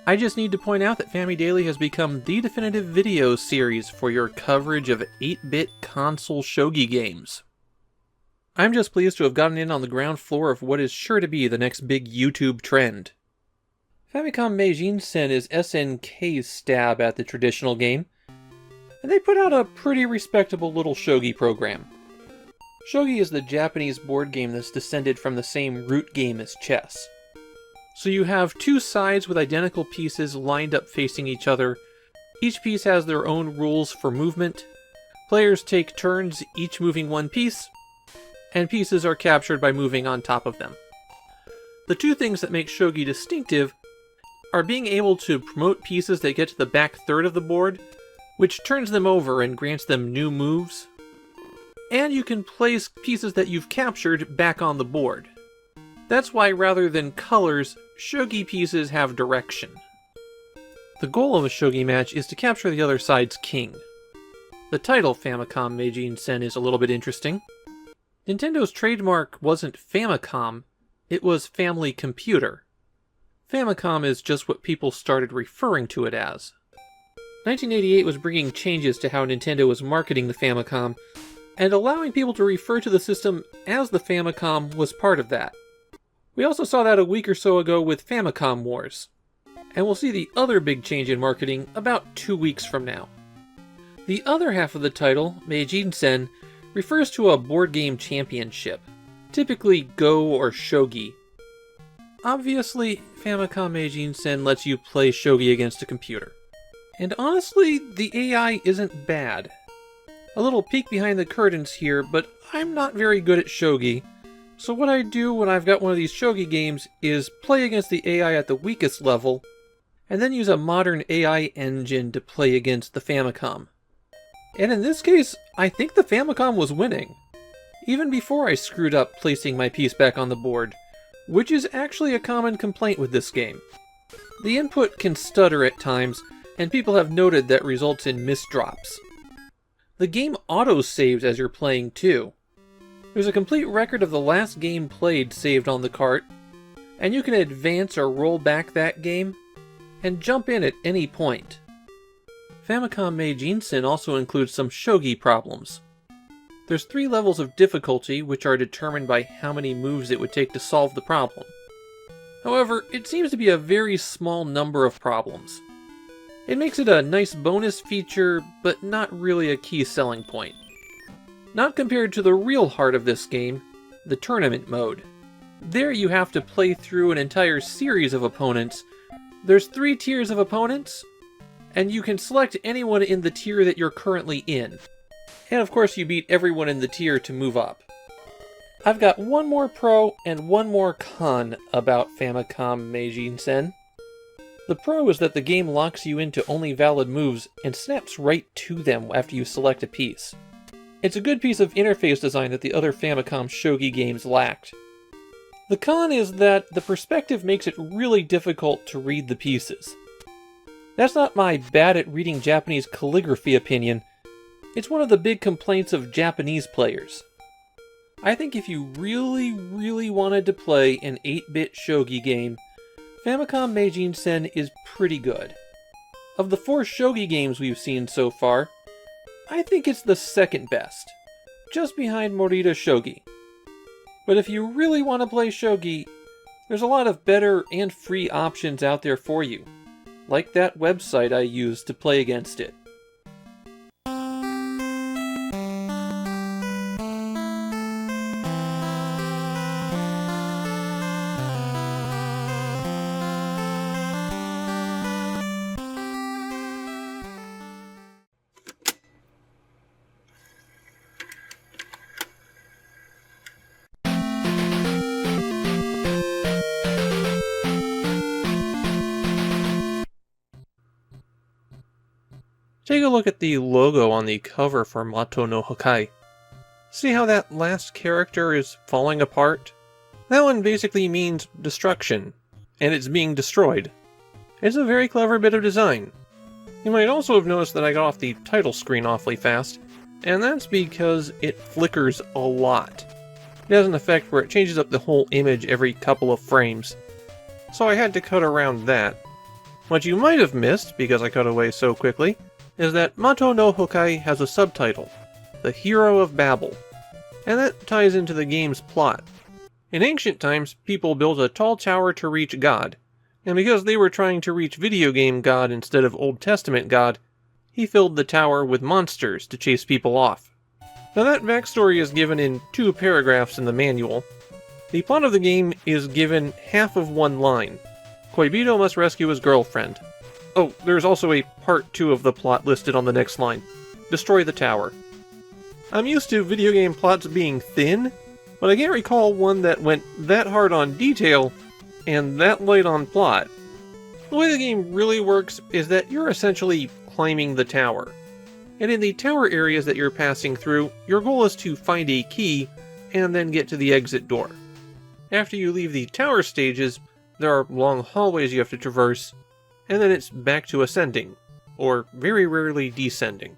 I just need to point out that Famidaily has become the definitive video series for your coverage of 8-bit console shogi games. I'm just pleased to have gotten in on the ground floor of what is sure to be the next big YouTube trend. Famicom Meijinsen is SNK's stab at the traditional game, and they put out a pretty respectable little shogi program. Shogi is the Japanese board game that's descended from the same root game as chess. So you have two sides with identical pieces lined up facing each other. Each piece has their own rules for movement. Players take turns each moving one piece, and pieces are captured by moving on top of them. The two things that make shogi distinctive are being able to promote pieces that get to the back third of the board, which turns them over and grants them new moves, and you can place pieces that you've captured back on the board. That's why rather than colors, shogi pieces have direction. The goal of a shogi match is to capture the other side's king. The title Famicom Meijinsen is a little bit interesting. Nintendo's trademark wasn't Famicom, it was Family Computer. Famicom is just what people started referring to it as. 1988 was bringing changes to how Nintendo was marketing the Famicom, and allowing people to refer to the system as the Famicom was part of that. We also saw that a week or so ago with Famicom Wars, and we'll see the other big change in marketing about 2 weeks from now. The other half of the title, Meijinsen, refers to a board game championship, typically Go or Shogi. Obviously, Famicom Meijinsen lets you play shogi against a computer. And honestly, the AI isn't bad. A little peek behind the curtains here, but I'm not very good at shogi, so what I do when I've got one of these shogi games is play against the AI at the weakest level, and then use a modern AI engine to play against the Famicom. And in this case, I think the Famicom was winning, even before I screwed up placing my piece back on the board, which is actually a common complaint with this game. The input can stutter at times, and people have noted that results in misdrops. The game auto-saves as you're playing too. There's a complete record of the last game played saved on the cart, and you can advance or roll back that game, and jump in at any point. Famicom Meijinsen also includes some shogi problems. There's 3 levels of difficulty, which are determined by how many moves it would take to solve the problem. However, it seems to be a very small number of problems. It makes it a nice bonus feature, but not really a key selling point. Not compared to the real heart of this game, the tournament mode. There you have to play through an entire series of opponents. There's 3 tiers of opponents, and you can select anyone in the tier that you're currently in. And of course you beat everyone in the tier to move up. I've got one more pro and one more con about Famicom Meijinsen. The pro is that the game locks you into only valid moves and snaps right to them after you select a piece. It's a good piece of interface design that the other Famicom shogi games lacked. The con is that the perspective makes it really difficult to read the pieces. That's not my bad at reading Japanese calligraphy opinion. It's one of the big complaints of Japanese players. I think if you really wanted to play an 8-bit shogi game, Famicom Meijinsen is pretty good. Of the 4 shogi games we've seen so far, I think it's the second best, just behind Morita Shogi. But if you really want to play shogi, there's a lot of better and free options out there for you, like that website I used to play against it. Take a look at the logo on the cover for Matou no Houkai. See how that last character is falling apart? That one basically means destruction, and it's being destroyed. It's a very clever bit of design. You might also have noticed that I got off the title screen awfully fast, and that's because it flickers a lot. It has an effect where it changes up the whole image every couple of frames, so I had to cut around that. What you might have missed, because I cut away so quickly, is that Matou no Houkai has a subtitle, The Hero of Babel, and that ties into the game's plot. In ancient times, people built a tall tower to reach God, and because they were trying to reach video game God instead of Old Testament God, he filled the tower with monsters to chase people off. Now that backstory is given in 2 paragraphs in the manual. The plot of the game is given half of one line. Koibito must rescue his girlfriend. Oh, there's also a part 2 of the plot listed on the next line. Destroy the tower. I'm used to video game plots being thin, but I can't recall one that went that hard on detail and that light on plot. The way the game really works is that you're essentially climbing the tower. And in the tower areas that you're passing through, your goal is to find a key and then get to the exit door. After you leave the tower stages, there are long hallways you have to traverse, and then it's back to ascending, or very rarely descending.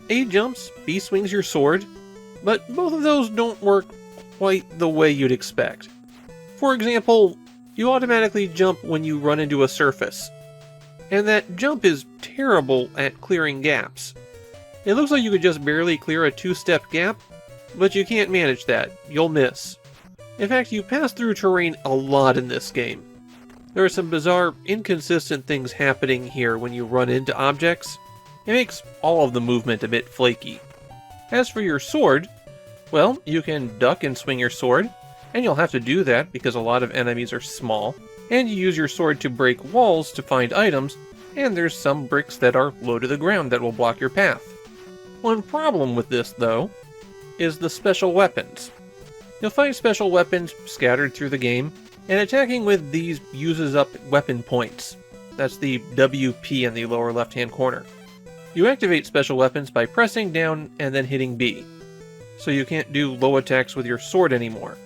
A jumps, B swings your sword, but both of those don't work quite the way you'd expect. For example, you automatically jump when you run into a surface, and that jump is terrible at clearing gaps. It looks like you could just barely clear a 2-step gap, but you can't manage that, you'll miss. In fact, you pass through terrain a lot in this game. There are some bizarre, inconsistent things happening here when you run into objects. It makes all of the movement a bit flaky. As for your sword, well, you can duck and swing your sword, and you'll have to do that because a lot of enemies are small, and you use your sword to break walls to find items, and there's some bricks that are low to the ground that will block your path. One problem with this, though, is the special weapons. You'll find special weapons scattered through the game, and attacking with these uses up weapon points. That's the WP in the lower left-hand corner. You activate special weapons by pressing down and then hitting B, so you can't do low attacks with your sword anymore.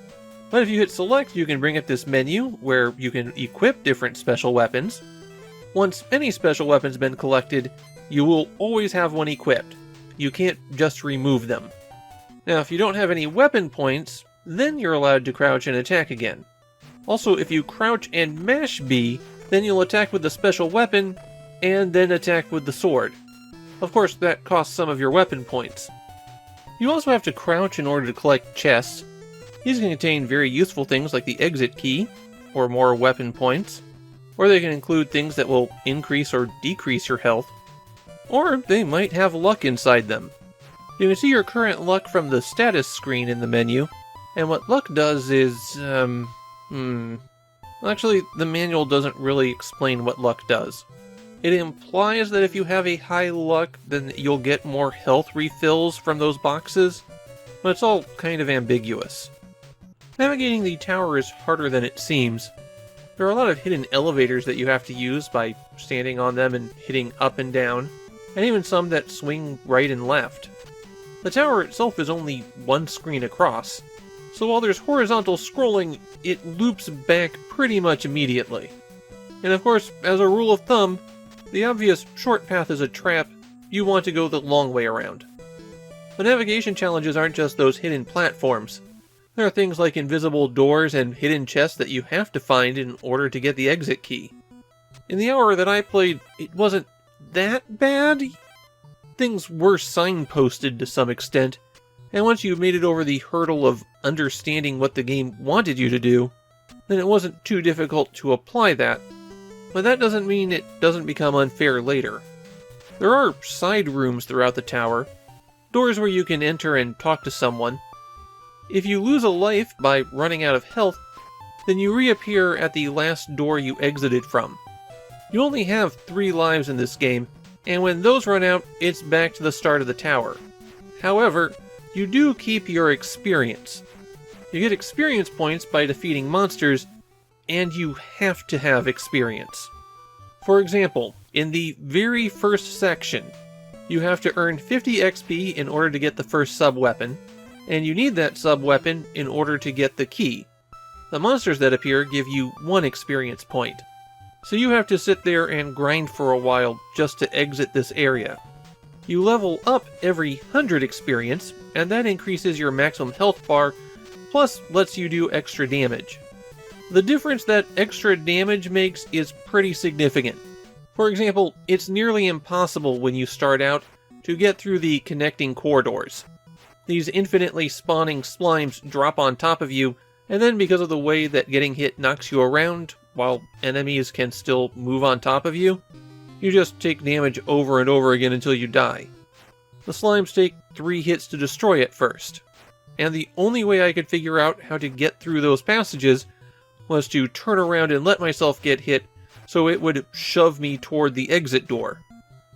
But if you hit select, you can bring up this menu where you can equip different special weapons. Once any special weapon's been collected, you will always have one equipped. You can't just remove them. Now, if you don't have any weapon points, then you're allowed to crouch and attack again. Also, if you crouch and mash B, then you'll attack with the special weapon, and then attack with the sword. Of course, that costs some of your weapon points. You also have to crouch in order to collect chests. These can contain very useful things like the exit key, or more weapon points, or they can include things that will increase or decrease your health, or they might have luck inside them. You can see your current luck from the status screen in the menu, and what luck does is, Actually, the manual doesn't really explain what luck does. It implies that if you have a high luck, then you'll get more health refills from those boxes, but it's all kind of ambiguous. Navigating the tower is harder than it seems. There are a lot of hidden elevators that you have to use by standing on them and hitting up and down, and even some that swing right and left. The tower itself is only one screen across, so while there's horizontal scrolling, it loops back pretty much immediately. And of course, as a rule of thumb, the obvious short path is a trap. You want to go the long way around. The navigation challenges aren't just those hidden platforms. There are things like invisible doors and hidden chests that you have to find in order to get the exit key. In the hour that I played, it wasn't that bad. Things were signposted to some extent, and once you made it over the hurdle of understanding what the game wanted you to do, then it wasn't too difficult to apply that. But that doesn't mean it doesn't become unfair later. There are side rooms throughout the tower, doors where you can enter and talk to someone. If you lose a life by running out of health, then you reappear at the last door you exited from. You only have 3 lives in this game, and when those run out, it's back to the start of the tower. However, you do keep your experience. You get experience points by defeating monsters, and you have to have experience. For example, in the very first section, you have to earn 50 XP in order to get the first sub-weapon, and you need that sub-weapon in order to get the key. The monsters that appear give you 1 experience point, so you have to sit there and grind for a while just to exit this area. You level up every 100 experience, and that increases your maximum health bar, plus lets you do extra damage. The difference that extra damage makes is pretty significant. For example, it's nearly impossible when you start out to get through the connecting corridors. These infinitely spawning slimes drop on top of you, and then because of the way that getting hit knocks you around, while enemies can still move on top of you, you just take damage over and over again until you die. The slimes take 3 hits to destroy at first, and the only way I could figure out how to get through those passages was to turn around and let myself get hit so it would shove me toward the exit door.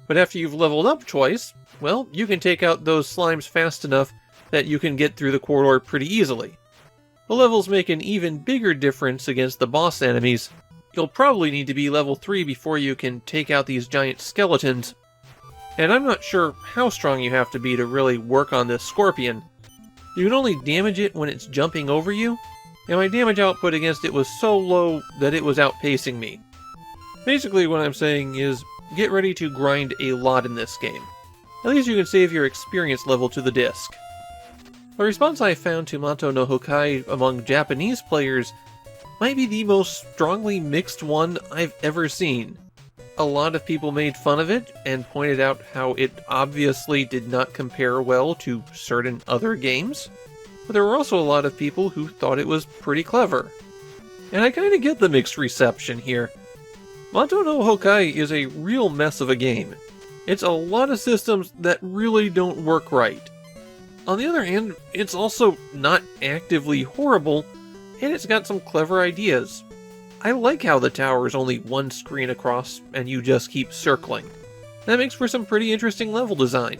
But after you've leveled up twice, well, you can take out those slimes fast enough that you can get through the corridor pretty easily. The levels make an even bigger difference against the boss enemies. You'll probably need to be level 3 before you can take out these giant skeletons. And I'm not sure how strong you have to be to really work on this scorpion. You can only damage it when it's jumping over you, and my damage output against it was so low that it was outpacing me. Basically what I'm saying is, get ready to grind a lot in this game. At least you can save your experience level to the disc. The response I found to Matou no Houkai among Japanese players might be the most strongly mixed one I've ever seen. A lot of people made fun of it and pointed out how it obviously did not compare well to certain other games, but there were also a lot of people who thought it was pretty clever. And I kinda get the mixed reception here. Matou no Houkai is a real mess of a game. It's a lot of systems that really don't work right. On the other hand, it's also not actively horrible, and it's got some clever ideas. I like how the tower is only one screen across, and you just keep circling. That makes for some pretty interesting level design.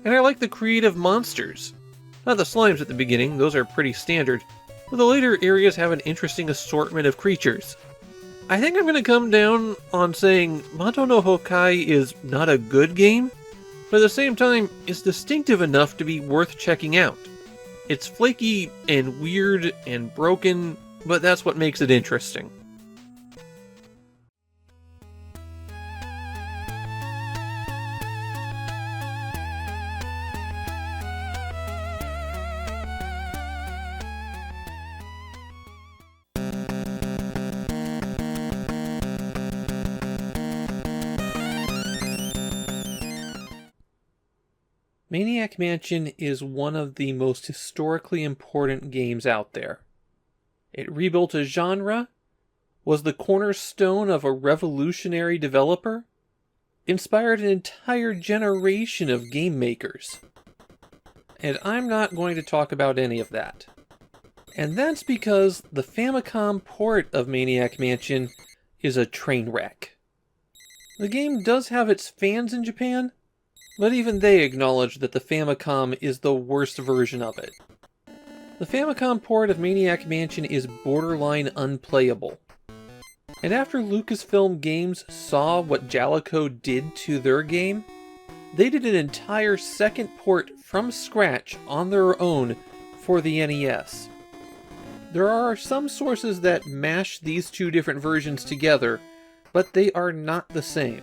And I like the creative monsters. Not the slimes at the beginning, those are pretty standard, but the later areas have an interesting assortment of creatures. I think I'm going to come down on saying Matou no Houkai is not a good game, but at the same time, it's distinctive enough to be worth checking out. It's flaky and weird and broken, but that's what makes it interesting. Maniac Mansion is one of the most historically important games out there. It rebuilt a genre, was the cornerstone of a revolutionary developer, inspired an entire generation of game makers. And I'm not going to talk about any of that. And that's because the Famicom port of Maniac Mansion is a train wreck. The game does have its fans in Japan, but even they acknowledge that the Famicom is the worst version of it. The Famicom port of Maniac Mansion is borderline unplayable. And after Lucasfilm Games saw what Jaleco did to their game, they did an entire second port from scratch on their own for the NES. There are some sources that mash these two different versions together, but they are not the same.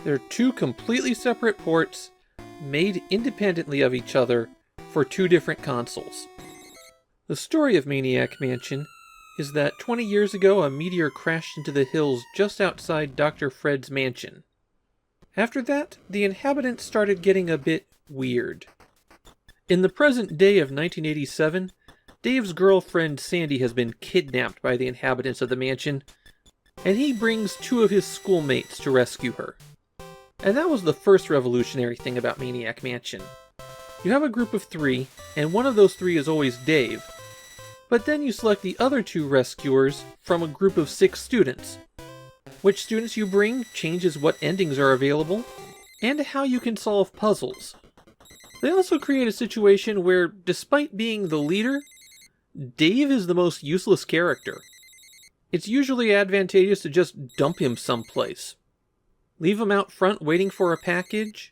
They're two completely separate ports, made independently of each other, for two different consoles. The story of Maniac Mansion is that 20 years ago a meteor crashed into the hills just outside Dr. Fred's mansion. After that, the inhabitants started getting a bit weird. In the present day of 1987, Dave's girlfriend Sandy has been kidnapped by the inhabitants of the mansion, and he brings 2 of his schoolmates to rescue her. And that was the first revolutionary thing about Maniac Mansion. You have a group of 3, and one of those 3 is always Dave, but then you select the other 2 rescuers from a group of 6 students. Which students you bring changes what endings are available, and how you can solve puzzles. They also create a situation where, despite being the leader, Dave is the most useless character. It's usually advantageous to just dump him someplace. Leave him out front waiting for a package,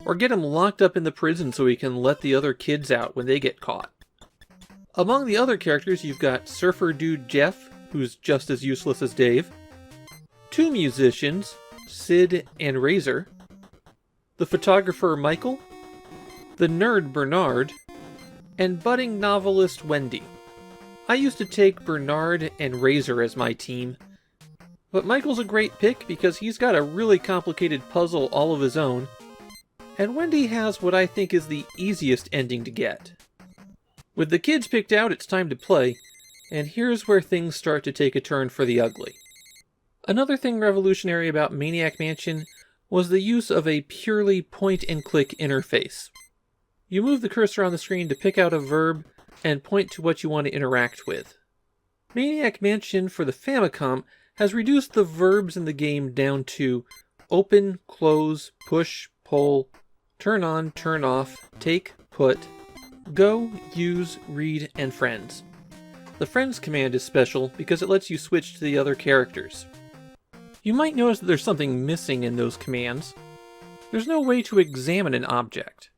or get him locked up in the prison so he can let the other kids out when they get caught. Among the other characters, you've got Surfer Dude Jeff, who's just as useless as Dave, 2 musicians, Sid and Razor, the photographer Michael, the nerd Bernard, and budding novelist Wendy. I used to take Bernard and Razor as my team, But Michael's a great pick because he's got a really complicated puzzle all of his own, and Wendy has what I think is the easiest ending to get. With the kids picked out, it's time to play, and here's where things start to take a turn for the ugly. Another thing revolutionary about Maniac Mansion was the use of a purely point-and-click interface. You move the cursor on the screen to pick out a verb and point to what you want to interact with. Maniac Mansion for the Famicom has reduced the verbs in the game down to open, close, push, pull, turn on, turn off, take, put, go, use, read, and friends. The friends command is special because it lets you switch to the other characters. You might notice that there's something missing in those commands. There's no way to examine an object.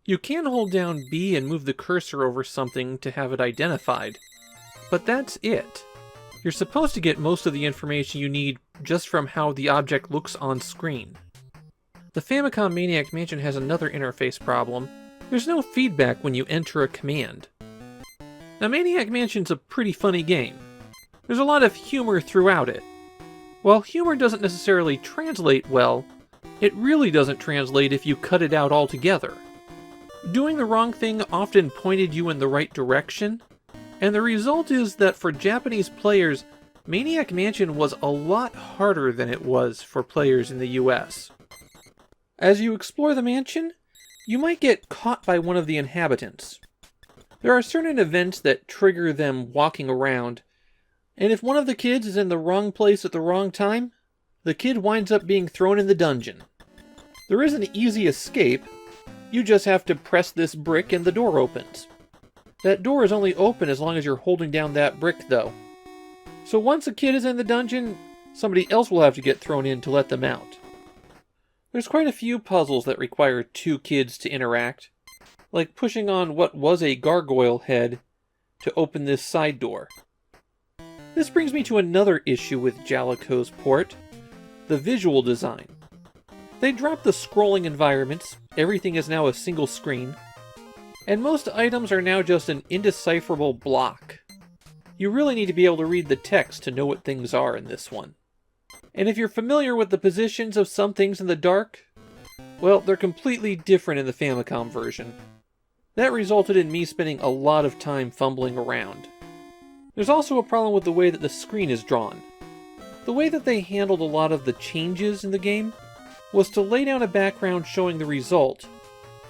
You can hold down B and move the cursor over something to have it identified, but that's it. You're supposed to get most of the information you need just from how the object looks on screen. The Famicom Maniac Mansion has another interface problem. There's no feedback when you enter a command. Now, Maniac Mansion's a pretty funny game. There's a lot of humor throughout it. While humor doesn't necessarily translate well, it really doesn't translate if you cut it out altogether. Doing the wrong thing often pointed you in the right direction, and the result is that for Japanese players, Maniac Mansion was a lot harder than it was for players in the US. As you explore the mansion, you might get caught by one of the inhabitants. There are certain events that trigger them walking around, and if one of the kids is in the wrong place at the wrong time, the kid winds up being thrown in the dungeon. There is an easy escape. You just have to press this brick and the door opens. That door is only open as long as you're holding down that brick, though. So once a kid is in the dungeon, somebody else will have to get thrown in to let them out. There's quite a few puzzles that require two kids to interact, like pushing on what was a gargoyle head to open this side door. This brings me to another issue with Jaleco's port, the visual design. They dropped the scrolling environments, everything is now a single screen, and most items are now just an indecipherable block. You really need to be able to read the text to know what things are in this one. And if you're familiar with the positions of some things in the dark, well, they're completely different in the Famicom version. That resulted in me spending a lot of time fumbling around. There's also a problem with the way that the screen is drawn. The way that they handled a lot of the changes in the game was to lay down a background showing the result,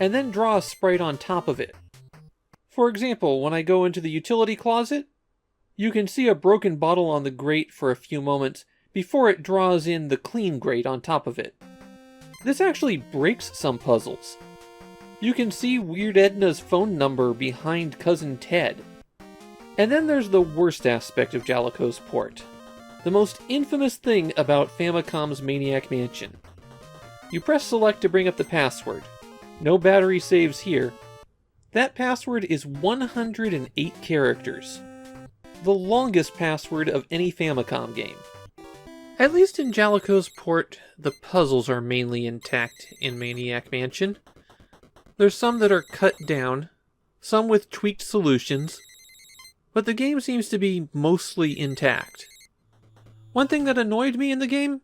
and then draw a sprite on top of it. For example, when I go into the utility closet, you can see a broken bottle on the grate for a few moments before it draws in the clean grate on top of it. This actually breaks some puzzles. You can see Weird Edna's phone number behind Cousin Ted. And then there's the worst aspect of Jaleco's port. The most infamous thing about Famicom's Maniac Mansion. You press select to bring up the password. No battery saves here. That password is 108 characters. The longest password of any Famicom game. At least in Jaleco's port, the puzzles are mainly intact in Maniac Mansion. There's some that are cut down, some with tweaked solutions, but the game seems to be mostly intact. One thing that annoyed me in the game?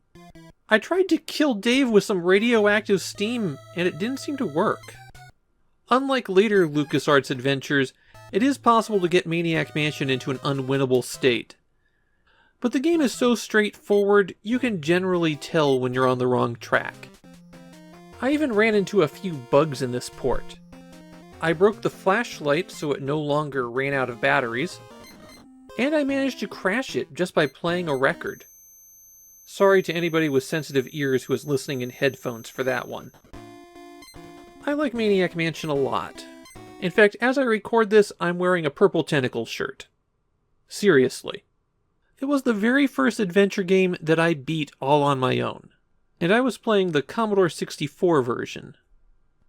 I tried to kill Dave with some radioactive steam, and it didn't seem to work. Unlike later LucasArts adventures, it is possible to get Maniac Mansion into an unwinnable state. But the game is so straightforward, you can generally tell when you're on the wrong track. I even ran into a few bugs in this port. I broke the flashlight so it no longer ran out of batteries, and I managed to crash it just by playing a record. Sorry to anybody with sensitive ears who was listening in headphones for that one. I like Maniac Mansion a lot. In fact, as I record this, I'm wearing a purple tentacle shirt. Seriously. It was the very first adventure game that I beat all on my own, and I was playing the Commodore 64 version.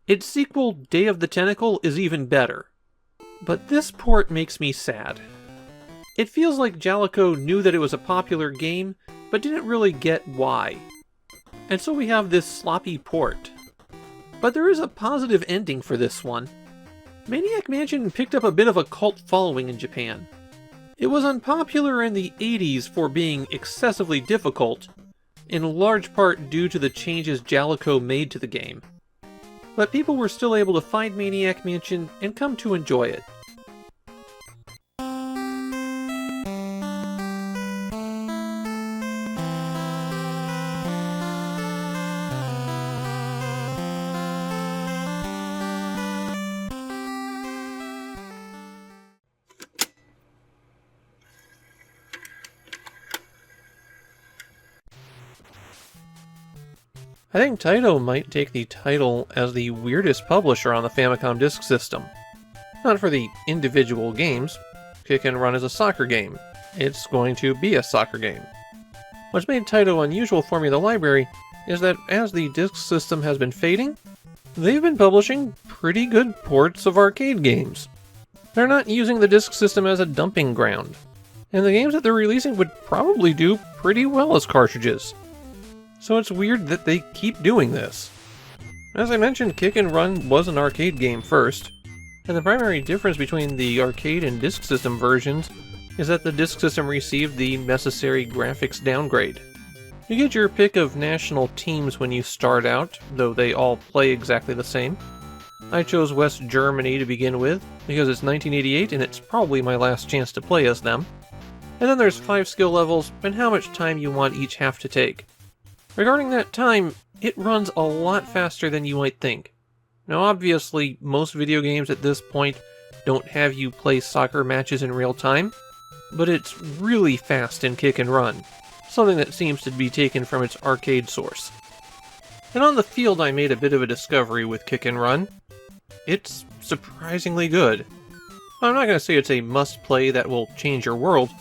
Its sequel, Day of the Tentacle, is even better. But this port makes me sad. It feels like Jaleco knew that it was a popular game, but didn't really get why. And so we have this sloppy port. But there is a positive ending for this one. Maniac Mansion picked up a bit of a cult following in Japan. It was unpopular in the 80s for being excessively difficult, in large part due to the changes Jaleco made to the game. But people were still able to find Maniac Mansion and come to enjoy it. I think Taito might take the title as the weirdest publisher on the Famicom Disk System. Not for the individual games. Kick and Run is a soccer game. It's going to be a soccer game. What's made Taito unusual for me in the library is that as the disk system has been fading, they've been publishing pretty good ports of arcade games. They're not using the disk system as a dumping ground, and the games that they're releasing would probably do pretty well as cartridges. So it's weird that they keep doing this. As I mentioned, Kick and Run was an arcade game first, and the primary difference between the arcade and disk system versions is that the disk system received the necessary graphics downgrade. You get your pick of national teams when you start out, though they all play exactly the same. I chose West Germany to begin with, because it's 1988 and it's probably my last chance to play as them. And then there's 5 skill levels, and how much time you want each half to take. Regarding that time, it runs a lot faster than you might think. Now obviously, most video games at this point don't have you play soccer matches in real time, but it's really fast in Kick and Run, something that seems to be taken from its arcade source. And on the field I made a bit of a discovery with Kick and Run. It's surprisingly good. I'm not going to say it's a must-play that will change your world,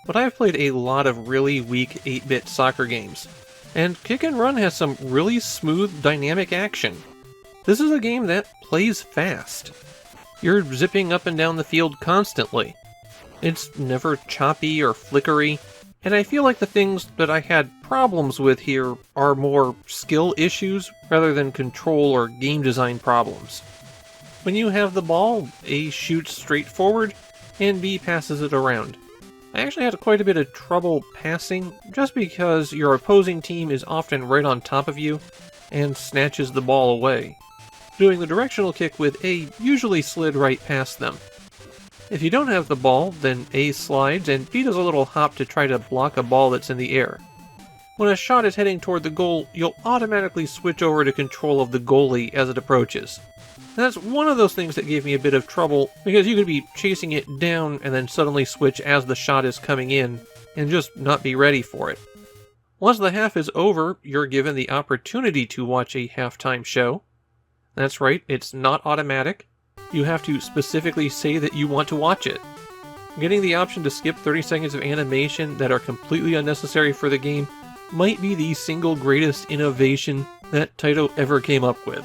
but I've played a lot of really weak 8-bit soccer games. And Kick and Run has some really smooth, dynamic action. This is a game that plays fast. You're zipping up and down the field constantly. It's never choppy or flickery, and I feel like the things that I had problems with here are more skill issues rather than control or game design problems. When you have the ball, A shoots straight forward, and B passes it around. I actually had quite a bit of trouble passing, just because your opposing team is often right on top of you, and snatches the ball away. Doing the directional kick with A usually slid right past them. If you don't have the ball, then A slides, and B does a little hop to try to block a ball that's in the air. When a shot is heading toward the goal, you'll automatically switch over to control of the goalie as it approaches. And that's one of those things that gave me a bit of trouble, because you could be chasing it down and then suddenly switch as the shot is coming in, and just not be ready for it. Once the half is over, you're given the opportunity to watch a halftime show. That's right, it's not automatic. You have to specifically say that you want to watch it. Getting the option to skip 30 seconds of animation that are completely unnecessary for the game might be the single greatest innovation that Taito ever came up with.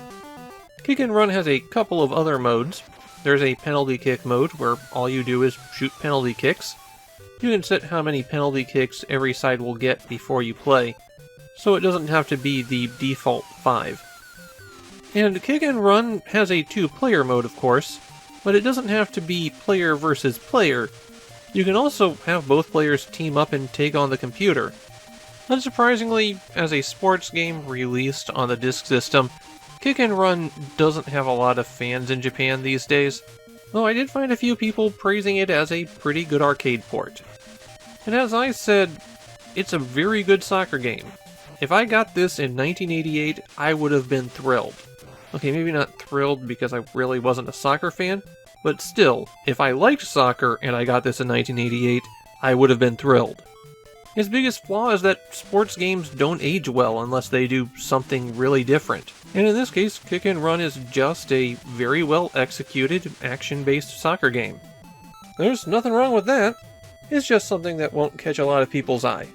Kick and Run has a couple of other modes. There's a penalty kick mode where all you do is shoot penalty kicks. You can set how many penalty kicks every side will get before you play, so it doesn't have to be the default 5. And Kick and Run has a 2-player mode, of course, but it doesn't have to be player versus player. You can also have both players team up and take on the computer. Unsurprisingly, as a sports game released on the disk system, Kick and Run doesn't have a lot of fans in Japan these days, though I did find a few people praising it as a pretty good arcade port. And as I said, it's a very good soccer game. If I got this in 1988, I would have been thrilled. Okay, maybe not thrilled because I really wasn't a soccer fan, but still, if I liked soccer and I got this in 1988, I would have been thrilled. His biggest flaw is that sports games don't age well unless they do something really different. And in this case, Kick and Run is just a very well executed, action-based soccer game. There's nothing wrong with that. It's just something that won't catch a lot of people's eye.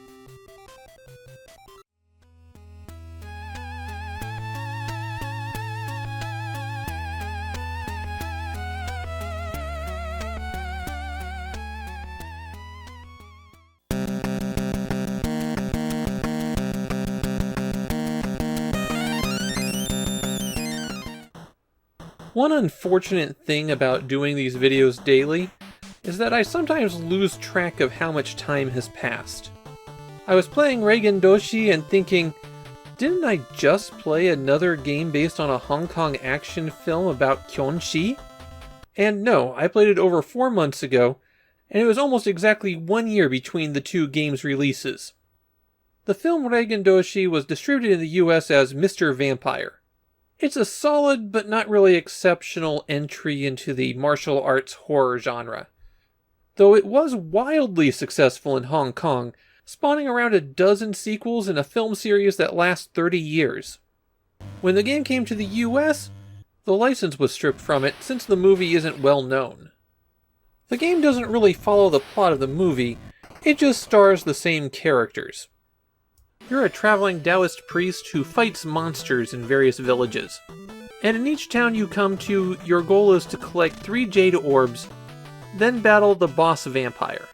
One unfortunate thing about doing these videos daily is that I sometimes lose track of how much time has passed. I was playing Reigen Doushi and thinking, didn't I just play another game based on a Hong Kong action film about Kyonshi? And no, I played it over 4 months ago, and it was almost exactly 1 year between the two games' releases. The film Reigen Doushi was distributed in the US as Mr. Vampire. It's a solid but not really exceptional entry into the martial arts horror genre, though it was wildly successful in Hong Kong, spawning around a dozen sequels in a film series that lasts 30 years. When the game came to the US, the license was stripped from it since the movie isn't well known. The game doesn't really follow the plot of the movie, it just stars the same characters. You're a traveling Taoist priest who fights monsters in various villages, and in each town you come to, your goal is to collect 3 jade orbs, then battle the boss vampire.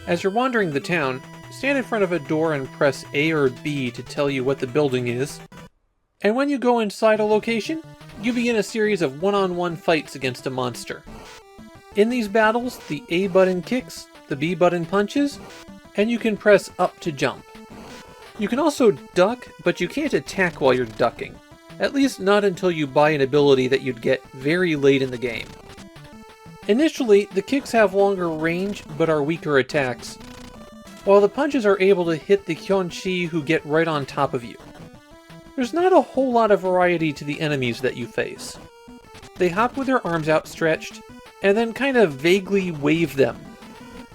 As you're wandering the town, stand in front of a door and press A or B to tell you what the building is, and when you go inside a location, you begin a series of one-on-one fights against a monster. In these battles, the A button kicks, the B button punches, and you can press up to jump. You can also duck, but you can't attack while you're ducking, at least not until you buy an ability that you'd get very late in the game. Initially, the kicks have longer range, but are weaker attacks, while the punches are able to hit the Kyonshi who get right on top of you. There's not a whole lot of variety to the enemies that you face. They hop with their arms outstretched, and then kind of vaguely wave them.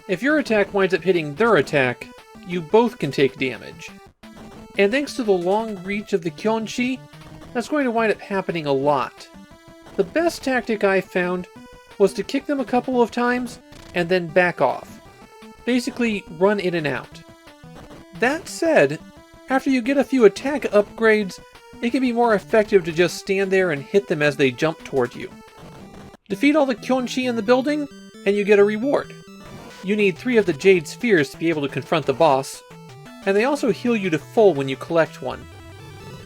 If your attack winds up hitting their attack, you both can take damage. And thanks to the long reach of the Kyonshi, that's going to wind up happening a lot. The best tactic I found was to kick them a couple of times, and then back off. Basically, run in and out. That said, after you get a few attack upgrades, it can be more effective to just stand there and hit them as they jump toward you. Defeat all the Kyonshi in the building, and you get a reward. You need 3 of the Jade Spheres to be able to confront the boss, and they also heal you to full when you collect one.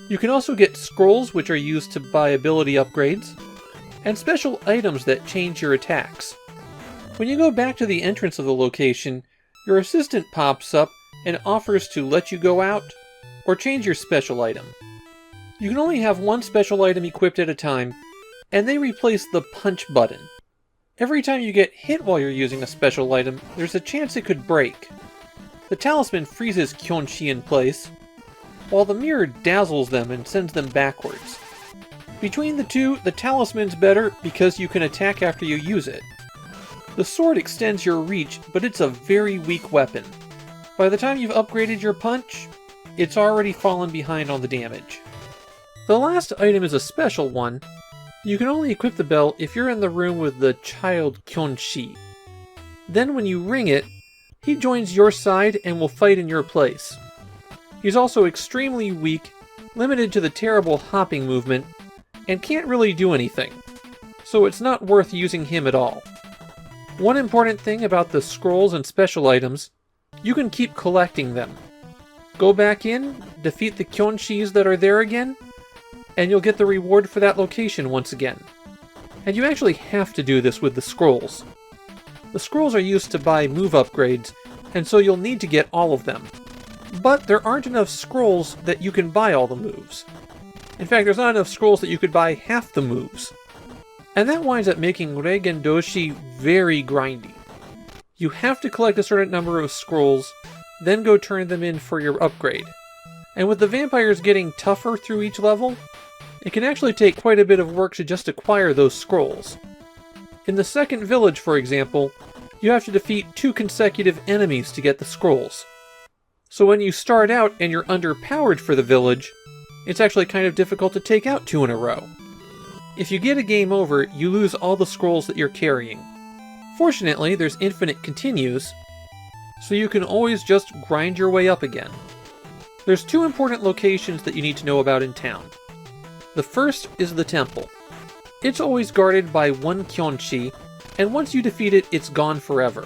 You can also get scrolls, which are used to buy ability upgrades, and special items that change your attacks. When you go back to the entrance of the location, your assistant pops up and offers to let you go out, or change your special item. You can only have one special item equipped at a time, and they replace the punch button. Every time you get hit while you're using a special item, there's a chance it could break. The talisman freezes Kyonshi in place, while the mirror dazzles them and sends them backwards. Between the two, the talisman's better because you can attack after you use it. The sword extends your reach, but it's a very weak weapon. By the time you've upgraded your punch, it's already fallen behind on the damage. The last item is a special one. You can only equip the bell if you're in the room with the child Kyonshi. Then when you ring it, he joins your side and will fight in your place. He's also extremely weak, limited to the terrible hopping movement, and can't really do anything, so it's not worth using him at all. One important thing about the scrolls and special items, you can keep collecting them. Go back in, defeat the Kyonshis that are there again, and you'll get the reward for that location once again. And you actually have to do this with the scrolls. The scrolls are used to buy move upgrades, and so you'll need to get all of them. But there aren't enough scrolls that you can buy all the moves. In fact, there's not enough scrolls that you could buy half the moves. And that winds up making Reigen Doushi very grindy. You have to collect a certain number of scrolls, then go turn them in for your upgrade. And with the vampires getting tougher through each level, it can actually take quite a bit of work to just acquire those scrolls. In the second village, for example, you have to defeat 2 consecutive enemies to get the scrolls. So when you start out and you're underpowered for the village, it's actually kind of difficult to take out 2 in a row. If you get a game over, you lose all the scrolls that you're carrying. Fortunately, there's infinite continues, so you can always just grind your way up again. There's 2 important locations that you need to know about in town. The first is the temple. It's always guarded by 1 Kyonshi, and once you defeat it, it's gone forever.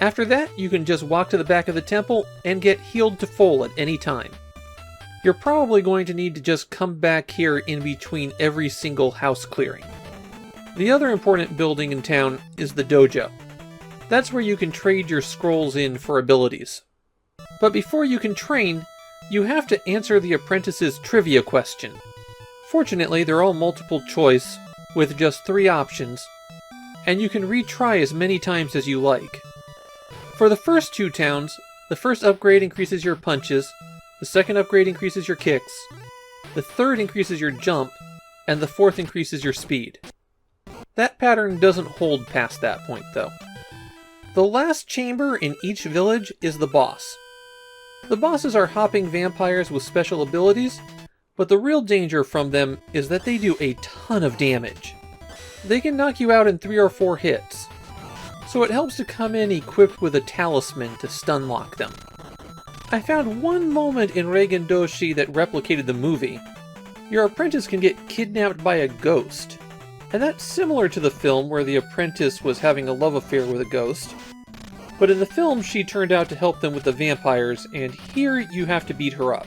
After that, you can just walk to the back of the temple and get healed to full at any time. You're probably going to need to just come back here in between every single house clearing. The other important building in town is the dojo. That's where you can trade your scrolls in for abilities. But before you can train, you have to answer the apprentice's trivia question. Fortunately, they're all multiple choice, with just 3 options, and you can retry as many times as you like. For the first 2 towns, the first upgrade increases your punches, the second upgrade increases your kicks, the third increases your jump, and the fourth increases your speed. That pattern doesn't hold past that point, though. The last chamber in each village is the boss. The bosses are hopping vampires with special abilities, but the real danger from them is that they do a ton of damage. They can knock you out in 3 or 4 hits, so it helps to come in equipped with a talisman to stun lock them. I found one moment in Reigen Doushi that replicated the movie. Your apprentice can get kidnapped by a ghost, and that's similar to the film where the apprentice was having a love affair with a ghost. But in the film, she turned out to help them with the vampires, and here you have to beat her up.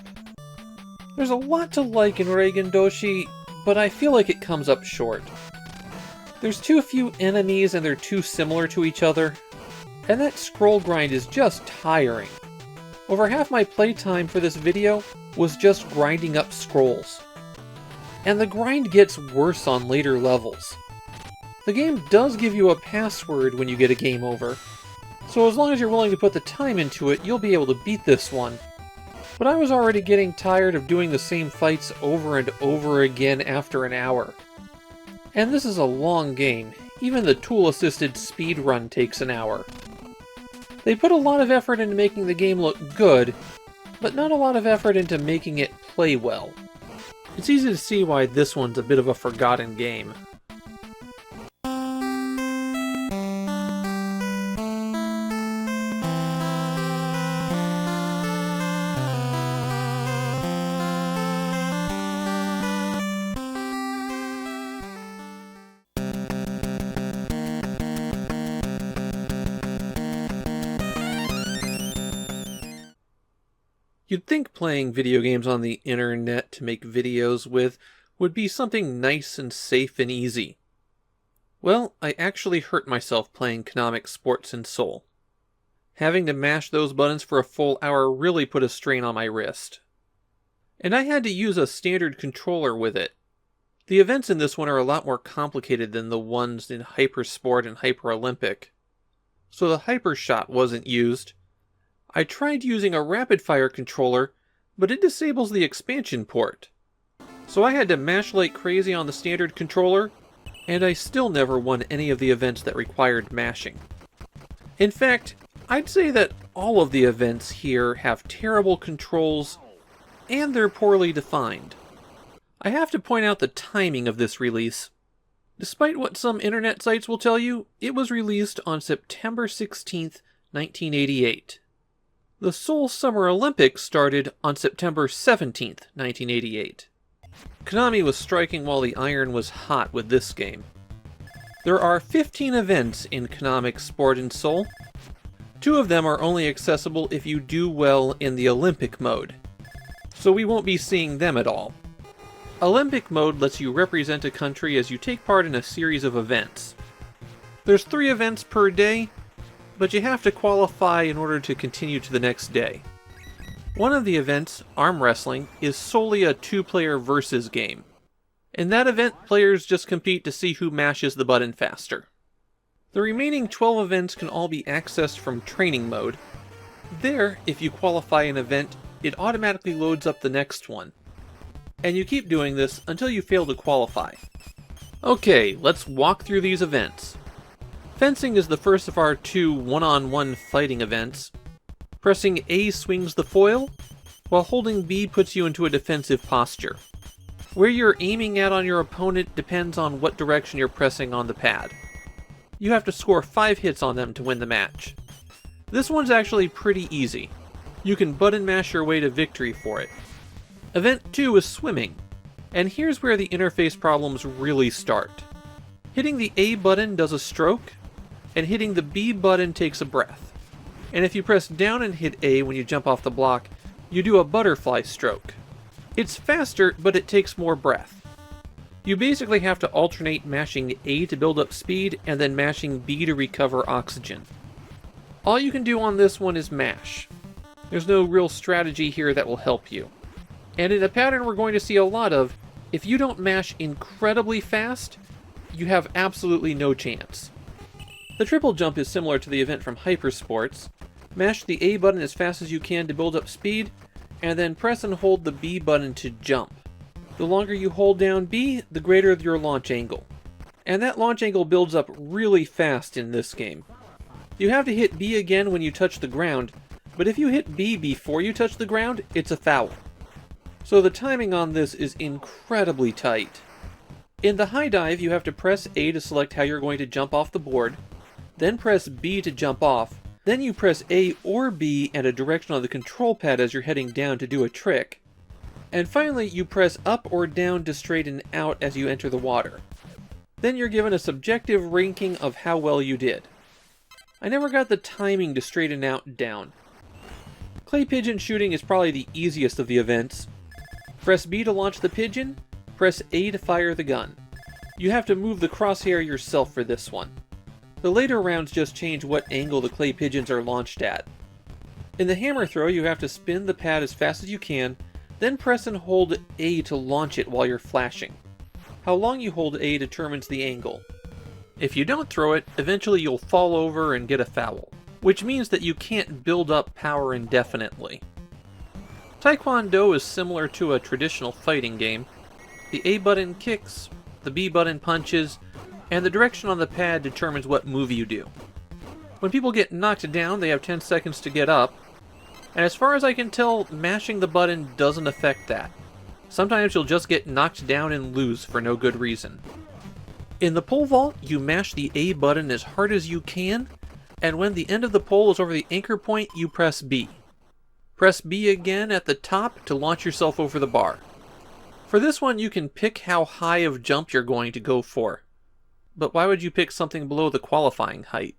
There's a lot to like in Reigen Doushi, but I feel like it comes up short. There's too few enemies and they're too similar to each other, and that scroll grind is just tiring. Over half my playtime for this video was just grinding up scrolls. And the grind gets worse on later levels. The game does give you a password when you get a game over, so as long as you're willing to put the time into it, you'll be able to beat this one. But I was already getting tired of doing the same fights over and over again after an hour. And this is a long game. Even the tool-assisted speedrun takes an hour. They put a lot of effort into making the game look good, but not a lot of effort into making it play well. It's easy to see why this one's a bit of a forgotten game. You'd think playing video games on the internet to make videos with would be something nice and safe and easy. Well, I actually hurt myself playing Konamic Sports in Seoul. Having to mash those buttons for a full hour really put a strain on my wrist. And I had to use a standard controller with it. The events in this one are a lot more complicated than the ones in Hyper Sport and Hyper Olympic. So the Hyper Shot wasn't used. I tried using a rapid-fire controller, but it disables the expansion port. So I had to mash like crazy on the standard controller, and I still never won any of the events that required mashing. In fact, I'd say that all of the events here have terrible controls, and they're poorly defined. I have to point out the timing of this release. Despite what some internet sites will tell you, it was released on September 16th, 1988. The Seoul Summer Olympics started on September 17th, 1988. Konami was striking while the iron was hot with this game. There are 15 events in Konamic Sport in Seoul. 2 of them are only accessible if you do well in the Olympic mode, so we won't be seeing them at all. Olympic mode lets you represent a country as you take part in a series of events. There's 3 events per day, but you have to qualify in order to continue to the next day. One of the events, arm wrestling, is solely a 2-player versus game. In that event, players just compete to see who mashes the button faster. The remaining 12 events can all be accessed from training mode. There, if you qualify an event, it automatically loads up the next one. And you keep doing this until you fail to qualify. Okay, let's walk through these events. Fencing is the first of our 2 one-on-one fighting events. Pressing A swings the foil, while holding B puts you into a defensive posture. Where you're aiming at on your opponent depends on what direction you're pressing on the pad. You have to score 5 hits on them to win the match. This one's actually pretty easy. You can button mash your way to victory for it. Event 2 is swimming, and here's where the interface problems really start. Hitting the A button does a stroke, and hitting the B button takes a breath. And if you press down and hit A when you jump off the block, you do a butterfly stroke. It's faster, but it takes more breath. You basically have to alternate mashing A to build up speed, and then mashing B to recover oxygen. All you can do on this one is mash. There's no real strategy here that will help you. And in a pattern we're going to see a lot of, if you don't mash incredibly fast, you have absolutely no chance. The triple jump is similar to the event from Hypersports. Mash the A button as fast as you can to build up speed, and then press and hold the B button to jump. The longer you hold down B, the greater your launch angle. And that launch angle builds up really fast in this game. You have to hit B again when you touch the ground, but if you hit B before you touch the ground, it's a foul. So the timing on this is incredibly tight. In the high dive, you have to press A to select how you're going to jump off the board, then press B to jump off, then you press A or B and a direction on the control pad as you're heading down to do a trick, and finally you press up or down to straighten out as you enter the water. Then you're given a subjective ranking of how well you did. I never got the timing to straighten out down. Clay pigeon shooting is probably the easiest of the events. Press B to launch the pigeon, press A to fire the gun. You have to move the crosshair yourself for this one. The later rounds just change what angle the clay pigeons are launched at. In the hammer throw, you have to spin the pad as fast as you can, then press and hold A to launch it while you're flashing. How long you hold A determines the angle. If you don't throw it, eventually you'll fall over and get a foul, which means that you can't build up power indefinitely. Taekwondo is similar to a traditional fighting game. The A button kicks, the B button punches, and the direction on the pad determines what move you do. When people get knocked down, they have 10 seconds to get up, and as far as I can tell, mashing the button doesn't affect that. Sometimes you'll just get knocked down and lose for no good reason. In the pole vault, you mash the A button as hard as you can, and when the end of the pole is over the anchor point, you press B. Press B again at the top to launch yourself over the bar. For this one, you can pick how high of jump you're going to go for. But why would you pick something below the qualifying height?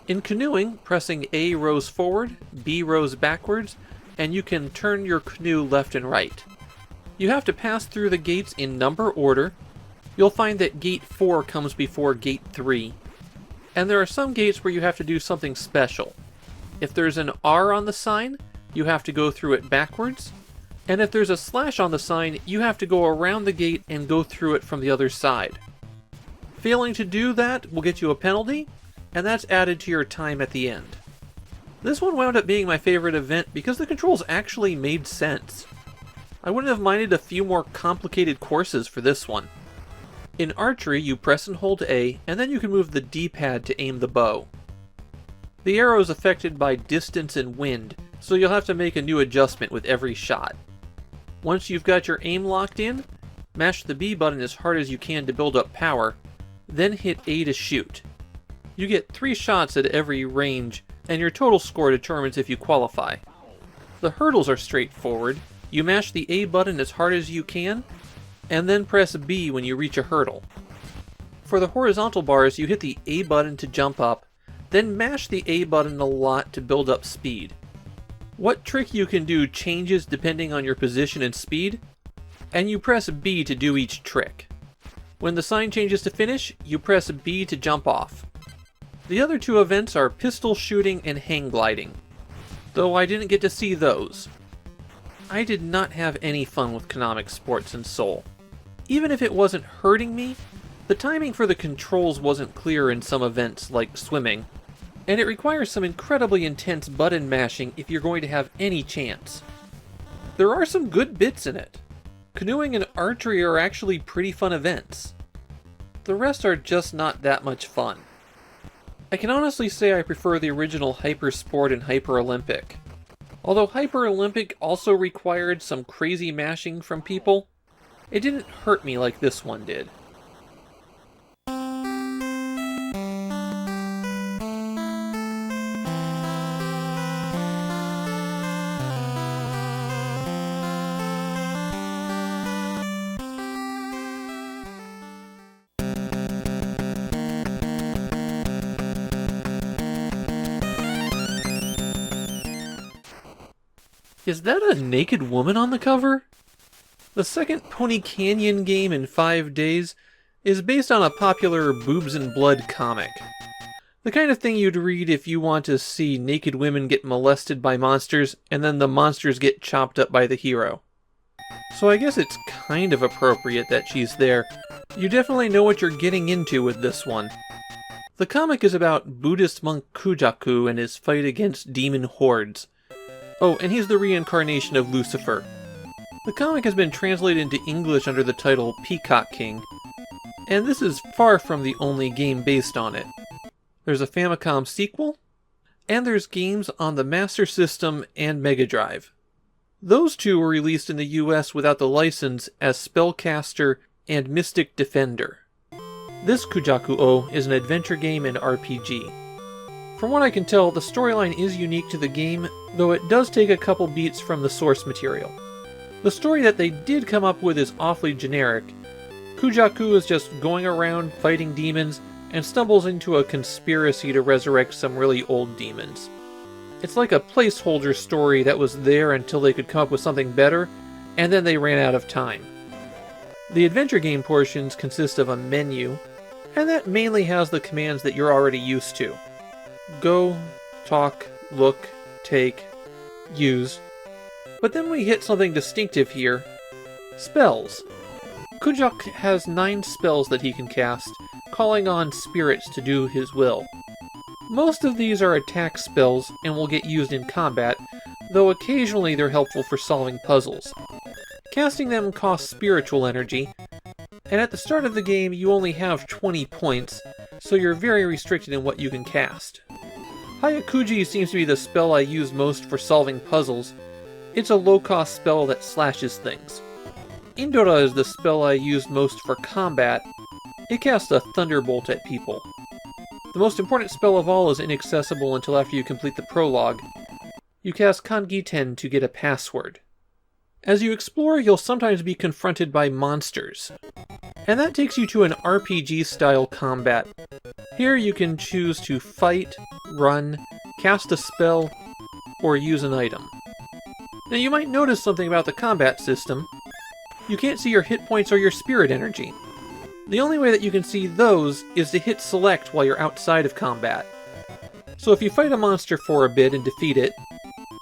In canoeing, pressing A rows forward, B rows backwards, and you can turn your canoe left and right. You have to pass through the gates in number order. You'll find that gate 4 comes before gate 3. And there are some gates where you have to do something special. If there's an R on the sign, you have to go through it backwards. And if there's a slash on the sign, you have to go around the gate and go through it from the other side. Failing to do that will get you a penalty, and that's added to your time at the end. This one wound up being my favorite event because the controls actually made sense. I wouldn't have minded a few more complicated courses for this one. In archery, you press and hold A, and then you can move the D-pad to aim the bow. The arrow is affected by distance and wind, so you'll have to make a new adjustment with every shot. Once you've got your aim locked in, mash the B button as hard as you can to build up power, then hit A to shoot. You get 3 shots at every range, and your total score determines if you qualify. The hurdles are straightforward. You mash the A button as hard as you can, and then press B when you reach a hurdle. For the horizontal bars, you hit the A button to jump up, then mash the A button a lot to build up speed. What trick you can do changes depending on your position and speed, and you press B to do each trick. When the sign changes to finish, you press B to jump off. The other 2 events are pistol shooting and hang gliding, though I didn't get to see those. I did not have any fun with Konamic sports in Seoul. Even if it wasn't hurting me, the timing for the controls wasn't clear in some events like swimming, and it requires some incredibly intense button mashing if you're going to have any chance. There are some good bits in it. Canoeing and archery are actually pretty fun events. The rest are just not that much fun. I can honestly say I prefer the original Hyper Sport and Hyper Olympic. Although Hyper Olympic also required some crazy mashing from people, it didn't hurt me like this one did. Is that a naked woman on the cover? The second Pony Canyon game in 5 days is based on a popular boobs and blood comic. The kind of thing you'd read if you want to see naked women get molested by monsters, and then the monsters get chopped up by the hero. So I guess it's kind of appropriate that she's there. You definitely know what you're getting into with this one. The comic is about Buddhist monk Kujaku and his fight against demon hordes. Oh, and he's the reincarnation of Lucifer. The comic has been translated into English under the title Peacock King, and this is far from the only game based on it. There's a Famicom sequel, and there's games on the Master System and Mega Drive. Those two were released in the US without the license as Spellcaster and Mystic Defender. This Kujaku Ou is an adventure game and RPG. From what I can tell, the storyline is unique to the game, though it does take a couple beats from the source material. The story that they did come up with is awfully generic. Kujaku is just going around fighting demons and stumbles into a conspiracy to resurrect some really old demons. It's like a placeholder story that was there until they could come up with something better, and then they ran out of time. The adventure game portions consist of a menu, and that mainly has the commands that you're already used to. Go, talk, look, take, use. But then we hit something distinctive here. Spells. Kujaku has 9 spells that he can cast, calling on spirits to do his will. Most of these are attack spells and will get used in combat, though occasionally they're helpful for solving puzzles. Casting them costs spiritual energy, and at the start of the game you only have 20 points, so you're very restricted in what you can cast. Hyakuji seems to be the spell I use most for solving puzzles. It's a low-cost spell that slashes things. Indora is the spell I used most for combat. It casts a thunderbolt at people. The most important spell of all is inaccessible until after you complete the prologue. You cast Kangiten to get a password. As you explore, you'll sometimes be confronted by monsters, and that takes you to an RPG-style combat. Here you can choose to fight, run, cast a spell, or use an item. Now you might notice something about the combat system. You can't see your hit points or your spirit energy. The only way that you can see those is to hit select while you're outside of combat. So if you fight a monster for a bit and defeat it,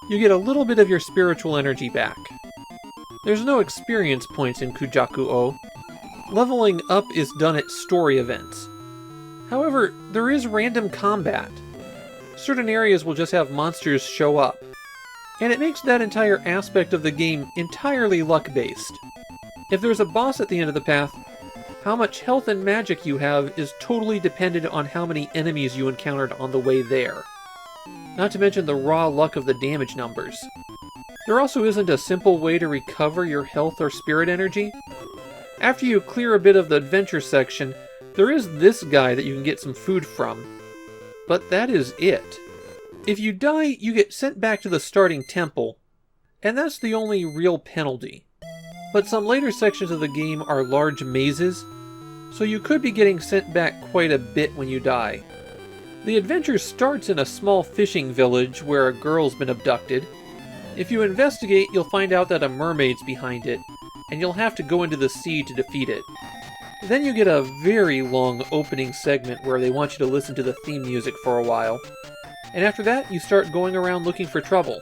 you get a little bit of your spiritual energy back. There's no experience points in Kujaku Ou. Leveling up is done at story events. However, there is random combat. Certain areas will just have monsters show up, and it makes that entire aspect of the game entirely luck-based. If there's a boss at the end of the path, how much health and magic you have is totally dependent on how many enemies you encountered on the way there. Not to mention the raw luck of the damage numbers. There also isn't a simple way to recover your health or spirit energy. After you clear a bit of the adventure section, there is this guy that you can get some food from. But that is it. If you die, you get sent back to the starting temple, and that's the only real penalty. But some later sections of the game are large mazes, so you could be getting sent back quite a bit when you die. The adventure starts in a small fishing village where a girl's been abducted. If you investigate, you'll find out that a mermaid's behind it, and you'll have to go into the sea to defeat it. Then you get a very long opening segment where they want you to listen to the theme music for a while, and after that you start going around looking for trouble.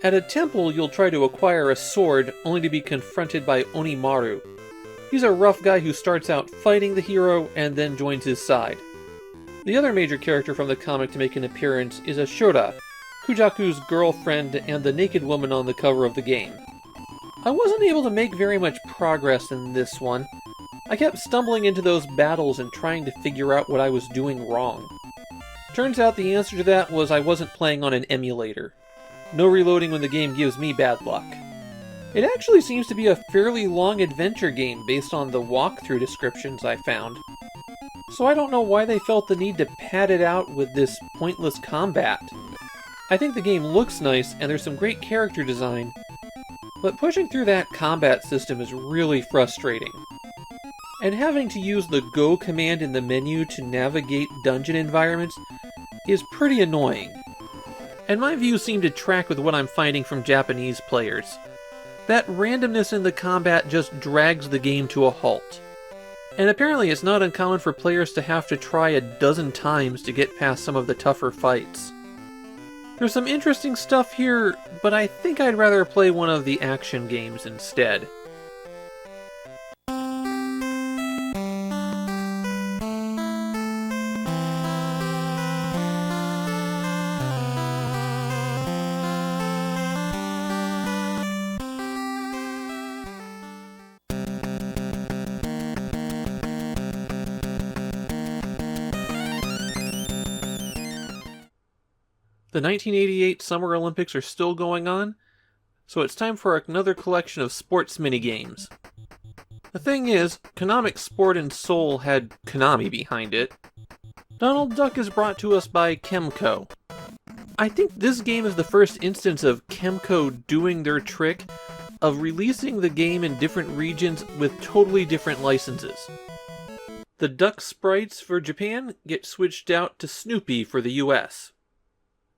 At a temple, you'll try to acquire a sword, only to be confronted by Onimaru. He's a rough guy who starts out fighting the hero and then joins his side. The other major character from the comic to make an appearance is Ashura, Kujaku's girlfriend and the naked woman on the cover of the game. I wasn't able to make very much progress in this one. I kept stumbling into those battles and trying to figure out what I was doing wrong. Turns out the answer to that was I wasn't playing on an emulator. No reloading when the game gives me bad luck. It actually seems to be a fairly long adventure game based on the walkthrough descriptions I found. So I don't know why they felt the need to pad it out with this pointless combat. I think the game looks nice and there's some great character design, but pushing through that combat system is really frustrating. And having to use the Go command in the menu to navigate dungeon environments is pretty annoying. And my views seem to track with what I'm finding from Japanese players. That randomness in the combat just drags the game to a halt. And apparently it's not uncommon for players to have to try a dozen times to get past some of the tougher fights. There's some interesting stuff here, but I think I'd rather play one of the action games instead. The 1988 Summer Olympics are still going on, so it's time for another collection of sports minigames. The thing is, Konamic Sport in Seoul had Konami behind it. Donald Duck is brought to us by Kemco. I think this game is the first instance of Kemco doing their trick of releasing the game in different regions with totally different licenses. The Duck sprites for Japan get switched out to Snoopy for the US.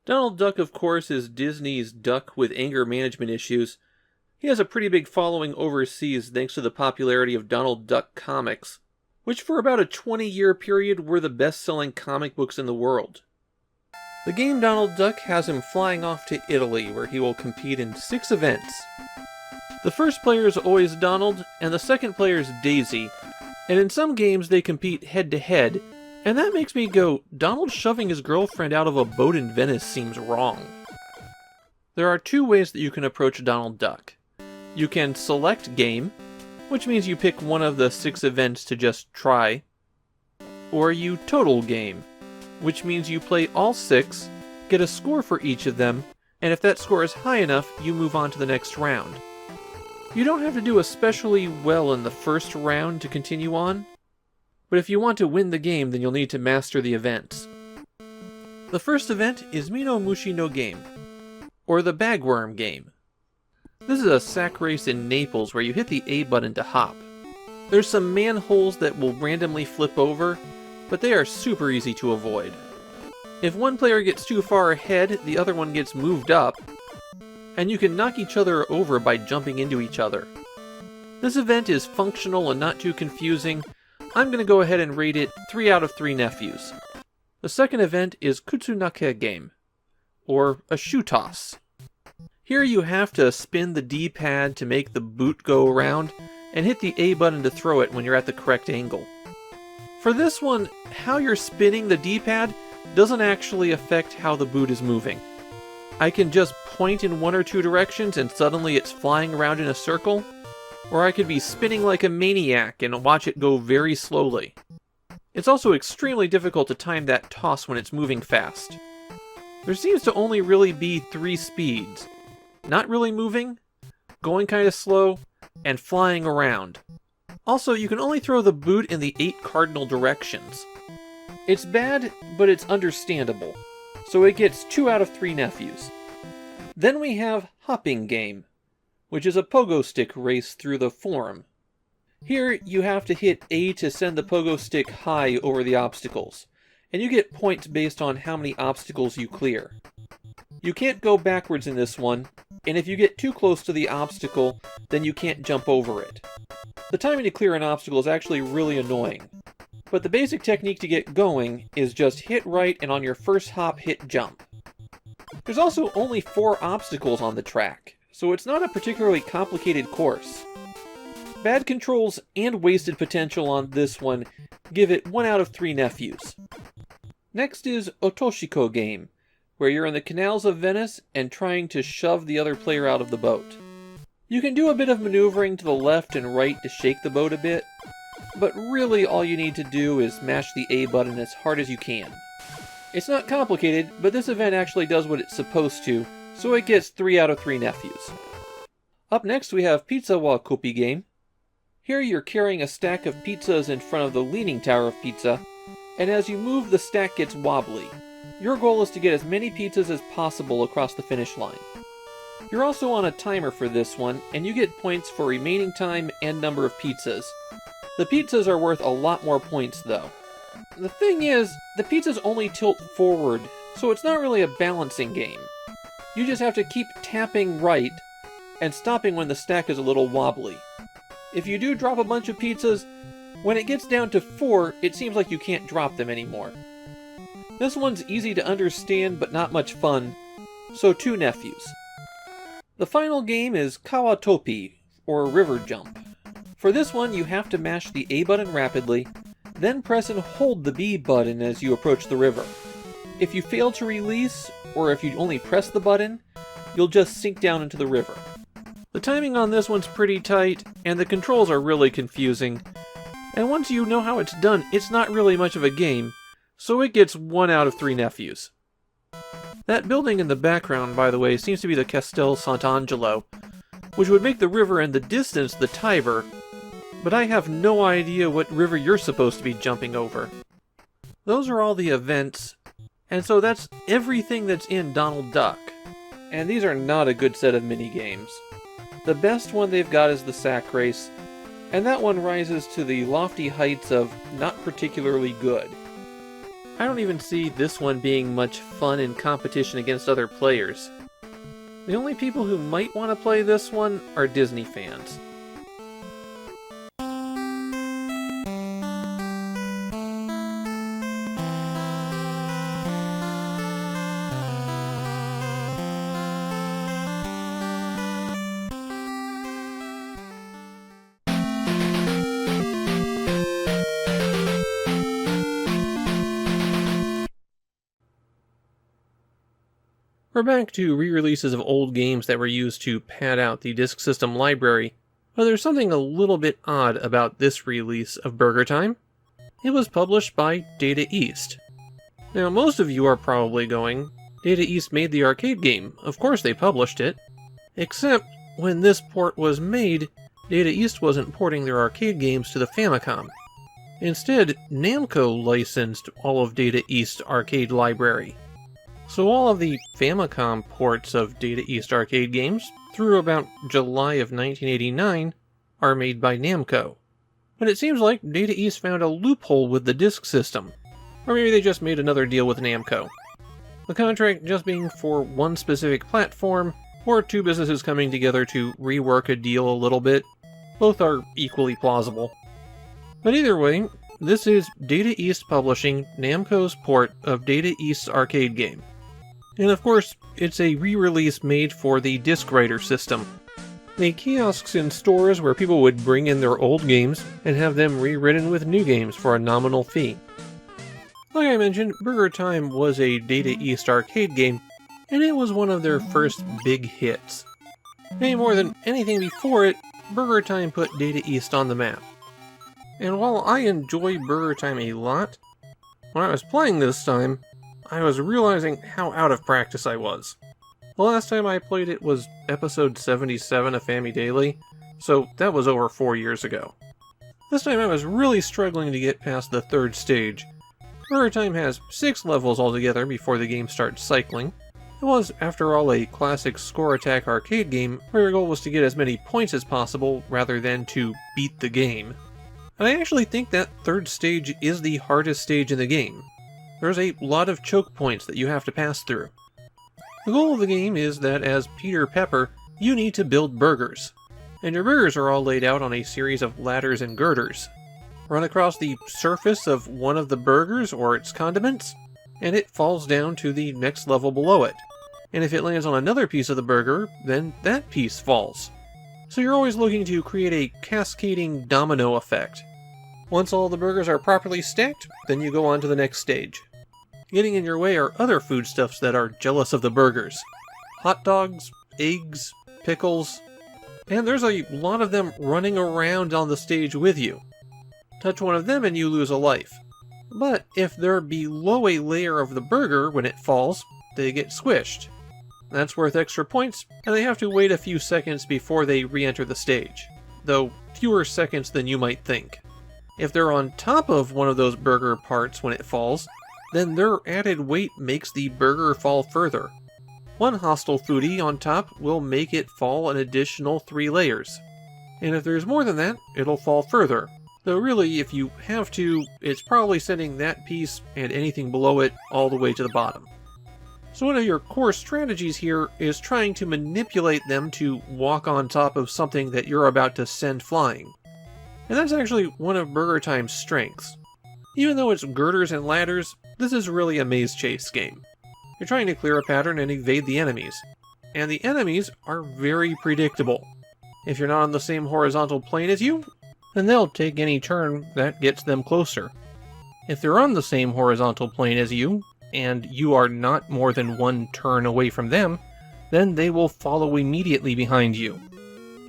Donald Duck, of course, is Disney's duck with anger management issues. He has a pretty big following overseas thanks to the popularity of Donald Duck comics, which for about a 20-year period were the best-selling comic books in the world. The game Donald Duck has him flying off to Italy, where he will compete in 6 events. The first player is always Donald, and the second player is Daisy, and in some games they compete head-to-head, and that makes me go, Donald shoving his girlfriend out of a boat in Venice seems wrong. There are 2 ways that you can approach Donald Duck. You can select game, which means you pick one of the 6 events to just try. Or you total game, which means you play all 6, get a score for each of them, and if that score is high enough, you move on to the next round. You don't have to do especially well in the first round to continue on, but if you want to win the game, then you'll need to master the events. The first event is Mino Mushi no Game, or the Bagworm Game. This is a sack race in Naples where you hit the A button to hop. There's some manholes that will randomly flip over, but they are super easy to avoid. If one player gets too far ahead, the other one gets moved up, and you can knock each other over by jumping into each other. This event is functional and not too confusing. I'm going to go ahead and rate it 3 out of 3 nephews. The second event is Kutsunake Game, or a shoe toss. Here you have to spin the D-pad to make the boot go around, and hit the A button to throw it when you're at the correct angle. For this one, how you're spinning the D-pad doesn't actually affect how the boot is moving. I can just point in 1 or 2 directions and suddenly it's flying around in a circle, or I could be spinning like a maniac and watch it go very slowly. It's also extremely difficult to time that toss when it's moving fast. There seems to only really be 3 speeds: not really moving, going kinda slow, and flying around. Also, you can only throw the boot in the 8 cardinal directions. It's bad, but it's understandable, so it gets 2 out of 3 nephews. Then we have Hopping Game, which is a pogo stick race through the forum. Here, you have to hit A to send the pogo stick high over the obstacles, and you get points based on how many obstacles you clear. You can't go backwards in this one, and if you get too close to the obstacle, then you can't jump over it. The timing to clear an obstacle is actually really annoying, but the basic technique to get going is just hit right and on your first hop hit jump. There's also only 4 obstacles on the track, so it's not a particularly complicated course. Bad controls and wasted potential on this one give it 1 out of 3 nephews. Next is Otoshiko Game, where you're in the canals of Venice and trying to shove the other player out of the boat. You can do a bit of maneuvering to the left and right to shake the boat a bit, but really all you need to do is mash the A button as hard as you can. It's not complicated, but this event actually does what it's supposed to, so it gets 3 out of 3 nephews. Up next we have Pizza wa Kopi Game. Here you're carrying a stack of pizzas in front of the Leaning Tower of Pizza, and as you move the stack gets wobbly. Your goal is to get as many pizzas as possible across the finish line. You're also on a timer for this one, and you get points for remaining time and number of pizzas. The pizzas are worth a lot more points though. The thing is, the pizzas only tilt forward, so it's not really a balancing game. You just have to keep tapping right and stopping when the stack is a little wobbly. If you do drop a bunch of pizzas, When it gets down to 4, it seems like you can't drop them anymore. This one's easy to understand but not much fun, so 2 nephews. The final game is Kawatopi, or River Jump. For this one, you have to mash the A button rapidly, then press and hold the B button as you approach the river. If you fail to release, or if you only press the button, you'll just sink down into the river. The timing on this one's pretty tight, and the controls are really confusing. And once you know how it's done, it's not really much of a game, so it gets 1 out of 3 nephews. That building in the background, by the way, seems to be the Castel Sant'Angelo, which would make the river in the distance the Tiber, but I have no idea what river you're supposed to be jumping over. Those are all the events, and so that's everything that's in Donald Duck. And these are not a good set of mini-games. The best one they've got is the sack race, and that one rises to the lofty heights of not particularly good. I don't even see this one being much fun in competition against other players. The only people who might want to play this one are Disney fans. We're back to re-releases of old games that were used to pad out the disk system library, but there's something a little bit odd about this release of BurgerTime. It was published by Data East. Now most of you are probably going, Data East made the arcade game, of course they published it. Except, when this port was made, Data East wasn't porting their arcade games to the Famicom. Instead, Namco licensed all of Data East's arcade library. So all of the Famicom ports of Data East arcade games, through about July of 1989, are made by Namco. But it seems like Data East found a loophole with the disk system. Or maybe they just made another deal with Namco. The contract just being for one specific platform, or 2 businesses coming together to rework a deal a little bit. Both are equally plausible. But either way, this is Data East publishing Namco's port of Data East's arcade game. And of course, it's a re-release made for the disc writer system. The kiosks in stores where people would bring in their old games and have them rewritten with new games for a nominal fee. Like I mentioned, BurgerTime was a Data East arcade game, and it was one of their first big hits. Any more than anything before it, BurgerTime put Data East on the map. And while I enjoy BurgerTime a lot, when I was playing this time, I was realizing how out of practice I was. The last time I played it was episode 77 of Famidaily, so that was over 4 years ago. This time I was really struggling to get past the 3rd stage. BurgerTime has 6 levels altogether before the game starts cycling. It was, after all, a classic score attack arcade game where your goal was to get as many points as possible rather than to beat the game. And I actually think that 3rd stage is the hardest stage in the game. There's a lot of choke points that you have to pass through. The goal of the game is that as Peter Pepper, you need to build burgers. And your burgers are all laid out on a series of ladders and girders. Run across the surface of one of the burgers or its condiments, and it falls down to the next level below it. And if it lands on another piece of the burger, then that piece falls. So you're always looking to create a cascading domino effect. Once all the burgers are properly stacked, then you go on to the next stage. Getting in your way are other foodstuffs that are jealous of the burgers. Hot dogs, eggs, pickles, and there's a lot of them running around on the stage with you. Touch one of them and you lose a life. But if they're below a layer of the burger when it falls, they get squished. That's worth extra points, and they have to wait a few seconds before they re-enter the stage, though fewer seconds than you might think. If they're on top of one of those burger parts when it falls, then their added weight makes the burger fall further. One hostile foodie on top will make it fall an additional 3 layers. And if there's more than that, it'll fall further. Though really, if you have to, it's probably sending that piece and anything below it all the way to the bottom. So one of your core strategies here is trying to manipulate them to walk on top of something that you're about to send flying. And that's actually one of BurgerTime's strengths. Even though it's girders and ladders, this is really a maze chase game. You're trying to clear a pattern and evade the enemies. And the enemies are very predictable. If you're not on the same horizontal plane as you, then they'll take any turn that gets them closer. If they're on the same horizontal plane as you, and you are not more than one turn away from them, then they will follow immediately behind you.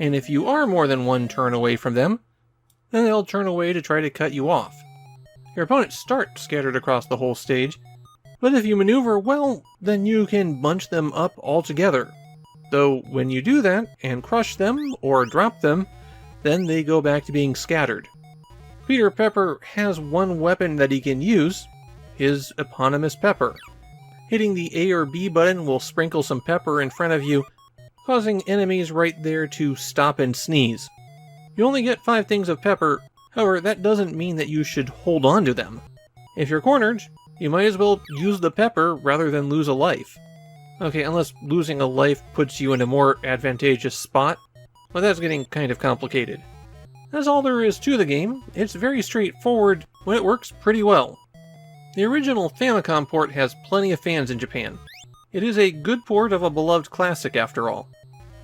And if you are more than one turn away from them, then they'll turn away to try to cut you off. Your opponents start scattered across the whole stage, but if you maneuver well, then you can bunch them up all together. Though when you do that, and crush them, or drop them, then they go back to being scattered. Peter Pepper has one weapon that he can use, his eponymous pepper. Hitting the A or B button will sprinkle some pepper in front of you, causing enemies right there to stop and sneeze. You only get 5 things of pepper, however that doesn't mean that you should hold on to them. If you're cornered, you might as well use the pepper rather than lose a life. Okay, unless losing a life puts you in a more advantageous spot, but that's getting kind of complicated. That's all there is to the game. It's very straightforward, but it works pretty well. The original Famicom port has plenty of fans in Japan. It is a good port of a beloved classic after all.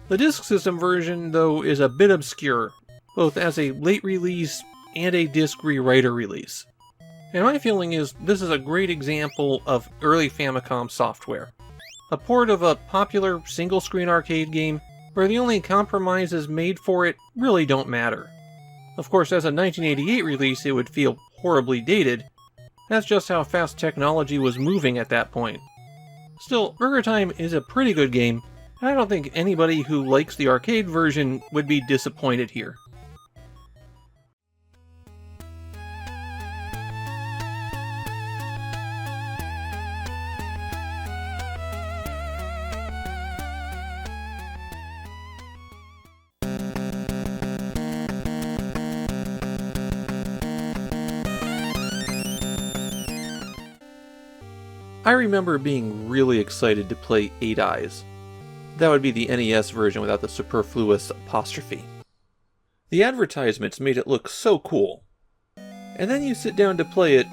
The disk system version, though, is a bit obscure, both as a late release and a disc rewriter release. And my feeling is this is a great example of early Famicom software. A port of a popular single-screen arcade game where the only compromises made for it really don't matter. Of course, as a 1988 release, it would feel horribly dated. That's just how fast technology was moving at that point. Still, BurgerTime is a pretty good game, and I don't think anybody who likes the arcade version would be disappointed here. I remember being really excited to play 8 Eyes. That would be the NES version without the superfluous apostrophe. The advertisements made it look so cool. And then you sit down to play it,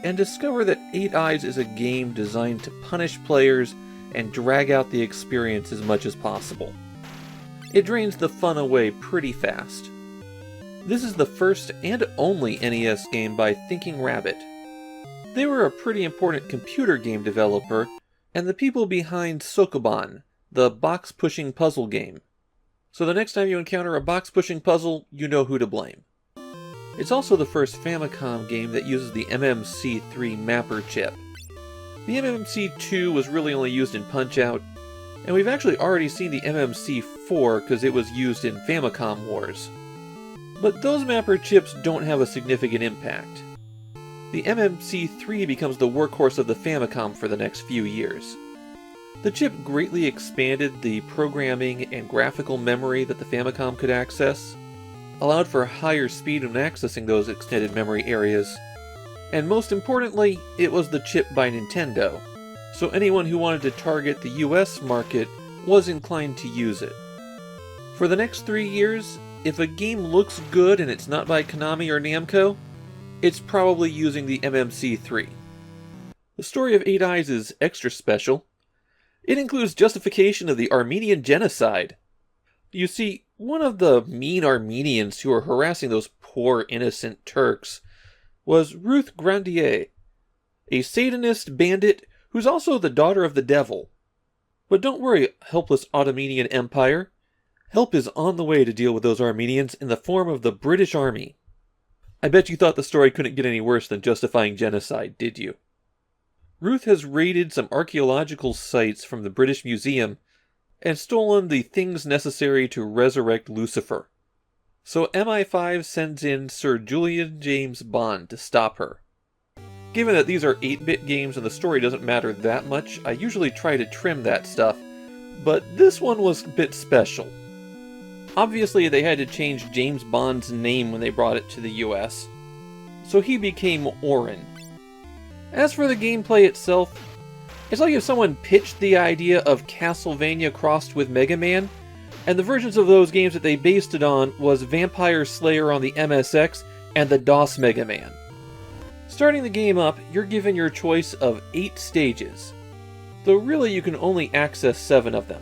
and discover that 8 Eyes is a game designed to punish players and drag out the experience as much as possible. It drains the fun away pretty fast. This is the first and only NES game by Thinking Rabbit. They were a pretty important computer game developer, and the people behind Sokoban, the box-pushing puzzle game. So the next time you encounter a box-pushing puzzle, you know who to blame. It's also the first Famicom game that uses the MMC3 mapper chip. The MMC2 was really only used in Punch-Out, and we've actually already seen the MMC4 because it was used in Famicom Wars. But those mapper chips don't have a significant impact. The MMC3 becomes the workhorse of the Famicom for the next few years. The chip greatly expanded the programming and graphical memory that the Famicom could access, allowed for higher speed when accessing those extended memory areas, and most importantly, it was the chip by Nintendo, so anyone who wanted to target the US market was inclined to use it. For the next 3 years, if a game looks good and it's not by Konami or Namco, it's probably using the MMC3. The story of 8 Eyes is extra special. It includes justification of the Armenian genocide. You see, one of the mean Armenians who were harassing those poor innocent Turks was Ruth Grandier, a Satanist bandit who's also the daughter of the devil. But don't worry, helpless Ottomanian Empire. Help is on the way to deal with those Armenians in the form of the British Army. I bet you thought the story couldn't get any worse than justifying genocide, did you? Ruth has raided some archaeological sites from the British Museum and stolen the things necessary to resurrect Lucifer. So MI5 sends in Sir Julian James Bond to stop her. Given that these are 8-bit games and the story doesn't matter that much, I usually try to trim that stuff, but this one was a bit special. Obviously, they had to change James Bond's name when they brought it to the US, so he became Orin. As for the gameplay itself, it's like if someone pitched the idea of Castlevania crossed with Mega Man, And the versions of those games that they based it on was Vampire Slayer on the MSX and the DOS Mega Man. Starting the game up, you're given your choice of 8 stages, though really you can only access 7 of them.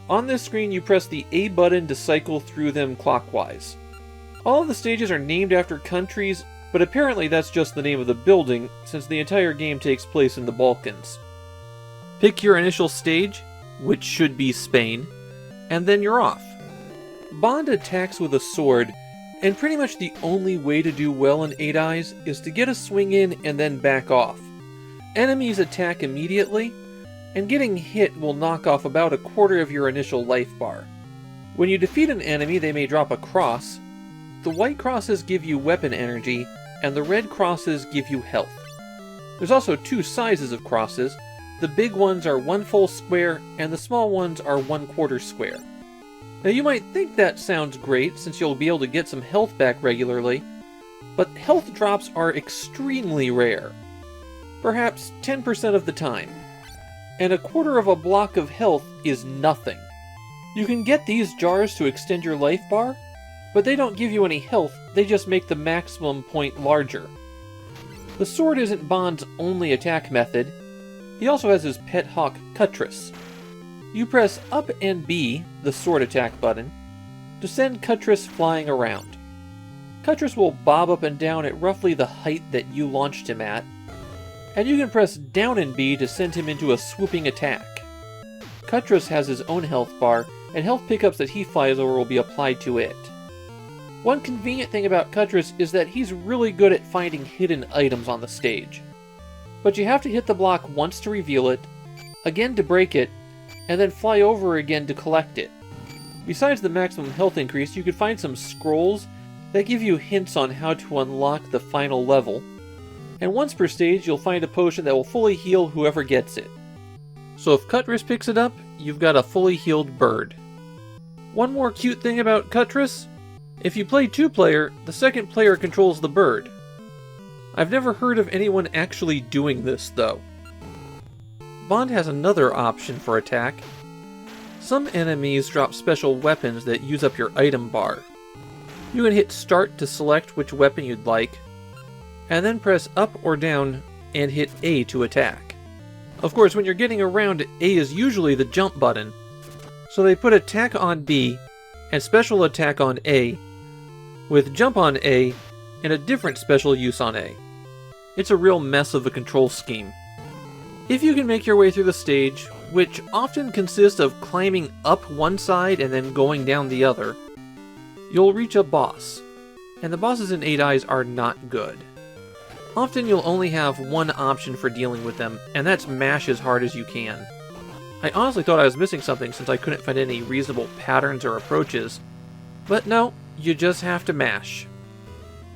On this screen you press the A button to cycle through them clockwise. All of the stages are named after countries, but apparently that's just the name of the building, since the entire game takes place in the Balkans. Pick your initial stage, which should be Spain, and then you're off. Bond attacks with a sword, and pretty much the only way to do well in 8 Eyes is to get a swing in and then back off. Enemies attack immediately, and getting hit will knock off about a quarter of your initial life bar. When you defeat an enemy, they may drop a cross. The white crosses give you weapon energy, and the red crosses give you health. There's also 2 sizes of crosses. The big ones are 1 full square, and the small ones are 1/4 square. Now you might think that sounds great, since you'll be able to get some health back regularly, but health drops are extremely rare. Perhaps 10% of the time. And a quarter of a block of health is nothing. You can get these jars to extend your life bar, but they don't give you any health, they just make the maximum point larger. The sword isn't Bond's only attack method. He also has his pet hawk, Cuttress. You press up and B, the sword attack button, to send Cuttress flying around. Cuttress will bob up and down at roughly the height that you launched him at, and you can press down and B to send him into a swooping attack. Cuttress has his own health bar, and health pickups that he flies over will be applied to it. One convenient thing about Cuttress is that he's really good at finding hidden items on the stage. But you have to hit the block once to reveal it, again to break it, and then fly over again to collect it. Besides the maximum health increase, you can find some scrolls that give you hints on how to unlock the final level, and once per stage you'll find a potion that will fully heal whoever gets it. So if Cuttress picks it up, you've got a fully healed bird. One more cute thing about Cuttress: if you play 2-player, the second player controls the bird. I've never heard of anyone actually doing this, though. Bond has another option for attack. Some enemies drop special weapons that use up your item bar. You can hit start to select which weapon you'd like, and then press up or down and hit A to attack. Of course, when you're getting around, A is usually the jump button, so they put attack on B and special attack on A, with jump on A and a different special use on A. It's a real mess of a control scheme. If you can make your way through the stage, which often consists of climbing up one side and then going down the other, you'll reach a boss, and the bosses in 8 Eyes are not good. Often you'll only have one option for dealing with them, and that's mash as hard as you can. I honestly thought I was missing something since I couldn't find any reasonable patterns or approaches, but no, you just have to mash.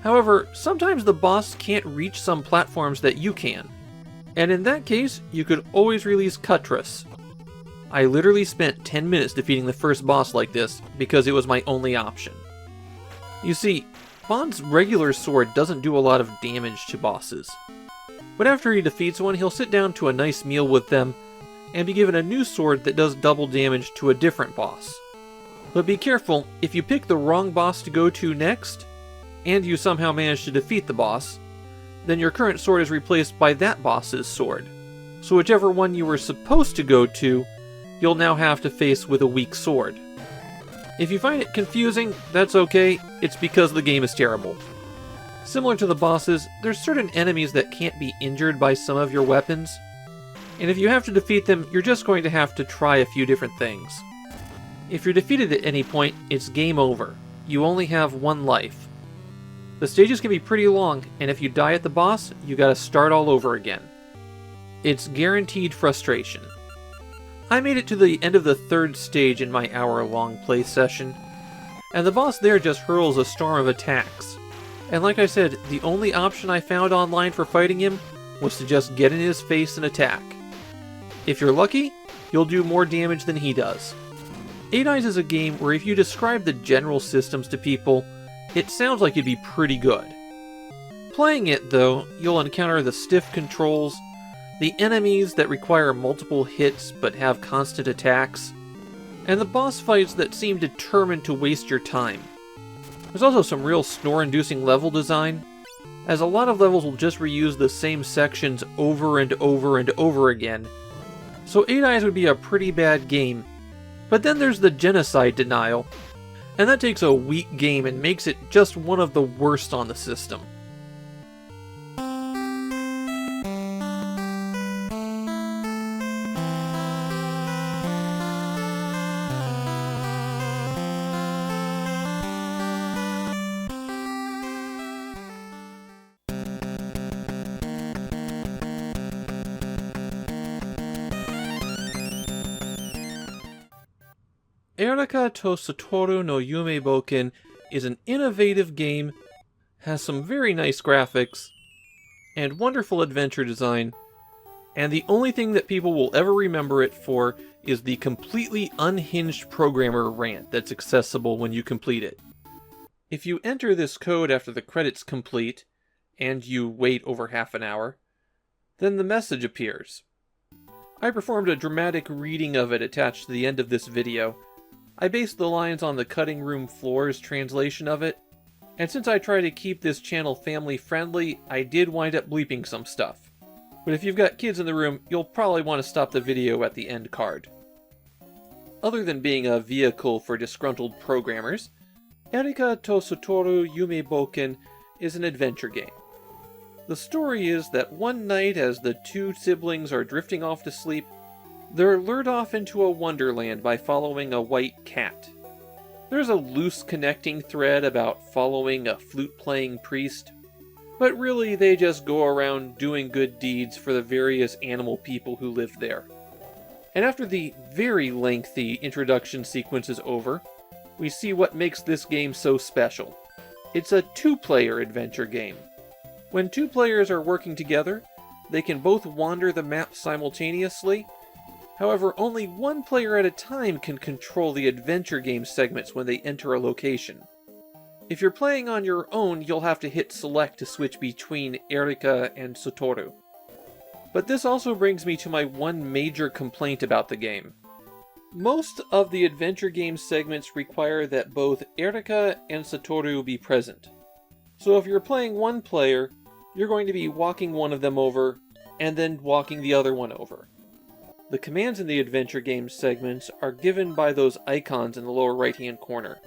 However, sometimes the boss can't reach some platforms that you can, and in that case, you could always release Cuttress. I literally spent 10 minutes defeating the first boss like this because it was my only option. You see, Bond's regular sword doesn't do a lot of damage to bosses, but after he defeats one, he'll sit down to a nice meal with them and be given a new sword that does double damage to a different boss. But be careful, if you pick the wrong boss to go to next, and you somehow manage to defeat the boss, then your current sword is replaced by that boss's sword. So whichever one you were supposed to go to, you'll now have to face with a weak sword. If you find it confusing, that's okay, it's because the game is terrible. Similar to the bosses, there's certain enemies that can't be injured by some of your weapons, and if you have to defeat them, you're just going to have to try a few different things. If you're defeated at any point, it's game over. You only have one life. The stages can be pretty long, and if you die at the boss, you gotta start all over again. It's guaranteed frustration. I made it to the end of the 3rd stage in my hour-long play session, and the boss there just hurls a storm of attacks. And like I said, the only option I found online for fighting him was to just get in his face and attack. If you're lucky, you'll do more damage than he does. 8 Eyes is a game where if you describe the general systems to people, it sounds like it'd be pretty good. Playing it, though, you'll encounter the stiff controls, the enemies that require multiple hits but have constant attacks, and the boss fights that seem determined to waste your time. There's also some real snore-inducing level design, as a lot of levels will just reuse the same sections over and over and over again, so 8 Eyes would be a pretty bad game. But then there's the genocide denial, and that takes a weak game and makes it just one of the worst on the system. Erika to Satoru no Yume Bouken is an innovative game, has some very nice graphics, and wonderful adventure design, and the only thing that people will ever remember it for is the completely unhinged programmer rant that's accessible when you complete it. If you enter this code after the credits complete, and you wait over half an hour, then the message appears. I performed a dramatic reading of it attached to the end of this video. I based the lines on the Cutting Room Floor's translation of it, and since I try to keep this channel family friendly, I did wind up bleeping some stuff. But if you've got kids in the room, you'll probably want to stop the video at the end card. Other than being a vehicle for disgruntled programmers, Erika to Satoru Yume Bouken is an adventure game. The story is that one night as the two siblings are drifting off to sleep, they're lured off into a wonderland by following a white cat. There's a loose connecting thread about following a flute-playing priest, but really they just go around doing good deeds for the various animal people who live there. And after the very lengthy introduction sequence is over, we see what makes this game so special. It's a two-player adventure game. When two players are working together, they can both wander the map simultaneously. However, only one player at a time can control the adventure game segments when they enter a location. If you're playing on your own, you'll have to hit select to switch between Erika and Satoru. But this also brings me to my one major complaint about the game. Most of the adventure game segments require that both Erika and Satoru be present. So if you're playing one player, you're going to be walking one of them over, and then walking the other one over. The commands in the adventure game segments are given by those icons in the lower right-hand corner.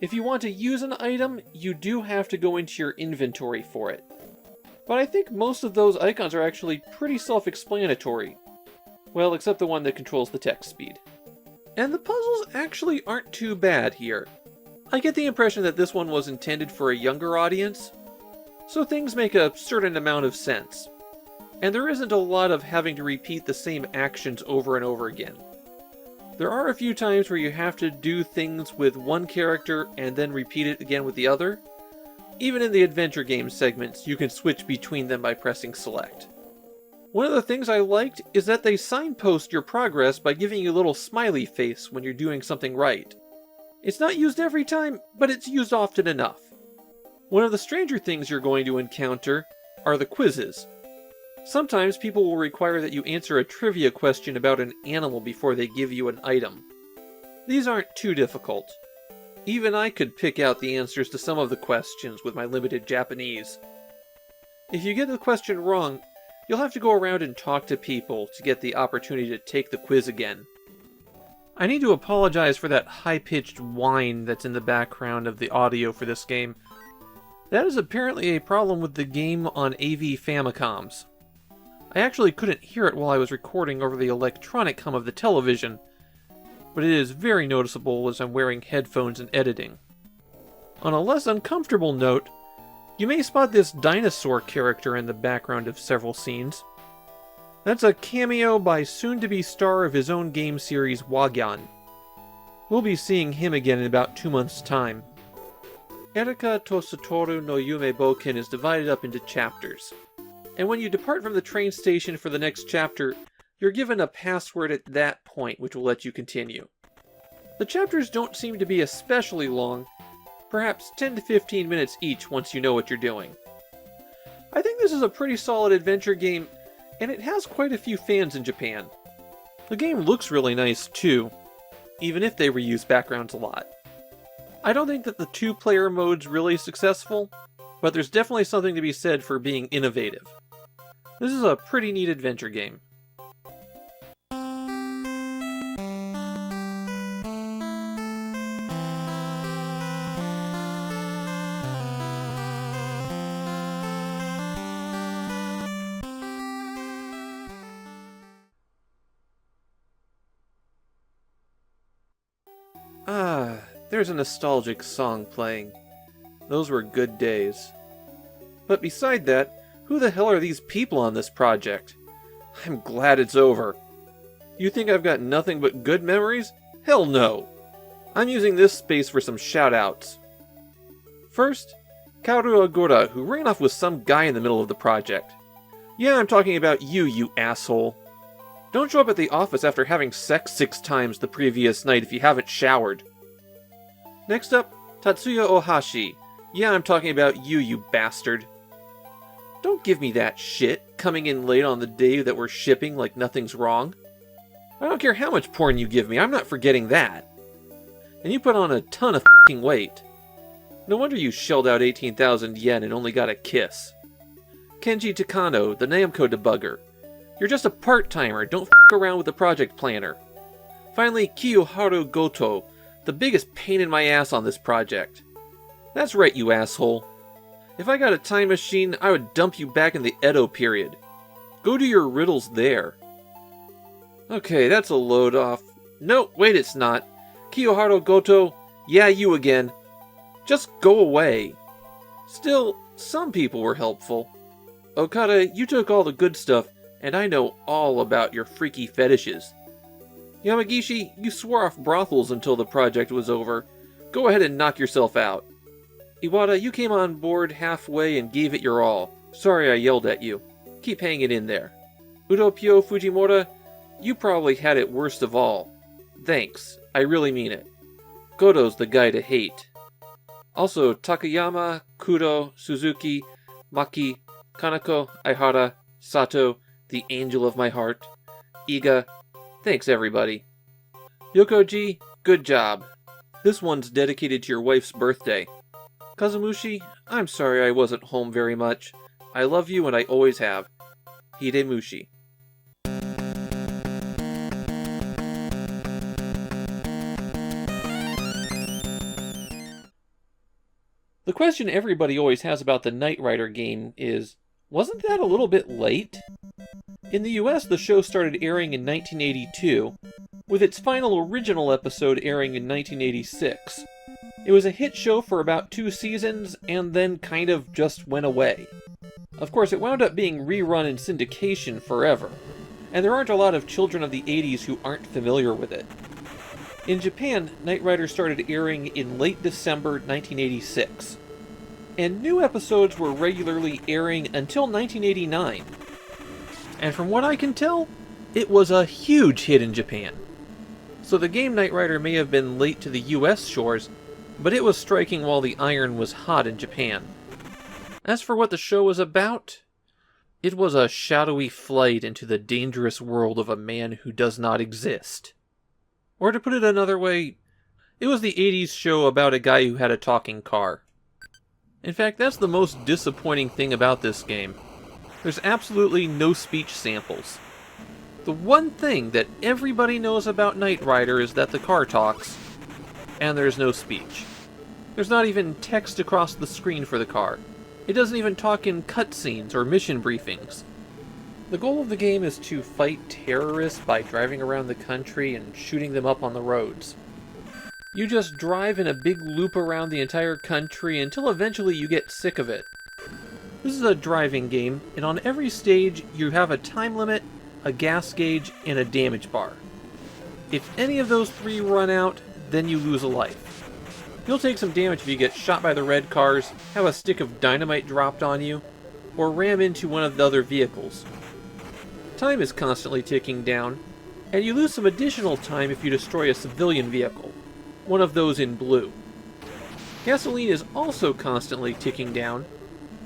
If you want to use an item, you do have to go into your inventory for it. But I think most of those icons are actually pretty self-explanatory. Well, except the one that controls the text speed. And the puzzles actually aren't too bad here. I get the impression that this one was intended for a younger audience, so things make a certain amount of sense. And there isn't a lot of having to repeat the same actions over and over again. There are a few times where you have to do things with one character and then repeat it again with the other. Even in the adventure game segments, you can switch between them by pressing select. One of the things I liked is that they signpost your progress by giving you a little smiley face when you're doing something right. It's not used every time, but it's used often enough. One of the stranger things you're going to encounter are the quizzes. Sometimes people will require that you answer a trivia question about an animal before they give you an item. These aren't too difficult. Even I could pick out the answers to some of the questions with my limited Japanese. If you get the question wrong, you'll have to go around and talk to people to get the opportunity to take the quiz again. I need to apologize for that high-pitched whine that's in the background of the audio for this game. That is apparently a problem with the game on AV Famicoms. I actually couldn't hear it while I was recording over the electronic hum of the television, but it is very noticeable as I'm wearing headphones and editing. On a less uncomfortable note, you may spot this dinosaur character in the background of several scenes. That's a cameo by soon-to-be star of his own game series, Wagyan. We'll be seeing him again in about 2 months' time. Erika to Satoru no Yume Bouken is divided up into chapters, and when you depart from the train station for the next chapter, you're given a password at that point which will let you continue. The chapters don't seem to be especially long, perhaps 10 to 15 minutes each once you know what you're doing. I think this is a pretty solid adventure game, and it has quite a few fans in Japan. The game looks really nice too. even if they reuse backgrounds a lot. I don't think that the two-player mode's really successful, but there's definitely something to be said for being innovative. This is a pretty neat adventure game. There's a nostalgic song playing. Those were good days. But beside that, who the hell are these people on this project? I'm glad it's over. You think I've got nothing but good memories? Hell no! I'm using this space for some shoutouts. First, Kaoru Agora, who ran off with some guy in the middle of the project. Yeah, I'm talking about you asshole. Don't show up at the office after having sex 6 times the previous night if you haven't showered. Next up, Tatsuya Ohashi. Yeah, I'm talking about you bastard. Don't give me that shit, coming in late on the day that we're shipping like nothing's wrong. I don't care how much porn you give me, I'm not forgetting that. And you put on a ton of f***ing weight. No wonder you shelled out 18,000 yen and only got a kiss. Kenji Takano, the Namco debugger. You're just a part-timer, don't f*** around with the project planner. Finally, Kiyoharu Goto, the biggest pain in my ass on this project. That's right, you asshole. If I got a time machine, I would dump you back in the Edo period. Go do your riddles there. Okay, that's a load off. No, wait, it's not. Kiyoharu Goto, yeah, you again. Just go away. Still, some people were helpful. Okada, you took all the good stuff, and I know all about your freaky fetishes. Yamagishi, you swore off brothels until the project was over. Go ahead and knock yourself out. Iwata, you came on board halfway and gave it your all. Sorry I yelled at you. Keep hanging in there. Udopio Fujimura, you probably had it worst of all. Thanks, I really mean it. Goto's the guy to hate. Also, Takayama, Kudo, Suzuki, Maki, Kanako, Aihara, Sato, the angel of my heart, Iga. Thanks, everybody. Yokoji, good job. This one's dedicated to your wife's birthday. Kazumushi, I'm sorry I wasn't home very much. I love you and I always have. Hidemushi. The question everybody always has about the Knight Rider game is, wasn't that a little bit late? In the US, the show started airing in 1982, with its final original episode airing in 1986. It was a hit show for about 2 seasons, and then kind of just went away. Of course, it wound up being rerun in syndication forever, and there aren't a lot of children of the 80s who aren't familiar with it. In Japan, Knight Rider started airing in late December 1986, and new episodes were regularly airing until 1989. And from what I can tell, it was a huge hit in Japan. So the game Knight Rider may have been late to the US shores, but it was striking while the iron was hot in Japan. As for what the show was about, it was a shadowy flight into the dangerous world of a man who does not exist. Or to put it another way, it was the 80s show about a guy who had a talking car. In fact, that's the most disappointing thing about this game. There's absolutely no speech samples. The one thing that everybody knows about Knight Rider is that the car talks, and there's no speech. There's not even text across the screen for the car. It doesn't even talk in cutscenes or mission briefings. The goal of the game is to fight terrorists by driving around the country and shooting them up on the roads. You just drive in a big loop around the entire country until eventually you get sick of it. This is a driving game, and on every stage you have a time limit, a gas gauge, and a damage bar. If any of those 3 run out, then you lose a life. You'll take some damage if you get shot by the red cars, have a stick of dynamite dropped on you, or ram into one of the other vehicles. Time is constantly ticking down, and you lose some additional time if you destroy a civilian vehicle, one of those in blue. Gasoline is also constantly ticking down,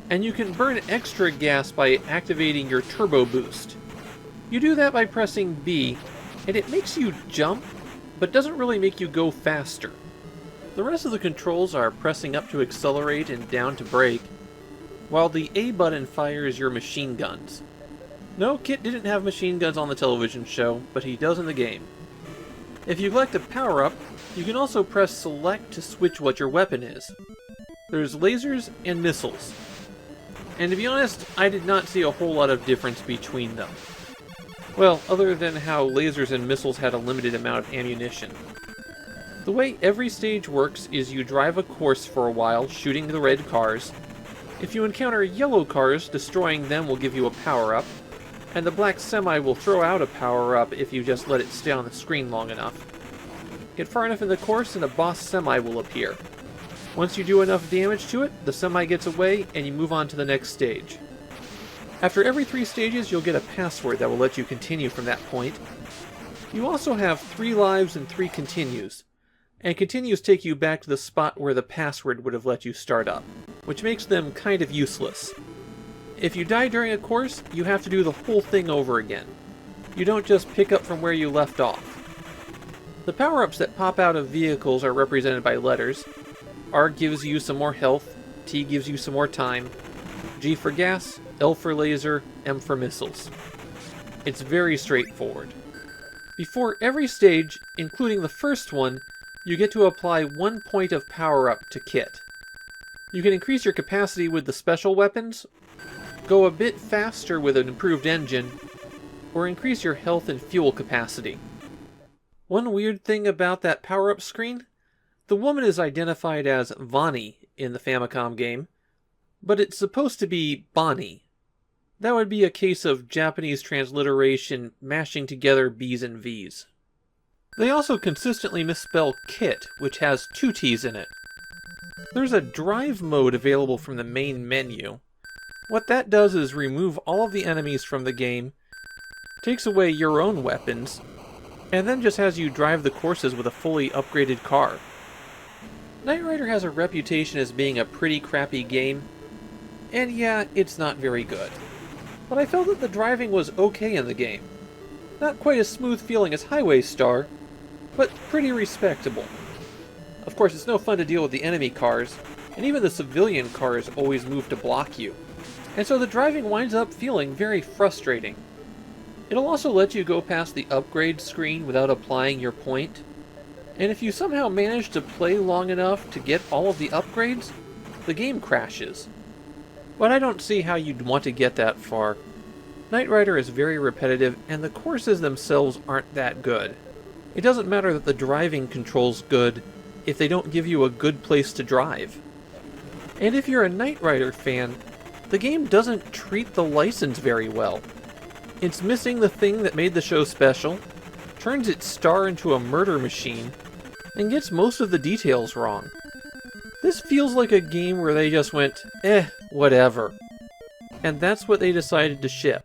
and you can burn extra gas by activating your turbo boost. You do that by pressing B, and it makes you jump, but doesn't really make you go faster. The rest of the controls are pressing up to accelerate and down to brake, while the A button fires your machine guns. No, Kit didn't have machine guns on the television show, but he does in the game. If you collect a power-up, you can also press select to switch what your weapon is. There's lasers and missiles. And to be honest, I did not see a whole lot of difference between them. Well, other than how lasers and missiles had a limited amount of ammunition. The way every stage works is you drive a course for a while, shooting the red cars. If you encounter yellow cars, destroying them will give you a power-up, and the black semi will throw out a power-up if you just let it stay on the screen long enough. Get far enough in the course and a boss semi will appear. Once you do enough damage to it, the semi gets away and you move on to the next stage. After every 3 stages, you'll get a password that will let you continue from that point. You also have 3 lives and 3 continues, and continues take you back to the spot where the password would have let you start up, which makes them kind of useless. If you die during a course, you have to do the whole thing over again. You don't just pick up from where you left off. The power-ups that pop out of vehicles are represented by letters. R gives you some more health, T gives you some more time, G for gas, L for laser, M for missiles. It's very straightforward. Before every stage, including the first one, you get to apply 1 point of power-up to Kit. You can increase your capacity with the special weapons, go a bit faster with an improved engine, or increase your health and fuel capacity. One weird thing about that power-up screen, the woman is identified as Vani in the Famicom game, but it's supposed to be Bonnie. That would be a case of Japanese transliteration mashing together B's and V's. They also consistently misspell Kit, which has 2 T's in it. There's a drive mode available from the main menu. What that does is remove all of the enemies from the game, takes away your own weapons, and then just has you drive the courses with a fully upgraded car. Knight Rider has a reputation as being a pretty crappy game, and yeah, it's not very good. But I felt that the driving was okay in the game. Not quite as smooth feeling as Highway Star, but pretty respectable. Of course, it's no fun to deal with the enemy cars, and even the civilian cars always move to block you. And so the driving winds up feeling very frustrating. It'll also let you go past the upgrade screen without applying your point. And if you somehow manage to play long enough to get all of the upgrades, the game crashes. But I don't see how you'd want to get that far. Knight Rider is very repetitive, and the courses themselves aren't that good. It doesn't matter that the driving control's good if they don't give you a good place to drive. And if you're a Knight Rider fan, the game doesn't treat the license very well. It's missing the thing that made the show special, turns its star into a murder machine, and gets most of the details wrong. This feels like a game where they just went, whatever. And that's what they decided to ship.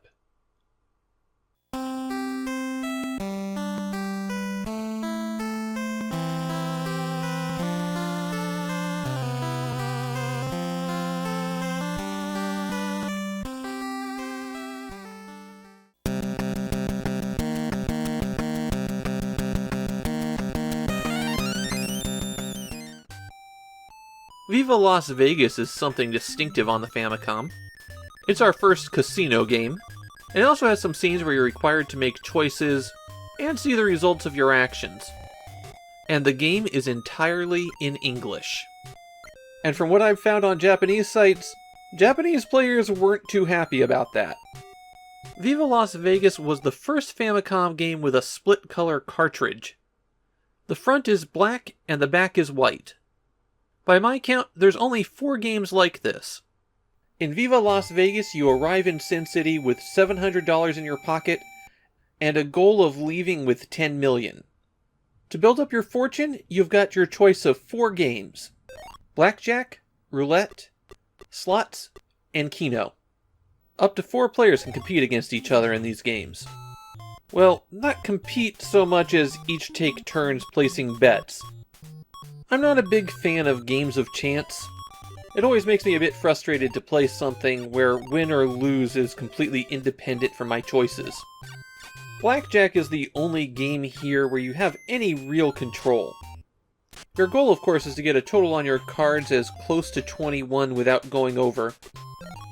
Viva Las Vegas is something distinctive on the Famicom. It's our first casino game, and it also has some scenes where you're required to make choices and see the results of your actions. And the game is entirely in English. And from what I've found on Japanese sites, Japanese players weren't too happy about that. Viva Las Vegas was the first Famicom game with a split-color cartridge. The front is black and the back is white. By my count, there's only 4 games like this. In Viva Las Vegas, you arrive in Sin City with $700 in your pocket and a goal of leaving with 10 million. To build up your fortune, you've got your choice of 4 games: blackjack, roulette, slots, and keno. Up to 4 players can compete against each other in these games. Well, not compete so much as each take turns placing bets. I'm not a big fan of games of chance. It always makes me a bit frustrated to play something where win or lose is completely independent from my choices. Blackjack is the only game here where you have any real control. Your goal, of course, is to get a total on your cards as close to 21 without going over.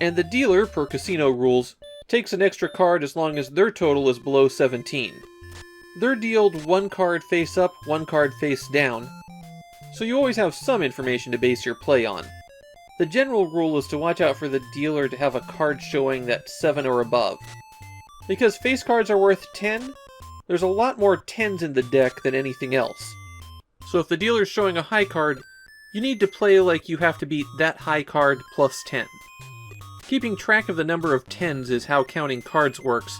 And the dealer, per casino rules, takes an extra card as long as their total is below 17. They're dealt one card face up, one card face down, so you always have some information to base your play on. The general rule is to watch out for the dealer to have a card showing that's 7 or above. Because face cards are worth 10, there's a lot more 10s in the deck than anything else. So if the dealer's showing a high card, you need to play like you have to beat that high card plus 10. Keeping track of the number of 10s is how counting cards works,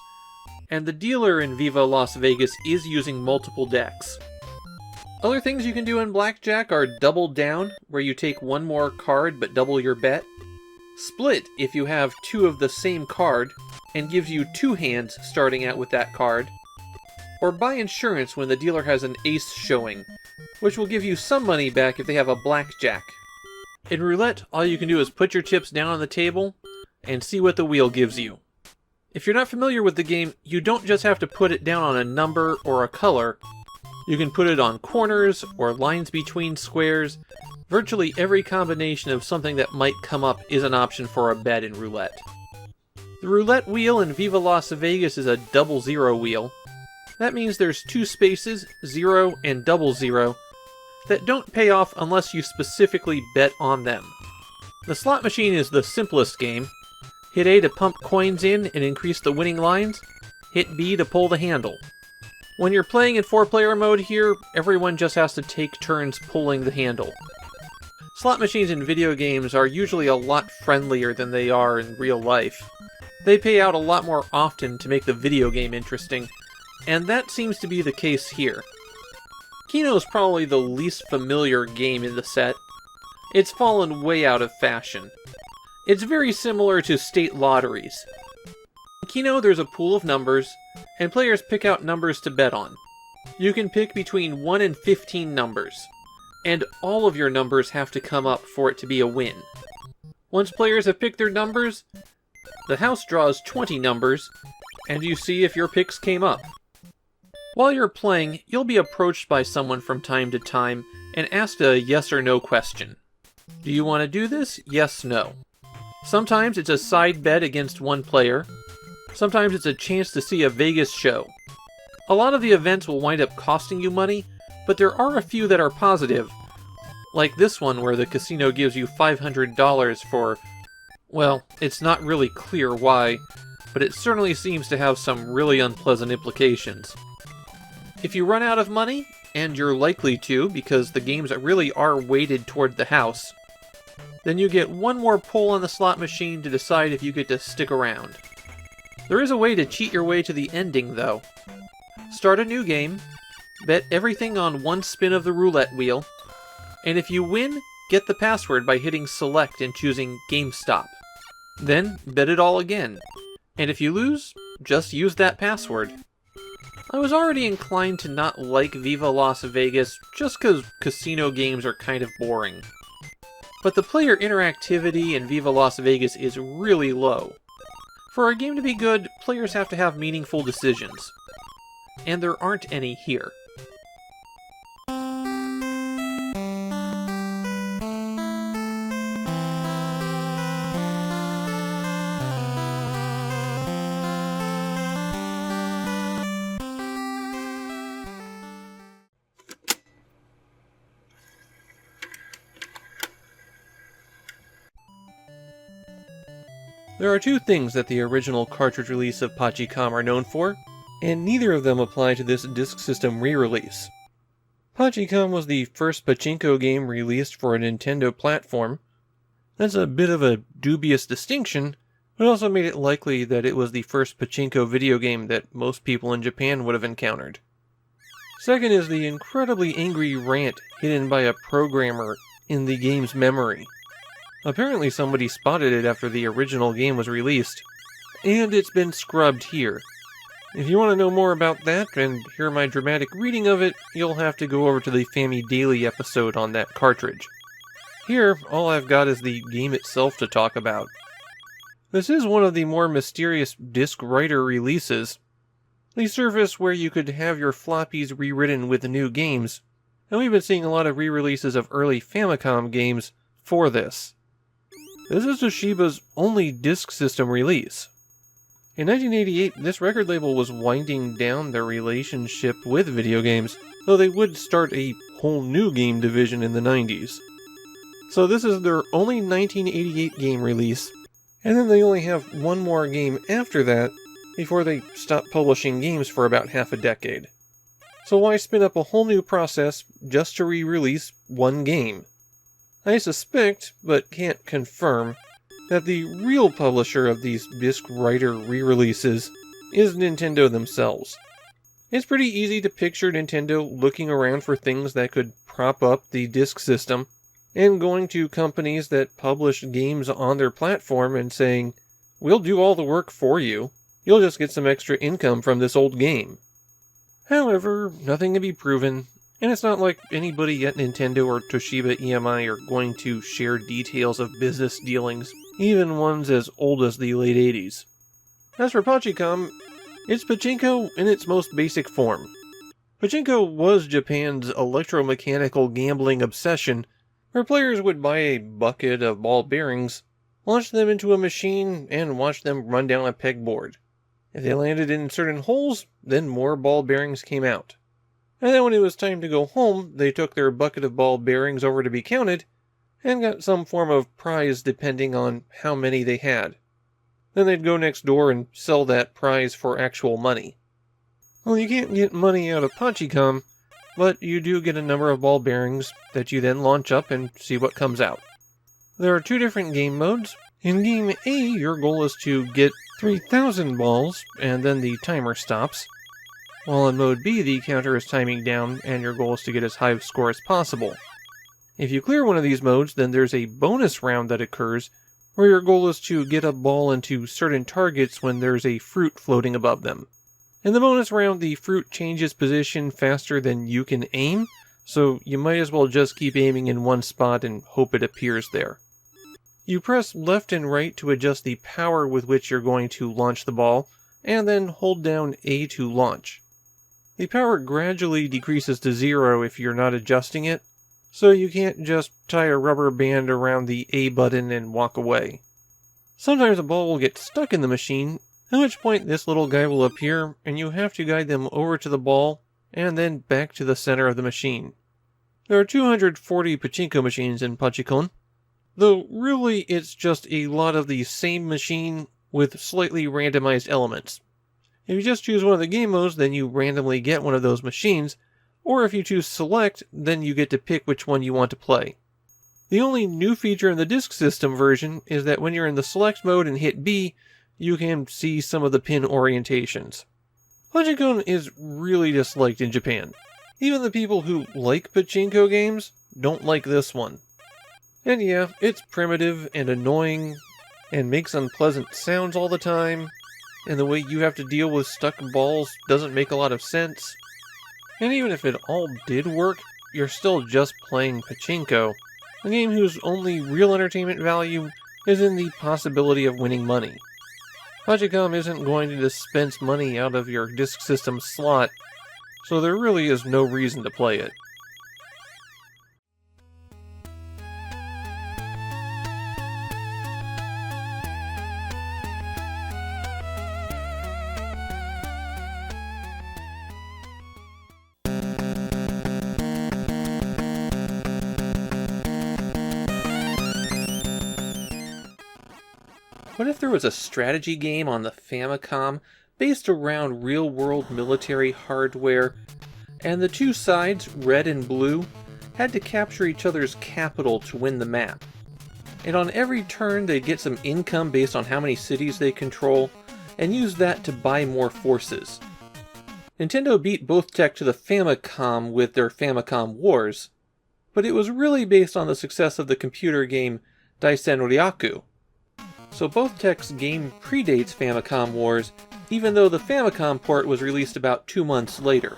and the dealer in Viva Las Vegas is using multiple decks. Other things you can do in Blackjack are Double Down, where you take one more card but double your bet. Split, if you have 2 of the same card, and gives you 2 hands starting out with that card. Or Buy Insurance when the dealer has an ace showing, which will give you some money back if they have a blackjack. In roulette, all you can do is put your chips down on the table and see what the wheel gives you. If you're not familiar with the game, you don't just have to put it down on a number or a color. You can put it on corners or lines between squares. Virtually every combination of something that might come up is an option for a bet in roulette. The roulette wheel in Viva Las Vegas is a 00 wheel. That means there's 2 spaces, 0 and 00, that don't pay off unless you specifically bet on them. The slot machine is the simplest game. Hit A to pump coins in and increase the winning lines. Hit B to pull the handle. When you're playing in 4-player mode here, everyone just has to take turns pulling the handle. Slot machines in video games are usually a lot friendlier than they are in real life. They pay out a lot more often to make the video game interesting, and that seems to be the case here. Keno is probably the least familiar game in the set. It's fallen way out of fashion. It's very similar to state lotteries. In Keno, there's a pool of numbers, and players pick out numbers to bet on. You can pick between 1 and 15 numbers, and all of your numbers have to come up for it to be a win. Once players have picked their numbers, the house draws 20 numbers, and you see if your picks came up. While you're playing, you'll be approached by someone from time to time and asked a yes or no question. Do you want to do this? Yes, no. Sometimes it's a side bet against one player. Sometimes it's a chance to see a Vegas show. A lot of the events will wind up costing you money, but there are a few that are positive. Like this one where the casino gives you $500 for... well, it's not really clear why, but it certainly seems to have some really unpleasant implications. If you run out of money, and you're likely to because the games really are weighted toward the house, then you get one more pull on the slot machine to decide if you get to stick around. There is a way to cheat your way to the ending, though. Start a new game, bet everything on one spin of the roulette wheel, and if you win, get the password by hitting select and choosing GameStop. Then, bet it all again, and if you lose, just use that password. I was already inclined to not like Viva Las Vegas just because casino games are kind of boring. But the player interactivity in Viva Las Vegas is really low. For a game to be good, players have to have meaningful decisions. And there aren't any here. There are 2 things that the original cartridge release of Pachicom are known for, and neither of them apply to this disc system re-release. Pachicom was the first pachinko game released for a Nintendo platform. That's a bit of a dubious distinction, but also made it likely that it was the first pachinko video game that most people in Japan would have encountered. Second is the incredibly angry rant hidden by a programmer in the game's memory. Apparently somebody spotted it after the original game was released, and it's been scrubbed here. If you want to know more about that and hear my dramatic reading of it, you'll have to go over to the Famidaily episode on that cartridge. Here, all I've got is the game itself to talk about. This is one of the more mysterious disc writer releases. the service where you could have your floppies rewritten with new games, and we've been seeing a lot of re-releases of early Famicom games for this. This is Toshiba's only disk system release. In 1988, this record label was winding down their relationship with video games, though they would start a whole new game division in the 90s. So this is their only 1988 game release, and then they only have one more game after that before they stop publishing games for about half a decade. So why spin up a whole new process just to re-release one game? I suspect, but can't confirm, that the real publisher of these disc writer re-releases is Nintendo themselves. It's pretty easy to picture Nintendo looking around for things that could prop up the disc system, and going to companies that publish games on their platform and saying, "We'll do all the work for you. You'll just get some extra income from this old game." However, nothing can be proven, and it's not like anybody at Nintendo or Toshiba EMI are going to share details of business dealings, even ones as old as the late 80s. As for Pachicom, it's pachinko in its most basic form. Pachinko was Japan's electromechanical gambling obsession, where players would buy a bucket of ball bearings, launch them into a machine, and watch them run down a pegboard. If they landed in certain holes, then more ball bearings came out. And then when it was time to go home, they took their bucket of ball bearings over to be counted, and got some form of prize depending on how many they had. Then they'd go next door and sell that prize for actual money. Well, you can't get money out of Pachicom, but you do get a number of ball bearings that you then launch up and see what comes out. There are two different game modes. In Game A, your goal is to get 3,000 balls, and then the timer stops. While in Mode B, the counter is timing down, and your goal is to get as high a score as possible. If you clear one of these modes, then there's a bonus round that occurs, where your goal is to get a ball into certain targets when there's a fruit floating above them. In the bonus round, the fruit changes position faster than you can aim, so you might as well just keep aiming in one spot and hope it appears there. You press left and right to adjust the power with which you're going to launch the ball, and then hold down A to launch. The power gradually decreases to 0 if you're not adjusting it, so you can't just tie a rubber band around the A button and walk away. Sometimes a ball will get stuck in the machine, at which point this little guy will appear, and you have to guide them over to the ball, and then back to the center of the machine. There are 240 pachinko machines in Pachicom, though really it's just a lot of the same machine with slightly randomized elements. If you just choose one of the game modes, then you randomly get one of those machines, or if you choose Select, then you get to pick which one you want to play. The only new feature in the disk system version is that when you're in the Select mode and hit B, you can see some of the pin orientations. Pachicom is really disliked in Japan. Even the people who like pachinko games don't like this one. And yeah, it's primitive and annoying, and makes unpleasant sounds all the time, and the way you have to deal with stuck balls doesn't make a lot of sense. And even if it all did work, you're still just playing pachinko, a game whose only real entertainment value is in the possibility of winning money. Pachicom isn't going to dispense money out of your disk system slot, so there really is no reason to play it. What if there was a strategy game on the Famicom based around real-world military hardware, and the two sides, red and blue, had to capture each other's capital to win the map? And on every turn they'd get some income based on how many cities they control, and use that to buy more forces. Nintendo beat both tech to the Famicom with their Famicom Wars, but it was really based on the success of the computer game Daisenryaku. So both tech's game predates Famicom Wars, even though the Famicom port was released about 2 months later.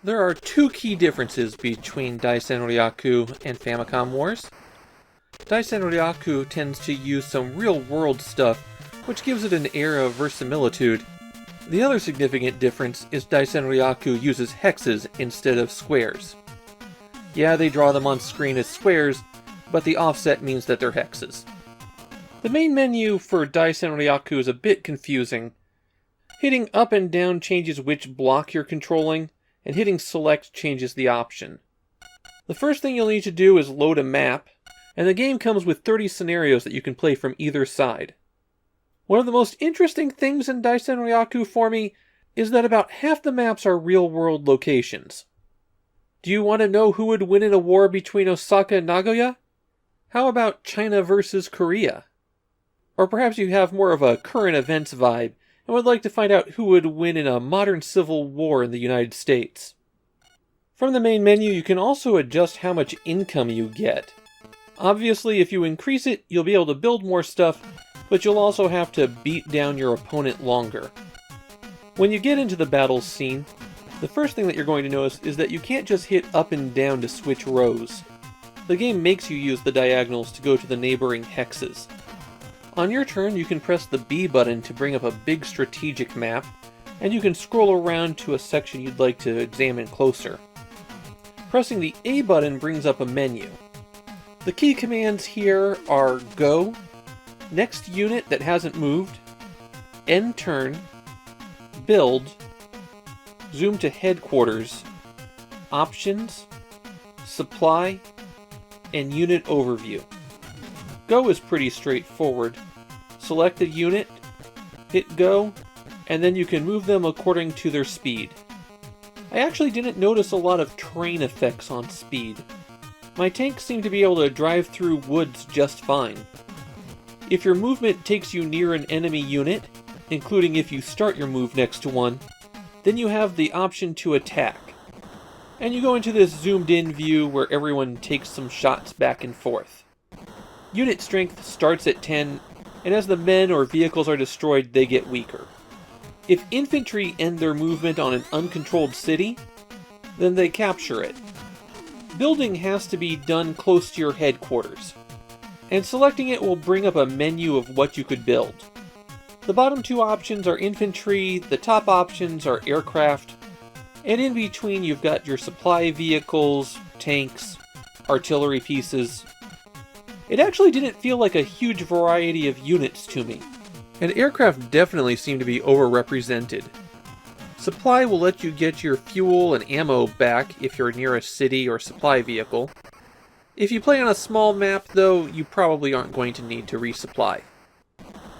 There are two key differences between Daisenryaku and Famicom Wars. Daisenryaku tends to use some real-world stuff, which gives it an air of verisimilitude, The other significant difference is Daisenryaku uses hexes instead of squares. Yeah, they draw them on screen as squares, but the offset means that they're hexes. The main menu for Daisenryaku is a bit confusing. Hitting up and down changes which block you're controlling, and hitting select changes the option. The first thing you'll need to do is load a map, and the game comes with 30 scenarios that you can play from either side. One of the most interesting things in Daisenryaku for me is that about half the maps are real-world locations. Do you want to know who would win in a war between Osaka and Nagoya? How about China versus Korea? Or perhaps you have more of a current events vibe and would like to find out who would win in a modern civil war in the United States. From the main menu, you can also adjust how much income you get. Obviously, if you increase it, you'll be able to build more stuff, but you'll also have to beat down your opponent longer. When you get into the battle scene, the first thing that you're going to notice is that you can't just hit up and down to switch rows. The game makes you use the diagonals to go to the neighboring hexes. On your turn, you can press the B button to bring up a big strategic map, and you can scroll around to a section you'd like to examine closer. Pressing the A button brings up a menu. The key commands here are Go, Next Unit that hasn't moved, End Turn, Build, Zoom to Headquarters, Options, Supply, and Unit Overview. Go is pretty straightforward. Select a unit, hit Go, and then you can move them according to their speed. I actually didn't notice a lot of terrain effects on speed. My tanks seem to be able to drive through woods just fine. If your movement takes you near an enemy unit, including if you start your move next to one, then you have the option to attack. And you go into this zoomed in view where everyone takes some shots back and forth. Unit strength starts at 10, and as the men or vehicles are destroyed, they get weaker. If infantry end their movement on an uncontrolled city, then they capture it. Building has to be done close to your headquarters, and selecting it will bring up a menu of what you could build. The bottom two options are infantry, the top options are aircraft, and in between you've got your supply vehicles, tanks, artillery pieces. It actually didn't feel like a huge variety of units to me, and aircraft definitely seem to be overrepresented. Supply will let you get your fuel and ammo back if you're near a city or supply vehicle. If you play on a small map, though, you probably aren't going to need to resupply.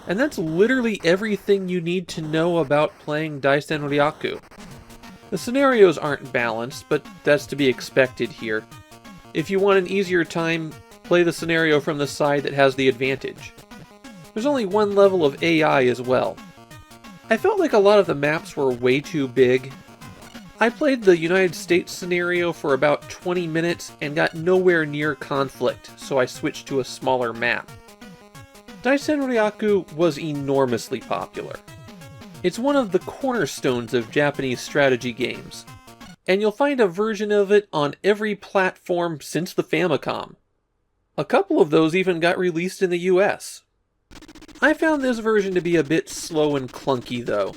And that's literally everything you need to know about playing Daisenryaku. The scenarios aren't balanced, but that's to be expected here. If you want an easier time, play the scenario from the side that has the advantage. There's only one level of AI as well. I felt like a lot of the maps were way too big. I played the United States scenario for about 20 minutes and got nowhere near conflict, so I switched to a smaller map. Daisenryaku was enormously popular. It's one of the cornerstones of Japanese strategy games, and you'll find a version of it on every platform since the Famicom. A couple of those even got released in the US. I found this version to be a bit slow and clunky though.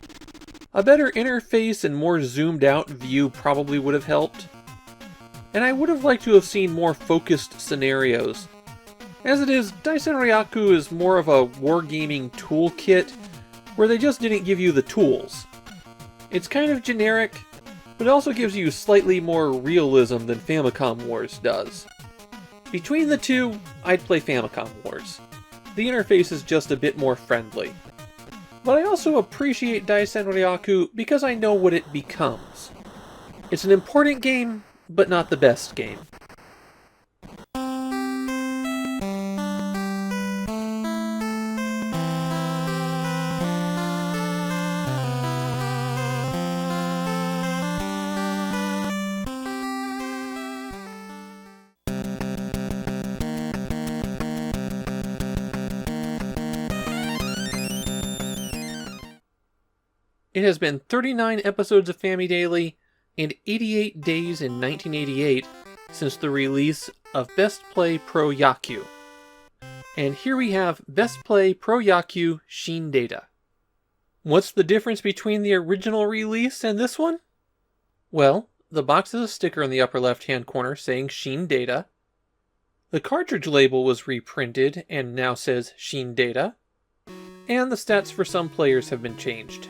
A better interface and more zoomed out view probably would have helped. And I would have liked to have seen more focused scenarios. As it is, Daisenryaku is more of a wargaming toolkit, where they just didn't give you the tools. It's kind of generic, but it also gives you slightly more realism than Famicom Wars does. Between the two, I'd play Famicom Wars. The interface is just a bit more friendly. But I also appreciate Daisenryaku because I know what it becomes. It's an important game, but not the best game. It has been 39 episodes of Famidaily and 88 days in 1988 since the release of Best Play Pro 2. And here we have Best Play Pro 2 Shin data. What's the difference between the original release and this one? Well, the box has a sticker in the upper left-hand corner saying Shin Data. The cartridge label was reprinted and now says Shin Data. And the stats for some players have been changed.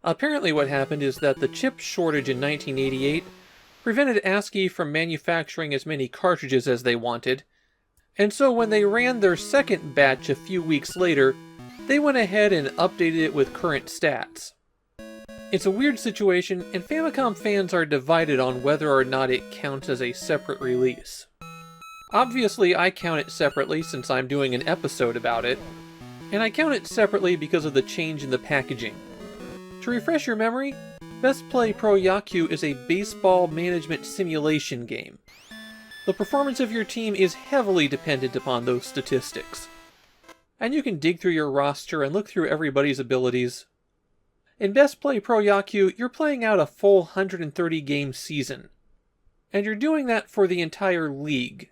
Apparently what happened is that the chip shortage in 1988 prevented ASCII from manufacturing as many cartridges as they wanted, and so when they ran their second batch a few weeks later, they went ahead and updated it with current stats. It's a weird situation, and Famicom fans are divided on whether or not it counts as a separate release. Obviously, I count it separately since I'm doing an episode about it, and I count it separately because of the change in the packaging. To refresh your memory, Best Play Pro Yakyuu is a baseball management simulation game. The performance of your team is heavily dependent upon those statistics. And you can dig through your roster and look through everybody's abilities. In Best Play Pro Yakyuu, you're playing out a full 130 game season. And you're doing that for the entire league.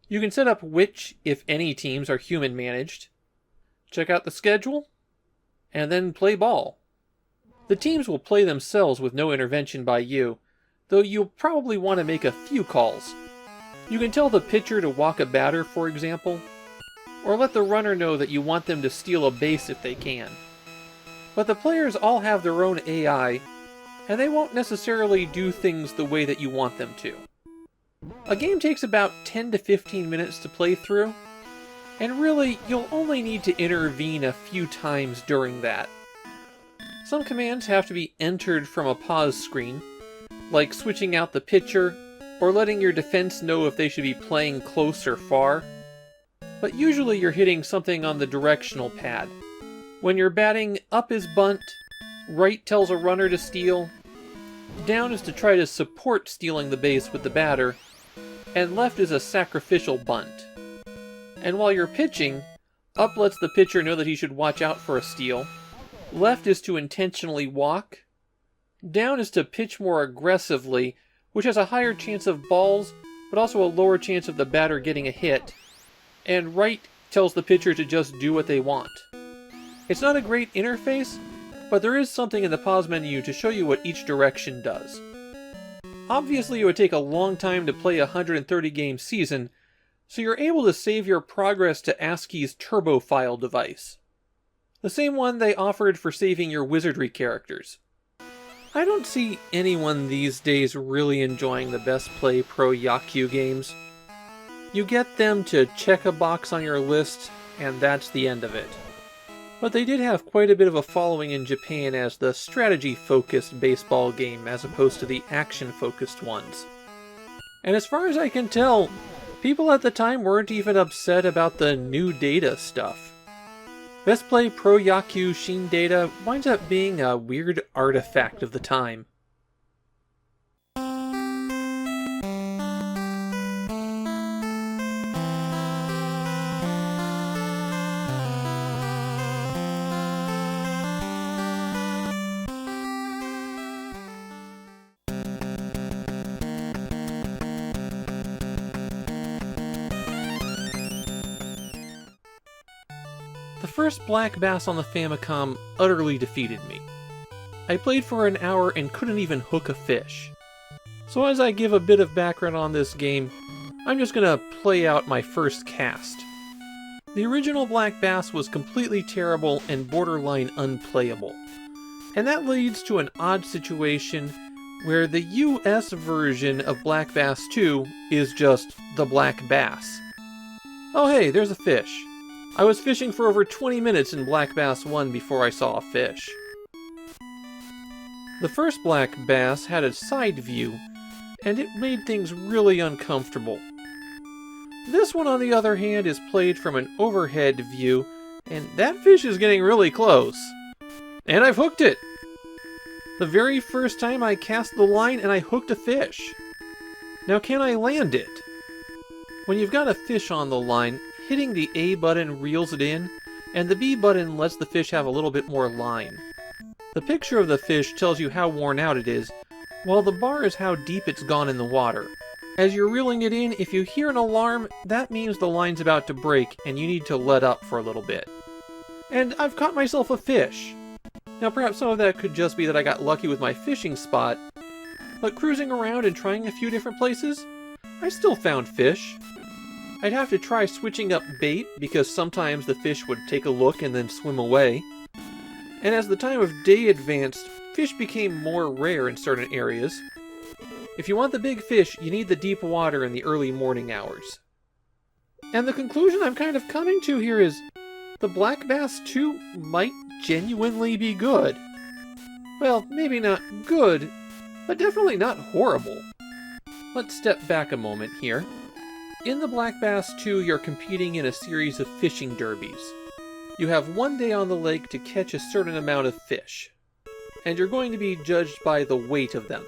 You can set up which, if any, teams are human managed, check out the schedule, and then play ball. The teams will play themselves with no intervention by you, though you'll probably want to make a few calls. You can tell the pitcher to walk a batter, for example, or let the runner know that you want them to steal a base if they can. But the players all have their own AI, and they won't necessarily do things the way that you want them to. A game takes about 10 to 15 minutes to play through, and really, you'll only need to intervene a few times during that. Some commands have to be entered from a pause screen, like switching out the pitcher, or letting your defense know if they should be playing close or far. But usually you're hitting something on the directional pad. When you're batting, up is bunt, right tells a runner to steal, down is to try to support stealing the base with the batter, and left is a sacrificial bunt. And while you're pitching, up lets the pitcher know that he should watch out for a steal, left is to intentionally walk, down is to pitch more aggressively, which has a higher chance of balls, but also a lower chance of the batter getting a hit, and right tells the pitcher to just do what they want. It's not a great interface, but there is something in the pause menu to show you what each direction does. Obviously it would take a long time to play a 130 game season, so you're able to save your progress to ASCII's Turbo File device. The same one they offered for saving your wizardry characters. I don't see anyone these days really enjoying the Best Play Pro Yakyuu games. You get them to check a box on your list, and that's the end of it. But they did have quite a bit of a following in Japan as the strategy-focused baseball game as opposed to the action-focused ones. And as far as I can tell, people at the time weren't even upset about the new data stuff. Best Play Pro Yakyuu Shin Data winds up being a weird artifact of the time. The first black bass on the Famicom utterly defeated me. I played for an hour and couldn't even hook a fish. So as I give a bit of background on this game, I'm just gonna play out my first cast. The original black bass was completely terrible and borderline unplayable. And that leads to an odd situation where the US version of Black Bass 2 is just the black bass. Oh hey, there's a fish. I was fishing for over 20 minutes in Black Bass 1 before I saw a fish. The first Black Bass had a side view, and it made things really uncomfortable. This one, on the other hand, is played from an overhead view, and that fish is getting really close. And I've hooked it! The very first time I cast the line and I hooked a fish. Now can I land it? When you've got a fish on the line, hitting the A button reels it in, and the B button lets the fish have a little bit more line. The picture of the fish tells you how worn out it is, while the bar is how deep it's gone in the water. As you're reeling it in, if you hear an alarm, that means the line's about to break and you need to let up for a little bit. And I've caught myself a fish. Now perhaps some of that could just be that I got lucky with my fishing spot, but cruising around and trying a few different places, I still found fish. I'd have to try switching up bait because sometimes the fish would take a look and then swim away. And as the time of day advanced, fish became more rare in certain areas. If you want the big fish, you need the deep water in the early morning hours. And the conclusion I'm kind of coming to here is, the Black Bass 2 might genuinely be good. Well, maybe not good, but definitely not horrible. Let's step back a moment here. In the Black Bass 2, you're competing in a series of fishing derbies. You have one day on the lake to catch a certain amount of fish, and you're going to be judged by the weight of them.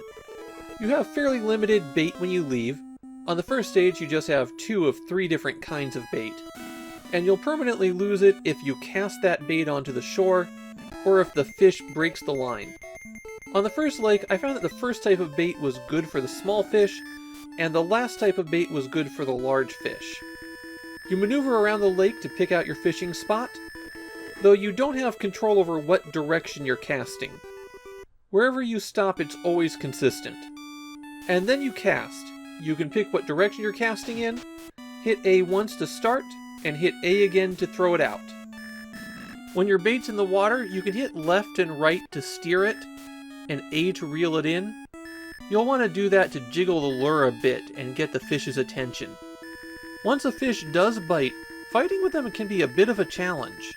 You have fairly limited bait when you leave. On the first stage, you just have 2 of 3 different kinds of bait, and you'll permanently lose it if you cast that bait onto the shore, or if the fish breaks the line. On the first lake, I found that the first type of bait was good for the small fish, and the last type of bait was good for the large fish. You maneuver around the lake to pick out your fishing spot, though you don't have control over what direction you're casting. Wherever you stop, it's always consistent. And then you cast. You can pick what direction you're casting in, hit A once to start, and hit A again to throw it out. When your bait's in the water, you can hit left and right to steer it, and A to reel it in. You'll want to do that to jiggle the lure a bit and get the fish's attention. Once a fish does bite, fighting with them can be a bit of a challenge.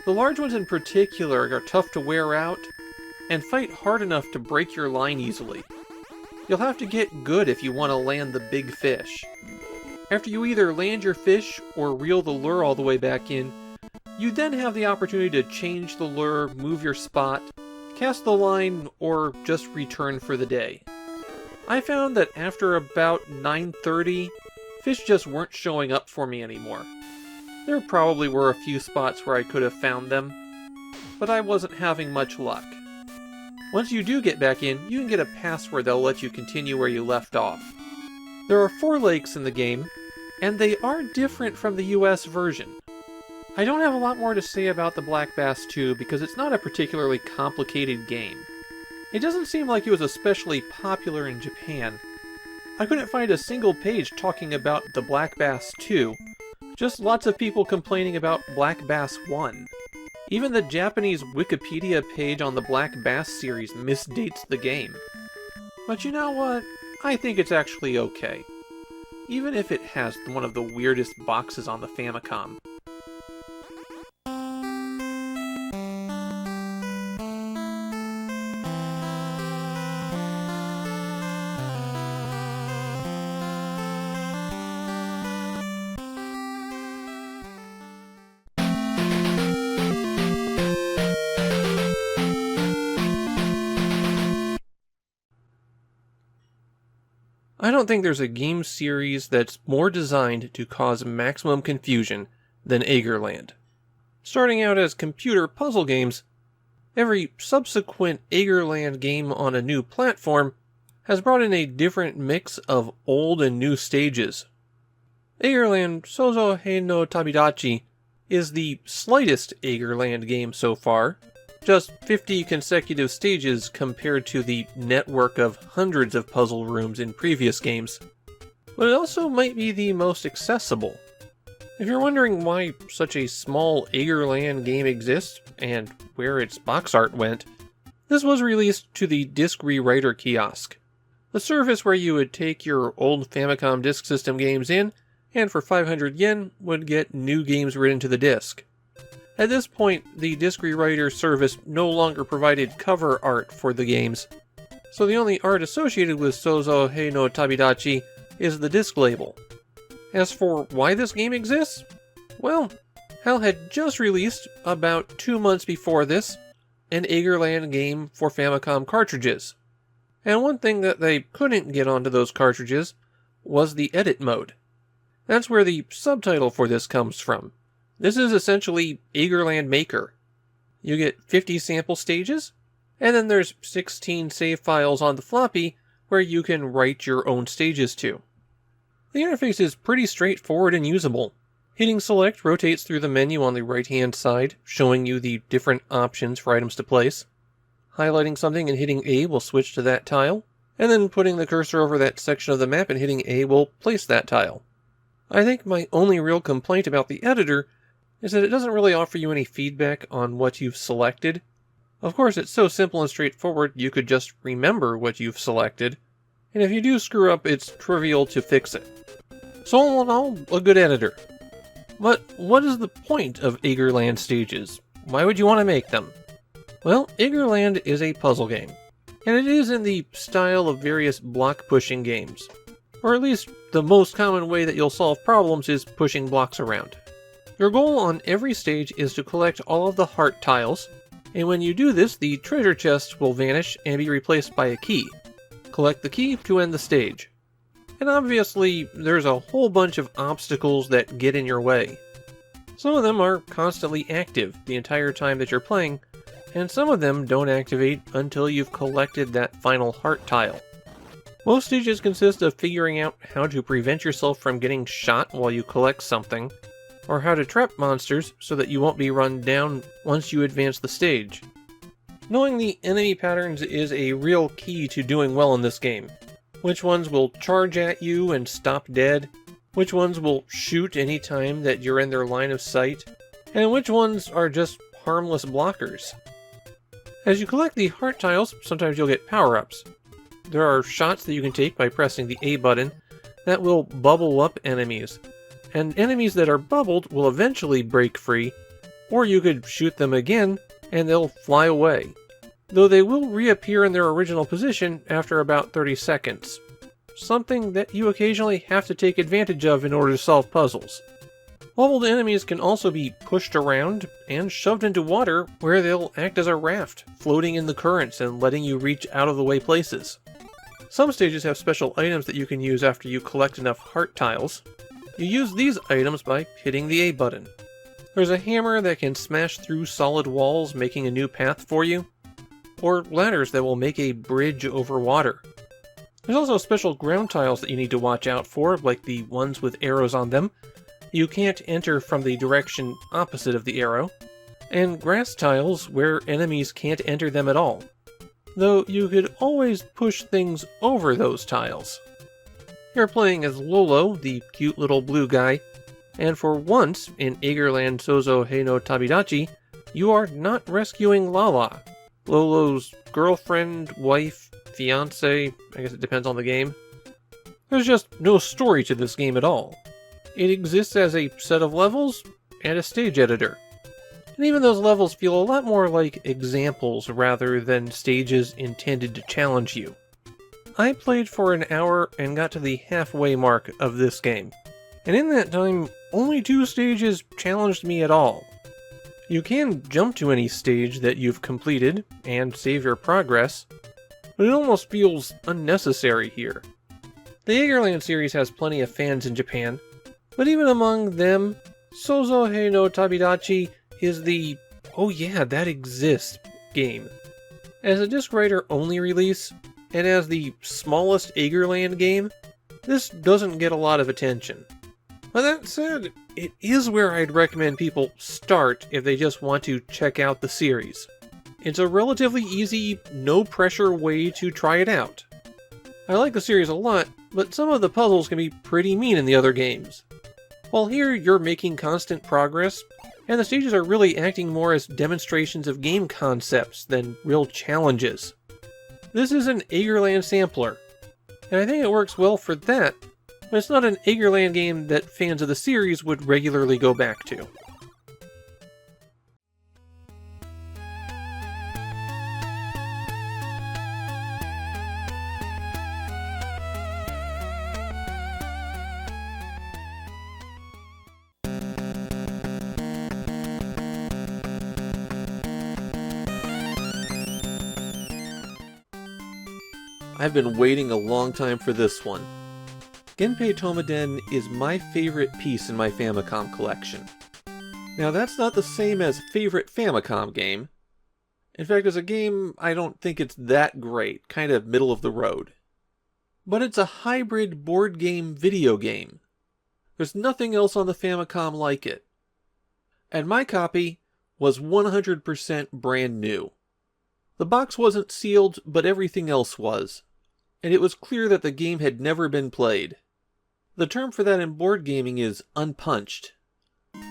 The large ones in particular are tough to wear out, and fight hard enough to break your line easily. You'll have to get good if you want to land the big fish. After you either land your fish or reel the lure all the way back in, you then have the opportunity to change the lure, move your spot, cast the line, or just return for the day. I found that after about 9:30, fish just weren't showing up for me anymore. There probably were a few spots where I could have found them, but I wasn't having much luck. Once you do get back in, you can get a password that'll let you continue where you left off. There are 4 lakes in the game, and they are different from the US version. I don't have a lot more to say about the Black Bass 2 because it's not a particularly complicated game. It doesn't seem like it was especially popular in Japan. I couldn't find a single page talking about the Black Bass 2, just lots of people complaining about Black Bass 1. Even the Japanese Wikipedia page on the Black Bass series misdates the game. But you know what? I think it's actually okay. Even if it has one of the weirdest boxes on the Famicom. I don't think there's a game series that's more designed to cause maximum confusion than Eggerland. Starting out as computer puzzle games, every subsequent Eggerland game on a new platform has brought in a different mix of old and new stages. Eggerland Sozo Hei no Tabidachi is the slightest Eggerland game so far, just 50 consecutive stages compared to the network of hundreds of puzzle rooms in previous games. But it also might be the most accessible. If you're wondering why such a small Eggerland game exists, and where its box art went, this was released to the Disc Rewriter Kiosk, the service where you would take your old Famicom Disk System games in, and for 500 yen would get new games written to the disc. At this point, the Disc Rewriter service no longer provided cover art for the games, so the only art associated with Sozo Hei no Tabidachi is the disc label. As for why this game exists, well, HAL had just released, about 2 months before this, an Eggerland game for Famicom cartridges. And one thing that they couldn't get onto those cartridges was the edit mode. That's where the subtitle for this comes from. This is essentially Eggerland Maker. You get 50 sample stages, and then there's 16 save files on the floppy where you can write your own stages to. The interface is pretty straightforward and usable. Hitting select rotates through the menu on the right-hand side, showing you the different options for items to place. Highlighting something and hitting A will switch to that tile, and then putting the cursor over that section of the map and hitting A will place that tile. I think my only real complaint about the editor is that it doesn't really offer you any feedback on what you've selected. Of course, it's so simple and straightforward you could just remember what you've selected, and if you do screw up, it's trivial to fix it. So all in all, a good editor. But what is the point of Eggerland stages? Why would you want to make them? Well, Eggerland is a puzzle game, and it is in the style of various block-pushing games. Or at least, the most common way that you'll solve problems is pushing blocks around. Your goal on every stage is to collect all of the heart tiles, and when you do this, the treasure chest will vanish and be replaced by a key. Collect the key to end the stage. And obviously, there's a whole bunch of obstacles that get in your way. Some of them are constantly active the entire time that you're playing, and some of them don't activate until you've collected that final heart tile. Most stages consist of figuring out how to prevent yourself from getting shot while you collect something, or how to trap monsters so that you won't be run down once you advance the stage. Knowing the enemy patterns is a real key to doing well in this game. Which ones will charge at you and stop dead, which ones will shoot any time that you're in their line of sight, and which ones are just harmless blockers. As you collect the heart tiles, sometimes you'll get power-ups. There are shots that you can take by pressing the A button that will bubble up enemies, and enemies that are bubbled will eventually break free, or you could shoot them again and they'll fly away, though they will reappear in their original position after about 30 seconds, something that you occasionally have to take advantage of in order to solve puzzles. Bubbled enemies can also be pushed around and shoved into water where they'll act as a raft, floating in the currents and letting you reach out-of-the-way places. Some stages have special items that you can use after you collect enough heart tiles. You use these items by hitting the A button. There's a hammer that can smash through solid walls, making a new path for you, or ladders that will make a bridge over water. There's also special ground tiles that you need to watch out for, like the ones with arrows on them. You can't enter from the direction opposite of the arrow, and grass tiles where enemies can't enter them at all, though you could always push things over those tiles. You're playing as Lolo, the cute little blue guy, and for once in Eggerland Sozo Hei no Tabidachi, you are not rescuing Lala, Lolo's girlfriend, wife, fiance, I guess it depends on the game. There's just no story to this game at all. It exists as a set of levels and a stage editor. And even those levels feel a lot more like examples rather than stages intended to challenge you. I played for an hour and got to the halfway mark of this game, and in that time, only 2 stages challenged me at all. You can jump to any stage that you've completed and save your progress, but it almost feels unnecessary here. The Eggerland series has plenty of fans in Japan, but even among them, Sozo Hei no Tabidachi is the "oh yeah, that exists" game. As a disc writer only release, and as the smallest Eggerland game, this doesn't get a lot of attention. But that said, it is where I'd recommend people start if they just want to check out the series. It's a relatively easy, no-pressure way to try it out. I like the series a lot, but some of the puzzles can be pretty mean in the other games. While here you're making constant progress, and the stages are really acting more as demonstrations of game concepts than real challenges. This is an Eggerland sampler, and I think it works well for that, but it's not an Eggerland game that fans of the series would regularly go back to. I've been waiting a long time for this one. Genpei Touma Den is my favorite piece in my Famicom collection. Now that's not the same as favorite Famicom game. In fact, as a game, I don't think it's that great, kind of middle of the road. But it's a hybrid board game video game. There's nothing else on the Famicom like it. And my copy was 100% brand new. The box wasn't sealed, but everything else was, and it was clear that the game had never been played. The term for that in board gaming is unpunched.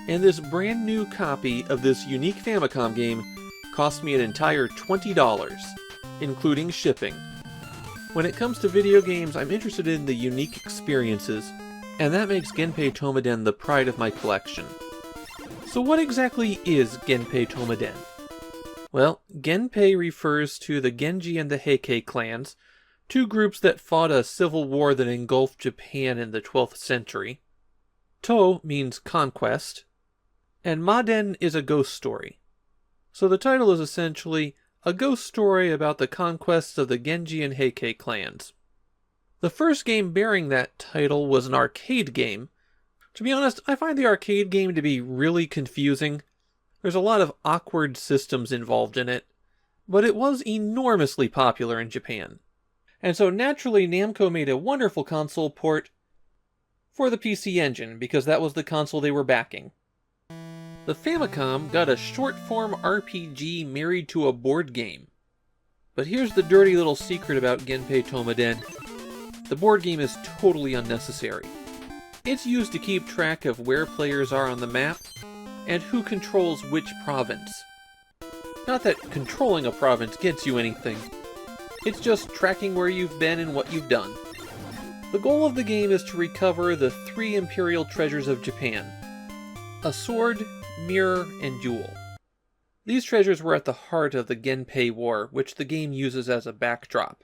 And this brand new copy of this unique Famicom game cost me an entire $20, including shipping. When it comes to video games, I'm interested in the unique experiences, and that makes Genpei Touma Den the pride of my collection. So what exactly is Genpei Touma Den? Well, Genpei refers to the Genji and the Heikei clans, two groups that fought a civil war that engulfed Japan in the 12th century. To means conquest, and Maden is a ghost story. So the title is essentially a ghost story about the conquests of the Genji and Heikei clans. The first game bearing that title was an arcade game. To be honest, I find the arcade game to be really confusing. There's a lot of awkward systems involved in it, but it was enormously popular in Japan. And so naturally Namco made a wonderful console port for the PC Engine, because that was the console they were backing. The Famicom got a short-form RPG married to a board game. But here's the dirty little secret about Genpei Touma Den. The board game is totally unnecessary. It's used to keep track of where players are on the map, and who controls which province. Not that controlling a province gets you anything. It's just tracking where you've been and what you've done. The goal of the game is to recover the 3 imperial treasures of Japan: a sword, mirror, and jewel. These treasures were at the heart of the Genpei War, which the game uses as a backdrop.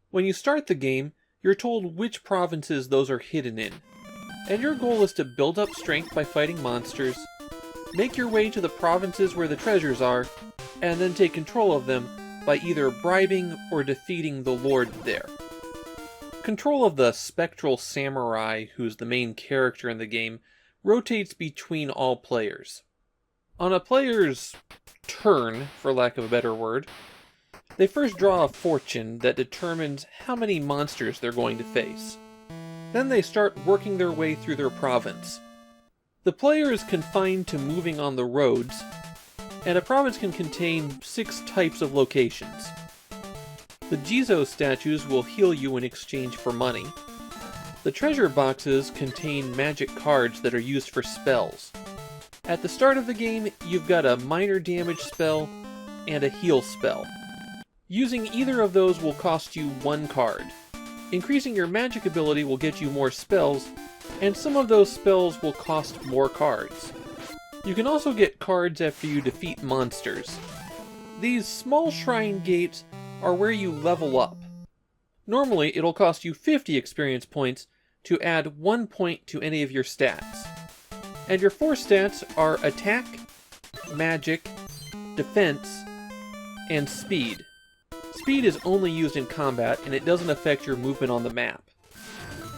When you start the game, you're told which provinces those are hidden in, and your goal is to build up strength by fighting monsters, make your way to the provinces where the treasures are, and then take control of them by either bribing or defeating the lord there. Control of the spectral samurai, who's the main character in the game, rotates between all players. On a player's turn, for lack of a better word, they first draw a fortune that determines how many monsters they're going to face. Then they start working their way through their province. The player is confined to moving on the roads, and a province can contain 6 types of locations. The Jizo statues will heal you in exchange for money. The treasure boxes contain magic cards that are used for spells. At the start of the game, you've got a minor damage spell and a heal spell. Using either of those will cost you 1 card. Increasing your magic ability will get you more spells, and some of those spells will cost more cards. You can also get cards after you defeat monsters. These small shrine gates are where you level up. Normally, it'll cost you 50 experience points to add 1 point to any of your stats. And your 4 stats are attack, magic, defense, and speed. Speed is only used in combat, and it doesn't affect your movement on the map.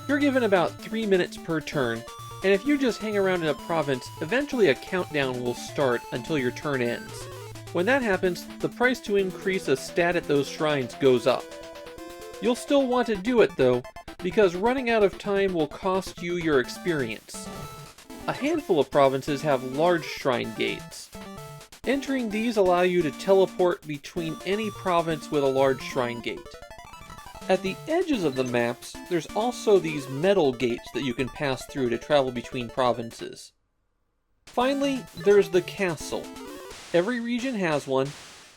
You're given about 3 minutes per turn, and if you just hang around in a province, eventually a countdown will start until your turn ends. When that happens, the price to increase a stat at those shrines goes up. You'll still want to do it though, because running out of time will cost you your experience. A handful of provinces have large shrine gates. Entering these allow you to teleport between any province with a large shrine gate. At the edges of the maps, there's also these metal gates that you can pass through to travel between provinces. Finally, there's the castle. Every region has one,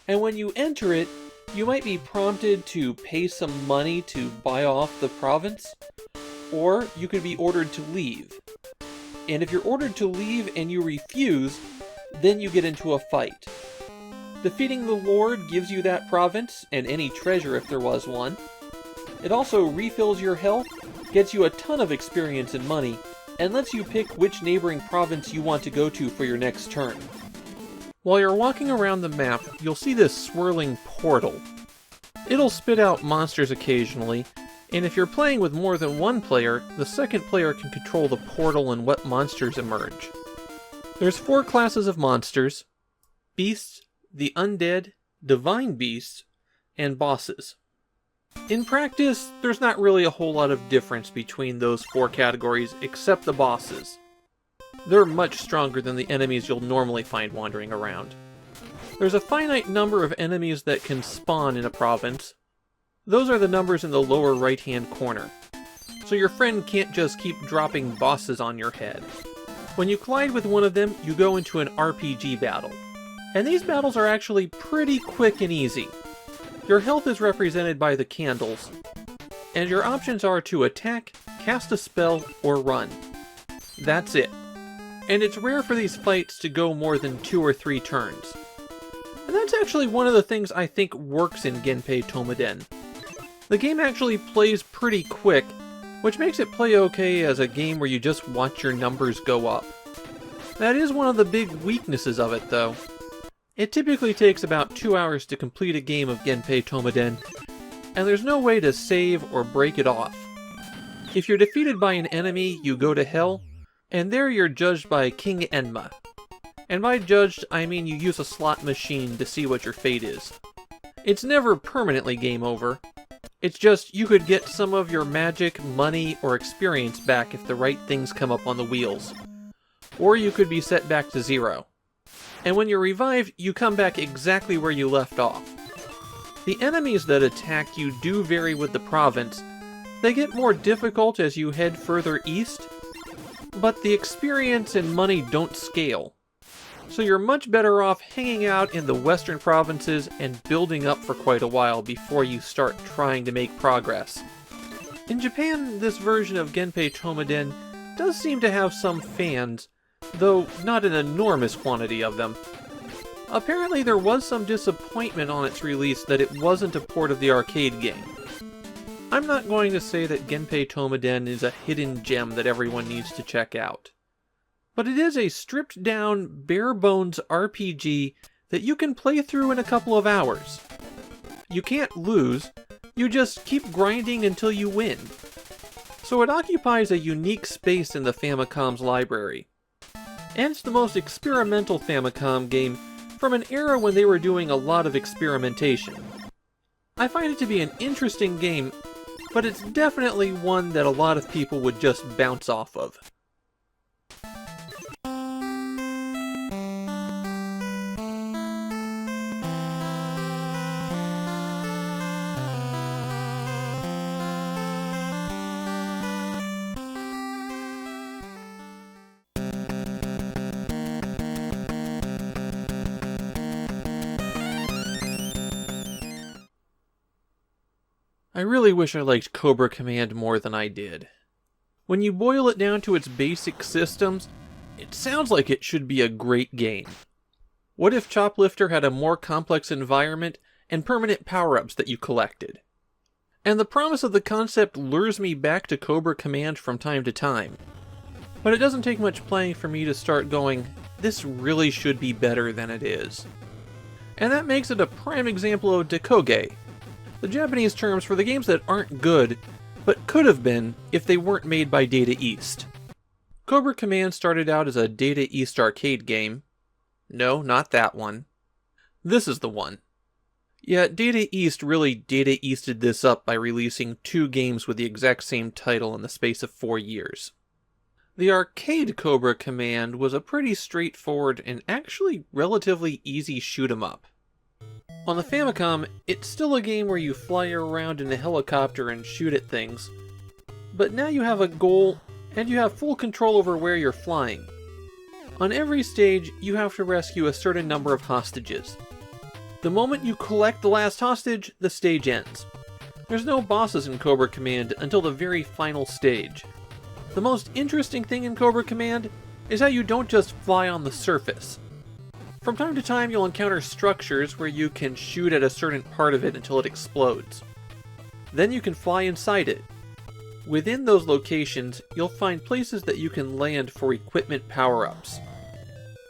and when you enter it, you might be prompted to pay some money to buy off the province, or you could be ordered to leave. And if you're ordered to leave and you refuse, then you get into a fight. Defeating the Lord gives you that province, and any treasure if there was one. It also refills your health, gets you a ton of experience and money, and lets you pick which neighboring province you want to go to for your next turn. While you're walking around the map, you'll see this swirling portal. It'll spit out monsters occasionally, and if you're playing with more than one player, the second player can control the portal and what monsters emerge. There's 4 classes of monsters: beasts, the undead, divine beasts, and bosses. In practice, there's not really a whole lot of difference between those 4 categories except the bosses. They're much stronger than the enemies you'll normally find wandering around. There's a finite number of enemies that can spawn in a province. Those are the numbers in the lower right-hand corner. So your friend can't just keep dropping bosses on your head. When you collide with one of them, you go into an RPG battle. And these battles are actually pretty quick and easy. Your health is represented by the candles, and your options are to attack, cast a spell, or run. That's it. And it's rare for these fights to go more than 2 or 3 turns. And that's actually one of the things I think works in Genpei Touma Den. The game actually plays pretty quick, which makes it play okay as a game where you just watch your numbers go up. That is one of the big weaknesses of it, though. It typically takes about 2 hours to complete a game of Genpei Touma Den, and there's no way to save or break it off. If you're defeated by an enemy, you go to hell, and there you're judged by King Enma. And by judged, I mean you use a slot machine to see what your fate is. It's never permanently game over. It's just you could get some of your magic, money, or experience back if the right things come up on the wheels. Or you could be set back to 0. And when you're revived, you come back exactly where you left off. The enemies that attack you do vary with the province. They get more difficult as you head further east, but the experience and money don't scale. So you're much better off hanging out in the western provinces and building up for quite a while before you start trying to make progress. In Japan, this version of Genpei Touma Den does seem to have some fans, though not an enormous quantity of them. Apparently there was some disappointment on its release that it wasn't a port of the arcade game. I'm not going to say that Genpei Touma Den is a hidden gem that everyone needs to check out. But it is a stripped-down, bare-bones RPG that you can play through in a couple of hours. You can't lose, you just keep grinding until you win. So it occupies a unique space in the Famicom's library. And it's the most experimental Famicom game from an era when they were doing a lot of experimentation. I find it to be an interesting game, but it's definitely one that a lot of people would just bounce off of. I really wish I liked Cobra Command more than I did. When you boil it down to its basic systems, it sounds like it should be a great game. What if Choplifter had a more complex environment and permanent power-ups that you collected? And the promise of the concept lures me back to Cobra Command from time to time. But it doesn't take much playing for me to start going, this really should be better than it is. And that makes it a prime example of dekoge, the Japanese terms for the games that aren't good, but could have been if they weren't made by Data East. Cobra Command started out as a Data East arcade game. No, not that one. This is the one. Yeah, Data East really Data Easted this up by releasing 2 games with the exact same title in the space of 4 years. The arcade Cobra Command was a pretty straightforward and actually relatively easy shoot-'em-up. On the Famicom, it's still a game where you fly around in a helicopter and shoot at things, but now you have a goal, and you have full control over where you're flying. On every stage, you have to rescue a certain number of hostages. The moment you collect the last hostage, the stage ends. There's no bosses in Cobra Command until the very final stage. The most interesting thing in Cobra Command is how you don't just fly on the surface. From time to time, you'll encounter structures where you can shoot at a certain part of it until it explodes. Then you can fly inside it. Within those locations, you'll find places that you can land for equipment power-ups.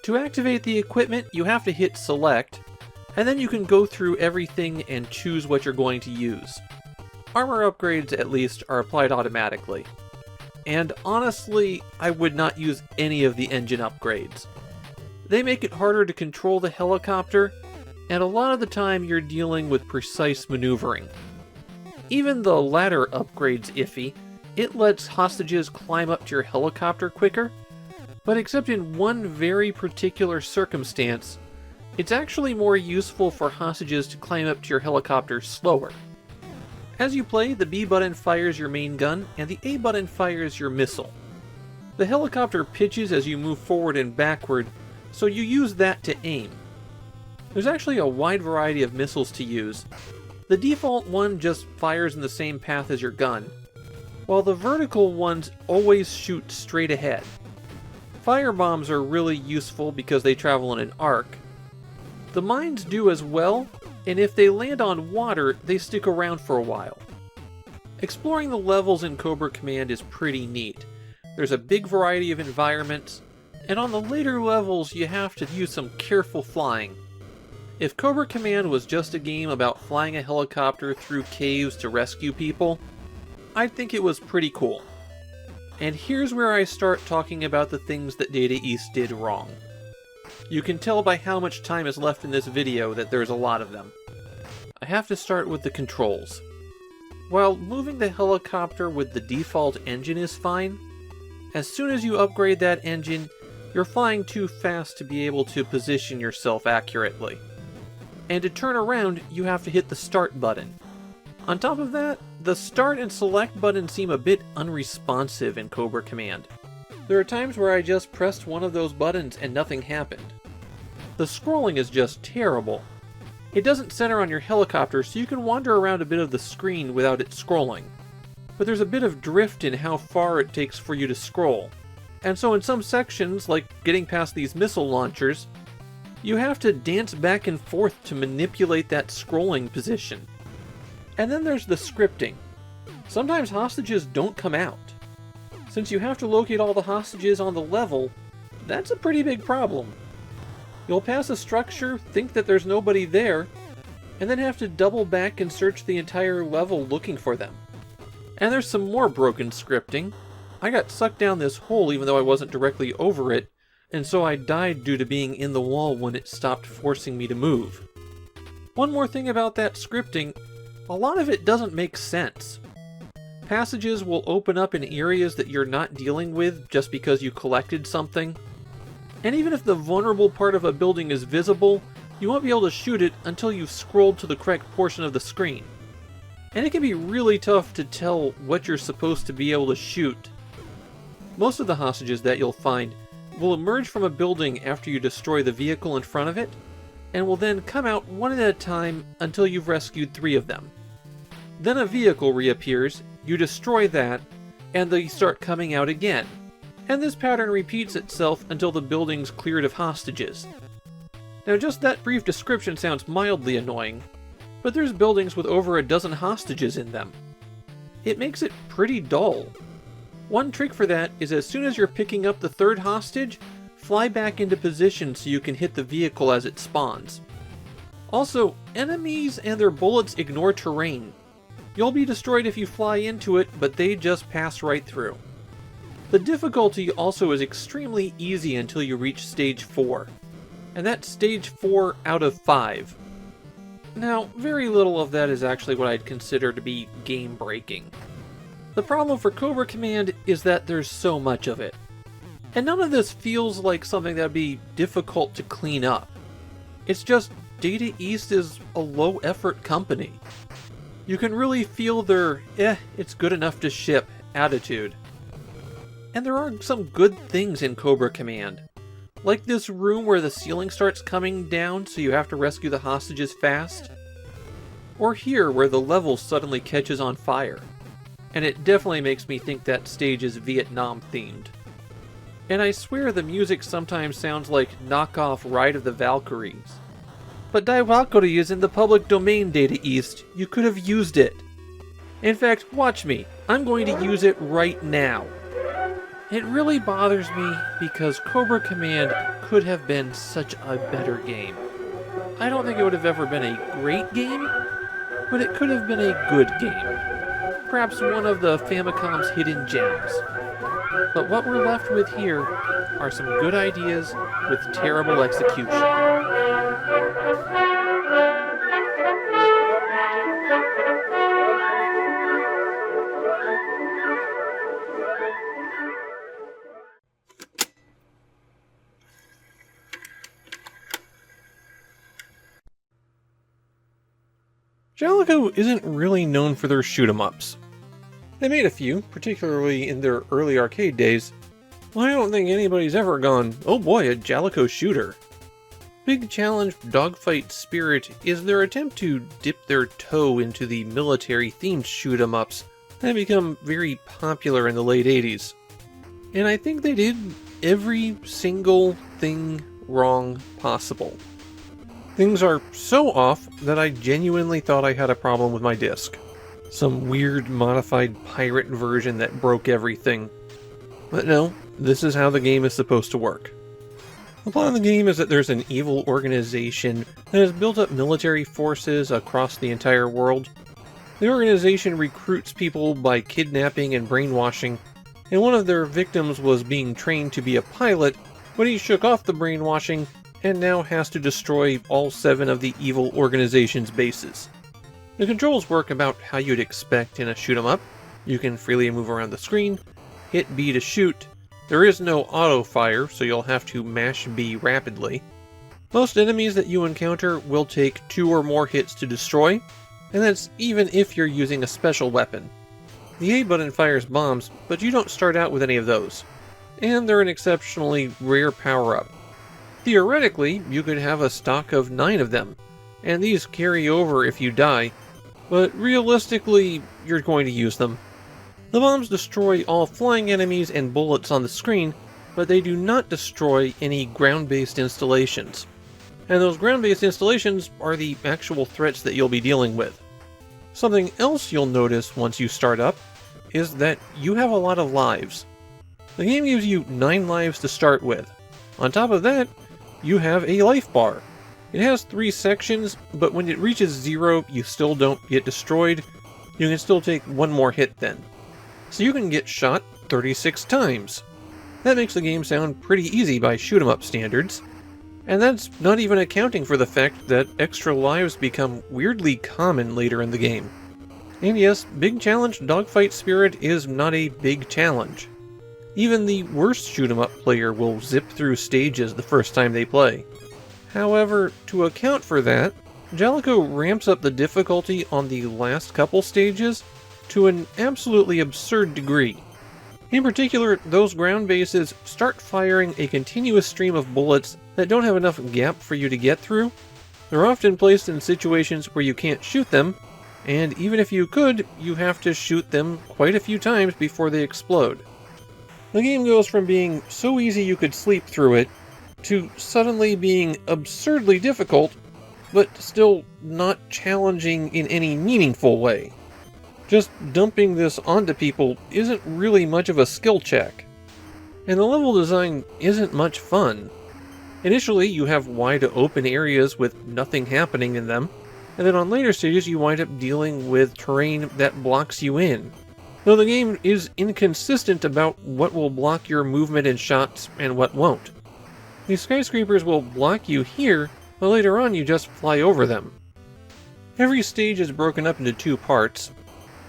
To activate the equipment, you have to hit select, and then you can go through everything and choose what you're going to use. Armor upgrades, at least, are applied automatically. And honestly, I would not use any of the engine upgrades. They make it harder to control the helicopter, and a lot of the time you're dealing with precise maneuvering. Even the ladder upgrade's iffy. It lets hostages climb up to your helicopter quicker, but except in one very particular circumstance, it's actually more useful for hostages to climb up to your helicopter slower. As you play, the B button fires your main gun, and the A button fires your missile. The helicopter pitches as you move forward and backward, so you use that to aim. There's actually a wide variety of missiles to use. The default one just fires in the same path as your gun, while the vertical ones always shoot straight ahead. Firebombs are really useful because they travel in an arc. The mines do as well, and if they land on water, they stick around for a while. Exploring the levels in Cobra Command is pretty neat. There's a big variety of environments, and on the later levels you have to use some careful flying. If Cobra Command was just a game about flying a helicopter through caves to rescue people, I'd think it was pretty cool. And here's where I start talking about the things that Data East did wrong. You can tell by how much time is left in this video that there's a lot of them. I have to start with the controls. While moving the helicopter with the default engine is fine, as soon as you upgrade that engine, you're flying too fast to be able to position yourself accurately. And to turn around, you have to hit the start button. On top of that, the start and select buttons seem a bit unresponsive in Cobra Command. There are times where I just pressed one of those buttons and nothing happened. The scrolling is just terrible. It doesn't center on your helicopter, so you can wander around a bit of the screen without it scrolling. But there's a bit of drift in how far it takes for you to scroll. And so in some sections, like getting past these missile launchers, you have to dance back and forth to manipulate that scrolling position. And then there's the scripting. Sometimes hostages don't come out. Since you have to locate all the hostages on the level, that's a pretty big problem. You'll pass a structure, think that there's nobody there, and then have to double back and search the entire level looking for them. And there's some more broken scripting. I got sucked down this hole even though I wasn't directly over it, and so I died due to being in the wall when it stopped forcing me to move. One more thing about that scripting, a lot of it doesn't make sense. Passages will open up in areas that you're not dealing with just because you collected something. And even if the vulnerable part of a building is visible, you won't be able to shoot it until you've scrolled to the correct portion of the screen. And it can be really tough to tell what you're supposed to be able to shoot. Most of the hostages that you'll find will emerge from a building after you destroy the vehicle in front of it, and will then come out one at a time until you've rescued 3 of them. Then a vehicle reappears, you destroy that, and they start coming out again. And this pattern repeats itself until the building's cleared of hostages. Now just that brief description sounds mildly annoying, but there's buildings with over a dozen hostages in them. It makes it pretty dull. One trick for that is as soon as you're picking up the 3rd hostage, fly back into position so you can hit the vehicle as it spawns. Also, enemies and their bullets ignore terrain. You'll be destroyed if you fly into it, but they just pass right through. The difficulty also is extremely easy until you reach stage 4, and that's stage 4 out of 5. Now, very little of that is actually what I'd consider to be game-breaking. The problem for Cobra Command is that there's so much of it. And none of this feels like something that'd be difficult to clean up. It's just Data East is a low-effort company. You can really feel their, it's good enough to ship attitude. And there are some good things in Cobra Command. Like this room where the ceiling starts coming down so you have to rescue the hostages fast. Or here where the level suddenly catches on fire. And it definitely makes me think that stage is Vietnam themed. And I swear the music sometimes sounds like knockoff Ride of the Valkyries. But Die Valkyrie is in the public domain, Data East. You could have used it. In fact, watch me. I'm going to use it right now. It really bothers me because Cobra Command could have been such a better game. I don't think it would have ever been a great game, but it could have been a good game. Perhaps one of the Famicom's hidden gems. But what we're left with here are some good ideas with terrible execution. Jaleco isn't really known for their shoot-'em-ups. They made a few, particularly in their early arcade days, but I don't think anybody's ever gone, oh boy, a Jaleco shooter. Big Challenge Dogfight Spirit is their attempt to dip their toe into the military-themed shoot-'em-ups that have become very popular in the late 80s. And I think they did every single thing wrong possible. Things are so off that I genuinely thought I had a problem with my disc. Some weird modified pirate version that broke everything. But no, this is how the game is supposed to work. The plot of the game is that there's an evil organization that has built up military forces across the entire world. The organization recruits people by kidnapping and brainwashing, and one of their victims was being trained to be a pilot, but he shook off the brainwashing and now has to destroy all 7 of the evil organization's bases. The controls work about how you'd expect in a shoot-'em-up. You can freely move around the screen, hit B to shoot. There is no auto-fire, so you'll have to mash B rapidly. Most enemies that you encounter will take 2 or more hits to destroy, and that's even if you're using a special weapon. The A button fires bombs, but you don't start out with any of those, and they're an exceptionally rare power-up. Theoretically, you could have a stock of 9 of them, and these carry over if you die, but realistically, you're going to use them. The bombs destroy all flying enemies and bullets on the screen, but they do not destroy any ground-based installations. And those ground-based installations are the actual threats that you'll be dealing with. Something else you'll notice once you start up is that you have a lot of lives. The game gives you 9 lives to start with. On top of that, you have a life bar. It has 3 sections, but when it reaches 0, you still don't get destroyed. You can still take 1 more hit then. So you can get shot 36 times. That makes the game sound pretty easy by shoot-'em-up standards. And that's not even accounting for the fact that extra lives become weirdly common later in the game. And yes, Big Challenge Dogfight Spirit is not a big challenge. Even the worst shoot-'em-up player will zip through stages the first time they play. However, to account for that, Jaleco ramps up the difficulty on the last couple stages to an absolutely absurd degree. In particular, those ground bases start firing a continuous stream of bullets that don't have enough gap for you to get through. They're often placed in situations where you can't shoot them, and even if you could, you have to shoot them quite a few times before they explode. The game goes from being so easy you could sleep through it, to suddenly being absurdly difficult, but still not challenging in any meaningful way. Just dumping this onto people isn't really much of a skill check. And the level design isn't much fun. Initially, you have wide open areas with nothing happening in them, and then on later stages you wind up dealing with terrain that blocks you in. Though the game is inconsistent about what will block your movement and shots and what won't. These skyscrapers will block you here, but later on you just fly over them. Every stage is broken up into 2 parts.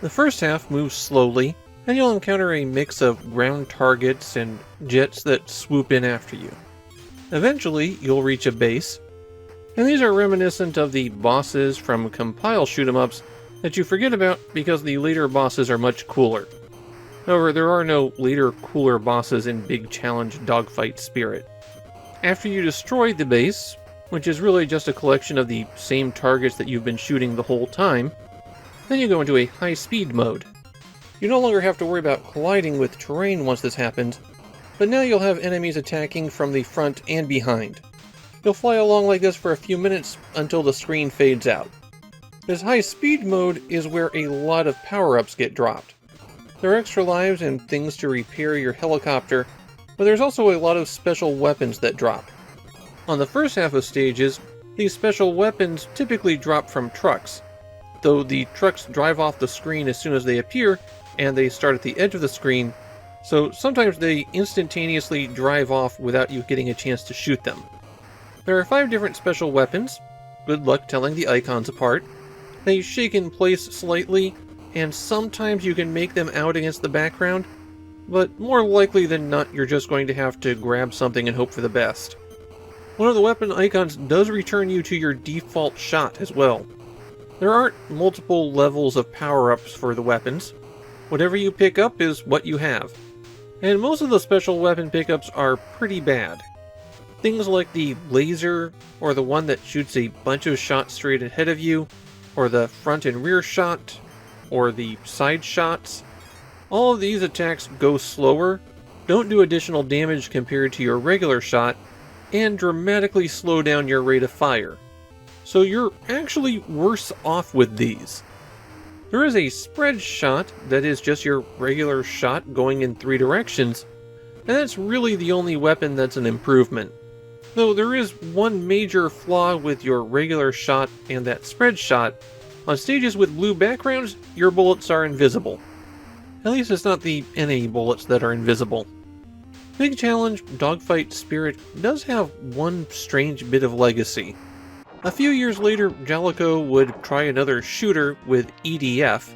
The first half moves slowly, and you'll encounter a mix of ground targets and jets that swoop in after you. Eventually, you'll reach a base, and these are reminiscent of the bosses from compile shoot-'em-ups that you forget about because the later bosses are much cooler. However, there are no later cooler bosses in Big Challenge Dogfight Spirit. After you destroy the base, which is really just a collection of the same targets that you've been shooting the whole time, then you go into a high-speed mode. You no longer have to worry about colliding with terrain once this happens, but now you'll have enemies attacking from the front and behind. You'll fly along like this for a few minutes until the screen fades out. This high-speed mode is where a lot of power-ups get dropped. There are extra lives and things to repair your helicopter, but there's also a lot of special weapons that drop. On the first half of stages, these special weapons typically drop from trucks, though the trucks drive off the screen as soon as they appear, and they start at the edge of the screen, so sometimes they instantaneously drive off without you getting a chance to shoot them. There are 5 different special weapons. Good luck telling the icons apart. They shake in place slightly, and sometimes you can make them out against the background, but more likely than not you're just going to have to grab something and hope for the best. One of the weapon icons does return you to your default shot as well. There aren't multiple levels of power-ups for the weapons. Whatever you pick up is what you have. And most of the special weapon pickups are pretty bad. Things like the laser, or the one that shoots a bunch of shots straight ahead of you, or the front and rear shot, or the side shots. All of these attacks go slower, don't do additional damage compared to your regular shot, and dramatically slow down your rate of fire. So you're actually worse off with these. There is a spread shot that is just your regular shot going in 3 directions, and that's really the only weapon that's an improvement. Though there is one major flaw with your regular shot and that spread shot. On stages with blue backgrounds, your bullets are invisible. At least it's not the NA bullets that are invisible. Big Challenge Dogfight Spirit does have one strange bit of legacy. A few years later, Jalico would try another shooter with EDF.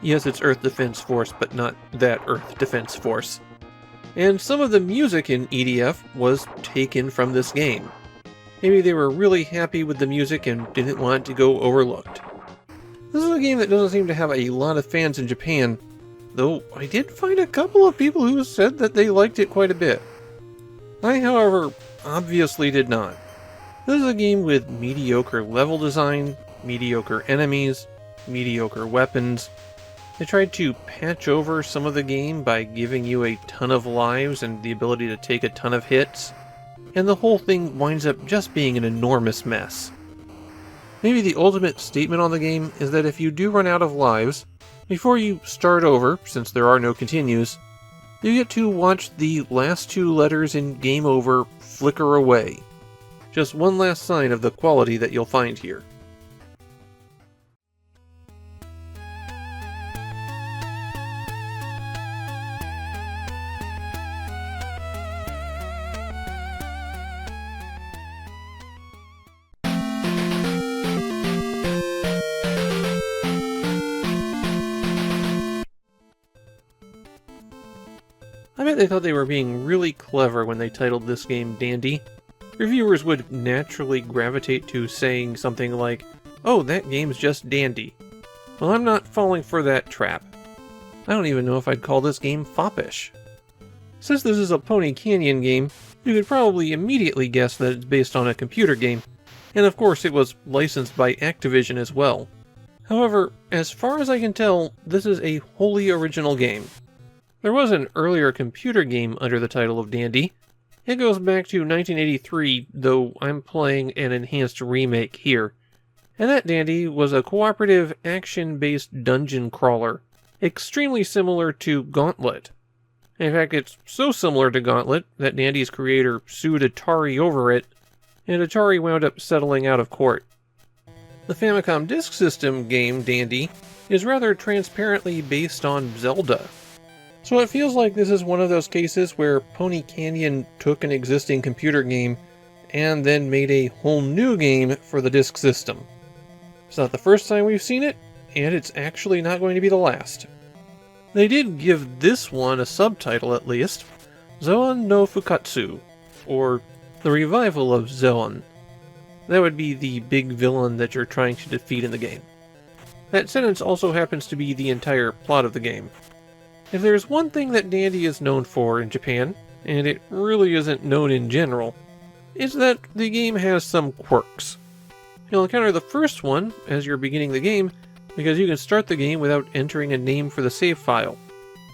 Yes, it's Earth Defense Force, but not that Earth Defense Force. And some of the music in EDF was taken from this game. Maybe they were really happy with the music and didn't want it to go overlooked. This is a game that doesn't seem to have a lot of fans in Japan, though I did find a couple of people who said that they liked it quite a bit. I, however, obviously did not. This is a game with mediocre level design, mediocre enemies, mediocre weapons. They tried to patch over some of the game by giving you a ton of lives and the ability to take a ton of hits, and the whole thing winds up just being an enormous mess. Maybe the ultimate statement on the game is that if you do run out of lives, before you start over, since there are no continues, you get to watch the last 2 letters in Game Over flicker away. Just one last sign of the quality that you'll find here. I bet they thought they were being really clever when they titled this game Dandy. Reviewers would naturally gravitate to saying something like, "Oh, that game's just dandy." Well, I'm not falling for that trap. I don't even know if I'd call this game foppish. Since this is a Pony Canyon game, you could probably immediately guess that it's based on a computer game, and of course it was licensed by Activision as well. However, as far as I can tell, this is a wholly original game. There was an earlier computer game under the title of Dandy. It goes back to 1983, though I'm playing an enhanced remake here. And that Dandy was a cooperative, action-based dungeon crawler, extremely similar to Gauntlet. In fact, it's so similar to Gauntlet that Dandy's creator sued Atari over it, and Atari wound up settling out of court. The Famicom Disk System game Dandy is rather transparently based on Zelda. So it feels like this is one of those cases where Pony Canyon took an existing computer game and then made a whole new game for the disk system. It's not the first time we've seen it, and it's actually not going to be the last. They did give this one a subtitle at least, Zoan no Fukatsu, or The Revival of Zoan. That would be the big villain that you're trying to defeat in the game. That sentence also happens to be the entire plot of the game. If there's one thing that Dandy is known for in Japan, and it really isn't known in general, it's that the game has some quirks. You'll encounter the first one as you're beginning the game, because you can start the game without entering a name for the save file.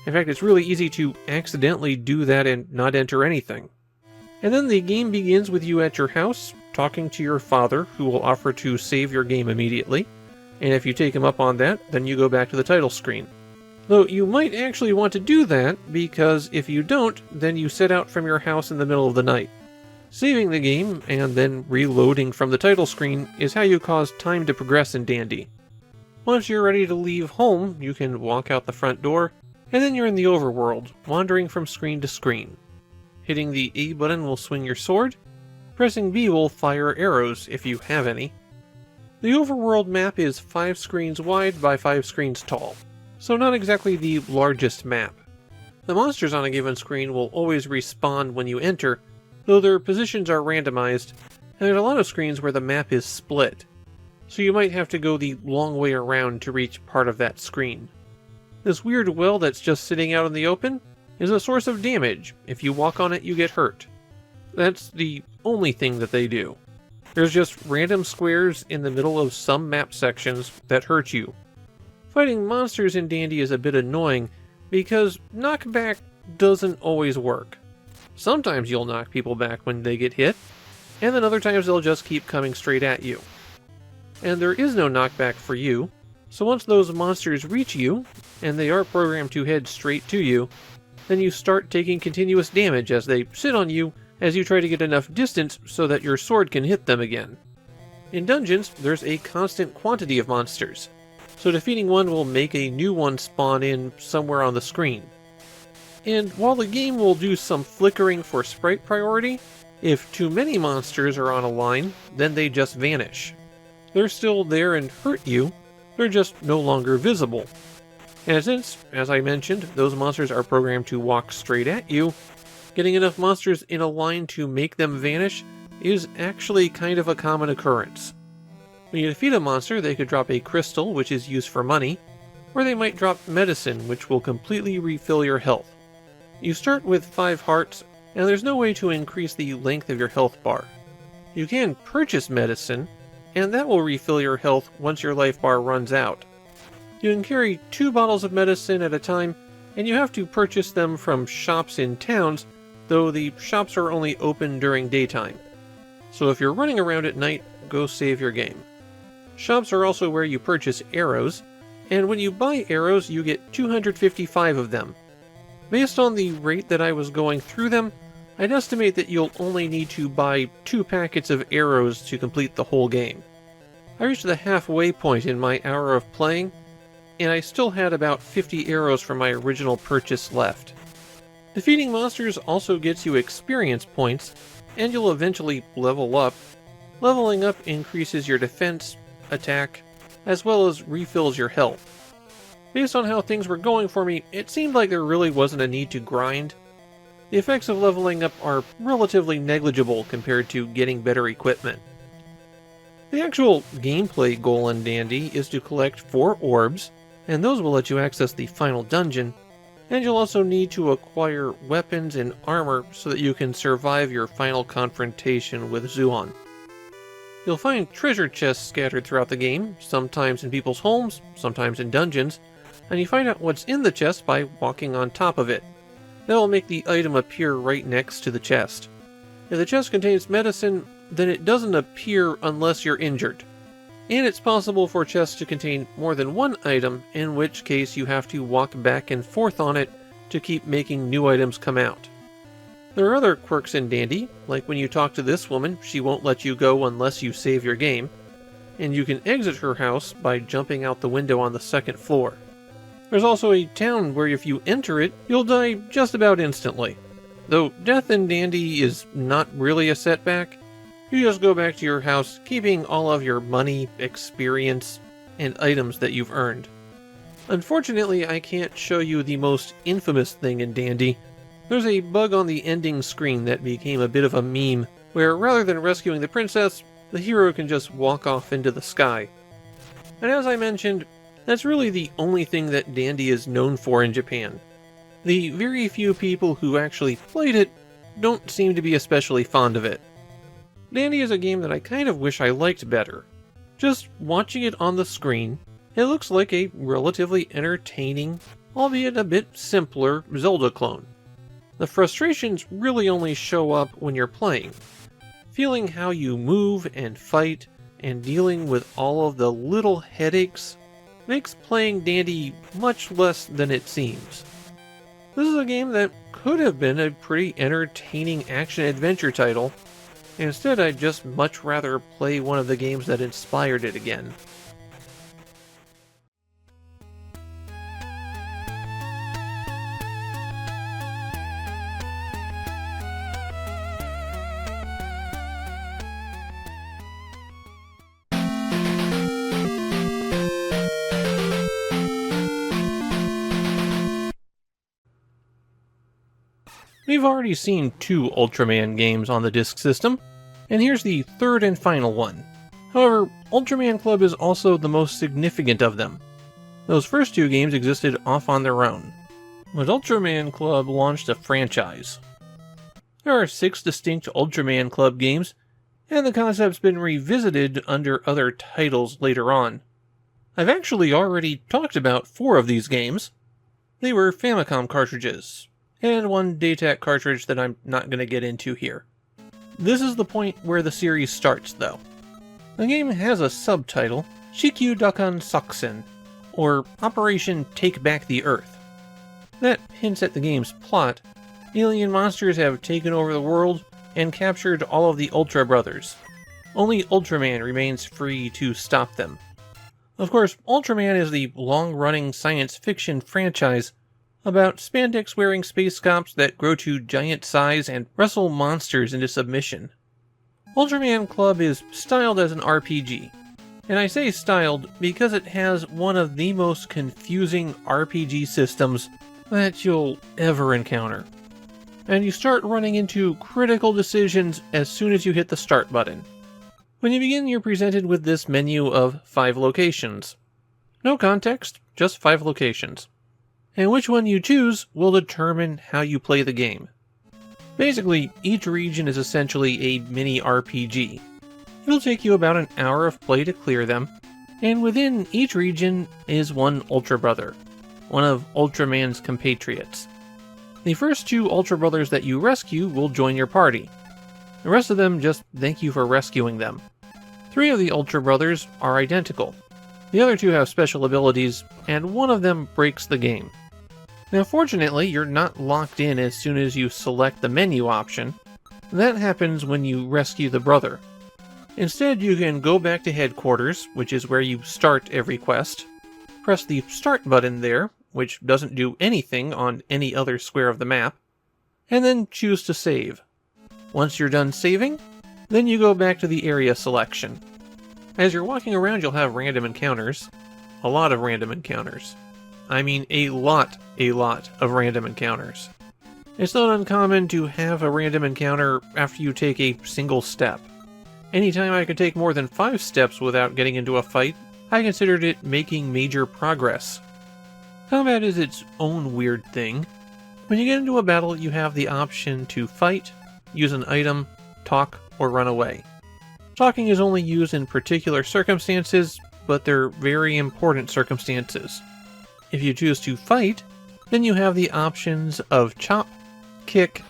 In fact, it's really easy to accidentally do that and not enter anything. And then the game begins with you at your house, talking to your father, who will offer to save your game immediately, and if you take him up on that, then you go back to the title screen. Though you might actually want to do that, because if you don't, then you set out from your house in the middle of the night. Saving the game, and then reloading from the title screen, is how you cause time to progress in Dandy. Once you're ready to leave home, you can walk out the front door, and then you're in the overworld, wandering from screen to screen. Hitting the A button will swing your sword, pressing B will fire arrows if you have any. The overworld map is 5 screens wide by 5 screens tall, so not exactly the largest map. The monsters on a given screen will always respawn when you enter, though their positions are randomized, and there's a lot of screens where the map is split. so you might have to go the long way around to reach part of that screen. This weird well that's just sitting out in the open is a source of damage. If you walk on it, you get hurt. That's the only thing that they do. There's just random squares in the middle of some map sections that hurt you. Fighting monsters in Dandy is a bit annoying because knockback doesn't always work. Sometimes you'll knock people back when they get hit, and then other times they'll just keep coming straight at you. And there is no knockback for you, so once those monsters reach you, and they are programmed to head straight to you, then you start taking continuous damage as they sit on you as you try to get enough distance so that your sword can hit them again. In dungeons, there's a constant quantity of monsters, so defeating one will make a new one spawn in somewhere on the screen. And while the game will do some flickering for sprite priority, if too many monsters are on a line, then they just vanish. They're still there and hurt you, they're just no longer visible. And since, as I mentioned, those monsters are programmed to walk straight at you, getting enough monsters in a line to make them vanish is actually kind of a common occurrence. When you defeat a monster, they could drop a crystal, which is used for money, or they might drop medicine, which will completely refill your health. You start with 5 hearts, and there's no way to increase the length of your health bar. You can purchase medicine, and that will refill your health once your life bar runs out. You can carry 2 bottles of medicine at a time, and you have to purchase them from shops in towns, though the shops are only open during daytime. So if you're running around at night, go save your game. Shops are also where you purchase arrows, and when you buy arrows, you get 255 of them. Based on the rate that I was going through them, I'd estimate that you'll only need to buy 2 packets of arrows to complete the whole game. I reached the halfway point in my hour of playing, and I still had about 50 arrows from my original purchase left. Defeating monsters also gets you experience points, and you'll eventually level up. Leveling up increases your defense, attack, as well as refills your health. Based on how things were going for me, it seemed like there really wasn't a need to grind. The effects of leveling up are relatively negligible compared to getting better equipment. The actual gameplay goal in Dandy is to collect 4 orbs, and those will let you access the final dungeon, and you'll also need to acquire weapons and armor so that you can survive your final confrontation with Zuon. You'll find treasure chests scattered throughout the game, sometimes in people's homes, sometimes in dungeons, and you find out what's in the chest by walking on top of it. That will make the item appear right next to the chest. If the chest contains medicine, then it doesn't appear unless you're injured. And it's possible for chests to contain more than one item, in which case you have to walk back and forth on it to keep making new items come out. There are other quirks in Dandy, like when you talk to this woman, she won't let you go unless you save your game, and you can exit her house by jumping out the window on the 2nd floor. There's also a town where if you enter it, you'll die just about instantly. Though death in Dandy is not really a setback, you just go back to your house, keeping all of your money, experience, and items that you've earned. Unfortunately, I can't show you the most infamous thing in Dandy. There's a bug on the ending screen that became a bit of a meme, where rather than rescuing the princess, the hero can just walk off into the sky. And as I mentioned, that's really the only thing that Dandy is known for in Japan. The very few people who actually played it don't seem to be especially fond of it. Dandy is a game that I kind of wish I liked better. Just watching it on the screen, it looks like a relatively entertaining, albeit a bit simpler, Zelda clone. The frustrations really only show up when you're playing. Feeling how you move and fight, and dealing with all of the little headaches, makes playing Dandy much less than it seems. This is a game that could have been a pretty entertaining action-adventure title. Instead, I'd just much rather play one of the games that inspired it again. We've already seen 2 Ultraman games on the disk system, and here's the 3rd and final one. However, Ultraman Club is also the most significant of them. Those first two games existed off on their own, but Ultraman Club launched a franchise. There are 6 distinct Ultraman Club games, and the concept's been revisited under other titles later on. I've actually already talked about 4 of these games. They were Famicom cartridges, and one Daytech cartridge that I'm not going to get into here. This is the point where the series starts, though. The game has a subtitle, Shikyu Dakan Saksen, or Operation Take Back the Earth. That hints at the game's plot. Alien monsters have taken over the world and captured all of the Ultra Brothers. Only Ultraman remains free to stop them. Of course, Ultraman is the long-running science fiction franchise about spandex-wearing space cops that grow to giant size and wrestle monsters into submission. Ultraman Club is styled as an RPG, and I say styled because it has one of the most confusing RPG systems that you'll ever encounter. And you start running into critical decisions as soon as you hit the start button. When you begin, you're presented with this menu of 5 locations. No context, just 5 locations. And which one you choose will determine how you play the game. Basically, each region is essentially a mini RPG. It'll take you about an hour of play to clear them, and within each region is one Ultra Brother, one of Ultraman's compatriots. The first 2 Ultra Brothers that you rescue will join your party. The rest of them just thank you for rescuing them. 3 of the Ultra Brothers are identical. The other 2 have special abilities, and one of them breaks the game. Now fortunately, you're not locked in as soon as you select the menu option. That happens when you rescue the brother. Instead, you can go back to headquarters, which is where you start every quest, press the start button there, which doesn't do anything on any other square of the map, and then choose to save. Once you're done saving, then you go back to the area selection. As you're walking around, you'll have random encounters. A lot of random encounters. I mean a lot of random encounters. It's not uncommon to have a random encounter after you take a single step. Anytime I could take more than 5 steps without getting into a fight, I considered it making major progress. Combat is its own weird thing. When you get into a battle, you have the option to fight, use an item, talk, or run away. Talking is only used in particular circumstances, but they're very important circumstances. If you choose to fight, then you have the options of chop, kick,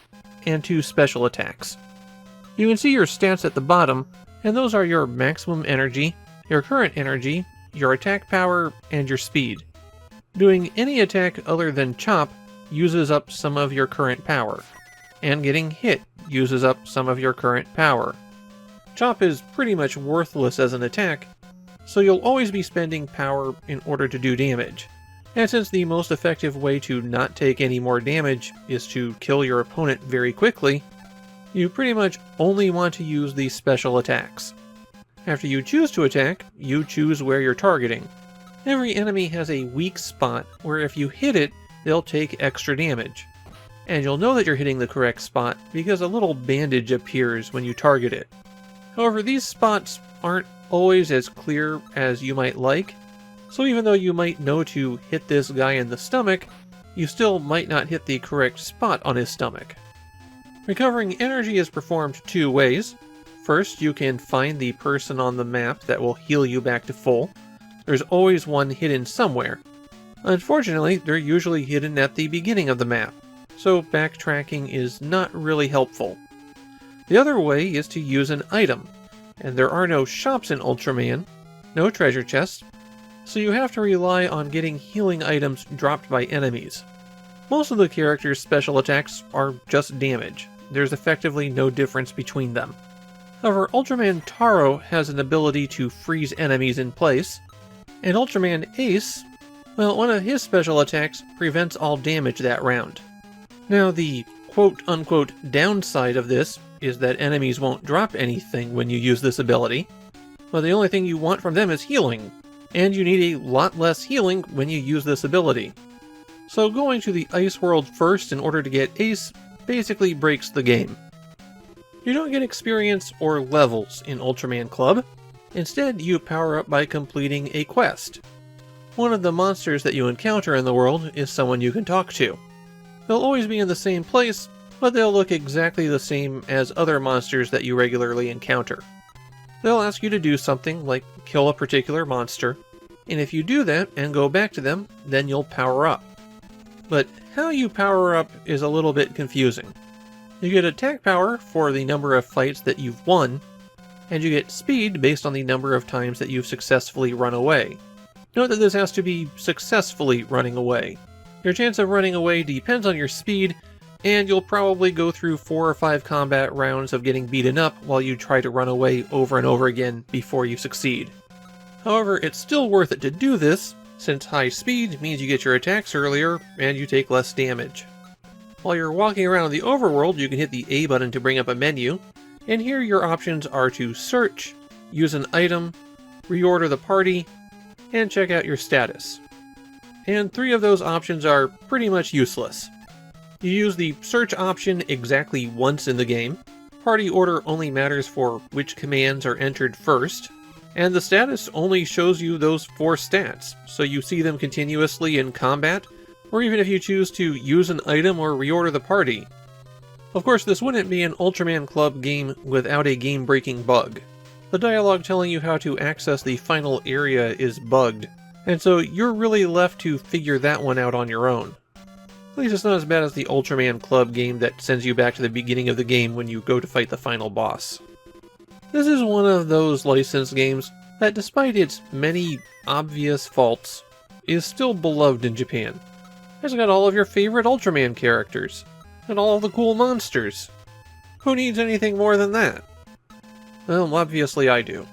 and 2 special attacks. You can see your stats at the bottom, and those are your maximum energy, your current energy, your attack power, and your speed. Doing any attack other than chop uses up some of your current power, and getting hit uses up some of your current power. Chop is pretty much worthless as an attack, so you'll always be spending power in order to do damage. And since the most effective way to not take any more damage is to kill your opponent very quickly, you pretty much only want to use these special attacks. After you choose to attack, you choose where you're targeting. Every enemy has a weak spot where if you hit it, they'll take extra damage. And you'll know that you're hitting the correct spot because a little bandage appears when you target it. However, these spots aren't always as clear as you might like, so even though you might know to hit this guy in the stomach, you still might not hit the correct spot on his stomach. Recovering energy is performed 2 ways. First, you can find the person on the map that will heal you back to full. There's always one hidden somewhere. Unfortunately, they're usually hidden at the beginning of the map, so backtracking is not really helpful. The other way is to use an item, and there are no shops in Ultraman, no treasure chests, so you have to rely on getting healing items dropped by enemies. Most of the characters' special attacks are just damage. There's effectively no difference between them. However, Ultraman Taro has an ability to freeze enemies in place, and Ultraman Ace, well, one of his special attacks prevents all damage that round. Now, the quote-unquote downside of this is that enemies won't drop anything when you use this ability, but the only thing you want from them is healing, and you need a lot less healing when you use this ability. So going to the Ice World first in order to get Ace basically breaks the game. You don't get experience or levels in Ultraman Club. Instead, you power up by completing a quest. One of the monsters that you encounter in the world is someone you can talk to. They'll always be in the same place, but they'll look exactly the same as other monsters that you regularly encounter. They'll ask you to do something like kill a particular monster, and if you do that and go back to them, then you'll power up. But how you power up is a little bit confusing. You get attack power for the number of fights that you've won, and you get speed based on the number of times that you've successfully run away. Note that this has to be successfully running away. Your chance of running away depends on your speed, and you'll probably go through 4 or 5 combat rounds of getting beaten up while you try to run away over and over again before you succeed. However, it's still worth it to do this, since high speed means you get your attacks earlier and you take less damage. While you're walking around the overworld, you can hit the A button to bring up a menu, and here your options are to search, use an item, reorder the party, and check out your status. And 3 of those options are pretty much useless. You use the search option exactly once in the game, party order only matters for which commands are entered first, and the status only shows you those 4 stats, so you see them continuously in combat, or even if you choose to use an item or reorder the party. Of course, this wouldn't be an Ultraman Club game without a game-breaking bug. The dialogue telling you how to access the final area is bugged, and so you're really left to figure that one out on your own. At least it's not as bad as the Ultraman Club game that sends you back to the beginning of the game when you go to fight the final boss. This is one of those licensed games that, despite its many obvious faults, is still beloved in Japan. It's got all of your favorite Ultraman characters, and all of the cool monsters. Who needs anything more than that? Well, obviously I do.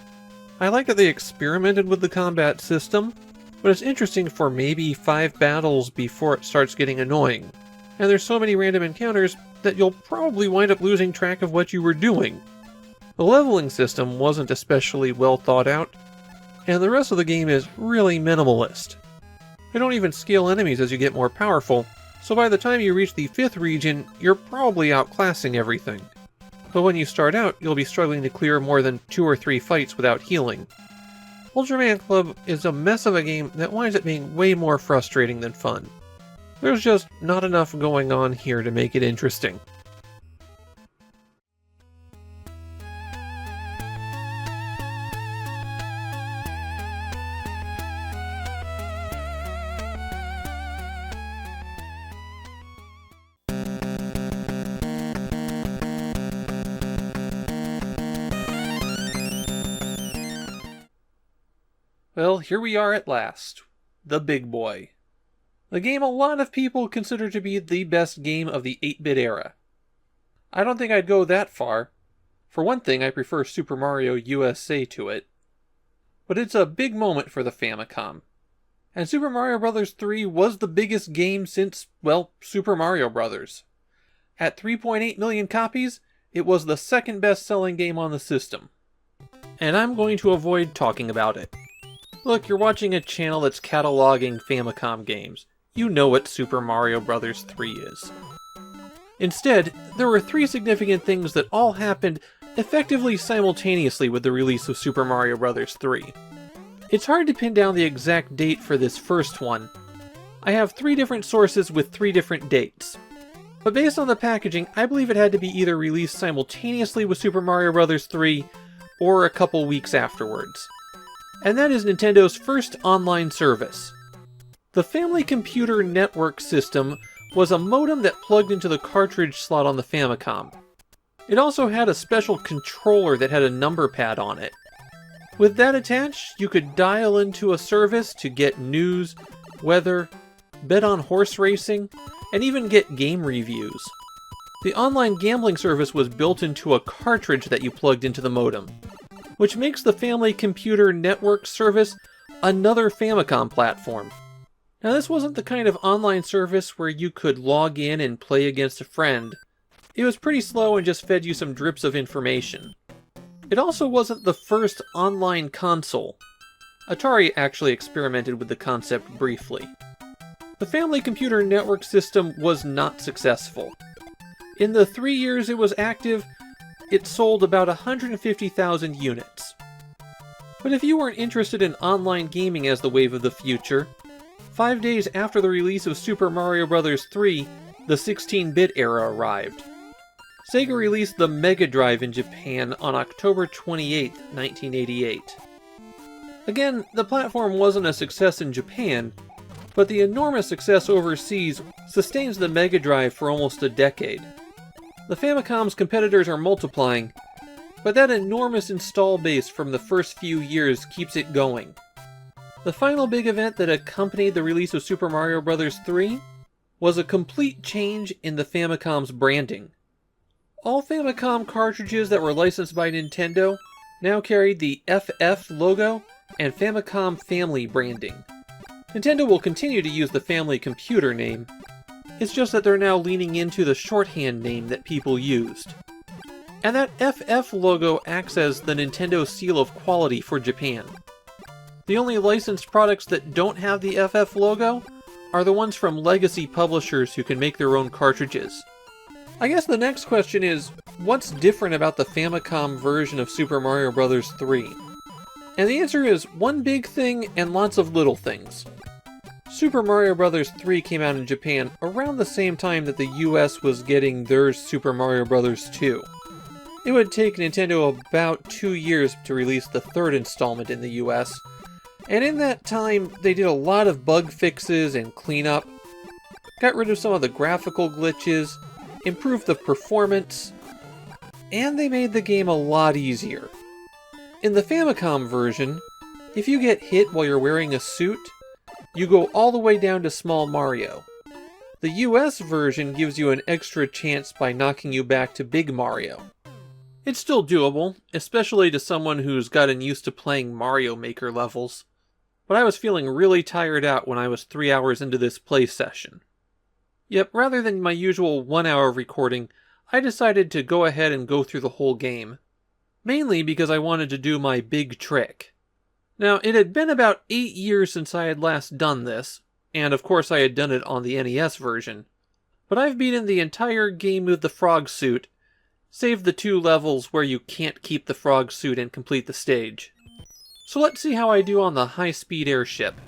I like that they experimented with the combat system, but it's interesting for maybe 5 battles before it starts getting annoying. And there's so many random encounters that you'll probably wind up losing track of what you were doing. The leveling system wasn't especially well thought out, and the rest of the game is really minimalist. They don't even scale enemies as you get more powerful, so by the time you reach the 5th region, you're probably outclassing everything. But when you start out, you'll be struggling to clear more than 2 or 3 fights without healing. Ultraman Club is a mess of a game that winds up being way more frustrating than fun. There's just not enough going on here to make it interesting. Well, here we are at last. The Big Boy. The game a lot of people consider to be the best game of the 8-bit era. I don't think I'd go that far. For one thing, I prefer Super Mario USA to it. But it's a big moment for the Famicom. And Super Mario Bros. 3 was the biggest game since, well, Super Mario Bros. At 3.8 million copies, it was the 2nd best-selling game on the system. And I'm going to avoid talking about it. Look, you're watching a channel that's cataloging Famicom games. You know what Super Mario Bros. 3 is. Instead, there were 3 significant things that all happened effectively simultaneously with the release of Super Mario Bros. 3. It's hard to pin down the exact date for this first one. I have 3 different sources with 3 different dates. But based on the packaging, I believe it had to be either released simultaneously with Super Mario Bros. 3 or a couple weeks afterwards. And that is Nintendo's first online service. The Family Computer Network system was a modem that plugged into the cartridge slot on the Famicom. It also had a special controller that had a number pad on it. With that attached, you could dial into a service to get news, weather, bet on horse racing, and even get game reviews. The online gambling service was built into a cartridge that you plugged into the modem, which makes the Family Computer Network service another Famicom platform. Now, this wasn't the kind of online service where you could log in and play against a friend. It was pretty slow and just fed you some drips of information. It also wasn't the first online console. Atari actually experimented with the concept briefly. The Family Computer Network system was not successful. In the 3 years it was active, it sold about 150,000 units. But if you weren't interested in online gaming as the wave of the future, 5 days after the release of Super Mario Bros. 3, the 16-bit era arrived. Sega released the Mega Drive in Japan on October 28, 1988. Again, the platform wasn't a success in Japan, but the enormous success overseas sustains the Mega Drive for almost a decade. The Famicom's competitors are multiplying, but that enormous install base from the first few years keeps it going. The final big event that accompanied the release of Super Mario Bros. 3 was a complete change in the Famicom's branding. All Famicom cartridges that were licensed by Nintendo now carried the FF logo and Famicom Family branding. Nintendo will continue to use the Family Computer name, it's just that they're now leaning into the shorthand name that people used. And that FF logo acts as the Nintendo seal of quality for Japan. The only licensed products that don't have the FF logo are the ones from legacy publishers who can make their own cartridges. I guess the next question is, what's different about the Famicom version of Super Mario Bros. 3? And the answer is one big thing and lots of little things. Super Mario Bros. 3 came out in Japan around the same time that the US was getting their Super Mario Bros. 2. It would take Nintendo about 2 years to release the third installment in the US, and in that time they did a lot of bug fixes and cleanup, got rid of some of the graphical glitches, improved the performance, and they made the game a lot easier. In the Famicom version, if you get hit while you're wearing a suit, you go all the way down to Small Mario. The US version gives you an extra chance by knocking you back to Big Mario. It's still doable, especially to someone who's gotten used to playing Mario Maker levels, but I was feeling really tired out when I was 3 hours into this play session. Yep, rather than my usual 1 hour recording, I decided to go ahead and go through the whole game. Mainly because I wanted to do my big trick. Now, it had been about 8 years since I had last done this, and of course I had done it on the NES version, but I've beaten the entire game with the frog suit, save the 2 levels where you can't keep the frog suit and complete the stage. So let's see how I do on the high-speed airship.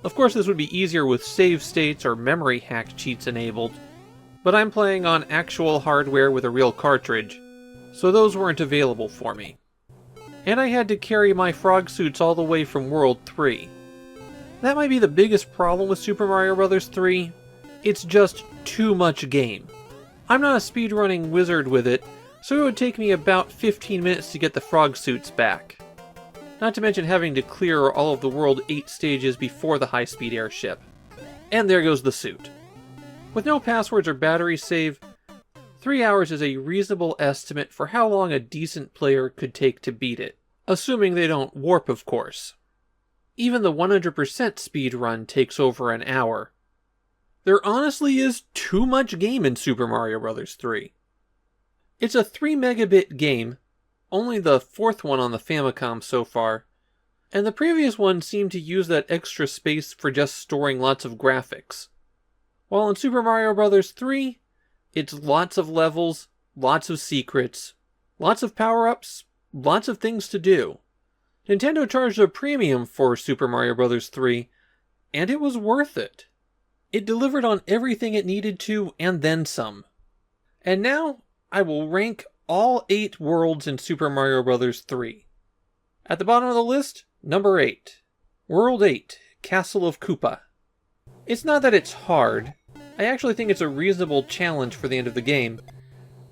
Of course this would be easier with save states or memory hack cheats enabled, but I'm playing on actual hardware with a real cartridge, so those weren't available for me. And I had to carry my frog suits all the way from World 3. That might be the biggest problem with Super Mario Bros. 3. It's just too much game. I'm not a speedrunning wizard with it, so it would take me about 15 minutes to get the frog suits back. Not to mention having to clear all of the World 8 stages before the high-speed airship. And there goes the suit. With no passwords or battery save, 3 hours is a reasonable estimate for how long a decent player could take to beat it, assuming they don't warp, of course. Even the 100% speed run takes over an hour. There honestly is too much game in Super Mario Bros. 3. It's a 3 megabit game, only the 4th one on the Famicom so far, and the previous one seemed to use that extra space for just storing lots of graphics. While in Super Mario Bros. 3, it's lots of levels, lots of secrets, lots of power-ups, lots of things to do. Nintendo charged a premium for Super Mario Bros. 3, and it was worth it. It delivered on everything it needed to, and then some. And now, I will rank all 8 worlds in Super Mario Bros. 3. At the bottom of the list, number 8. World 8, Castle of Koopa. It's not that it's hard. I actually think it's a reasonable challenge for the end of the game.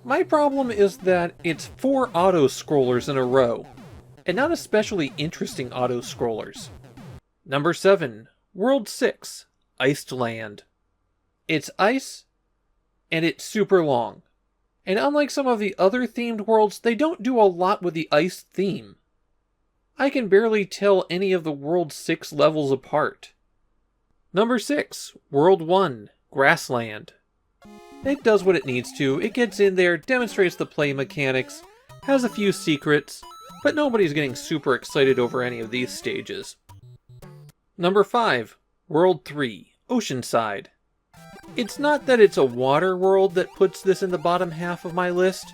My problem is that it's 4 auto-scrollers in a row, and not especially interesting auto-scrollers. Number 7, World 6, Iced Land. It's ice, and it's super long. And unlike some of the other themed worlds, they don't do a lot with the ice theme. I can barely tell any of the World 6 levels apart. Number 6, World 1, Grassland. It does what it needs to. It gets in there, demonstrates the play mechanics, has a few secrets, but nobody's getting super excited over any of these stages. Number 5, World 3, Oceanside. It's not that it's a water world that puts this in the bottom half of my list.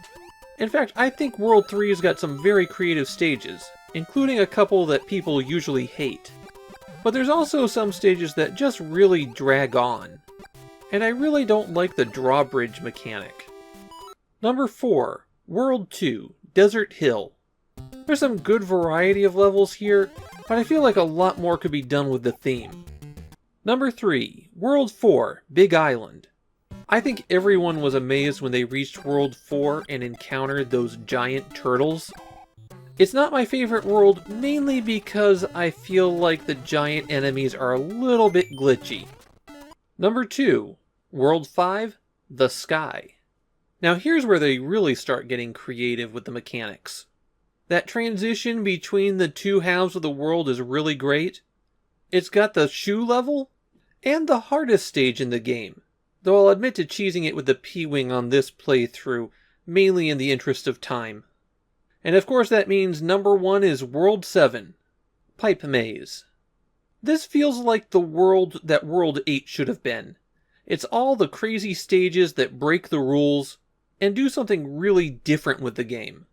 In fact, I think World 3's got some very creative stages. including a couple that people usually hate. But there's also some stages that just really drag on, and I really don't like the drawbridge mechanic. Number 4, World 2, Desert Hill. There's some good variety of levels here, but I feel like a lot more could be done with the theme. Number 3, World 4, Big Island. I think everyone was amazed when they reached World 4 and encountered those giant turtles. It's not my favorite world, mainly because I feel like the giant enemies are a little bit glitchy. Number 2, World 5, The Sky. Now here's where they really start getting creative with the mechanics. That transition between the two halves of the world is really great. It's got the shoe level, and the hardest stage in the game, though I'll admit to cheesing it with the P-Wing on this playthrough, mainly in the interest of time. And of course that means number 1 is World 7, Pipe Maze. This feels like the world that World 8 should have been. It's all the crazy stages that break the rules, and do something really different with the game.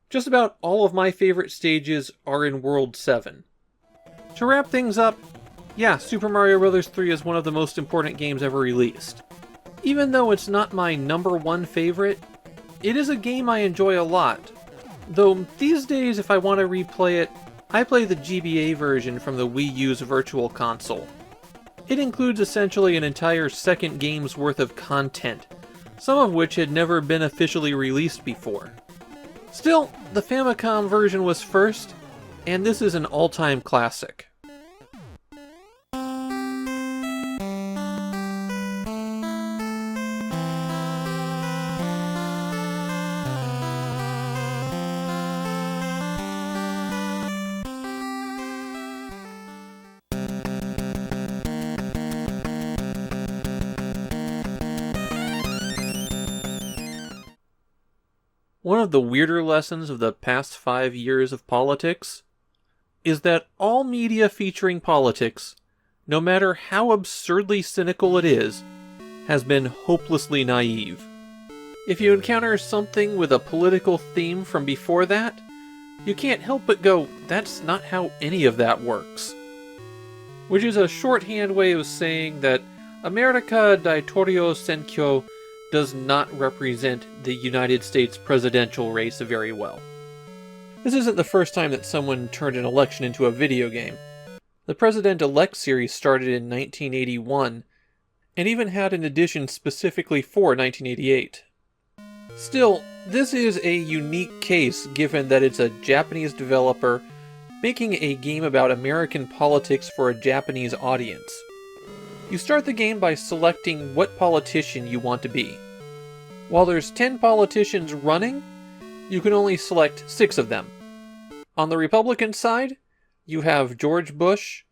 Just about all of my favorite stages are in World 7. To wrap things up, yeah, Super Mario Bros. 3 is one of the most important games ever released. Even though it's not my number 1 favorite, it is a game I enjoy a lot. Though these days, if I want to replay it, I play the GBA version from the Wii U's Virtual Console. It includes essentially an entire second game's worth of content, some of which had never been officially released before. Still, the Famicom version was first, and this is an all-time classic. One of the weirder lessons of the past 5 years of politics is that all media featuring politics, no matter how absurdly cynical it is, has been hopelessly naive. If you encounter something with a political theme from before that, you can't help but go, that's not how any of that works. Which is a shorthand way of saying that America Daitorio Senkyo does not represent the United States presidential race very well. This isn't the first time that someone turned an election into a video game. The President-Elect series started in 1981, and even had an edition specifically for 1988. Still, this is a unique case given that it's a Japanese developer making a game about American politics for a Japanese audience. You start the game by selecting what politician you want to be. While there's 10 politicians running, you can only select 6 of them. On the Republican side, you have George Bush,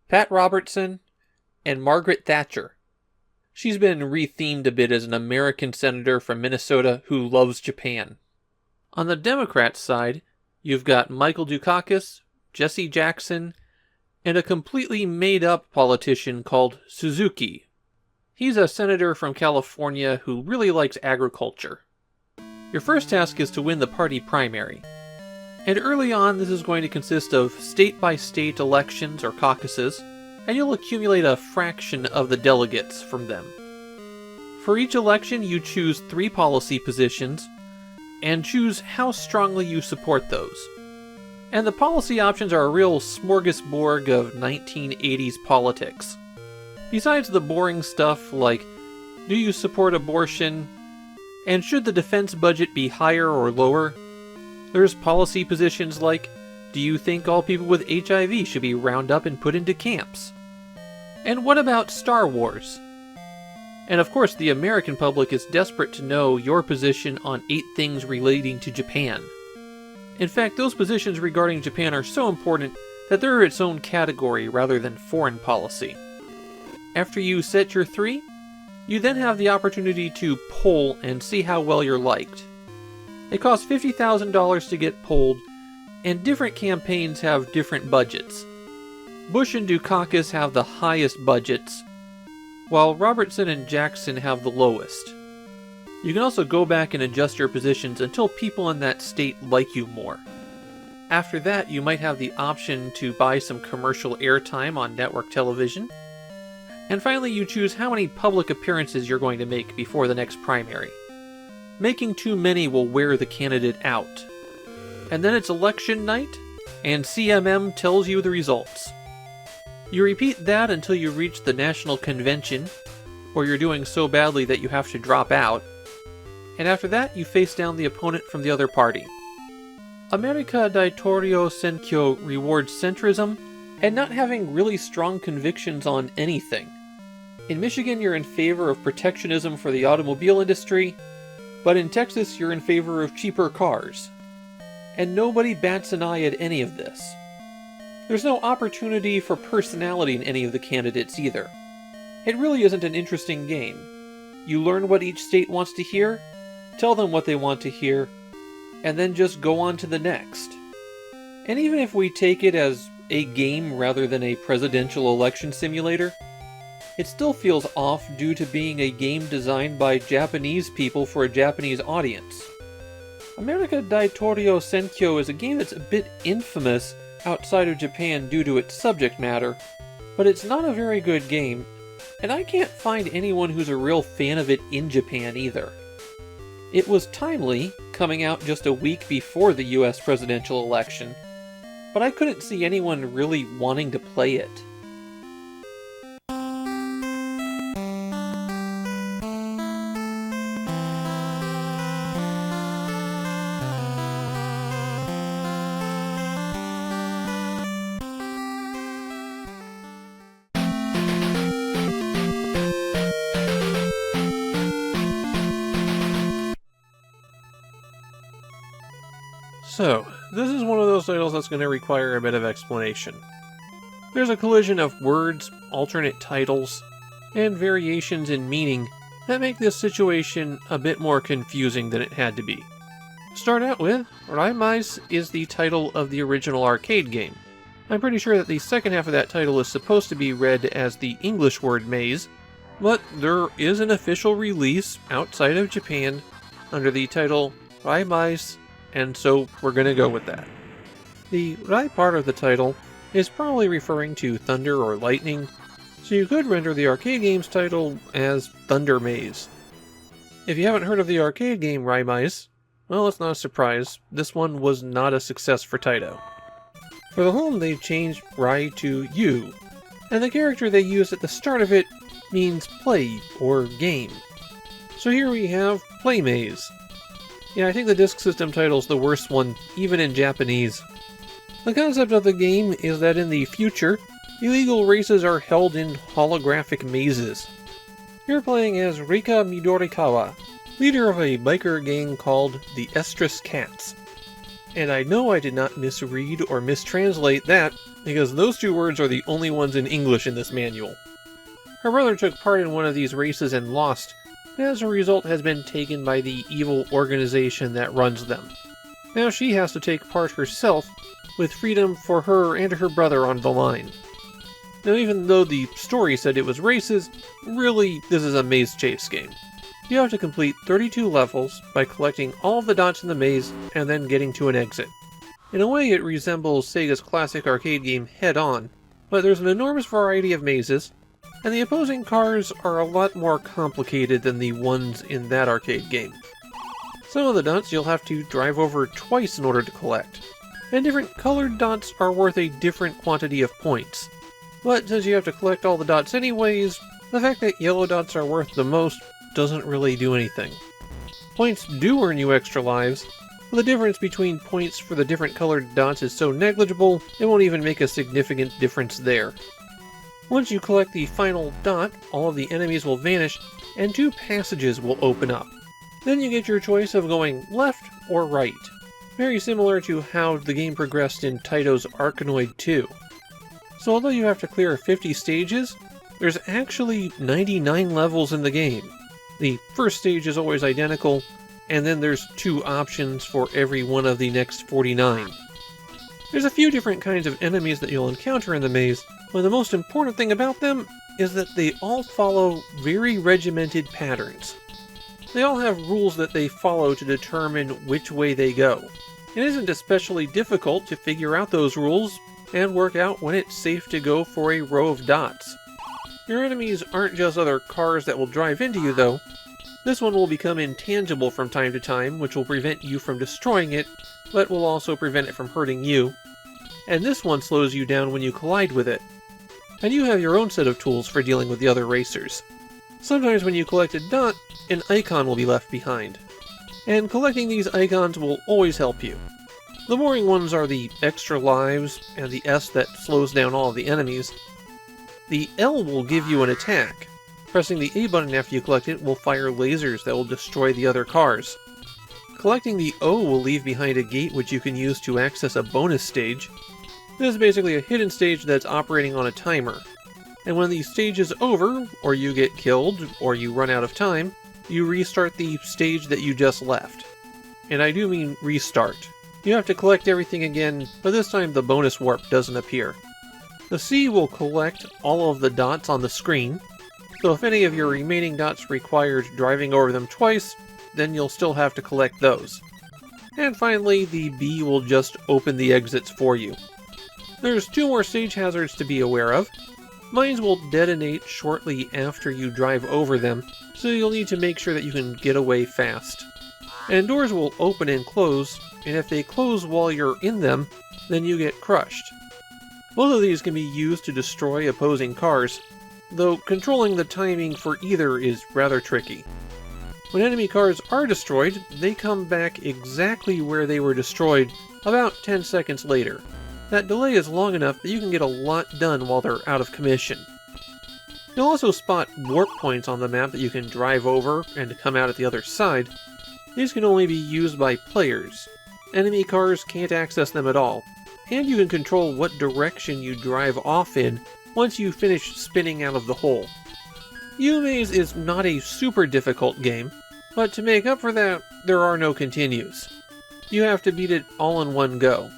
Pat Robertson, and Margaret Thatcher. She's been rethemed a bit as an American senator from Minnesota who loves Japan. On the Democrats' side, you've got Michael Dukakis, Jesse Jackson, and a completely made-up politician called Suzuki. He's a senator from California who really likes agriculture. Your first task is to win the party primary. And early on, this is going to consist of state-by-state elections or caucuses, and you'll accumulate a fraction of the delegates from them. For each election, you choose 3 policy positions, and choose how strongly you support those. And the policy options are a real smorgasbord of 1980s politics. Besides the boring stuff like, do you support abortion, and should the defense budget be higher or lower, there's policy positions like, do you think all people with HIV should be rounded up and put into camps? And what about Star Wars? And of course, the American public is desperate to know your position on 8 things relating to Japan. In fact, those positions regarding Japan are so important that they're its own category rather than foreign policy. After you set your 3, you then have the opportunity to poll and see how well you're liked. It costs $50,000 to get polled, and different campaigns have different budgets. Bush and Dukakis have the highest budgets, while Robertson and Jackson have the lowest. You can also go back and adjust your positions until people in that state like you more. After that, you might have the option to buy some commercial airtime on network television. And finally, you choose how many public appearances you're going to make before the next primary. Making too many will wear the candidate out. And then it's election night, and CMM tells you the results. You repeat that until you reach the national convention, or you're doing so badly that you have to drop out, and after that you face down the opponent from the other party. America Daitorio Senkyo rewards centrism and not having really strong convictions on anything. In Michigan you're in favor of protectionism for the automobile industry, but in Texas you're in favor of cheaper cars. And nobody bats an eye at any of this. There's no opportunity for personality in any of the candidates either. It really isn't an interesting game. You learn what each state wants to hear, tell them what they want to hear, and then just go on to the next. And even if we take it as a game rather than a presidential election simulator, it still feels off due to being a game designed by Japanese people for a Japanese audience. America Daitorio Senkyo is a game that's a bit infamous outside of Japan due to its subject matter, but it's not a very good game, and I can't find anyone who's a real fan of it in Japan either. It was timely, coming out just a week before the US presidential election, but I couldn't see anyone really wanting to play it. So, this is one of those titles that's going to require a bit of explanation. There's a collision of words, alternate titles, and variations in meaning that make this situation a bit more confusing than it had to be. Start out with, Yuu Maze is the title of the original arcade game. I'm pretty sure that the second half of that title is supposed to be read as the English word maze, but there is an official release outside of Japan under the title Yuu Maze, and so we're going to go with that. The Rai part of the title is probably referring to thunder or lightning, so you could render the arcade game's title as Thunder Maze. If you haven't heard of the arcade game Yuu Maze, well, it's not a surprise, this one was not a success for Taito. For the home, they've changed Rai to Yu, and the character they used at the start of it means play or game. So here we have Play Maze. Yeah, I think the Disk System title's the worst one, even in Japanese. The concept of the game is that in the future, illegal races are held in holographic mazes. You're playing as Rika Midorikawa, leader of a biker gang called the Estrus Cats. And I know I did not misread or mistranslate that, because those two words are the only ones in English in this manual. Her brother took part in one of these races and lost, and as a result has been taken by the evil organization that runs them. Now she has to take part herself, with freedom for her and her brother on the line. Now even though the story said it was races, really this is a maze chase game. You have to complete 32 levels by collecting all of the dots in the maze and then getting to an exit. In a way it resembles Sega's classic arcade game Head On, but there's an enormous variety of mazes, and the opposing cars are a lot more complicated than the ones in that arcade game. Some of the dots you'll have to drive over twice in order to collect, and different colored dots are worth a different quantity of points. But since you have to collect all the dots anyways, the fact that yellow dots are worth the most doesn't really do anything. Points do earn you extra lives, but the difference between points for the different colored dots is so negligible it won't even make a significant difference there. Once you collect the final dot, all of the enemies will vanish, and 2 passages will open up. Then you get your choice of going left or right, very similar to how the game progressed in Taito's Arkanoid 2. So although you have to clear 50 stages, there's actually 99 levels in the game. The first stage is always identical, and then there's 2 options for every one of the next 49. There's a few different kinds of enemies that you'll encounter in the maze, but the most important thing about them is that they all follow very regimented patterns. They all have rules that they follow to determine which way they go. It isn't especially difficult to figure out those rules and work out when it's safe to go for a row of dots. Your enemies aren't just other cars that will drive into you though. This one will become intangible from time to time, which will prevent you from destroying it, but will also prevent it from hurting you. And this one slows you down when you collide with it. And you have your own set of tools for dealing with the other racers. Sometimes when you collect a dot, an icon will be left behind. And collecting these icons will always help you. The boring ones are the extra lives, and the S that slows down all of the enemies. The L will give you an attack. Pressing the A button after you collect it will fire lasers that will destroy the other cars. Collecting the O will leave behind a gate which you can use to access a bonus stage. This is basically a hidden stage that's operating on a timer. And when the stage is over, or you get killed, or you run out of time, you restart the stage that you just left. And I do mean restart. You have to collect everything again, but this time the bonus warp doesn't appear. The C will collect all of the dots on the screen, so if any of your remaining dots required driving over them twice, then you'll still have to collect those. And finally, the B will just open the exits for you. There's 2 more stage hazards to be aware of. Mines will detonate shortly after you drive over them, so you'll need to make sure that you can get away fast. And doors will open and close, and if they close while you're in them, then you get crushed. Both of these can be used to destroy opposing cars, though controlling the timing for either is rather tricky. When enemy cars are destroyed, they come back exactly where they were destroyed about 10 seconds later. That delay is long enough that you can get a lot done while they're out of commission. You'll also spot warp points on the map that you can drive over and come out at the other side. These can only be used by players. Enemy cars can't access them at all, and you can control what direction you drive off in once you finish spinning out of the hole. Yuu Maze is not a super difficult game, but to make up for that, there are no continues. You have to beat it all in one go.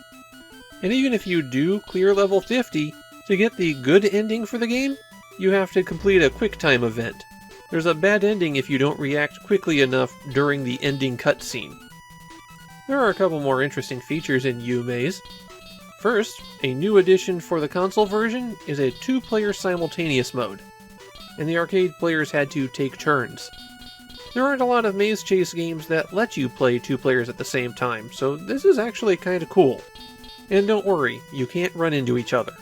And even if you do clear level 50, to get the good ending for the game, you have to complete a QuickTime event. There's a bad ending if you don't react quickly enough during the ending cutscene. There are a couple more interesting features in Yuu Maze. First, a new addition for the console version is a 2-player simultaneous mode, and the arcade players had to take turns. There aren't a lot of maze chase games that let you play 2 players at the same time, so this is actually kinda cool. And don't worry, you can't run into each other.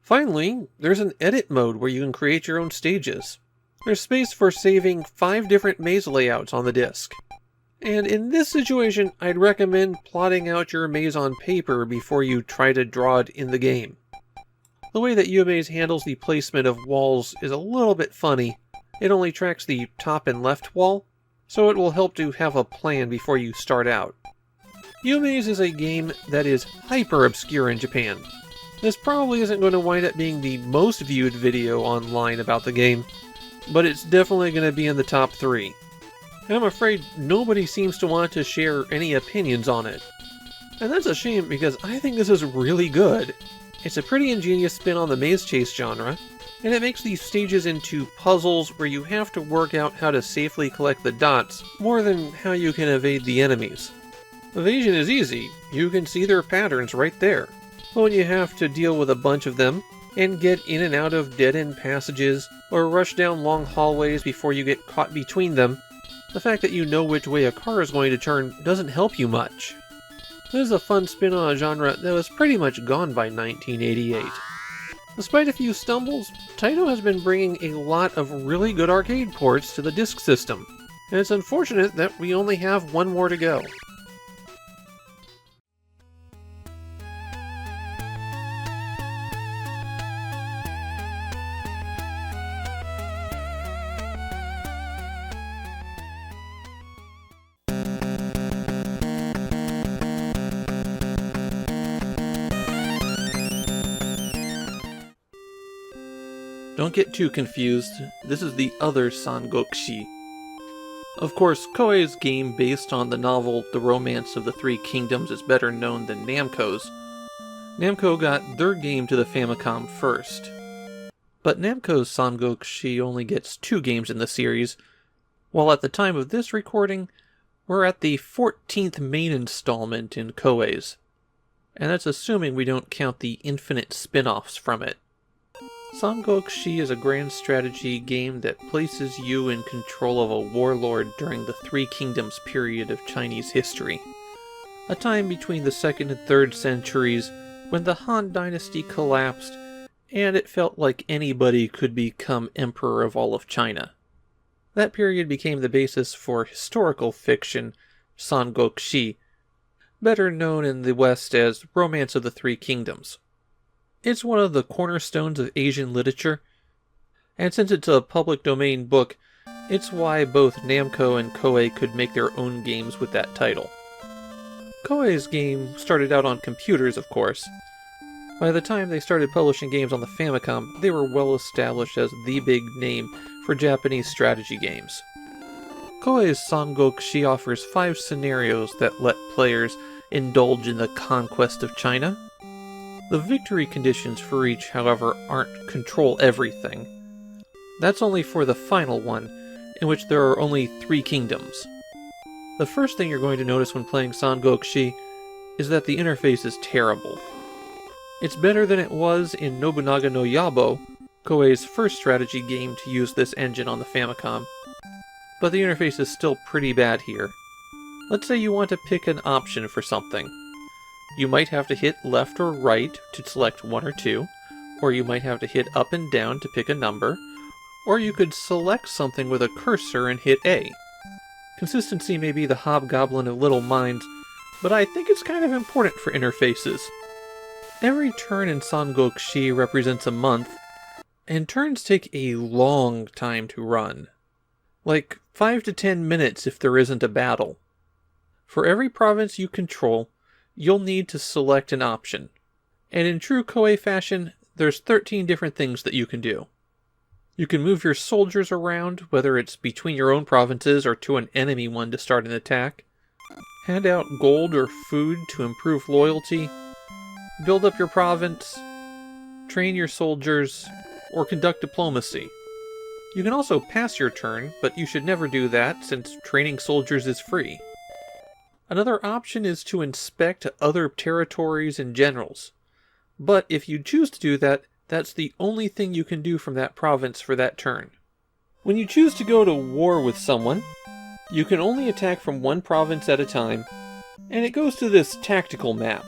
Finally, there's an edit mode where you can create your own stages. There's space for saving 5 different maze layouts on the disc. And in this situation, I'd recommend plotting out your maze on paper before you try to draw it in the game. The way that Yuu Maze handles the placement of walls is a little bit funny. It only tracks the top and left wall, so it will help to have a plan before you start out. Yuu Maze is a game that is hyper obscure in Japan. This probably isn't going to wind up being the most viewed video online about the game, but it's definitely going to be in the top 3. And I'm afraid nobody seems to want to share any opinions on it. And that's a shame because I think this is really good. It's a pretty ingenious spin on the maze chase genre, and it makes these stages into puzzles where you have to work out how to safely collect the dots more than how you can evade the enemies. Evasion is easy, you can see their patterns right there. But when you have to deal with a bunch of them, and get in and out of dead-end passages, or rush down long hallways before you get caught between them, the fact that you know which way a car is going to turn doesn't help you much. This is a fun spin on a genre that was pretty much gone by 1988. Despite a few stumbles, Taito has been bringing a lot of really good arcade ports to the disc system, and it's unfortunate that we only have one more to go. Don't get too confused, this is the other Sangokshi. Of course, Koei's game based on the novel The Romance of the Three Kingdoms is better known than Namco's. Namco got their game to the Famicom first. But Namco's Sangokshi only gets 2 games in the series, while at the time of this recording, We're at the 14th main installment in Koei's, and that's assuming we don't count the infinite spin-offs from it. Sangokushi is a grand strategy game that places you in control of a warlord during the Three Kingdoms period of Chinese history, a time between the 2nd and 3rd centuries when the Han Dynasty collapsed and it felt like anybody could become emperor of all of China. That period became the basis for historical fiction Sangokushi, better known in the West as Romance of the Three Kingdoms. It's one of the cornerstones of Asian literature, and since it's a public domain book, it's why both Namco and Koei could make their own games with that title. Koei's game started out on computers, of course. By the time they started publishing games on the Famicom, they were well established as the big name for Japanese strategy games. Koei's Sangokushi offers 5 scenarios that let players indulge in the conquest of China. The victory conditions for each, however, aren't control everything. That's only for the final one, in which there are only 3 kingdoms. The first thing you're going to notice when playing Sangokushi is that the interface is terrible. It's better than it was in Nobunaga no Yabo, Koei's first strategy game to use this engine on the Famicom, but the interface is still pretty bad here. Let's say you want to pick an option for something. You might have to hit left or right to select 1 or 2, or you might have to hit up and down to pick a number, or you could select something with a cursor and hit A. Consistency may be the hobgoblin of little minds, but I think it's kind of important for interfaces. Every turn in Sangokushi represents a month, and turns take a long time to run. Like 5 to 10 minutes if there isn't a battle. For every province you control, you'll need to select an option. And in true Koei fashion, there's 13 different things that you can do. You can move your soldiers around, whether it's between your own provinces or to an enemy one to start an attack. Hand out gold or food to improve loyalty. Build up your province. Train your soldiers, or conduct diplomacy. You can also pass your turn, but you should never do that since training soldiers is free. Another option is to inspect other territories and generals. But if you choose to do that, that's the only thing you can do from that province for that turn. When you choose to go to war with someone, you can only attack from one province at a time, and it goes to this tactical map.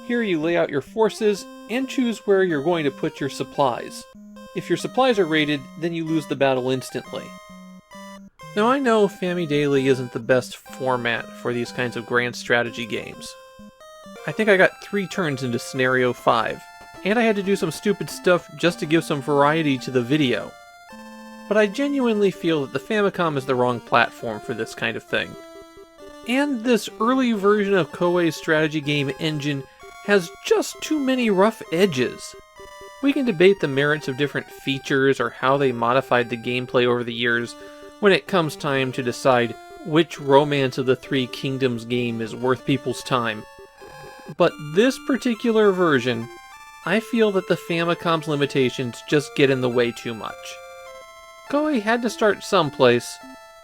Here you lay out your forces and choose where you're going to put your supplies. If your supplies are raided, then you lose the battle instantly. Now I know Famidaily isn't the best format for these kinds of grand strategy games. I think I got 3 turns into Scenario 5, and I had to do some stupid stuff just to give some variety to the video. But I genuinely feel that the Famicom is the wrong platform for this kind of thing. And this early version of Koei's strategy game engine has just too many rough edges. We can debate the merits of different features or how they modified the gameplay over the years when it comes time to decide which Romance of the Three Kingdoms game is worth people's time. But this particular version, I feel that the Famicom's limitations just get in the way too much. Koei had to start someplace,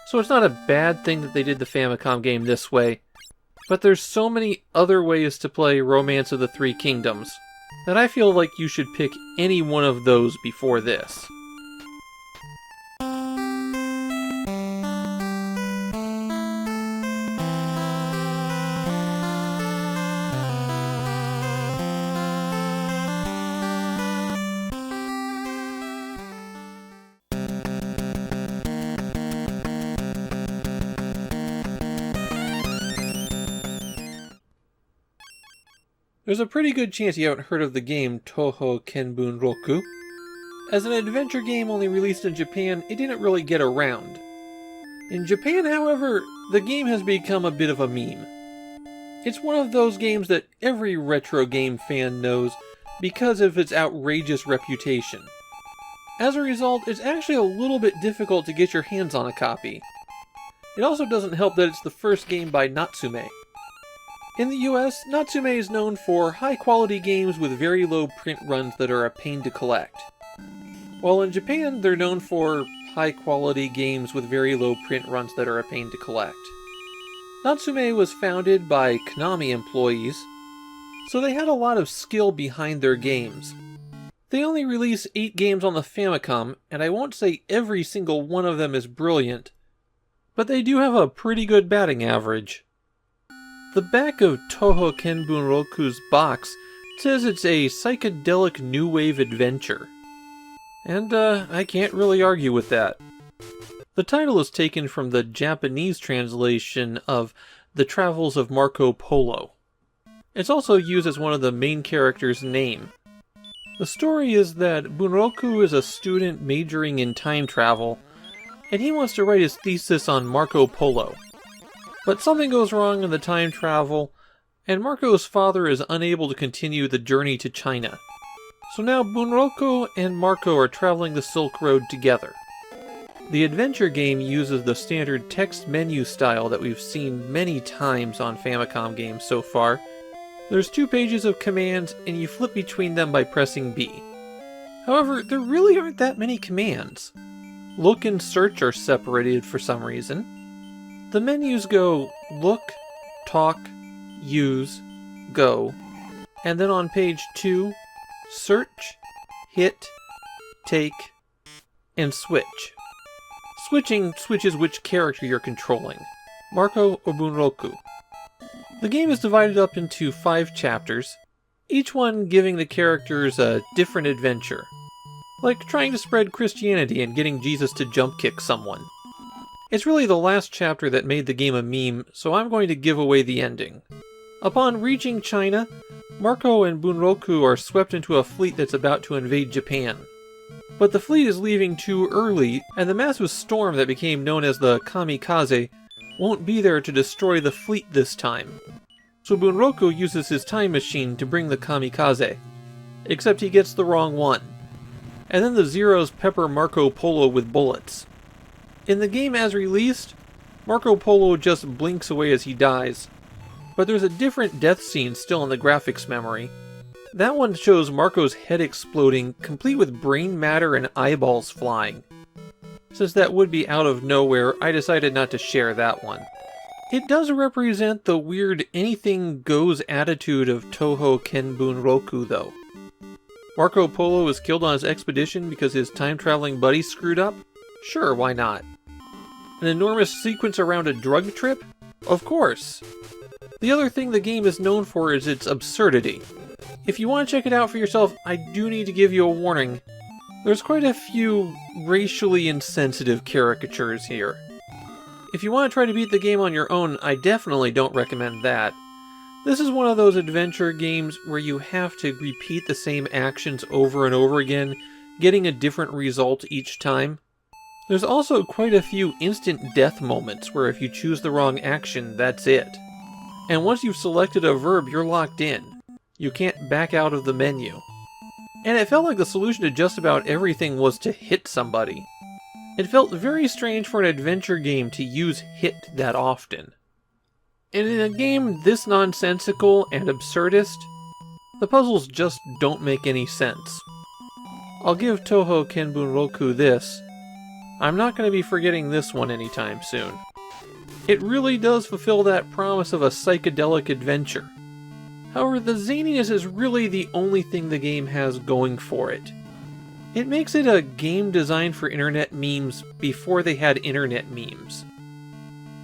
so it's not a bad thing that they did the Famicom game this way, but there's so many other ways to play Romance of the Three Kingdoms that I feel like you should pick any one of those before this. There's a pretty good chance you haven't heard of the game Toho Kenbun Roku. As an adventure game only released in Japan, it didn't really get around. In Japan, however, the game has become a bit of a meme. It's one of those games that every retro game fan knows because of its outrageous reputation. As a result, it's actually a little bit difficult to get your hands on a copy. It also doesn't help that it's the first game by Natsume. In the US, Natsume is known for high-quality games with very low print runs that are a pain to collect. While in Japan, they're known for high-quality games with very low print runs that are a pain to collect. Natsume was founded by Konami employees, so they had a lot of skill behind their games. They only release 8 games on the Famicom, and I won't say every single one of them is brilliant, but they do have a pretty good batting average. The back of Touhou Ken Bunroku's box says it's a psychedelic new wave adventure. And I can't really argue with that. The title is taken from the Japanese translation of The Travels of Marco Polo. It's also used as one of the main characters' name. The story is that Bunroku is a student majoring in time travel, and he wants to write his thesis on Marco Polo. But something goes wrong in the time travel, and Marco's father is unable to continue the journey to China. So now Bunroku and Marco are traveling the Silk Road together. The adventure game uses the standard text menu style that we've seen many times on Famicom games so far. There's 2 pages of commands, and you flip between them by pressing B. However, there really aren't that many commands. Look and search are separated for some reason. The menus go look, talk, use, go, and then on page 2, search, hit, take, and switch. Switching switches which character you're controlling, Marco or Bunroku. The game is divided up into 5 chapters, each one giving the characters a different adventure. Like trying to spread Christianity and getting Jesus to jump kick someone. It's really the last chapter that made the game a meme, so I'm going to give away the ending. Upon reaching China, Marco and Bunroku are swept into a fleet that's about to invade Japan. But the fleet is leaving too early, and the massive storm that became known as the Kamikaze won't be there to destroy the fleet this time. So Bunroku uses his time machine to bring the Kamikaze. Except he gets the wrong one. And then the Zeros pepper Marco Polo with bullets. In the game as released, Marco Polo just blinks away as he dies. But there's a different death scene still in the graphics memory. That one shows Marco's head exploding, complete with brain matter and eyeballs flying. Since that would be out of nowhere, I decided not to share that one. It does represent the weird anything goes attitude of Touhou Ken Bunroku though. Marco Polo was killed on his expedition because his time-traveling buddy screwed up? Sure, why not? An enormous sequence around a drug trip? Of course! The other thing the game is known for is its absurdity. If you want to check it out for yourself, I do need to give you a warning. There's quite a few racially insensitive caricatures here. If you want to try to beat the game on your own, I definitely don't recommend that. This is one of those adventure games where you have to repeat the same actions over and over again, getting a different result each time. There's also quite a few instant death moments where if you choose the wrong action, that's it. And once you've selected a verb, you're locked in. You can't back out of the menu. And it felt like the solution to just about everything was to hit somebody. It felt very strange for an adventure game to use hit that often. And in a game this nonsensical and absurdist, the puzzles just don't make any sense. I'll give Touhou Ken Bunroku this. I'm not going to be forgetting this one anytime soon. It really does fulfill that promise of a psychedelic adventure. However, the zaniness is really the only thing the game has going for it. It makes it a game designed for internet memes before they had internet memes.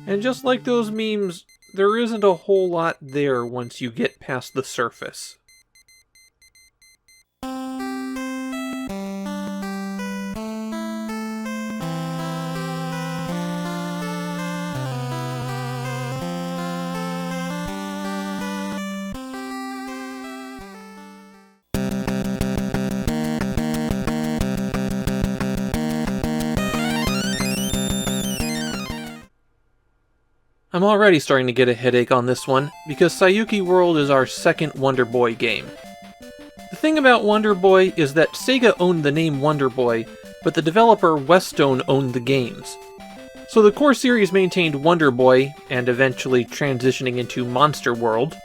And just like those memes, there isn't a whole lot there once you get past the surface. I'm already starting to get a headache on this one, because Saiyuuki World is our second Wonder Boy game. The thing about Wonder Boy is that Sega owned the name Wonder Boy, but the developer Westone owned the games. So the core series maintained Wonder Boy, and eventually transitioning into Monster World.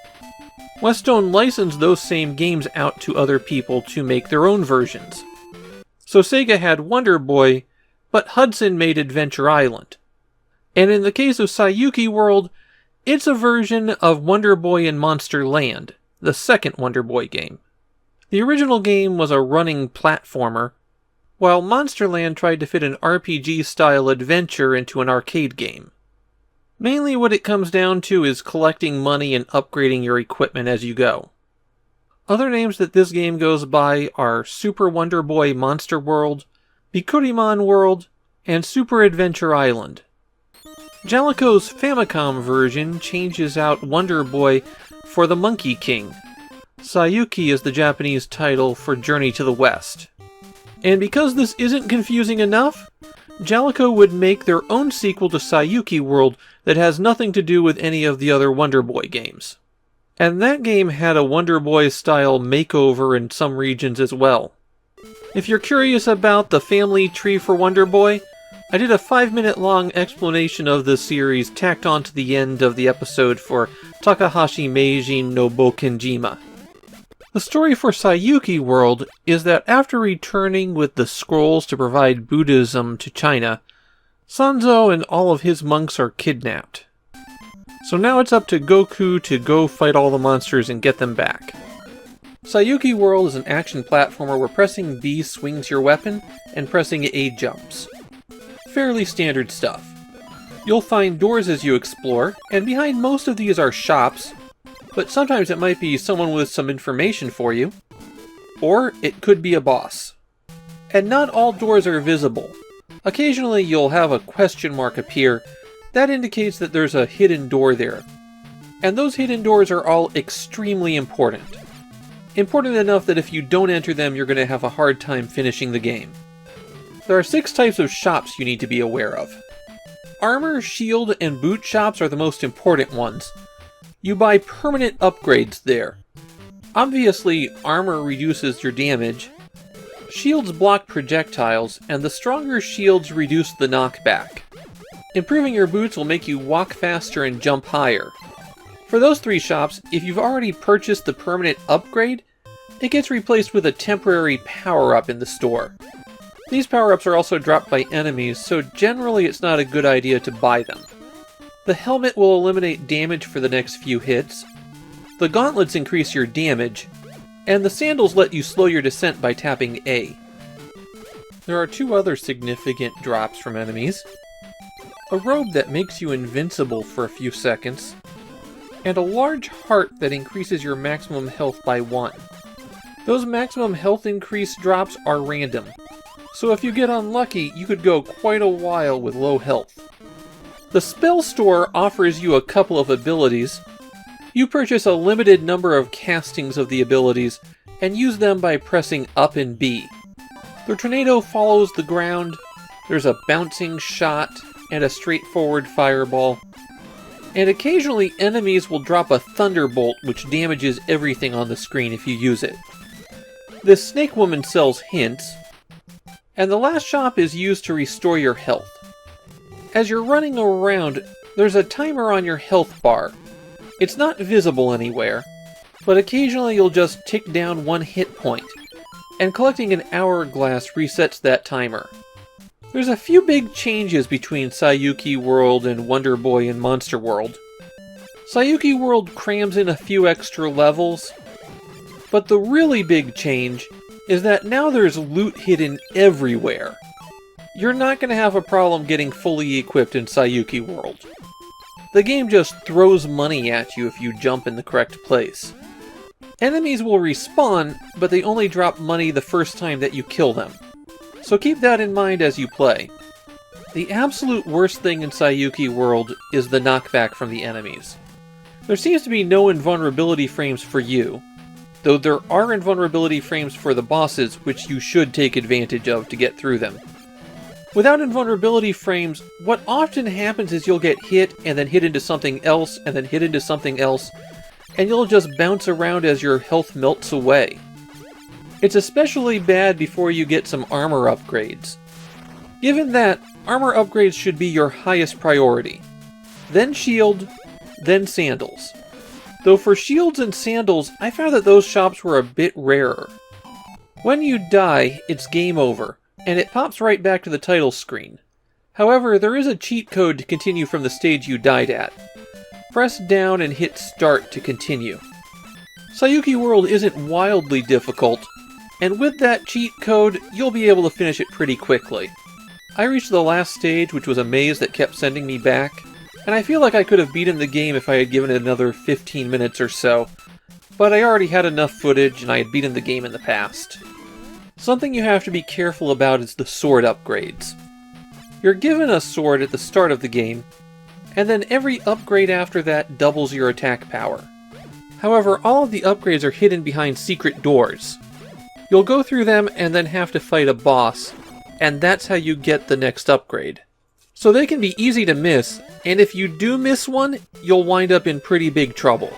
Westone licensed those same games out to other people to make their own versions. So Sega had Wonder Boy, but Hudson made Adventure Island. And in the case of Saiyuuki World, It's a version of Wonder Boy in Monster Land, the second Wonder Boy game. The original game was a running platformer, while Monster Land tried to fit an RPG-style adventure into an arcade game. Mainly what it comes down to is collecting money and upgrading your equipment as you go. Other names that this game goes by are Super Wonder Boy Monster World, Bikuriman World, and Super Adventure Island. Jaleco's Famicom version changes out Wonder Boy for the Monkey King. Saiyuuki is the Japanese title for Journey to the West. And because this isn't confusing enough, Jaleco would make their own sequel to Saiyuuki World that has nothing to do with any of the other Wonder Boy games. And that game had a Wonder Boy-style makeover in some regions as well. If you're curious about the family tree for Wonder Boy, I did a 5-minute long explanation of the series tacked on to the end of the episode for Takahashi Meijin no Bokenjima. The story for Saiyuuki World is that after returning with the scrolls to provide Buddhism to China, Sanzo and all of his monks are kidnapped. So now it's up to Goku to go fight all the monsters and get them back. Saiyuuki World is an action platformer where pressing B swings your weapon and pressing A jumps. Fairly standard stuff. You'll find doors as you explore, and behind most of these are shops, but sometimes it might be someone with some information for you, or it could be a boss. And not all doors are visible. Occasionally you'll have a question mark appear. That indicates that there's a hidden door there. And those hidden doors are all extremely important. Important enough that if you don't enter them, you're going to have a hard time finishing the game. There are 6 types of shops you need to be aware of. Armor, shield, and boot shops are the most important ones. You buy permanent upgrades there. Obviously, armor reduces your damage, shields block projectiles, and the stronger shields reduce the knockback. Improving your boots will make you walk faster and jump higher. For those 3 shops, if you've already purchased the permanent upgrade, it gets replaced with a temporary power-up in the store. These power-ups are also dropped by enemies, so generally it's not a good idea to buy them. The helmet will eliminate damage for the next few hits, the gauntlets increase your damage, and the sandals let you slow your descent by tapping A. There are 2 other significant drops from enemies. A robe that makes you invincible for a few seconds, and a large heart that increases your maximum health by 1. Those maximum health increase drops are random, so if you get unlucky, you could go quite a while with low health. The spell store offers you a couple of abilities. You purchase a limited number of castings of the abilities, and use them by pressing up and B. The tornado follows the ground, there's a bouncing shot, and a straightforward fireball. And occasionally enemies will drop a thunderbolt which damages everything on the screen if you use it. This snake woman sells hints, and the last shop is used to restore your health. As you're running around, there's a timer on your health bar. It's not visible anywhere, but occasionally you'll just tick down 1 hit point, and collecting an hourglass resets that timer. There's a few big changes between Saiyuuki World and Wonder Boy and Monster World. Saiyuuki World crams in a few extra levels, but the really big change is that now there's loot hidden everywhere. You're not going to have a problem getting fully equipped in Saiyuuki World. The game just throws money at you if you jump in the correct place. Enemies will respawn, but they only drop money the first time that you kill them. So keep that in mind as you play. The absolute worst thing in Saiyuuki World is the knockback from the enemies. There seems to be no invulnerability frames for you, though there are invulnerability frames for the bosses which you should take advantage of to get through them. Without invulnerability frames, what often happens is you'll get hit and then hit into something else and then hit into something else, and you'll just bounce around as your health melts away. It's especially bad before you get some armor upgrades. Given that, armor upgrades should be your highest priority. Then shield, then sandals. Though for shields and sandals, I found that those shops were a bit rarer. When you die, it's game over, and it pops right back to the title screen. However, there is a cheat code to continue from the stage you died at. Press down and hit start to continue. Saiyuuki World isn't wildly difficult, and with that cheat code, you'll be able to finish it pretty quickly. I reached the last stage, which was a maze that kept sending me back, and I feel like I could have beaten the game if I had given it another 15 minutes or so, but I already had enough footage and I had beaten the game in the past. Something you have to be careful about is the sword upgrades. You're given a sword at the start of the game, and then every upgrade after that doubles your attack power. However, all of the upgrades are hidden behind secret doors. You'll go through them and then have to fight a boss, and that's how you get the next upgrade. So they can be easy to miss, and if you do miss one, you'll wind up in pretty big trouble.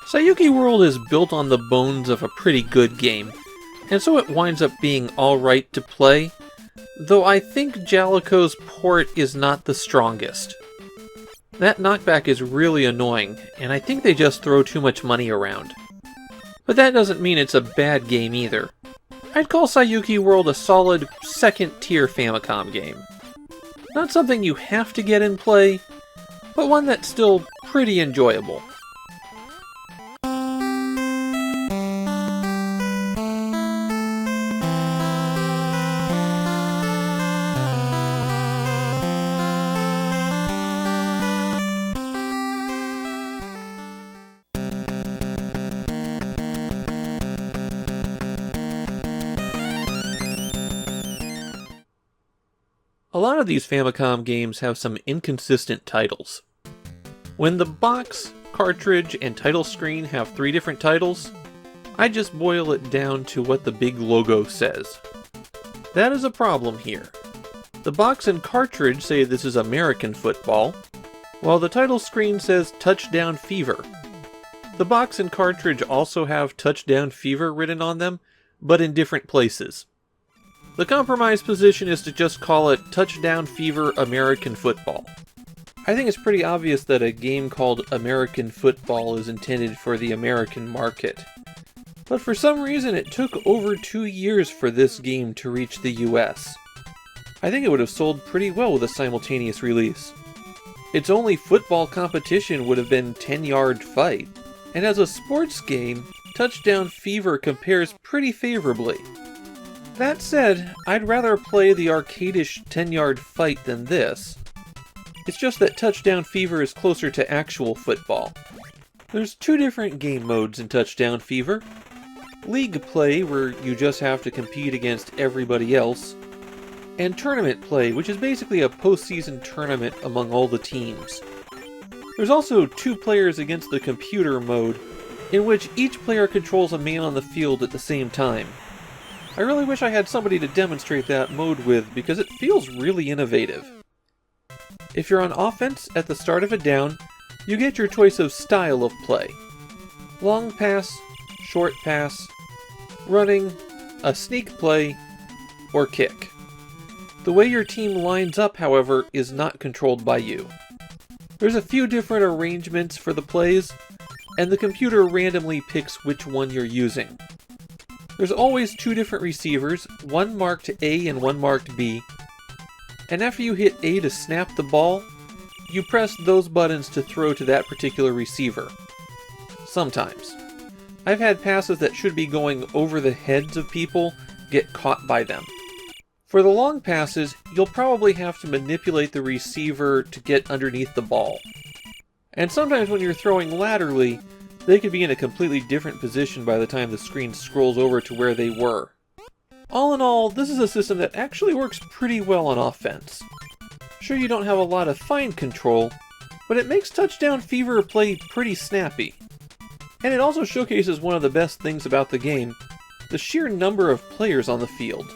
Saiyuuki World is built on the bones of a pretty good game, and so it winds up being alright to play, though I think Jalico's port is not the strongest. That knockback is really annoying, and I think they just throw too much money around. But that doesn't mean it's a bad game either. I'd call Saiyuuki World a solid second-tier Famicom game. Not something you have to get and play, but one that's still pretty enjoyable. A lot of these Famicom games have some inconsistent titles. When the box, cartridge, and title screen have 3 different titles, I just boil it down to what the big logo says. That is a problem here. The box and cartridge say this is American football, while the title screen says Touchdown Fever. The box and cartridge also have Touchdown Fever written on them, but in different places. The compromise position is to just call it Touchdown Fever American Football. I think it's pretty obvious that a game called American Football is intended for the American market. But for some reason it took over 2 years for this game to reach the US. I think it would have sold pretty well with a simultaneous release. Its only football competition would have been 10-Yard Fight, and as a sports game, Touchdown Fever compares pretty favorably. That said, I'd rather play the arcadish 10-Yard Fight than this. It's just that Touchdown Fever is closer to actual football. There's 2 different game modes in Touchdown Fever. League play, where you just have to compete against everybody else, and tournament play, which is basically a postseason tournament among all the teams. There's also 2 players against the computer mode, in which each player controls a man on the field at the same time. I really wish I had somebody to demonstrate that mode with, because it feels really innovative. If you're on offense at the start of a down, you get your choice of style of play. Long pass, short pass, running, a sneak play, or kick. The way your team lines up, however, is not controlled by you. There's a few different arrangements for the plays, and the computer randomly picks which one you're using. There's always 2 different receivers, one marked A and one marked B, and after you hit A to snap the ball, you press those buttons to throw to that particular receiver. Sometimes. I've had passes that should be going over the heads of people get caught by them. For the long passes, you'll probably have to manipulate the receiver to get underneath the ball. And sometimes when you're throwing laterally, they could be in a completely different position by the time the screen scrolls over to where they were. All in all, this is a system that actually works pretty well on offense. Sure, you don't have a lot of fine control, but it makes Touchdown Fever play pretty snappy. And it also showcases one of the best things about the game, the sheer number of players on the field.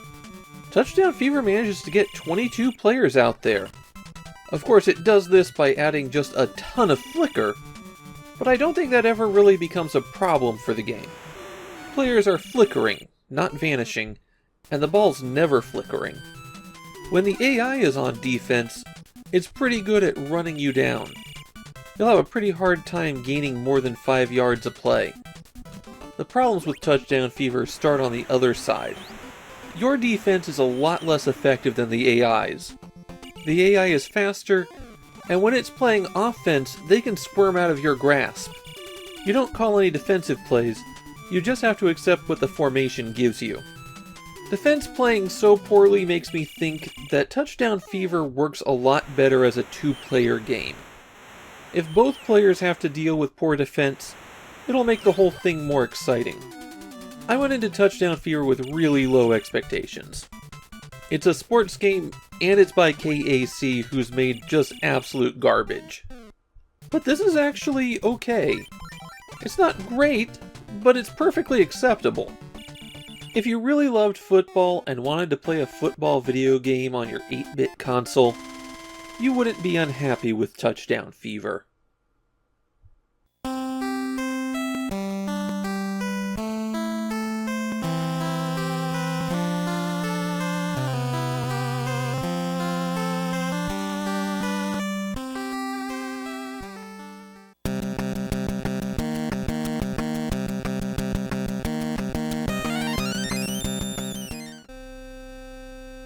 Touchdown Fever manages to get 22 players out there. Of course, it does this by adding just a ton of flicker, but I don't think that ever really becomes a problem for the game. Players are flickering, not vanishing, and the ball's never flickering. When the AI is on defense, it's pretty good at running you down. You'll have a pretty hard time gaining more than 5 yards of play. The problems with Touchdown Fever start on the other side. Your defense is a lot less effective than the AI's. The AI is faster, And when it's playing offense, they can squirm out of your grasp. You don't call any defensive plays, you just have to accept what the formation gives you. Defense playing so poorly makes me think that Touchdown Fever works a lot better as a two-player game. If both players have to deal with poor defense, it'll make the whole thing more exciting. I went into Touchdown Fever with really low expectations. It's a sports game, and it's by KAC, who's made just absolute garbage. But this is actually okay. It's not great, but it's perfectly acceptable. If you really loved football and wanted to play a football video game on your 8-bit console, you wouldn't be unhappy with Touchdown Fever.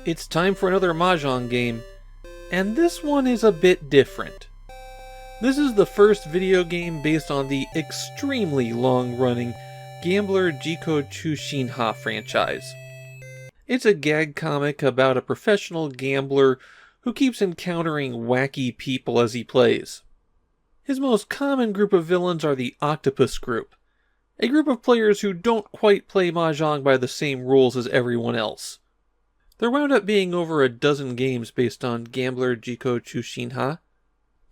It's time for another Mahjong game, and this one is a bit different. This is the first video game based on the extremely long-running Gambler Jiko Chushinha franchise. It's a gag comic about a professional gambler who keeps encountering wacky people as he plays. His most common group of villains are the Octopus Group, a group of players who don't quite play Mahjong by the same rules as everyone else. There wound up being over a dozen games based on Gambler Jiko Chushinha.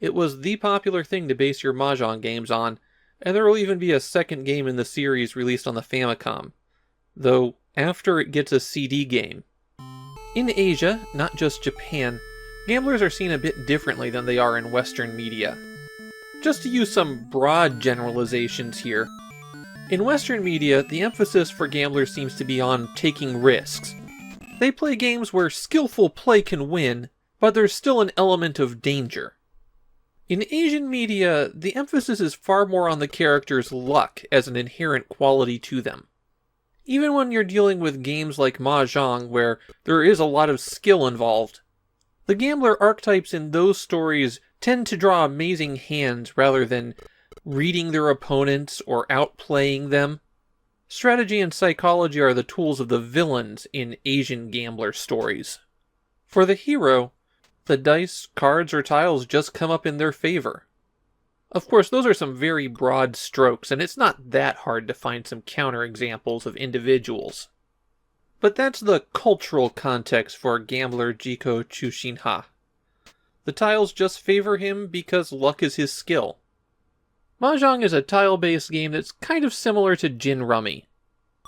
It was the popular thing to base your Mahjong games on, and there will even be a second game in the series released on the Famicom, though after it gets a CD game. In Asia, not just Japan, gamblers are seen a bit differently than they are in Western media. Just to use some broad generalizations here, in Western media, the emphasis for gamblers seems to be on taking risks. They play games where skillful play can win, but there's still an element of danger. In Asian media, the emphasis is far more on the character's luck as an inherent quality to them. Even when you're dealing with games like Mahjong, where there is a lot of skill involved, the gambler archetypes in those stories tend to draw amazing hands rather than reading their opponents or outplaying them. Strategy and psychology are the tools of the villains in Asian gambler stories. For the hero, the dice, cards, or tiles just come up in their favor. Of course, those are some very broad strokes, and it's not that hard to find some counterexamples of individuals. But that's the cultural context for Gambler Jiko Chushinha. The tiles just favor him because luck is his skill. Mahjong is a tile-based game that's kind of similar to Gin Rummy.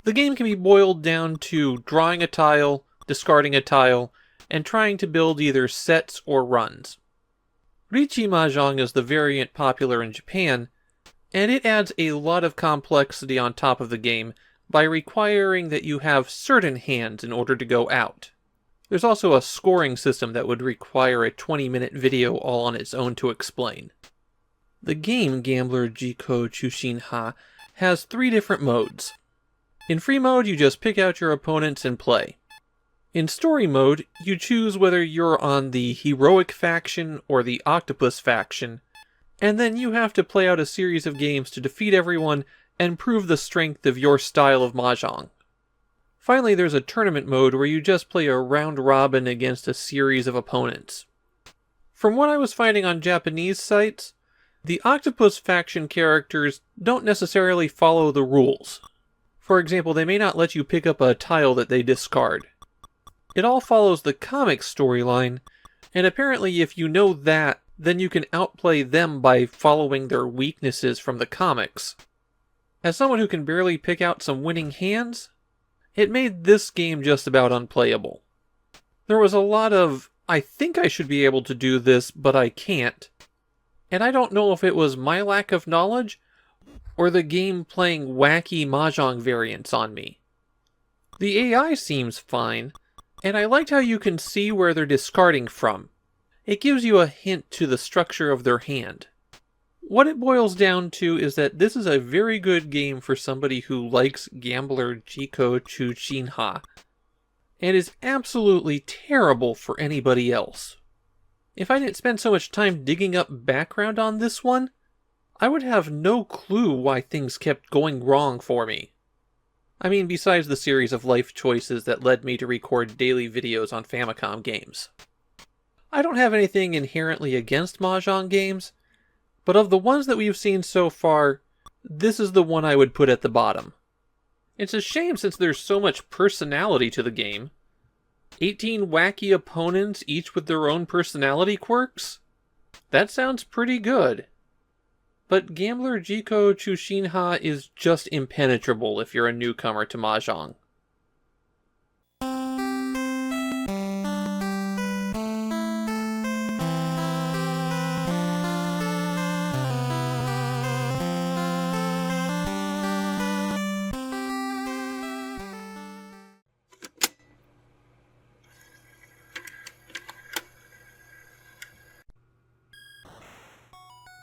The game can be boiled down to drawing a tile, discarding a tile, and trying to build either sets or runs. Riichi Mahjong is the variant popular in Japan, and it adds a lot of complexity on top of the game by requiring that you have certain hands in order to go out. There's also a scoring system that would require a 20-minute video all on its own to explain. The game Gambler Jiko Chushinha has 3 different modes. In free mode, you just pick out your opponents and play. In story mode, you choose whether you're on the heroic faction or the octopus faction, and then you have to play out a series of games to defeat everyone and prove the strength of your style of Mahjong. Finally, there's a tournament mode where you just play a round robin against a series of opponents. From what I was finding on Japanese sites, the Octopus faction characters don't necessarily follow the rules. For example, they may not let you pick up a tile that they discard. It all follows the comic storyline, and apparently if you know that, then you can outplay them by following their weaknesses from the comics. As someone who can barely pick out some winning hands, it made this game just about unplayable. There was a lot of, I think I should be able to do this, but I can't. And I don't know if it was my lack of knowledge, or the game playing wacky Mahjong variants on me. The AI seems fine, and I liked how you can see where they're discarding from. It gives you a hint to the structure of their hand. What it boils down to is that this is a very good game for somebody who likes Gambler Jiko Chushinha, and is absolutely terrible for anybody else. If I didn't spend so much time digging up background on this one, I would have no clue why things kept going wrong for me. I mean, besides the series of life choices that led me to record daily videos on Famicom games. I don't have anything inherently against Mahjong games, but of the ones that we've seen so far, this is the one I would put at the bottom. It's a shame since there's so much personality to the game. 18 wacky opponents, each with their own personality quirks? That sounds pretty good. But Gambler Jiko Chushinha is just impenetrable if you're a newcomer to Mahjong.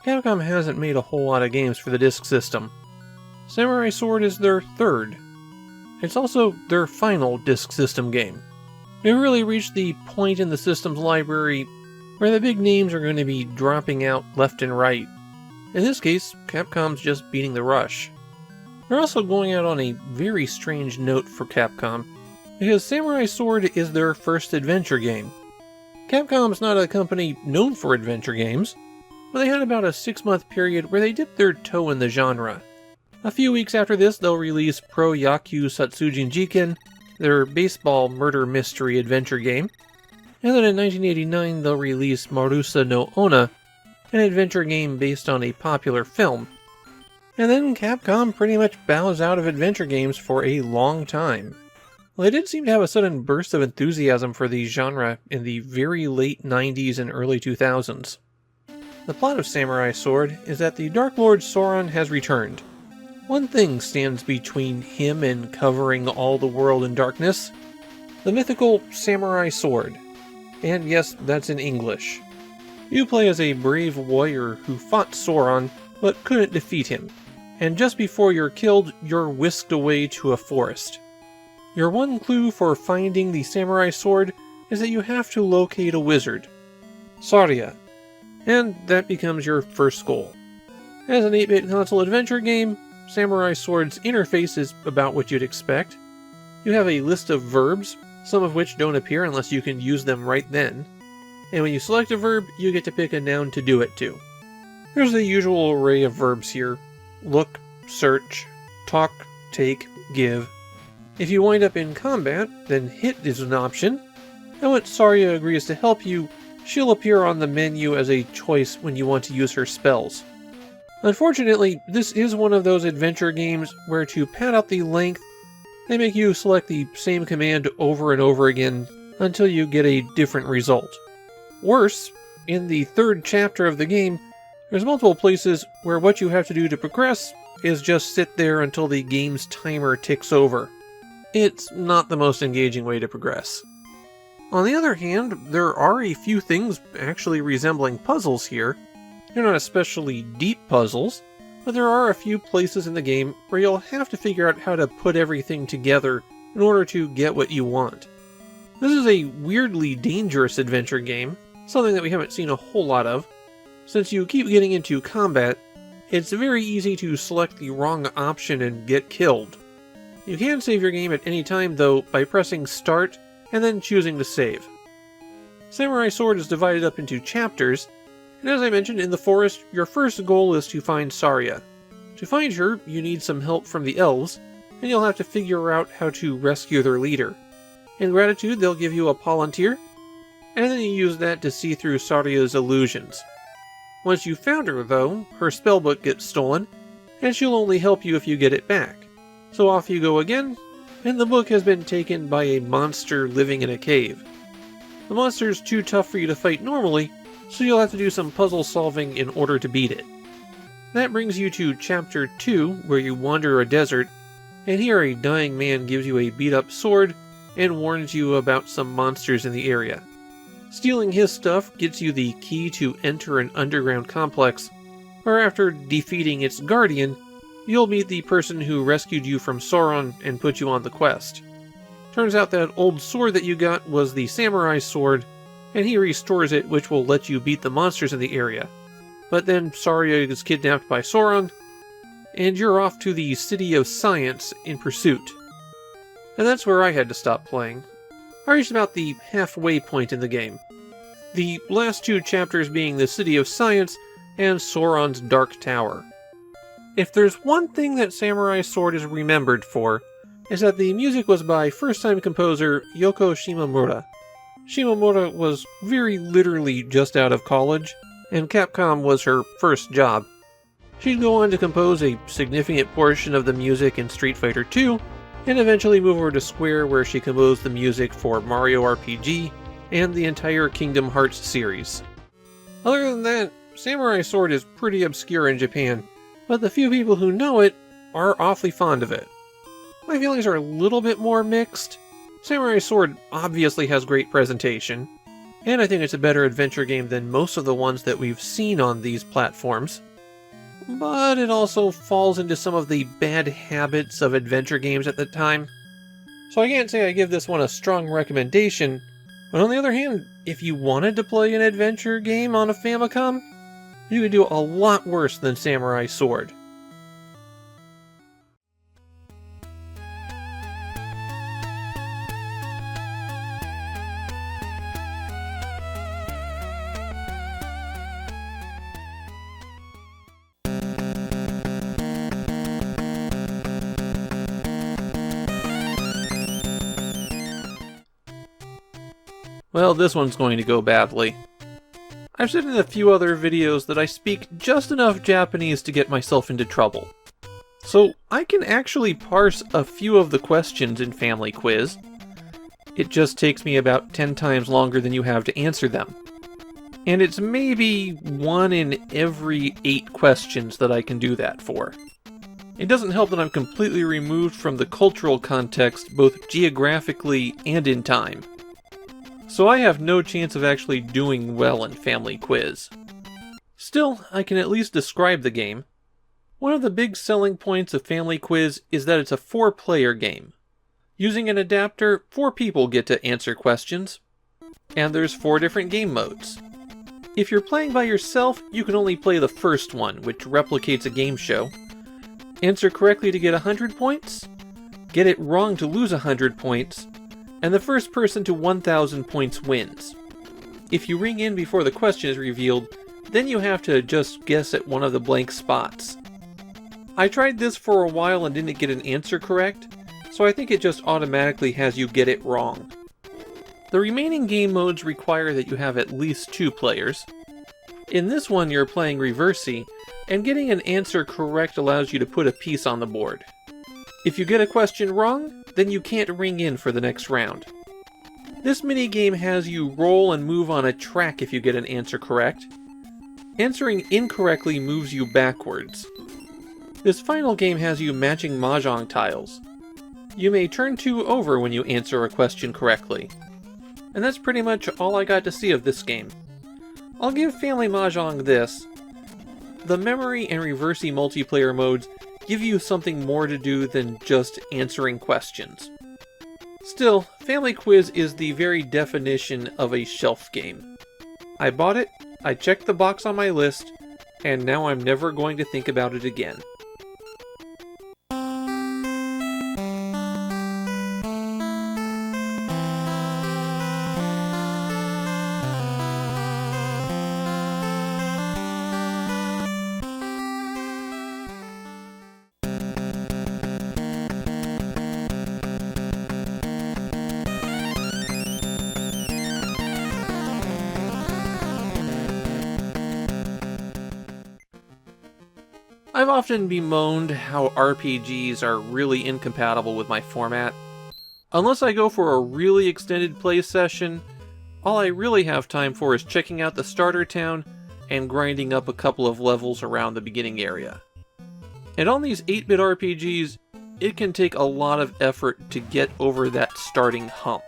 Capcom hasn't made a whole lot of games for the disk system. Samurai Sword is their third. It's also their final disk system game. They've really reached the point in the system's library where the big names are going to be dropping out left and right. In this case, Capcom's just beating the rush. They're also going out on a very strange note for Capcom, because Samurai Sword is their first adventure game. Capcom's not a company known for adventure games, but they had about a 6-month period where they dipped their toe in the genre. A few weeks after this, they'll release Pro Yakyuu Satsujin Jiken, their baseball murder mystery adventure game, and then in 1989 they'll release Marusa no Onna, an adventure game based on a popular film. And then Capcom pretty much bows out of adventure games for a long time. Well, they did seem to have a sudden burst of enthusiasm for the genre in the very late 90s and early 2000s. The plot of Samurai Sword is that the Dark Lord Sauron has returned. One thing stands between him and covering all the world in darkness: the mythical Samurai Sword. And yes, that's in English. You play as a brave warrior who fought Sauron, but couldn't defeat him, and just before you're killed, you're whisked away to a forest. Your one clue for finding the Samurai Sword is that you have to locate a wizard, Sarya, and that becomes your first goal. As an 8-bit console adventure game, Samurai Sword's interface is about what you'd expect. You have a list of verbs, some of which don't appear unless you can use them right then, and when you select a verb, you get to pick a noun to do it to. There's the usual array of verbs here: look, search, talk, take, give. If you wind up in combat, then hit is an option, and once Sarya agrees to help you, she'll appear on the menu as a choice when you want to use her spells. Unfortunately, this is one of those adventure games where to pad out the length, they make you select the same command over and over again until you get a different result. Worse, in the third chapter of the game, there's multiple places where what you have to do to progress is just sit there until the game's timer ticks over. It's not the most engaging way to progress. On the other hand, there are a few things actually resembling puzzles here. They're not especially deep puzzles, but there are a few places in the game where you'll have to figure out how to put everything together in order to get what you want. This is a weirdly dangerous adventure game, something that we haven't seen a whole lot of. Since you keep getting into combat, it's very easy to select the wrong option and get killed. You can save your game at any time though by pressing start and then choosing to save. Samurai Sword is divided up into chapters, and as I mentioned, in the forest, your first goal is to find Sarya. To find her, you need some help from the elves, and you'll have to figure out how to rescue their leader. In gratitude, they'll give you a Palantir, and then you use that to see through Sarya's illusions. Once you've found her, though, her spellbook gets stolen, and she'll only help you if you get it back. So off you go again, and the book has been taken by a monster living in a cave. The monster's too tough for you to fight normally, so you'll have to do some puzzle solving in order to beat it. That brings you to Chapter 2, where you wander a desert, and here a dying man gives you a beat-up sword and warns you about some monsters in the area. Stealing his stuff gets you the key to enter an underground complex, where after defeating its guardian, you'll meet the person who rescued you from Sauron and put you on the quest. Turns out that old sword that you got was the samurai sword, and he restores it, which will let you beat the monsters in the area. But then Saryuki is kidnapped by Sauron, and you're off to the City of Science in pursuit. And that's where I had to stop playing. I reached about the halfway point in the game. The last two chapters being the City of Science and Sauron's Dark Tower. If there's one thing that Samurai Sword is remembered for, is that the music was by first-time composer Yoko Shimomura. Shimomura was very literally just out of college, and Capcom was her first job. She'd go on to compose a significant portion of the music in Street Fighter II, and eventually move over to Square where she composed the music for Mario RPG and the entire Kingdom Hearts series. Other than that, Samurai Sword is pretty obscure in Japan, but the few people who know it are awfully fond of it. My feelings are a little bit more mixed. Samurai Sword obviously has great presentation, and I think it's a better adventure game than most of the ones that we've seen on these platforms. But it also falls into some of the bad habits of adventure games at the time. So I can't say I give this one a strong recommendation, but on the other hand, if you wanted to play an adventure game on a Famicom, you could do a lot worse than Samurai Sword. Well, this one's going to go badly. I've said in a few other videos that I speak just enough Japanese to get myself into trouble. So I can actually parse a few of the questions in Family Quiz. It just takes me about 10 times longer than you have to answer them. And it's maybe 1 in every 8 questions that I can do that for. It doesn't help that I'm completely removed from the cultural context both geographically and in time. So I have no chance of actually doing well in Family Quiz. Still, I can at least describe the game. One of the big selling points of Family Quiz is that it's a 4-player game. Using an adapter, 4 people get to answer questions, and there's 4 different game modes. If you're playing by yourself, you can only play the first one, which replicates a game show. Answer correctly to get 100 points, get it wrong to lose 100 points, and the first person to 1,000 points wins. If you ring in before the question is revealed, then you have to just guess at one of the blank spots. I tried this for a while and didn't get an answer correct, so I think it just automatically has you get it wrong. The remaining game modes require that you have at least 2 players. In this one you're playing Reversey, and getting an answer correct allows you to put a piece on the board. If you get a question wrong, then you can't ring in for the next round. This minigame has you roll and move on a track if you get an answer correct. Answering incorrectly moves you backwards. This final game has you matching Mahjong tiles. You may turn 2 over when you answer a question correctly. And that's pretty much all I got to see of this game. I'll give Family Mahjong this. The memory and Reversey multiplayer modes give you something more to do than just answering questions. Still, Family Quiz is the very definition of a shelf game. I bought it, I checked the box on my list, and now I'm never going to think about it again. I've often bemoaned how RPGs are really incompatible with my format. Unless I go for a really extended play session, all I really have time for is checking out the starter town and grinding up a couple of levels around the beginning area. And on these 8-bit RPGs, it can take a lot of effort to get over that starting hump.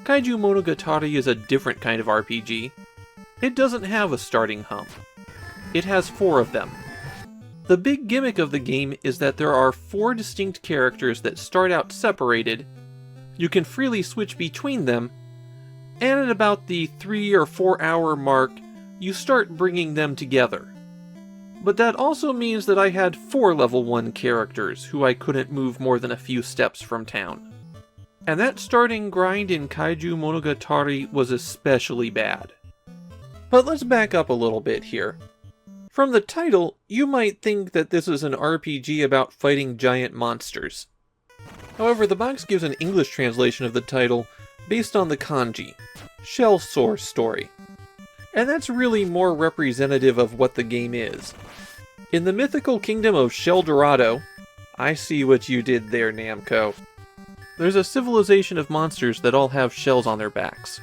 Kaijuu Monogatari is a different kind of RPG. It doesn't have a starting hump. It has 4 of them. The big gimmick of the game is that there are 4 distinct characters that start out separated, you can freely switch between them, and at about the 3 or 4 hour mark, you start bringing them together. But that also means that I had 4 level 1 characters who I couldn't move more than a few steps from town. And that starting grind in Kaijuu Monogatari was especially bad. But let's back up a little bit here. From the title, you might think that this is an RPG about fighting giant monsters. However, the box gives an English translation of the title based on the kanji, Shell Source Story. And that's really more representative of what the game is. In the mythical kingdom of Sheldorado, I see what you did there, Namco. There's a civilization of monsters that all have shells on their backs.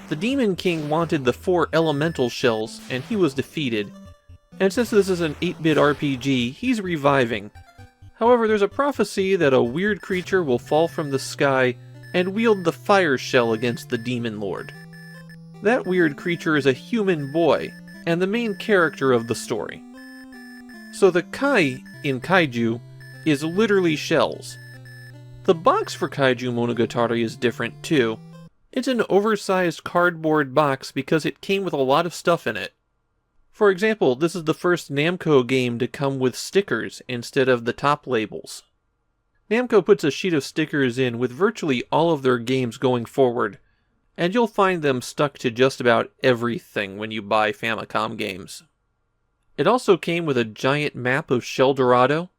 The Demon King wanted the 4 elemental shells, and he was defeated. And since this is an 8-bit RPG, he's reviving. However, there's a prophecy that a weird creature will fall from the sky and wield the fire shell against the Demon Lord. That weird creature is a human boy, and the main character of the story. So the Kai in Kaiju is literally shells. The box for Kaijuu Monogatari is different too. It's an oversized cardboard box because it came with a lot of stuff in it. For example, this is the first Namco game to come with stickers instead of the top labels. Namco puts a sheet of stickers in with virtually all of their games going forward, and you'll find them stuck to just about everything when you buy Famicom games. It also came with a giant map of Sheldorado,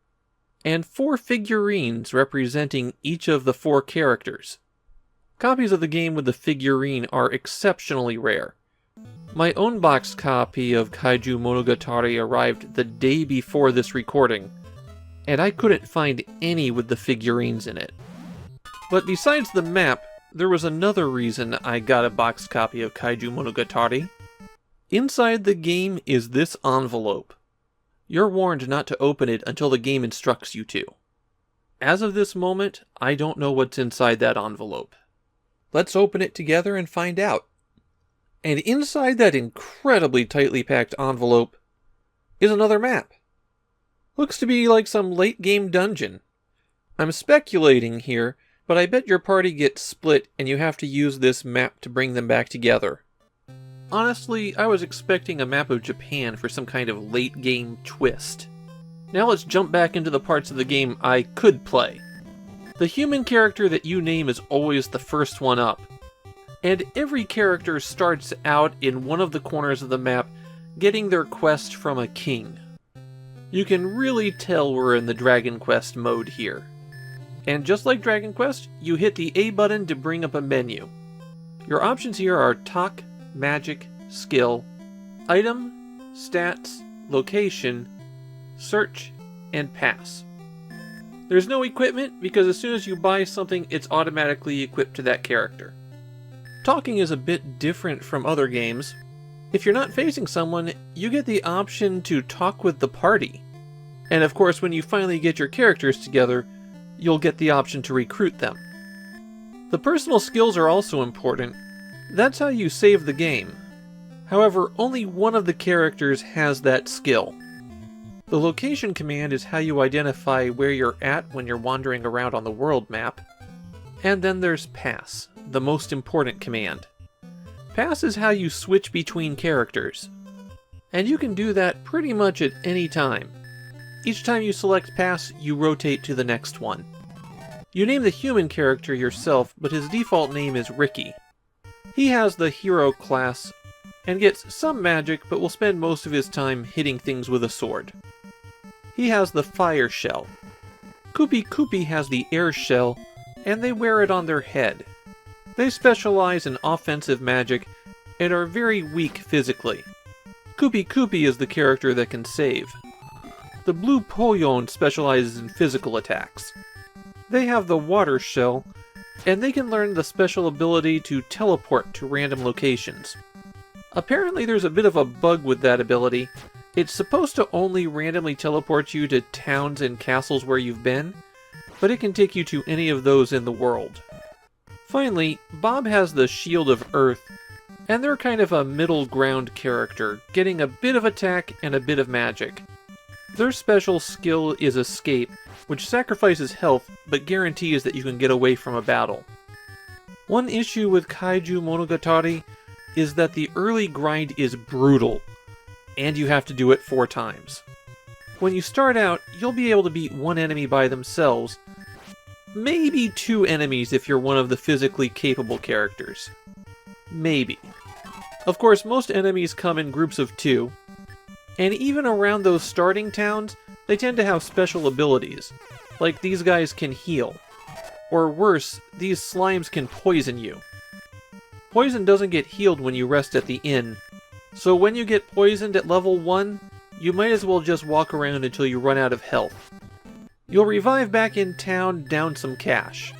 and 4 figurines representing each of the 4 characters. Copies of the game with the figurine are exceptionally rare. My own boxed copy of Kaijuu Monogatari arrived the day before this recording, and I couldn't find any with the figurines in it. But besides the map, there was another reason I got a boxed copy of Kaijuu Monogatari. Inside the game is this envelope. You're warned not to open it until the game instructs you to. As of this moment, I don't know what's inside that envelope. Let's open it together and find out. And inside that incredibly tightly packed envelope is another map. Looks to be like some late game dungeon. I'm speculating here, but I bet your party gets split and you have to use this map to bring them back together. Honestly, I was expecting a map of Japan for some kind of late game twist. Now let's jump back into the parts of the game I could play. The human character that you name is always the first one up, and every character starts out in one of the corners of the map getting their quest from a king. You can really tell we're in the Dragon Quest mode here. And just like Dragon Quest, you hit the A button to bring up a menu. Your options here are talk, magic, skill, item, stats, location, search, and pass. There's no equipment because as soon as you buy something, it's automatically equipped to that character. Talking is a bit different from other games. If you're not facing someone, you get the option to talk with the party. And of course, when you finally get your characters together, you'll get the option to recruit them. The personal skills are also important. That's how you save the game. However, only one of the characters has that skill. The location command is how you identify where you're at when you're wandering around on the world map. And then there's pass, the most important command. Pass is how you switch between characters. And you can do that pretty much at any time. Each time you select pass, you rotate to the next one. You name the human character yourself, but his default name is Ricky. He has the hero class, and gets some magic, but will spend most of his time hitting things with a sword. He has the fire shell. Kupi has the air shell, and they wear it on their head. They specialize in offensive magic, and are very weak physically. Kupi is the character that can save. The blue Polyon specializes in physical attacks. They have the water shell, and they can learn the special ability to teleport to random locations. Apparently there's a bit of a bug with that ability. It's supposed to only randomly teleport you to towns and castles where you've been, but it can take you to any of those in the world. Finally, Bob has the Shield of Earth, and they're kind of a middle ground character, getting a bit of attack and a bit of magic. Their special skill is Escape, which sacrifices health, but guarantees that you can get away from a battle. One issue with Kaijuu Monogatari is that the early grind is brutal, and you have to do it 4 times. When you start out, you'll be able to beat one enemy by themselves, maybe 2 enemies if you're one of the physically capable characters. Maybe. Of course, most enemies come in groups of 2, and even around those starting towns, they tend to have special abilities, like these guys can heal. Or worse, these slimes can poison you. Poison doesn't get healed when you rest at the inn, so when you get poisoned at level 1, you might as well just walk around until you run out of health. You'll revive back in town, down some cash.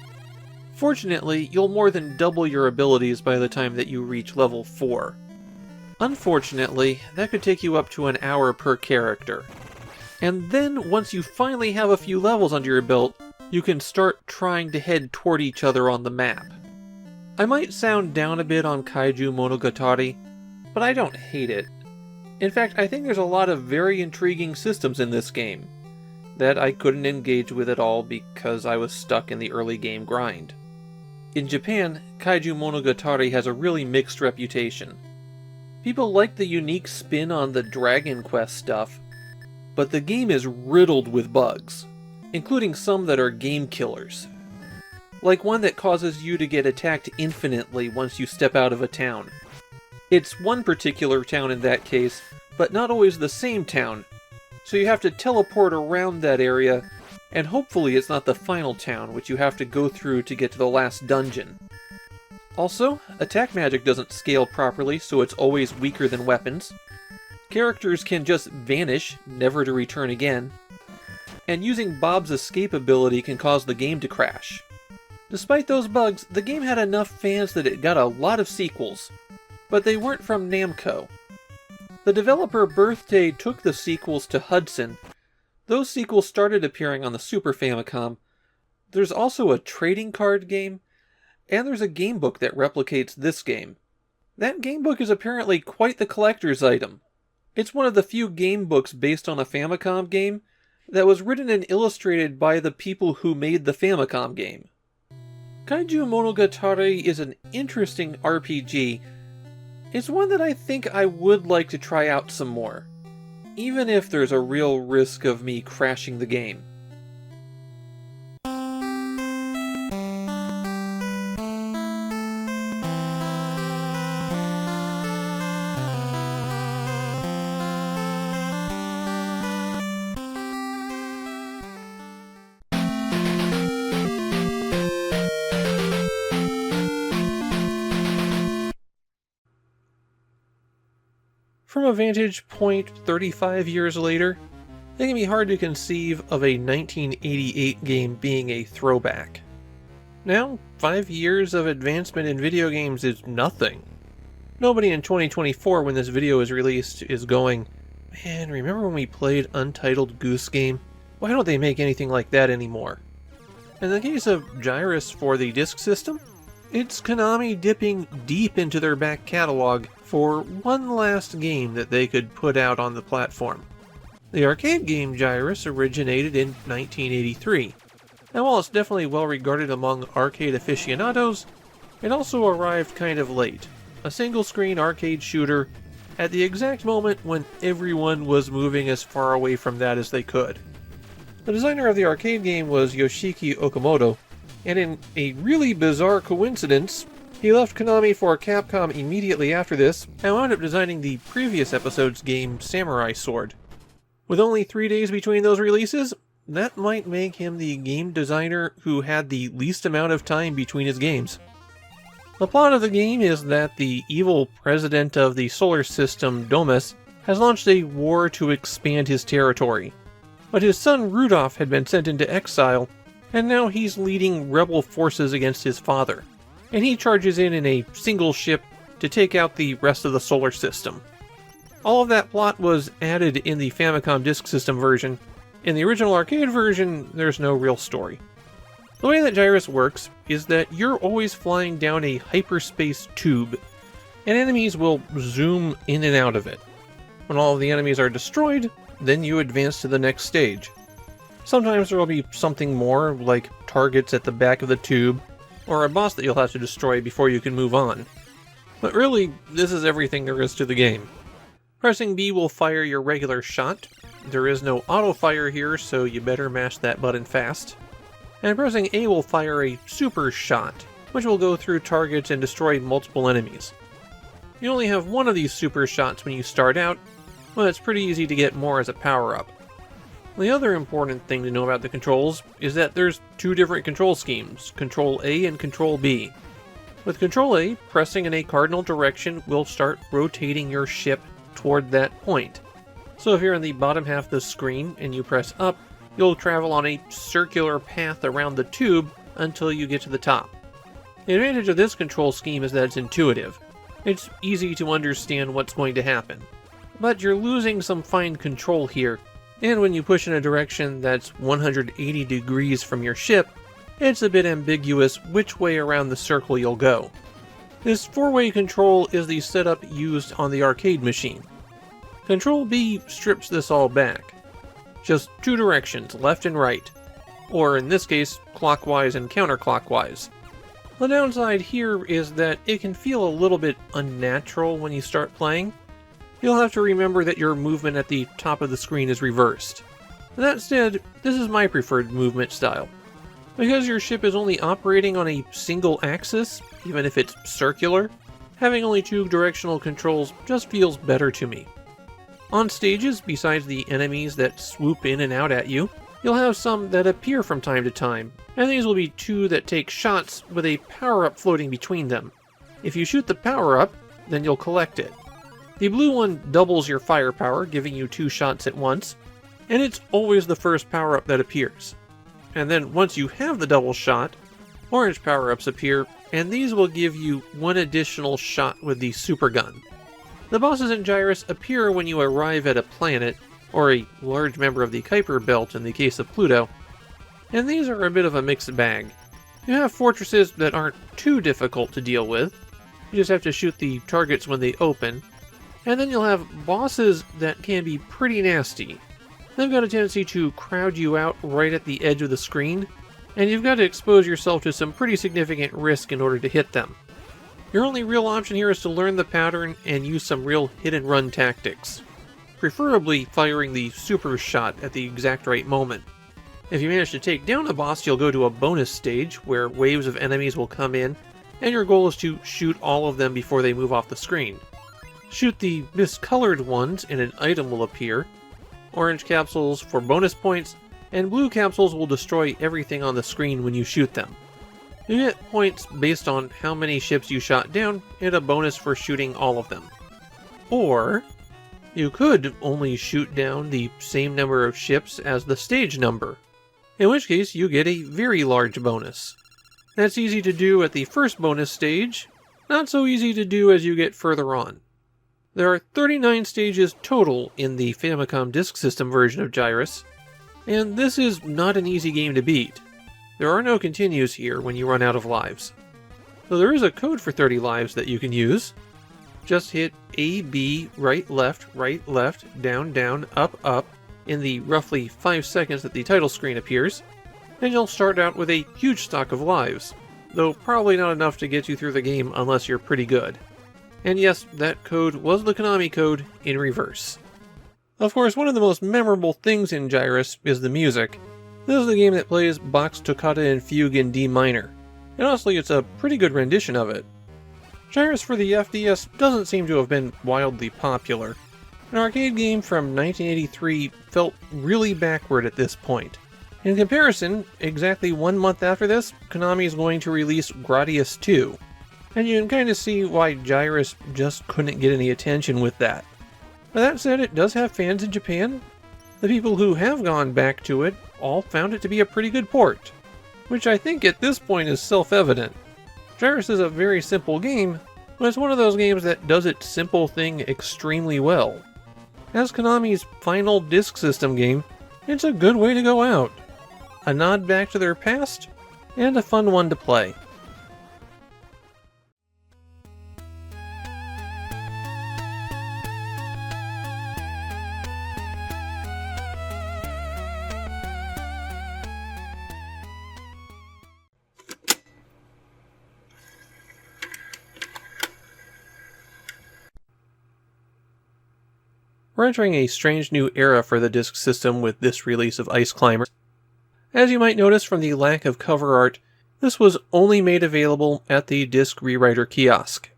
Fortunately, you'll more than double your abilities by the time that you reach level 4. Unfortunately, that could take you up to an hour per character. And then, once you finally have a few levels under your belt, you can start trying to head toward each other on the map. I might sound down a bit on Kaijuu Monogatari, but I don't hate it. In fact, I think there's a lot of very intriguing systems in this game that I couldn't engage with at all because I was stuck in the early game grind. In Japan, Kaijuu Monogatari has a really mixed reputation. People like the unique spin on the Dragon Quest stuff, but the game is riddled with bugs, including some that are game killers. Like one that causes you to get attacked infinitely once you step out of a town. It's one particular town in that case, but not always the same town, so you have to teleport around that area, and hopefully it's not the final town, which you have to go through to get to the last dungeon. Also, attack magic doesn't scale properly, so it's always weaker than weapons. Characters can just vanish, never to return again. And using Bob's escape ability can cause the game to crash. Despite those bugs, the game had enough fans that it got a lot of sequels, but they weren't from Namco. The developer Birthday took the sequels to Hudson. Those sequels started appearing on the Super Famicom. There's also a trading card game, and there's a gamebook that replicates this game. That gamebook is apparently quite the collector's item. It's one of the few gamebooks based on a Famicom game that was written and illustrated by the people who made the Famicom game. Kaijuu Monogatari is an interesting RPG. It's one that I think I would like to try out some more, even if there's a real risk of me crashing the game. From a vantage point 35 years later, it can be hard to conceive of a 1988 game being a throwback. Now, 5 years of advancement in video games is nothing. Nobody in 2024 when this video is released is going, "Man, remember when we played Untitled Goose Game? Why don't they make anything like that anymore?" In the case of Gyrus for the disk system, it's Konami dipping deep into their back catalog for one last game that they could put out on the platform. The arcade game Gyrus originated in 1983, and while it's definitely well regarded among arcade aficionados, it also arrived kind of late. A single-screen arcade shooter at the exact moment when everyone was moving as far away from that as they could. The designer of the arcade game was Yoshiki Okamoto, and in a really bizarre coincidence, he left Konami for Capcom immediately after this, and wound up designing the previous episode's game Samurai Sword. With only 3 days between those releases, that might make him the game designer who had the least amount of time between his games. The plot of the game is that the evil president of the solar system, Domus, has launched a war to expand his territory. But his son Rudolph had been sent into exile, and now he's leading rebel forces against his father. And he charges in a single ship to take out the rest of the solar system. All of that plot was added in the Famicom Disk System version. In the original arcade version, there's no real story. The way that Gyrus works is that you're always flying down a hyperspace tube, and enemies will zoom in and out of it. When all of the enemies are destroyed, then you advance to the next stage. Sometimes there will be something more, like targets at the back of the tube, or a boss that you'll have to destroy before you can move on. But really, this is everything there is to the game. Pressing B will fire your regular shot. There is no auto-fire here, so you better mash that button fast. And pressing A will fire a super shot, which will go through targets and destroy multiple enemies. You only have one of these super shots when you start out, but it's pretty easy to get more as a power-up. The other important thing to know about the controls is that there's two different control schemes, Control A and Control B. With Control A, pressing in a cardinal direction will start rotating your ship toward that point. So if you're in the bottom half of the screen and you press up, you'll travel on a circular path around the tube until you get to the top. The advantage of this control scheme is that it's intuitive. It's easy to understand what's going to happen. But you're losing some fine control here, and when you push in a direction that's 180 degrees from your ship, it's a bit ambiguous which way around the circle you'll go. This four-way control is the setup used on the arcade machine. Control B strips this all back. Just two directions, left and right. Or in this case, clockwise and counterclockwise. The downside here is that it can feel a little bit unnatural when you start playing. You'll have to remember that your movement at the top of the screen is reversed. That said, this is my preferred movement style. Because your ship is only operating on a single axis, even if it's circular, having only two directional controls just feels better to me. On stages, besides the enemies that swoop in and out at you, you'll have some that appear from time to time, and these will be two that take shots with a power-up floating between them. If you shoot the power-up, then you'll collect it. The blue one doubles your firepower, giving you two shots at once, and it's always the first power-up that appears. And then once you have the double shot, orange power-ups appear, and these will give you one additional shot with the super gun. The bosses in Gyruss appear when you arrive at a planet, or a large member of the Kuiper Belt in the case of Pluto, and these are a bit of a mixed bag. You have fortresses that aren't too difficult to deal with, you just have to shoot the targets when they open, and then you'll have bosses that can be pretty nasty. They've got a tendency to crowd you out right at the edge of the screen, and you've got to expose yourself to some pretty significant risk in order to hit them. Your only real option here is to learn the pattern and use some real hit-and-run tactics, preferably firing the super shot at the exact right moment. If you manage to take down a boss, you'll go to a bonus stage where waves of enemies will come in, and your goal is to shoot all of them before they move off the screen. Shoot the miscolored ones and an item will appear, orange capsules for bonus points, and blue capsules will destroy everything on the screen when you shoot them. You get points based on how many ships you shot down, and a bonus for shooting all of them. Or, you could only shoot down the same number of ships as the stage number, in which case you get a very large bonus. That's easy to do at the first bonus stage, not so easy to do as you get further on. There are 39 stages total in the Famicom Disk System version of Gyruss, and this is not an easy game to beat. There are no continues here when you run out of lives. Though there is a code for 30 lives that you can use. Just hit A, B, right, left, down, down, up, in the roughly 5 seconds that the title screen appears, and you'll start out with a huge stock of lives, though probably not enough to get you through the game unless you're pretty good. And yes, that code was the Konami code in reverse. Of course, one of the most memorable things in Gyruss is the music. This is the game that plays Bach's Toccata and Fugue in D minor, and honestly it's a pretty good rendition of it. Gyruss for the FDS doesn't seem to have been wildly popular. An arcade game from 1983 felt really backward at this point. In comparison, exactly 1 month after this, Konami is going to release Gradius 2, and you can kind of see why Gyruss just couldn't get any attention with that. But that said, it does have fans in Japan. The people who have gone back to it all found it to be a pretty good port, which I think at this point is self-evident. Gyruss is a very simple game, but it's one of those games that does its simple thing extremely well. As Konami's final Disk System game, it's a good way to go out. A nod back to their past, and a fun one to play. We're entering a strange new era for the disc system with this release of Ice Climber. As you might notice from the lack of cover art, this was only made available at the disc rewriter kiosk.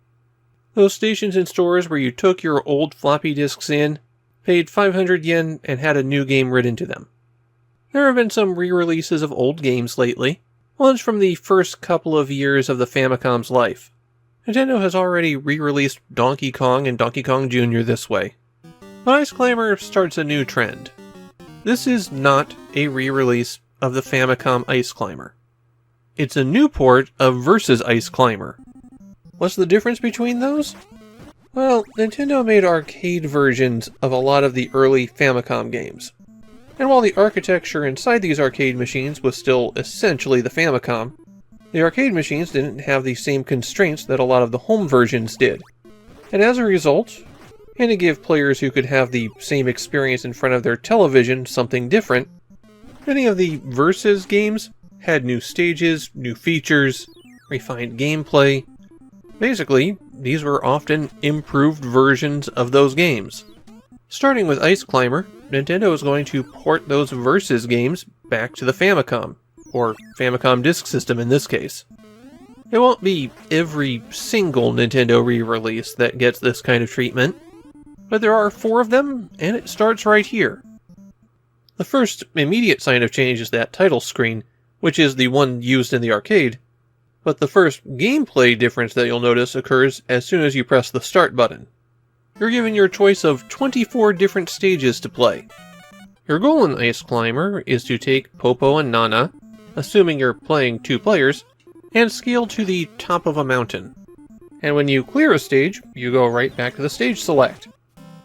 Those stations in stores where you took your old floppy disks in, paid 500 yen, and had a new game written to them. There have been some re-releases of old games lately, ones from the first couple of years of the Famicom's life. Nintendo has already re-released Donkey Kong and Donkey Kong Jr. this way. But Ice Climber starts a new trend. This is not a re-release of the Famicom Ice Climber. It's a new port of Versus Ice Climber. What's the difference between those? Well, Nintendo made arcade versions of a lot of the early Famicom games. And while the architecture inside these arcade machines was still essentially the Famicom, the arcade machines didn't have the same constraints that a lot of the home versions did. And as a result, and to give players who could have the same experience in front of their television something different, many of the Versus games had new stages, new features, refined gameplay. Basically, these were often improved versions of those games. Starting with Ice Climber, Nintendo is going to port those Versus games back to the Famicom, or Famicom Disk System in this case. It won't be every single Nintendo re-release that gets this kind of treatment, but there are 4 of them, and it starts right here. The first immediate sign of change is that title screen, which is the one used in the arcade, but the first gameplay difference that you'll notice occurs as soon as you press the start button. You're given your choice of 24 different stages to play. Your goal in Ice Climber is to take Popo and Nana, assuming you're playing 2 players, and scale to the top of a mountain. And when you clear a stage, you go right back to the stage select.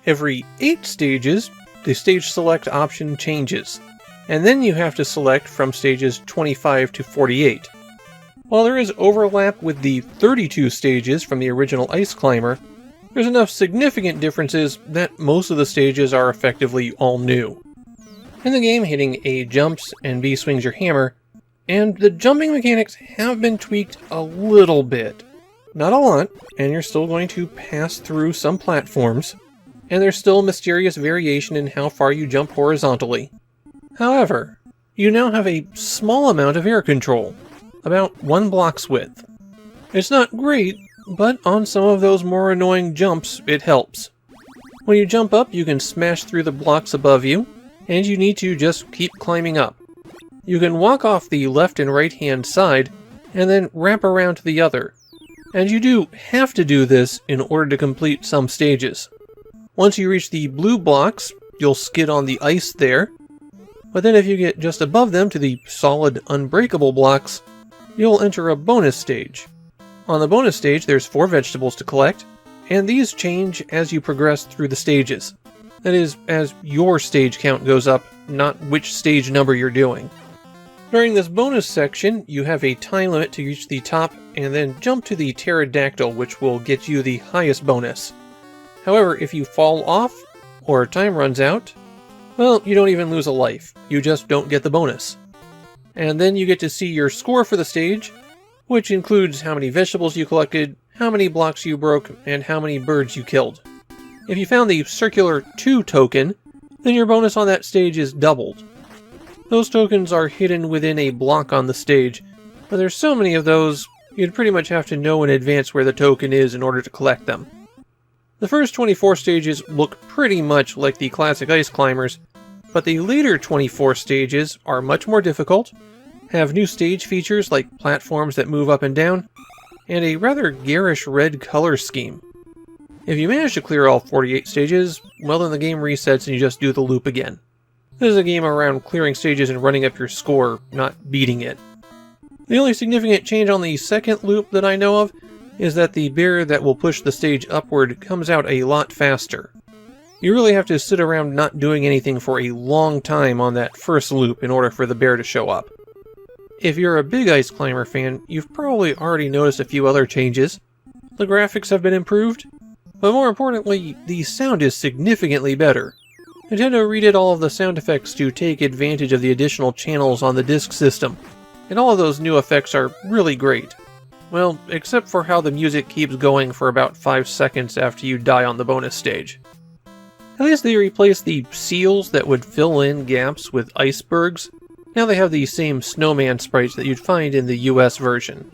Every 8 stages, the stage select option changes, and then you have to select from stages 25 to 48. While there is overlap with the 32 stages from the original Ice Climber, there's enough significant differences that most of the stages are effectively all new. In the game, hitting A jumps and B swings your hammer, and the jumping mechanics have been tweaked a little bit. Not a lot, and you're still going to pass through some platforms, and there's still mysterious variation in how far you jump horizontally. However, you now have a small amount of air control, about 1 block's width. It's not great, but on some of those more annoying jumps, it helps. When you jump up, you can smash through the blocks above you, and you need to just keep climbing up. You can walk off the left and right hand side, and then wrap around to the other. And you do have to do this in order to complete some stages. Once you reach the blue blocks, you'll skid on the ice there, but then if you get just above them to the solid, unbreakable blocks, you'll enter a bonus stage. On the bonus stage, there's 4 vegetables to collect, and these change as you progress through the stages. That is, as your stage count goes up, not which stage number you're doing. During this bonus section, you have a time limit to reach the top, and then jump to the pterodactyl, which will get you the highest bonus. However, if you fall off, or time runs out, well, you don't even lose a life, you just don't get the bonus. And then you get to see your score for the stage, which includes how many vegetables you collected, how many blocks you broke, and how many birds you killed. If you found the circular 2 token, then your bonus on that stage is doubled. Those tokens are hidden within a block on the stage, but there's so many of those, you'd pretty much have to know in advance where the token is in order to collect them. The first 24 stages look pretty much like the classic Ice Climbers, but the later 24 stages are much more difficult, have new stage features like platforms that move up and down, and a rather garish red color scheme. If you manage to clear all 48 stages, well then the game resets and you just do the loop again. This is a game around clearing stages and running up your score, not beating it. The only significant change on the second loop that I know of is that the bear that will push the stage upward comes out a lot faster. You really have to sit around not doing anything for a long time on that first loop in order for the bear to show up. If you're a big Ice Climber fan, you've probably already noticed a few other changes. The graphics have been improved, but more importantly, the sound is significantly better. Nintendo redid all of the sound effects to take advantage of the additional channels on the disc system, and all of those new effects are really great. Well, except for how the music keeps going for about 5 seconds after you die on the bonus stage. At least they replaced the seals that would fill in gaps with icebergs. Now they have the same snowman sprites that you'd find in the US version.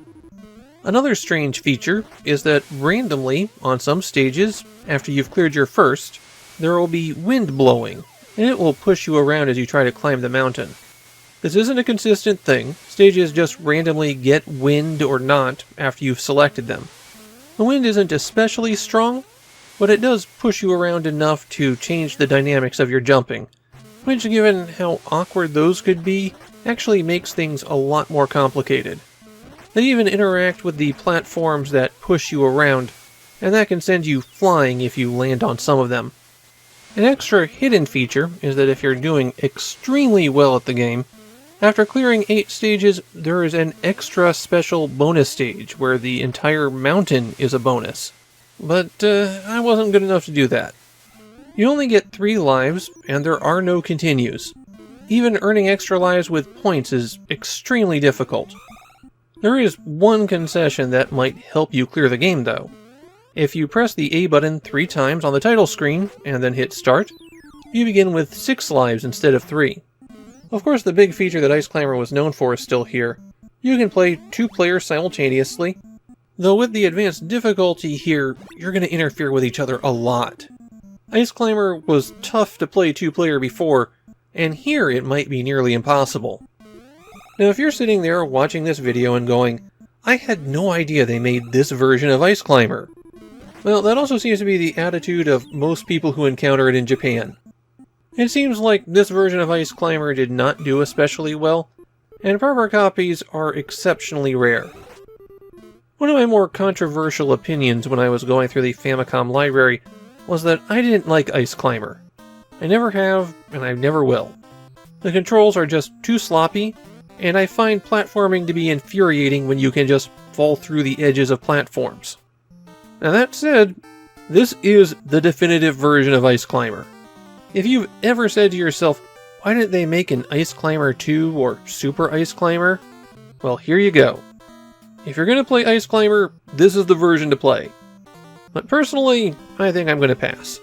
Another strange feature is that randomly, on some stages, after you've cleared your first, there will be wind blowing, and it will push you around as you try to climb the mountain. This isn't a consistent thing. Stages just randomly get wind or not after you've selected them. The wind isn't especially strong, but it does push you around enough to change the dynamics of your jumping, which, given how awkward those could be, actually makes things a lot more complicated. They even interact with the platforms that push you around, and that can send you flying if you land on some of them. An extra hidden feature is that if you're doing extremely well at the game, after clearing 8 stages, there is an extra special bonus stage where the entire mountain is a bonus. But I wasn't good enough to do that. You only get 3 lives, and there are no continues. Even earning extra lives with points is extremely difficult. There is one concession that might help you clear the game, though. If you press the A button 3 times on the title screen, and then hit start, you begin with 6 lives instead of 3. Of course, the big feature that Ice Climber was known for is still here. You can play 2 players simultaneously, though with the advanced difficulty here, you're going to interfere with each other a lot. Ice Climber was tough to play 2-player before, and here it might be nearly impossible. Now if you're sitting there watching this video and going, I had no idea they made this version of Ice Climber. Well, that also seems to be the attitude of most people who encounter it in Japan. It seems like this version of Ice Climber did not do especially well, and proper copies are exceptionally rare. One of my more controversial opinions when I was going through the Famicom library was that I didn't like Ice Climber. I never have, and I never will. The controls are just too sloppy, and I find platforming to be infuriating when you can just fall through the edges of platforms. Now that said, this is the definitive version of Ice Climber. If you've ever said to yourself, why didn't they make an Ice Climber 2 or Super Ice Climber? Well, here you go. If you're going to play Ice Climber, this is the version to play. But personally, I think I'm going to pass.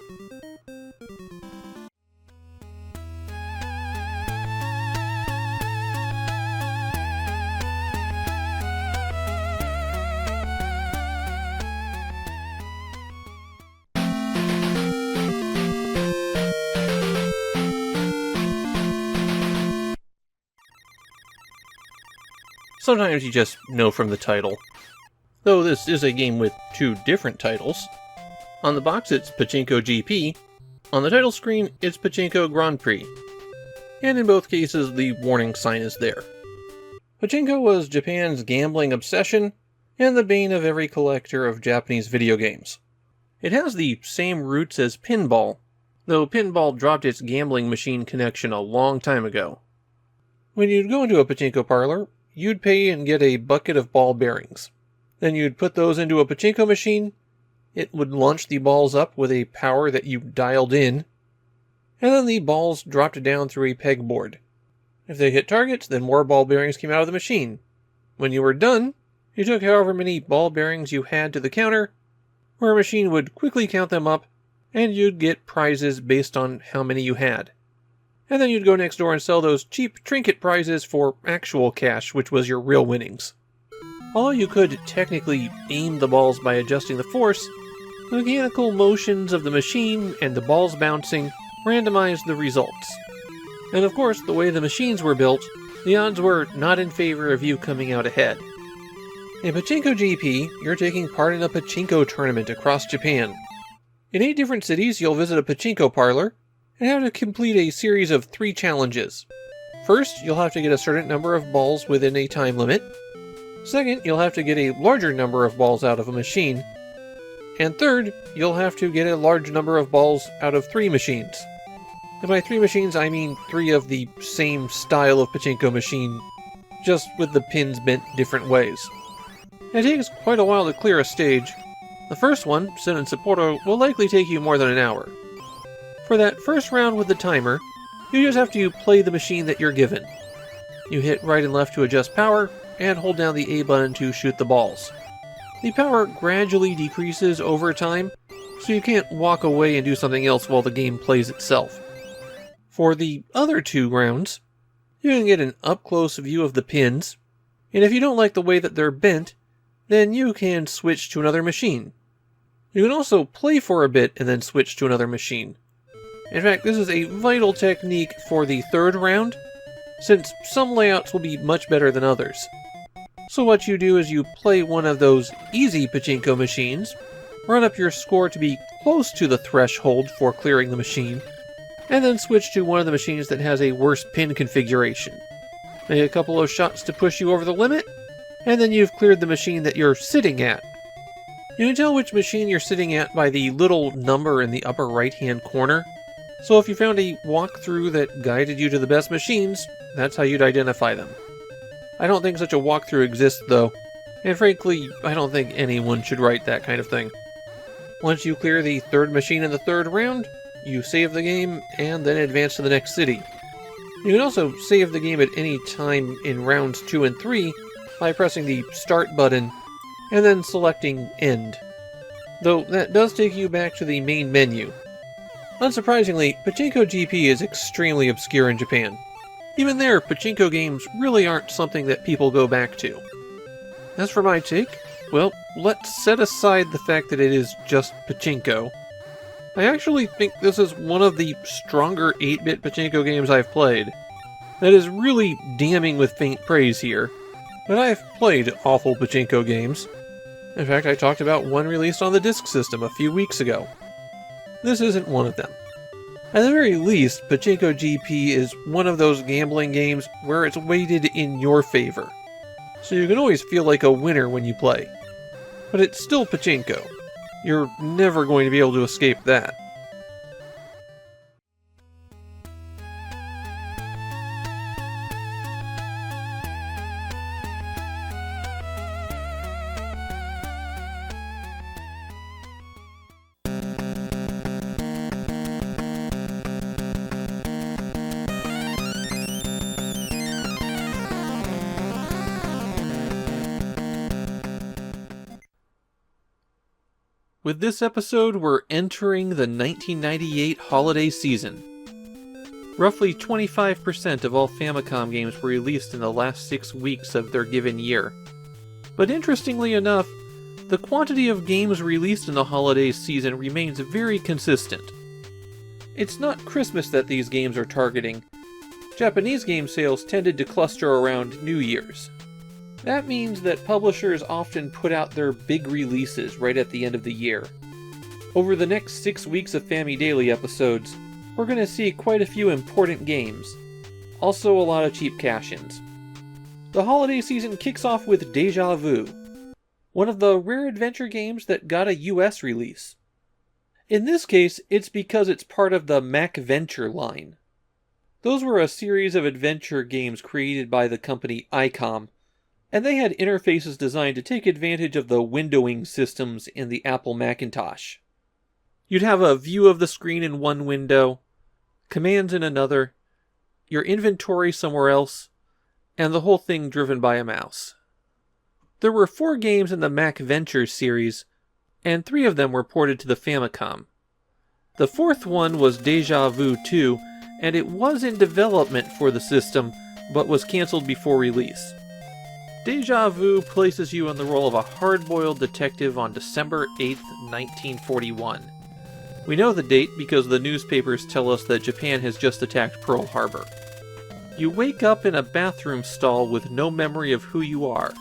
Sometimes you just know from the title. Though this is a game with 2 different titles. On the box it's Pachinko GP, on the title screen it's Pachinko Grand Prix. And in both cases the warning sign is there. Pachinko was Japan's gambling obsession, and the bane of every collector of Japanese video games. It has the same roots as pinball, though pinball dropped its gambling machine connection a long time ago. When you'd go into a pachinko parlor, you'd pay and get a bucket of ball bearings. Then you'd put those into a pachinko machine, it would launch the balls up with a power that you dialed in, and then the balls dropped down through a pegboard. If they hit targets, then more ball bearings came out of the machine. When you were done, you took however many ball bearings you had to the counter, where a machine would quickly count them up, and you'd get prizes based on how many you had. And then you'd go next door and sell those cheap trinket prizes for actual cash, which was your real winnings. Although you could technically aim the balls by adjusting the force, the mechanical motions of the machine and the balls bouncing randomized the results. And of course, the way the machines were built, the odds were not in favor of you coming out ahead. In Pachinko GP, you're taking part in a pachinko tournament across Japan. In 8 different cities, you'll visit a pachinko parlor, and have to complete a series of 3 challenges. First, you'll have to get a certain number of balls within a time limit. Second, you'll have to get a larger number of balls out of a machine. And third, you'll have to get a large number of balls out of 3 machines. And by 3 machines, I mean 3 of the same style of pachinko machine, just with the pins bent different ways. It takes quite a while to clear a stage. The first one, Sin and Sapporo, will likely take you more than an hour. For that first round with the timer, you just have to play the machine that you're given. You hit right and left to adjust power, and hold down the A button to shoot the balls. The power gradually decreases over time, so you can't walk away and do something else while the game plays itself. For the other 2 rounds, you can get an up-close view of the pins, and if you don't like the way that they're bent, then you can switch to another machine. You can also play for a bit and then switch to another machine. In fact, this is a vital technique for the 3rd round, since some layouts will be much better than others. So what you do is you play one of those easy pachinko machines, run up your score to be close to the threshold for clearing the machine, and then switch to one of the machines that has a worse pin configuration. Make a couple of shots to push you over the limit, and then you've cleared the machine that you're sitting at. You can tell which machine you're sitting at by the little number in the upper right-hand corner, so if you found a walkthrough that guided you to the best machines, that's how you'd identify them. I don't think such a walkthrough exists though, and frankly, I don't think anyone should write that kind of thing. Once you clear the 3rd machine in the 3rd round, you save the game and then advance to the next city. You can also save the game at any time in rounds 2 and 3 by pressing the Start button and then selecting End. Though that does take you back to the main menu. Unsurprisingly, Pachinko GP is extremely obscure in Japan. Even there, pachinko games really aren't something that people go back to. As for my take, well, let's set aside the fact that it is just pachinko. I actually think this is one of the stronger 8-bit pachinko games I've played. That is really damning with faint praise here, but I've played awful pachinko games. In fact, I talked about one released on the disk system a few weeks ago. This isn't one of them. At the very least, Pachinko GP is one of those gambling games where it's weighted in your favor, so you can always feel like a winner when you play. But it's still pachinko. You're never going to be able to escape that. With this episode, we're entering the 1998 holiday season. Roughly 25% of all Famicom games were released in the last 6 weeks of their given year. But interestingly enough, the quantity of games released in the holiday season remains very consistent. It's not Christmas that these games are targeting. Japanese game sales tended to cluster around New Year's. That means that publishers often put out their big releases right at the end of the year. Over the next 6 weeks of Famidaily episodes, we're going to see quite a few important games. Also a lot of cheap cash-ins. The holiday season kicks off with Deja Vu, one of the rare adventure games that got a US release. In this case, it's because it's part of the Mac Venture line. Those were a series of adventure games created by the company ICOM, and they had interfaces designed to take advantage of the windowing systems in the Apple Macintosh. You'd have a view of the screen in one window, commands in another, your inventory somewhere else, and the whole thing driven by a mouse. There were 4 games in the Mac Venture series, and 3 of them were ported to the Famicom. The 4th one was Deja Vu 2, and it was in development for the system, but was cancelled before release. Deja Vu places you in the role of a hard-boiled detective on December 8th, 1941. We know the date because the newspapers tell us that Japan has just attacked Pearl Harbor. You wake up in a bathroom stall with no memory of who you are.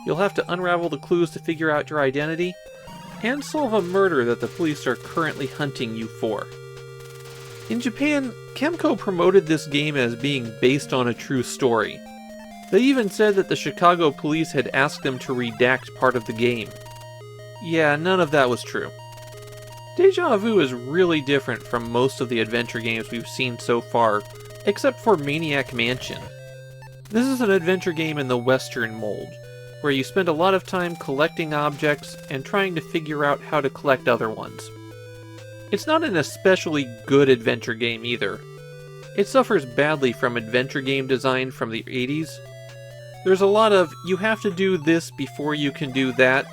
You'll have to unravel the clues to figure out your identity, and solve a murder that the police are currently hunting you for. In Japan, Kemco promoted this game as being based on a true story. They even said that the Chicago police had asked them to redact part of the game. Yeah, none of that was true. Deja Vu is really different from most of the adventure games we've seen so far, except for Maniac Mansion. This is an adventure game in the Western mold, where you spend a lot of time collecting objects and trying to figure out how to collect other ones. It's not an especially good adventure game either. It suffers badly from adventure game design from the 80s. There's a lot of, you have to do this before you can do that,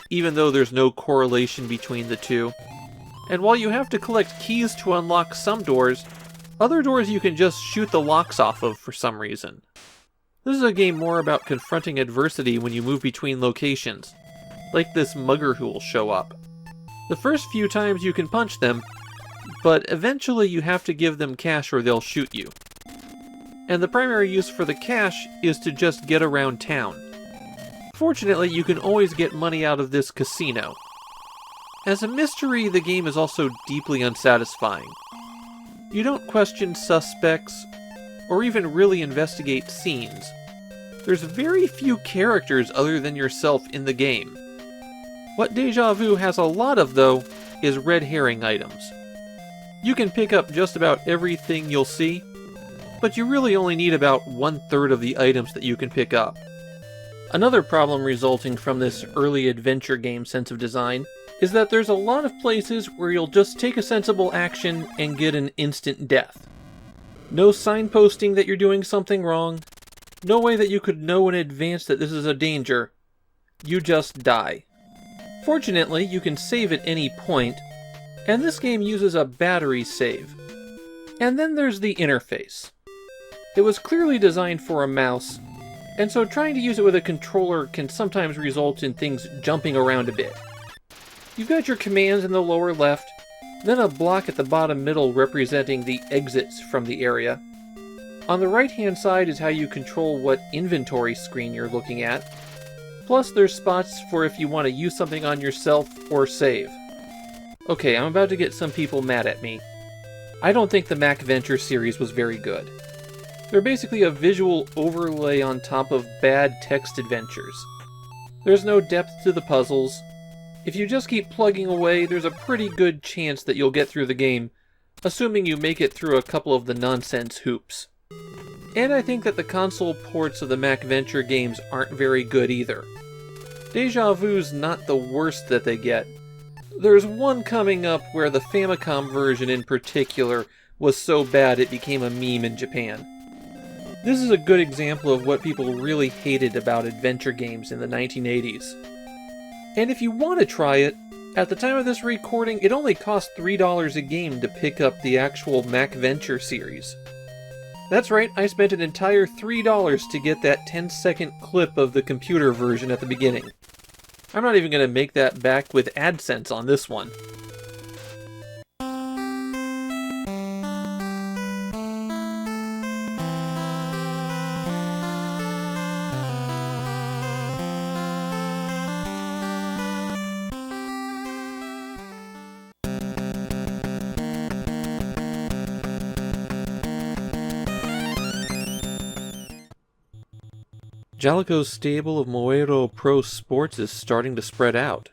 even though there's no correlation between the two. And while you have to collect keys to unlock some doors, other doors you can just shoot the locks off of for some reason. This is a game more about confronting adversity when you move between locations, like this mugger who will show up. The first few times you can punch them, but eventually you have to give them cash or they'll shoot you. And the primary use for the cash is to just get around town. Fortunately, you can always get money out of this casino. As a mystery, the game is also deeply unsatisfying. You don't question suspects, or even really investigate scenes. There's very few characters other than yourself in the game. What Deja Vu has a lot of, though, is red herring items. You can pick up just about everything you'll see, but you really only need about 1/3 of the items that you can pick up. Another problem resulting from this early adventure game sense of design is that there's a lot of places where you'll just take a sensible action and get an instant death. No signposting that you're doing something wrong, no way that you could know in advance that this is a danger. You just die. Fortunately, you can save at any point, and this game uses a battery save. And then there's the interface. It was clearly designed for a mouse, and so trying to use it with a controller can sometimes result in things jumping around a bit. You've got your commands in the lower left, then a block at the bottom middle representing the exits from the area. On the right-hand side is how you control what inventory screen you're looking at. Plus there's spots for if you want to use something on yourself or save. Okay, I'm about to get some people mad at me. I don't think the MacVenture series was very good. They're basically a visual overlay on top of bad text adventures. There's no depth to the puzzles. If you just keep plugging away, there's a pretty good chance that you'll get through the game, assuming you make it through a couple of the nonsense hoops. And I think that the console ports of the MacVenture games aren't very good either. Deja Vu's not the worst that they get. There's one coming up where the Famicom version in particular was so bad it became a meme in Japan. This is a good example of what people really hated about adventure games in the 1980s. And if you want to try it, at the time of this recording, it only cost $3 a game to pick up the actual MacVenture series. That's right, I spent an entire $3 to get that 10-second clip of the computer version at the beginning. I'm not even going to make that back with AdSense on this one. Jalico's stable of Moero Pro Sports is starting to spread out.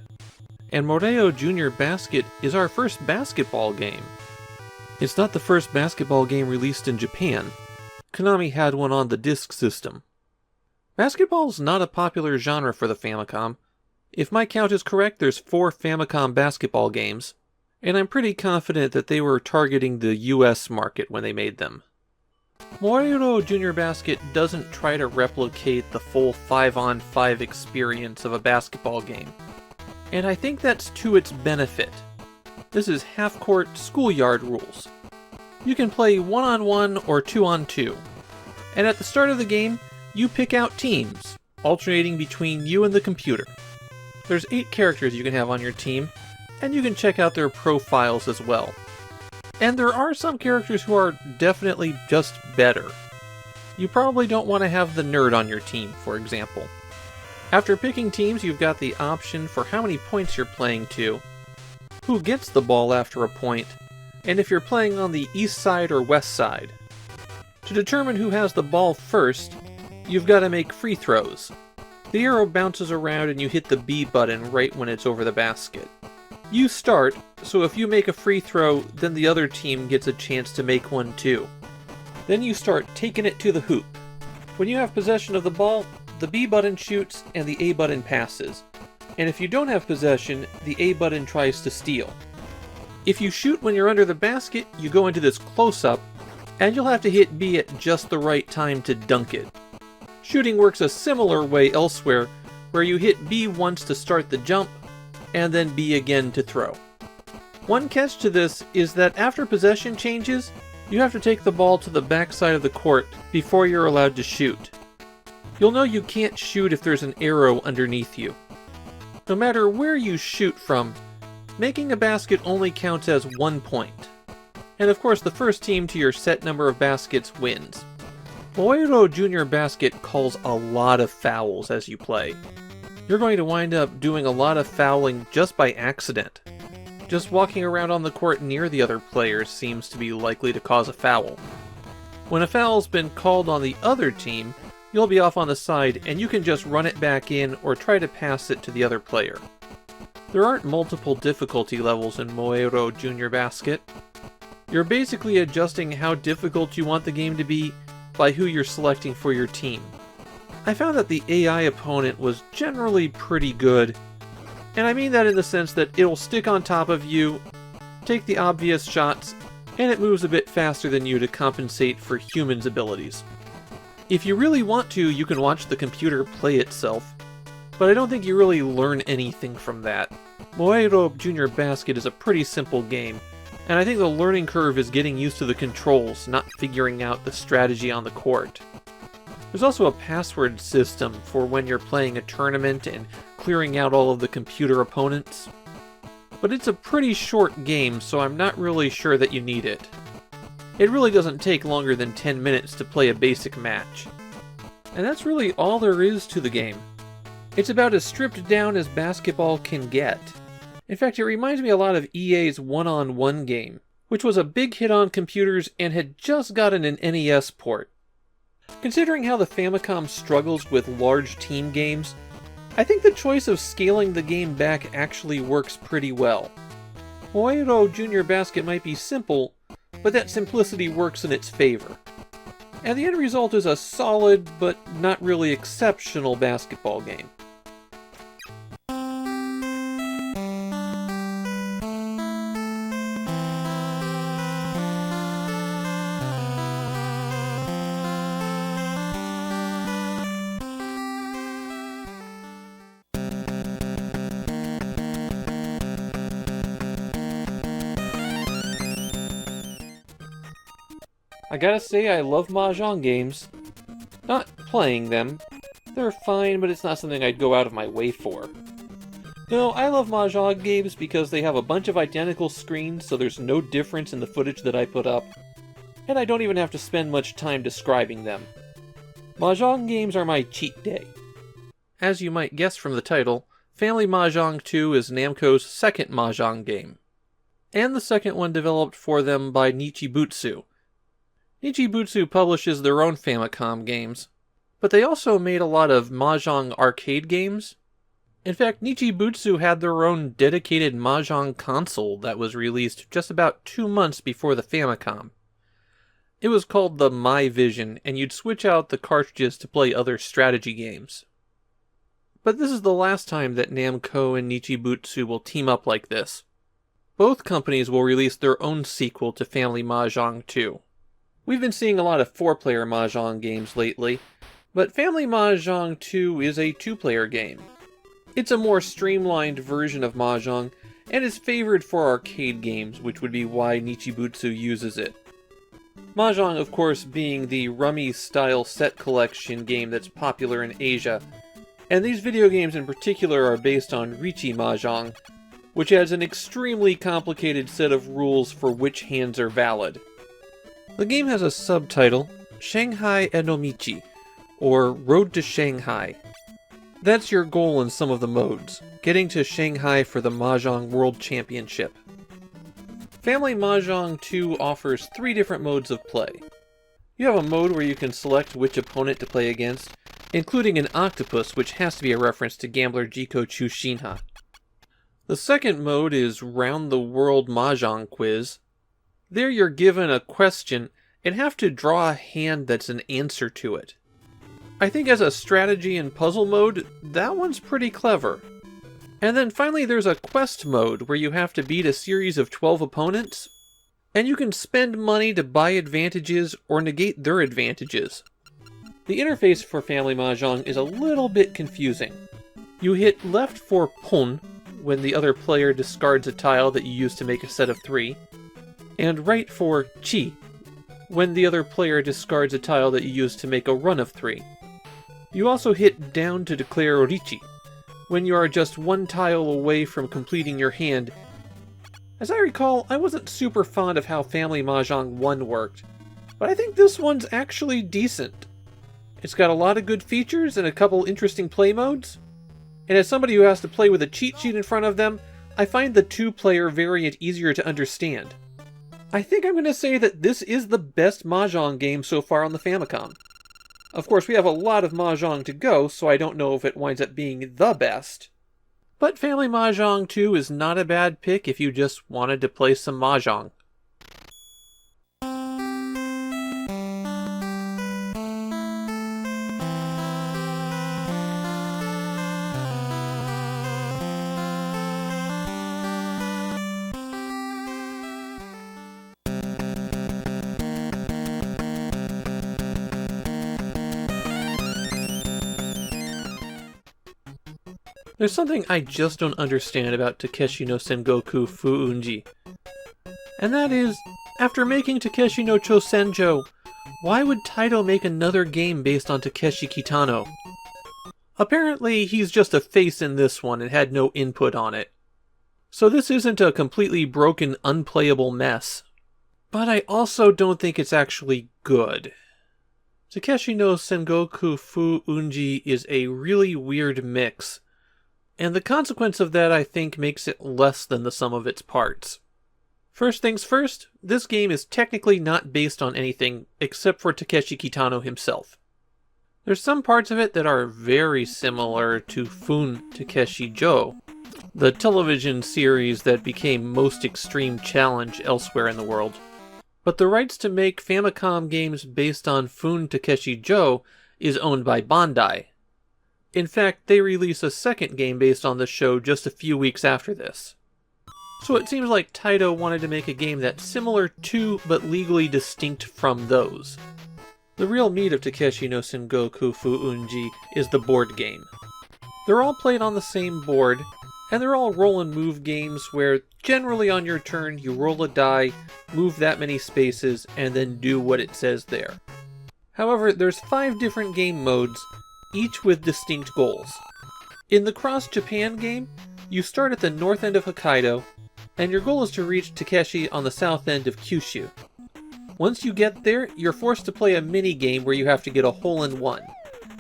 And Moreo Junior Basket is our first basketball game. It's not the first basketball game released in Japan. Konami had one on the disk system. Basketball's not a popular genre for the Famicom. If my count is correct, there's 4 Famicom basketball games, and I'm pretty confident that they were targeting the US market when they made them. Moero Junior Basket doesn't try to replicate the full 5-on-5 experience of a basketball game, and I think that's to its benefit. This is half-court schoolyard rules. You can play 1-on-1 or 2-on-2, and at the start of the game, you pick out teams, alternating between you and the computer. There's 8 characters you can have on your team, and you can check out their profiles as well. And there are some characters who are definitely just better. You probably don't want to have the nerd on your team, for example. After picking teams, you've got the option for how many points you're playing to, who gets the ball after a point, and if you're playing on the east side or west side. To determine who has the ball first, you've got to make free throws. The arrow bounces around and you hit the B button right when it's over the basket. You start, so if you make a free throw, then the other team gets a chance to make one too. Then you start taking it to the hoop. When you have possession of the ball, the B button shoots and the A button passes. And if you don't have possession, the A button tries to steal. If you shoot when you're under the basket, you go into this close-up, and you'll have to hit B at just the right time to dunk it. Shooting works a similar way elsewhere, where you hit B once to start the jump, and then B again to throw. One catch to this is that after possession changes, you have to take the ball to the backside of the court before you're allowed to shoot. You'll know you can't shoot if there's an arrow underneath you. No matter where you shoot from, making a basket only counts as 1 point. And of course, the first team to your set number of baskets wins. Moeiro Junior Basket calls a lot of fouls as you play. You're going to wind up doing a lot of fouling just by accident. Just walking around on the court near the other players seems to be likely to cause a foul. When a foul's been called on the other team, you'll be off on the side and you can just run it back in or try to pass it to the other player. There aren't multiple difficulty levels in Moeiro Junior Basket. You're basically adjusting how difficult you want the game to be by who you're selecting for your team. I found that the AI opponent was generally pretty good, and I mean that in the sense that it'll stick on top of you, take the obvious shots, and it moves a bit faster than you to compensate for humans' abilities. If you really want to, you can watch the computer play itself, but I don't think you really learn anything from that. Moeiro Junior Basket is a pretty simple game, and I think the learning curve is getting used to the controls, not figuring out the strategy on the court. There's also a password system for when you're playing a tournament and clearing out all of the computer opponents. But it's a pretty short game, so I'm not really sure that you need it. It really doesn't take longer than 10 minutes to play a basic match. And that's really all there is to the game. It's about as stripped down as basketball can get. In fact, it reminds me a lot of EA's one-on-one game, which was a big hit on computers and had just gotten an NES port. Considering how the Famicom struggles with large team games, I think the choice of scaling the game back actually works pretty well. Moeiro Junior Basket might be simple, but that simplicity works in its favor. And the end result is a solid, but not really exceptional basketball game. I gotta say, I love Mahjong games. Not playing them. They're fine, but it's not something I'd go out of my way for. No, I love Mahjong games because they have a bunch of identical screens, so there's no difference in the footage that I put up. And I don't even have to spend much time describing them. Mahjong games are my cheat day. As you might guess from the title, Family Mahjong II is Namco's second Mahjong game. And the second one developed for them by Nichibutsu. Nichibutsu publishes their own Famicom games, but they also made a lot of Mahjong arcade games. In fact, Nichibutsu had their own dedicated Mahjong console that was released just about 2 months before the Famicom. It was called the My Vision, and you'd switch out the cartridges to play other strategy games. But this is the last time that Namco and Nichibutsu will team up like this. Both companies will release their own sequel to Family Mahjong II. We've been seeing a lot of 4-player Mahjong games lately, but Family Mahjong II is a 2-player game. It's a more streamlined version of Mahjong, and is favored for arcade games, which would be why Nichibutsu uses it. Mahjong, of course, being the Rummy-style set collection game that's popular in Asia, and these video games in particular are based on Riichi Mahjong, which has an extremely complicated set of rules for which hands are valid. The game has a subtitle, Shanghai Enomichi, or Road to Shanghai. That's your goal in some of the modes, getting to Shanghai for the Mahjong World Championship. Family Mahjong 2 offers 3 different modes of play. You have a mode where you can select which opponent to play against, including an octopus, which has to be a reference to gambler Jiko Chushinha. The second mode is Round the World Mahjong Quiz. There you're given a question and have to draw a hand that's an answer to it. I think as a strategy and puzzle mode, that one's pretty clever. And then finally there's a quest mode where you have to beat a series of 12 opponents, and you can spend money to buy advantages or negate their advantages. The interface for Family Mahjong is a little bit confusing. You hit left for pon, when the other player discards a tile that you use to make a set of 3, and right for chi, when the other player discards a tile that you use to make a run of 3. You also hit down to declare Richi, when you are just one tile away from completing your hand. As I recall, I wasn't super fond of how Family Mahjong 1 worked, but I think this one's actually decent. It's got a lot of good features and a couple interesting play modes, and as somebody who has to play with a cheat sheet in front of them, I find the 2-player variant easier to understand. I think I'm going to say that this is the best Mahjong game so far on the Famicom. Of course, we have a lot of Mahjong to go, so I don't know if it winds up being the best. But Family Mahjong 2 is not a bad pick if you just wanted to play some Mahjong. There's something I just don't understand about Takeshi no Sengoku Fuunji. And that is, after making Takeshi no Chosenjo, why would Taito make another game based on Takeshi Kitano? Apparently, he's just a face in this one and had no input on it. So this isn't a completely broken, unplayable mess. But I also don't think it's actually good. Takeshi no Sengoku Fuunji is a really weird mix, and the consequence of that, I think, makes it less than the sum of its parts. First things first, this game is technically not based on anything except for Takeshi Kitano himself. There's some parts of it that are very similar to Fun Takeshi Jo, the television series that became Most Extreme Challenge elsewhere in the world. But the rights to make Famicom games based on Fun Takeshi Jo is owned by Bandai. In fact, they release a second game based on the show just a few weeks after this. So it seems like Taito wanted to make a game that's similar to, but legally distinct from those. The real meat of Takeshi no Sengoku Fuunji is the board game. They're all played on the same board, and they're all roll and move games where, generally on your turn, you roll a die, move that many spaces, and then do what it says there. However, there's 5 different game modes, each with distinct goals. In the Cross Japan game, you start at the north end of Hokkaido, and your goal is to reach Takeshi on the south end of Kyushu. Once you get there, you're forced to play a mini-game where you have to get a hole-in-one,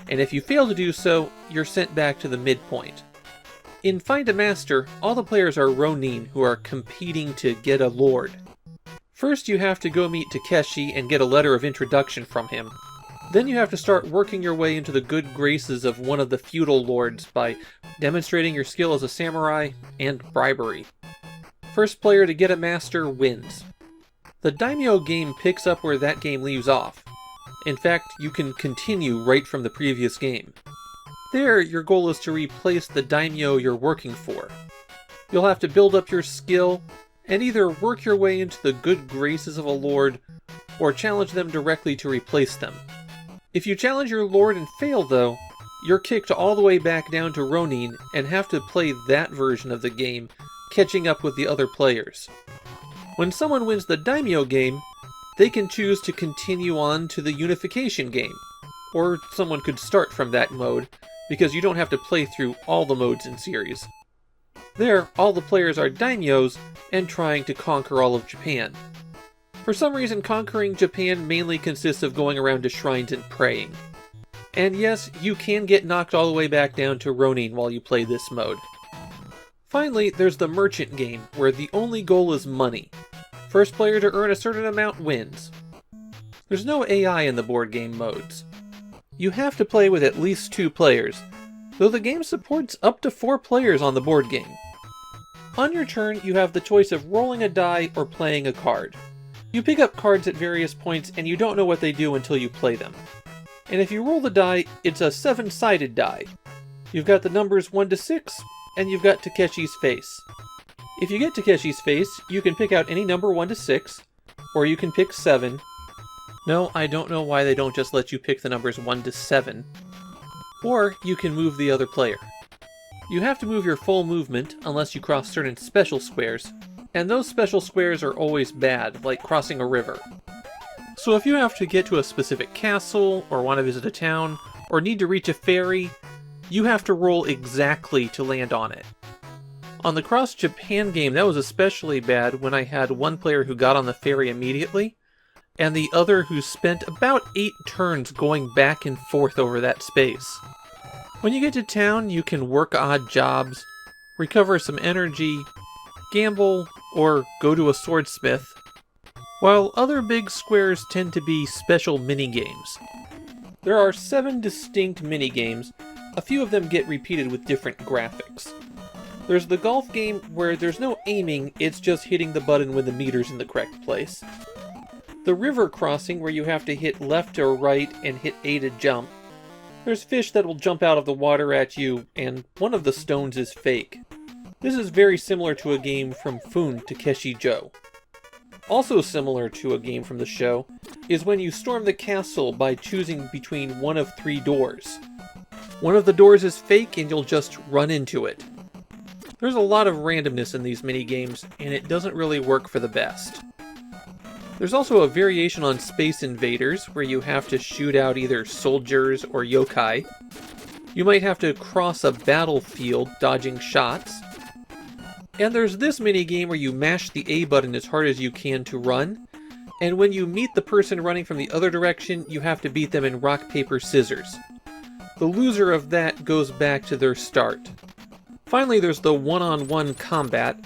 and if you fail to do so, you're sent back to the midpoint. In Find a Master, all the players are Ronin who are competing to get a lord. First you have to go meet Takeshi and get a letter of introduction from him. Then you have to start working your way into the good graces of one of the feudal lords by demonstrating your skill as a samurai and bribery. First player to get a master wins. The Daimyo game picks up where that game leaves off. In fact, you can continue right from the previous game. There, your goal is to replace the daimyo you're working for. You'll have to build up your skill, and either work your way into the good graces of a lord, or challenge them directly to replace them. If you challenge your lord and fail though, you're kicked all the way back down to Ronin and have to play that version of the game, catching up with the other players. When someone wins the daimyo game, they can choose to continue on to the unification game, or someone could start from that mode, because you don't have to play through all the modes in series. There, all the players are daimyos and trying to conquer all of Japan. For some reason, conquering Japan mainly consists of going around to shrines and praying. And yes, you can get knocked all the way back down to Ronin while you play this mode. Finally, there's the merchant game, where the only goal is money. First player to earn a certain amount wins. There's no AI in the board game modes. You have to play with at least 2 players, though the game supports up to 4 players on the board game. On your turn, you have the choice of rolling a die or playing a card. You pick up cards at various points and you don't know what they do until you play them. And if you roll the die, it's a 7-sided die. You've got the numbers 1 to 6, and you've got Takeshi's face. If you get Takeshi's face, you can pick out any number 1 to 6, or you can pick 7. No, I don't know why they don't just let you pick the numbers 1 to 7. Or you can move the other player. You have to move your full movement unless you cross certain special squares, and those special squares are always bad, like crossing a river. So if you have to get to a specific castle, or want to visit a town, or need to reach a ferry, you have to roll exactly to land on it. On the Cross Japan game, that was especially bad when I had one player who got on the ferry immediately, and the other who spent about 8 turns going back and forth over that space. When you get to town, you can work odd jobs, recover some energy, gamble, or go to a swordsmith, while other big squares tend to be special mini-games. There are 7 distinct mini-games. A few of them get repeated with different graphics. There's the golf game where there's no aiming, it's just hitting the button when the meter's in the correct place. The river crossing where you have to hit left or right and hit A to jump. There's fish that will jump out of the water at you, and one of the stones is fake. This is very similar to a game from Fun Takeshi Joe. Also similar to a game from the show is when you storm the castle by choosing between one of 3 doors. One of the doors is fake and you'll just run into it. There's a lot of randomness in these mini-games, and it doesn't really work for the best. There's also a variation on Space Invaders, where you have to shoot out either soldiers or yokai. You might have to cross a battlefield dodging shots. And there's this mini-game where you mash the A button as hard as you can to run, and when you meet the person running from the other direction, you have to beat them in rock, paper, scissors. The loser of that goes back to their start. Finally, there's the one-on-one combat.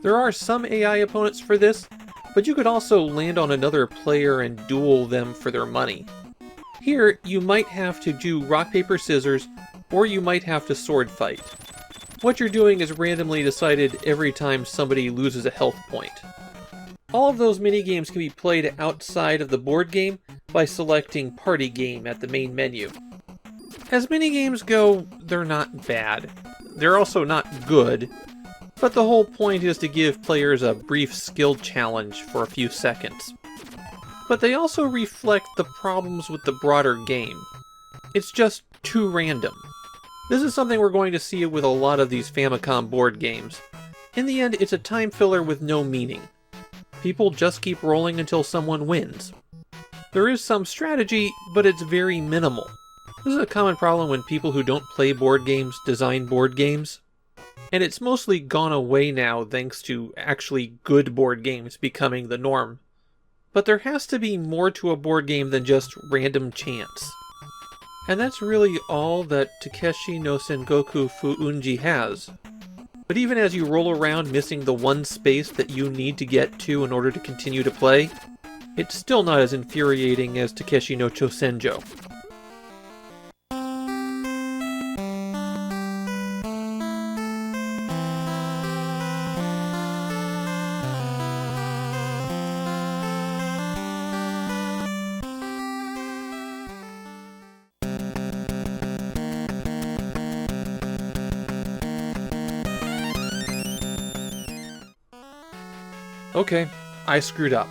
There are some AI opponents for this, but you could also land on another player and duel them for their money. Here, you might have to do rock, paper, scissors, or you might have to sword fight. What you're doing is randomly decided every time somebody loses a health point. All of those minigames can be played outside of the board game by selecting Party Game at the main menu. As minigames go, they're not bad. They're also not good, but the whole point is to give players a brief skill challenge for a few seconds. But they also reflect the problems with the broader game. It's just too random. This is something we're going to see with a lot of these Famicom board games. In the end, it's a time filler with no meaning. People just keep rolling until someone wins. There is some strategy, but it's very minimal. This is a common problem when people who don't play board games design board games. And it's mostly gone away now thanks to actually good board games becoming the norm. But there has to be more to a board game than just random chance. And that's really all that Takeshi no Sengoku Fuunji has. But even as you roll around missing the one space that you need to get to in order to continue to play, it's still not as infuriating as Takeshi no Chosenjo. Okay, I screwed up.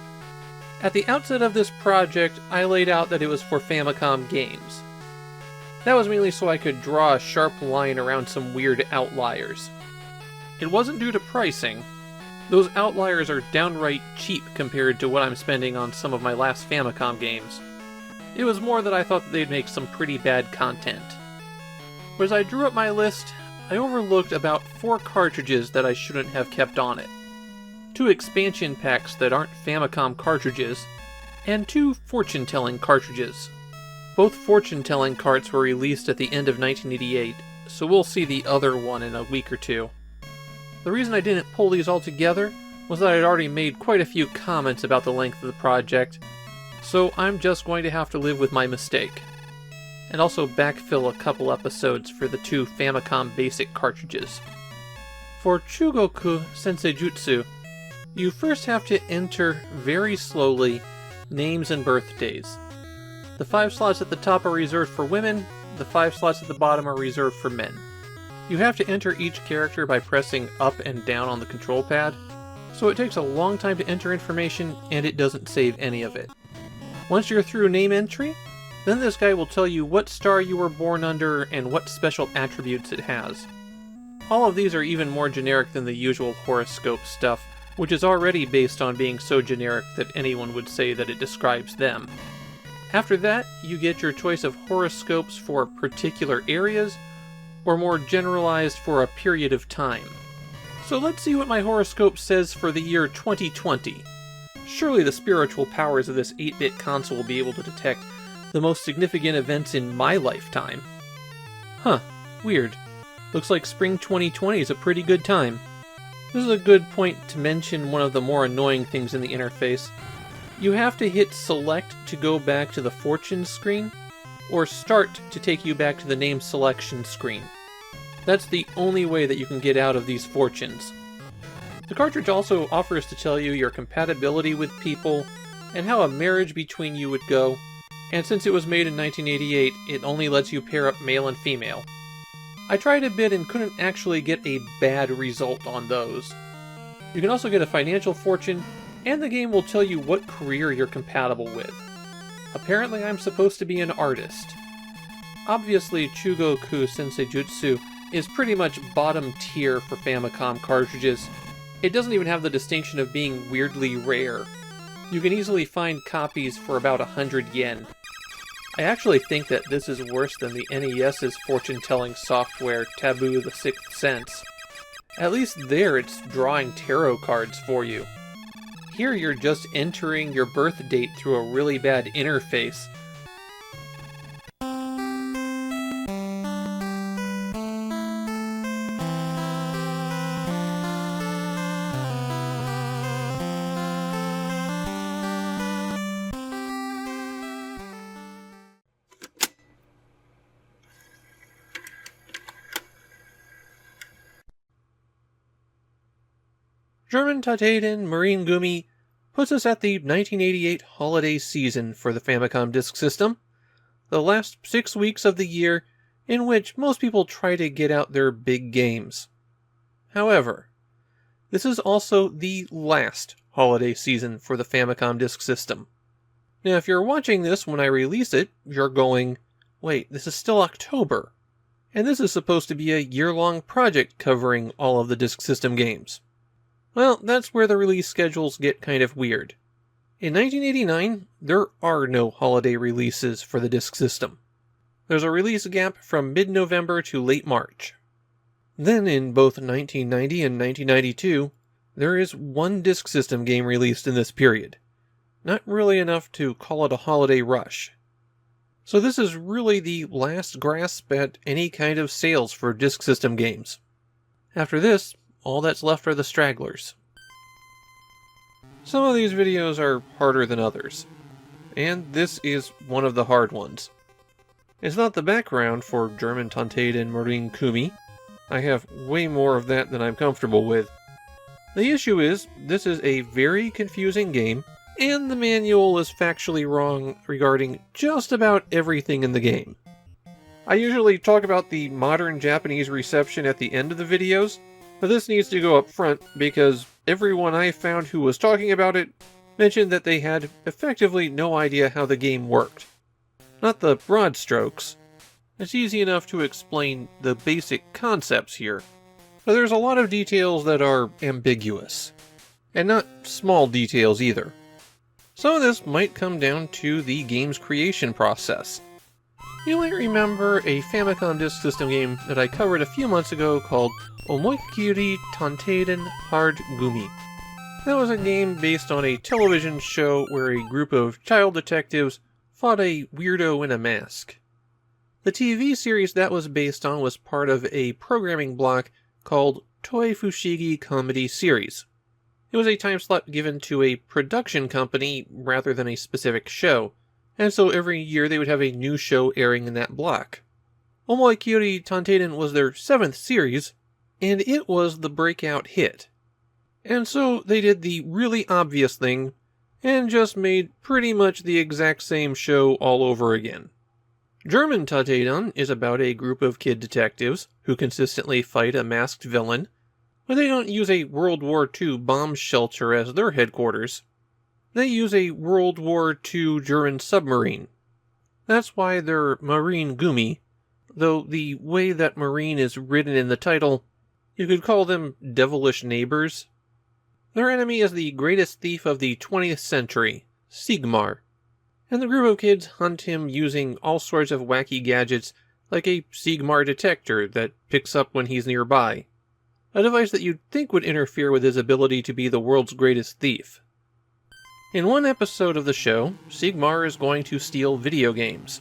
At the outset of this project, I laid out that it was for Famicom games. That was mainly so I could draw a sharp line around some weird outliers. It wasn't due to pricing. Those outliers are downright cheap compared to what I'm spending on some of my last Famicom games. It was more that I thought that they'd make some pretty bad content. But as I drew up my list, I overlooked about 4 cartridges that I shouldn't have kept on it. 2 expansion packs that aren't Famicom cartridges, and 2 fortune-telling cartridges. Both fortune-telling carts were released at the end of 1988, so we'll see the other one in a week or 2. The reason I didn't pull these all together was that I'd already made quite a few comments about the length of the project, so I'm just going to have to live with my mistake. And also backfill a couple episodes for the 2 Famicom basic cartridges. For Chugoku Senseijutsu, you first have to enter, very slowly, names and birthdays. The 5 slots at the top are reserved for women, the 5 slots at the bottom are reserved for men. You have to enter each character by pressing up and down on the control pad, so it takes a long time to enter information and it doesn't save any of it. Once you're through name entry, then this guy will tell you what star you were born under and what special attributes it has. All of these are even more generic than the usual horoscope stuff, which is already based on being so generic that anyone would say that it describes them. After that, you get your choice of horoscopes for particular areas, or more generalized for a period of time. So let's see what my horoscope says for the year 2020. Surely the spiritual powers of this 8-bit console will be able to detect the most significant events in my lifetime. Huh, weird. Looks like spring 2020 is a pretty good time. This is a good point to mention one of the more annoying things in the interface. You have to hit select to go back to the fortune screen, or start to take you back to the name selection screen. That's the only way that you can get out of these fortunes. The cartridge also offers to tell you your compatibility with people, and how a marriage between you would go, and since it was made in 1988, it only lets you pair up male and female. I tried a bit and couldn't actually get a bad result on those. You can also get a financial fortune, and the game will tell you what career you're compatible with. Apparently I'm supposed to be an artist. Obviously Chugoku Senseijutsu is pretty much bottom tier for Famicom cartridges. It doesn't even have the distinction of being weirdly rare. You can easily find copies for about 100 yen. I actually think that this is worse than the NES's fortune-telling software Taboo the Sixth Sense. At least there it's drawing tarot cards for you. Here you're just entering your birth date through a really bad interface. German Tateiden Marine Gumi puts us at the 1988 holiday season for the Famicom Disk System, the last 6 weeks of the year in which most people try to get out their big games. However, this is also the last holiday season for the Famicom Disk System. Now if you're watching this when I release it, you're going, wait, this is still October, and this is supposed to be a year-long project covering all of the Disk System games. Well, that's where the release schedules get kind of weird. In 1989, there are no holiday releases for the Disk System. There's a release gap from mid-November to late March. Then in both 1990 and 1992, there is one Disk System game released in this period. Not really enough to call it a holiday rush. So this is really the last grasp at any kind of sales for Disk System games. After this, all that's left are the stragglers. Some of these videos are harder than others, and this is one of the hard ones. It's not the background for German Tateiden Marine Gumi. I have way more of that than I'm comfortable with. The issue is, this is a very confusing game, and the manual is factually wrong regarding just about everything in the game. I usually talk about the modern Japanese reception at the end of the videos, but this needs to go up front because everyone I found who was talking about it mentioned that they had effectively no idea how the game worked. Not the broad strokes. It's easy enough to explain the basic concepts here, but there's a lot of details that are ambiguous. And not small details either. Some of this might come down to the game's creation process. You might remember a Famicom Disk System game that I covered a few months ago called Omoikiri Tateiden Hard Gumi. That was a game based on a television show where a group of child detectives fought a weirdo in a mask. The TV series that was based on was part of a programming block called Toi Fushigi Comedy Series. It was a time slot given to a production company rather than a specific show, and so every year they would have a new show airing in that block. Omoikiri Tateiden was their 7th series, and it was the breakout hit. And so they did the really obvious thing, and just made pretty much the exact same show all over again. German Tateiden is about a group of kid detectives who consistently fight a masked villain, but they don't use a World War II bomb shelter as their headquarters. They use a World War II German submarine. That's why they're Marine Gumi, though the way that Marine is written in the title You could call them devilish neighbors. Their enemy is the greatest thief of the 20th century, Sigmar, and the group of kids hunt him using all sorts of wacky gadgets like a Sigmar detector that picks up when he's nearby, a device that you'd think would interfere with his ability to be the world's greatest thief. In one episode of the show, Sigmar is going to steal video games,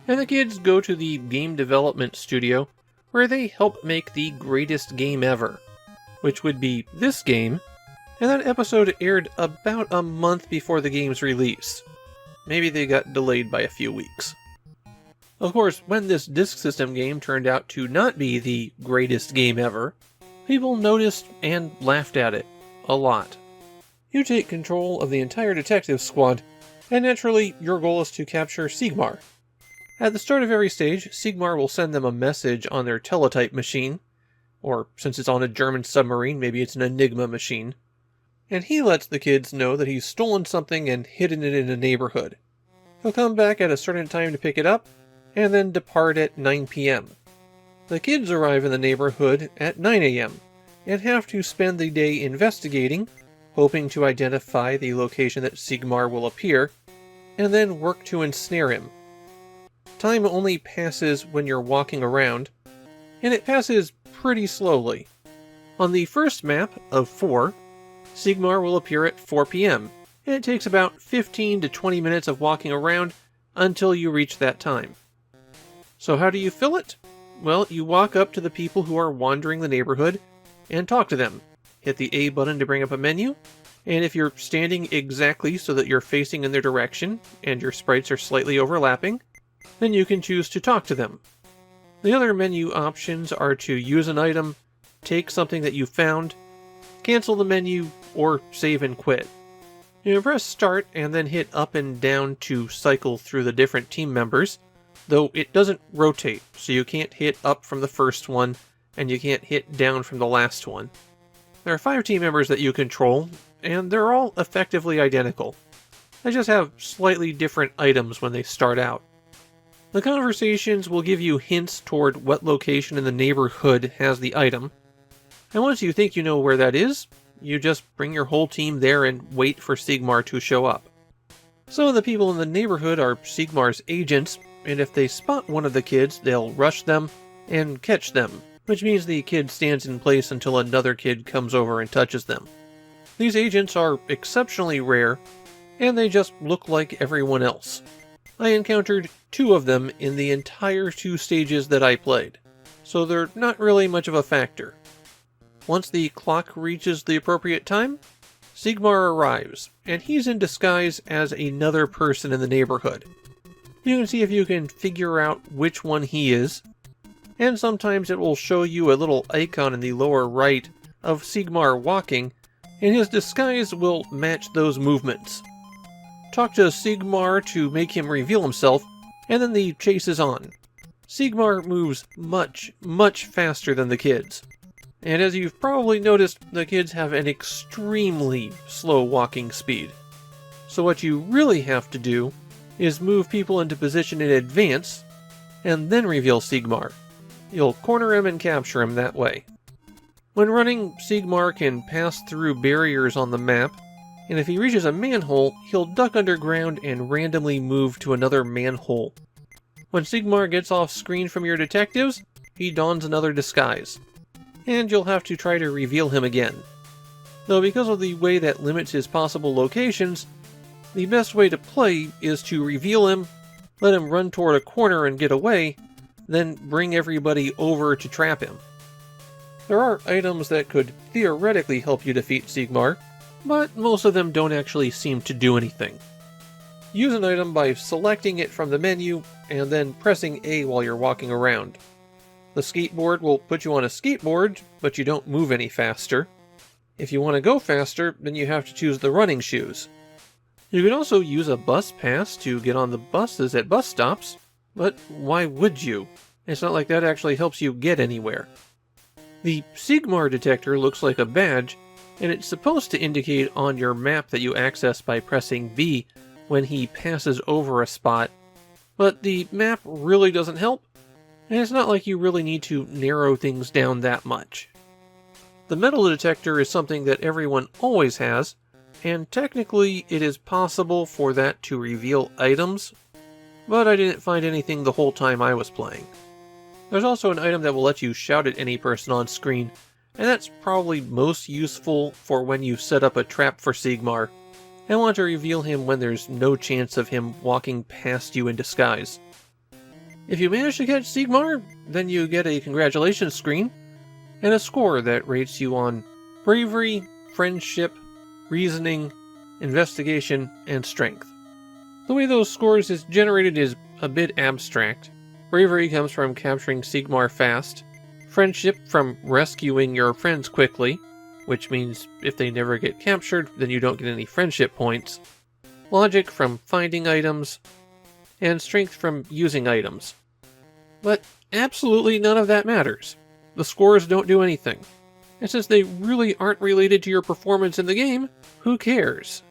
and the kids go to the game development studio where they help make the greatest game ever, which would be this game, and that episode aired about a month before the game's release. Maybe they got delayed by a few weeks. Of course, when this disk system game turned out to not be the greatest game ever, people noticed and laughed at it a lot. You take control of the entire detective squad, and naturally your goal is to capture Sigmar. At the start of every stage, Sigmar will send them a message on their teletype machine, or since it's on a German submarine, maybe it's an Enigma machine, and he lets the kids know that he's stolen something and hidden it in a neighborhood. He'll come back at a certain time to pick it up, and then depart at 9 p.m. The kids arrive in the neighborhood at 9 a.m., and have to spend the day investigating, hoping to identify the location that Sigmar will appear, and then work to ensnare him. Time only passes when you're walking around, and it passes pretty slowly. On the first map of 4, Sigmar will appear at 4 p.m., and it takes about 15 to 20 minutes of walking around until you reach that time. So how do you fill it? Well, you walk up to the people who are wandering the neighborhood and talk to them. Hit the A button to bring up a menu, and if you're standing exactly so that you're facing in their direction and your sprites are slightly overlapping, then you can choose to talk to them. The other menu options are to use an item, take something that you found, cancel the menu, or save and quit. You press start and then hit up and down to cycle through the different team members, though it doesn't rotate, so you can't hit up from the first one, and you can't hit down from the last one. There are 5 team members that you control, and they're all effectively identical. They just have slightly different items when they start out. The conversations will give you hints toward what location in the neighborhood has the item, and once you think you know where that is, you just bring your whole team there and wait for Sigmar to show up. Some of the people in the neighborhood are Sigmar's agents, and if they spot one of the kids, they'll rush them and catch them, which means the kid stands in place until another kid comes over and touches them. These agents are exceptionally rare, and they just look like everyone else. I encountered 2 of them in the entire 2 stages that I played, so they're not really much of a factor. Once the clock reaches the appropriate time, Sigmar arrives, and he's in disguise as another person in the neighborhood. You can see if you can figure out which one he is, and sometimes it will show you a little icon in the lower right of Sigmar walking, and his disguise will match those movements. Talk to Sigmar to make him reveal himself, and then the chase is on. Sigmar moves much, much faster than the kids. And as you've probably noticed, the kids have an extremely slow walking speed. So what you really have to do is move people into position in advance, and then reveal Sigmar. You'll corner him and capture him that way. When running, Sigmar can pass through barriers on the map, and if he reaches a manhole, he'll duck underground and randomly move to another manhole. When Sigmar gets off screen from your detectives, he dons another disguise, and you'll have to try to reveal him again. Though because of the way that limits his possible locations, the best way to play is to reveal him, let him run toward a corner and get away, then bring everybody over to trap him. There are items that could theoretically help you defeat Sigmar, but most of them don't actually seem to do anything. Use an item by selecting it from the menu and then pressing A while you're walking around. The skateboard will put you on a skateboard, but you don't move any faster. If you want to go faster, then you have to choose the running shoes. You can also use a bus pass to get on the buses at bus stops, but why would you? It's not like that actually helps you get anywhere. The Sigmar detector looks like a badge, and it's supposed to indicate on your map that you access by pressing B when he passes over a spot, but the map really doesn't help, and it's not like you really need to narrow things down that much. The metal detector is something that everyone always has, and technically it is possible for that to reveal items, but I didn't find anything the whole time I was playing. There's also an item that will let you shout at any person on screen, and that's probably most useful for when you set up a trap for Sigmar, and want to reveal him when there's no chance of him walking past you in disguise. If you manage to catch Sigmar, then you get a congratulations screen, and a score that rates you on bravery, friendship, reasoning, investigation, and strength. The way those scores is generated is a bit abstract. Bravery comes from capturing Sigmar fast, friendship from rescuing your friends quickly, which means if they never get captured, then you don't get any friendship points, logic from finding items, and strength from using items. But absolutely none of that matters. The scores don't do anything. And since they really aren't related to your performance in the game, who cares?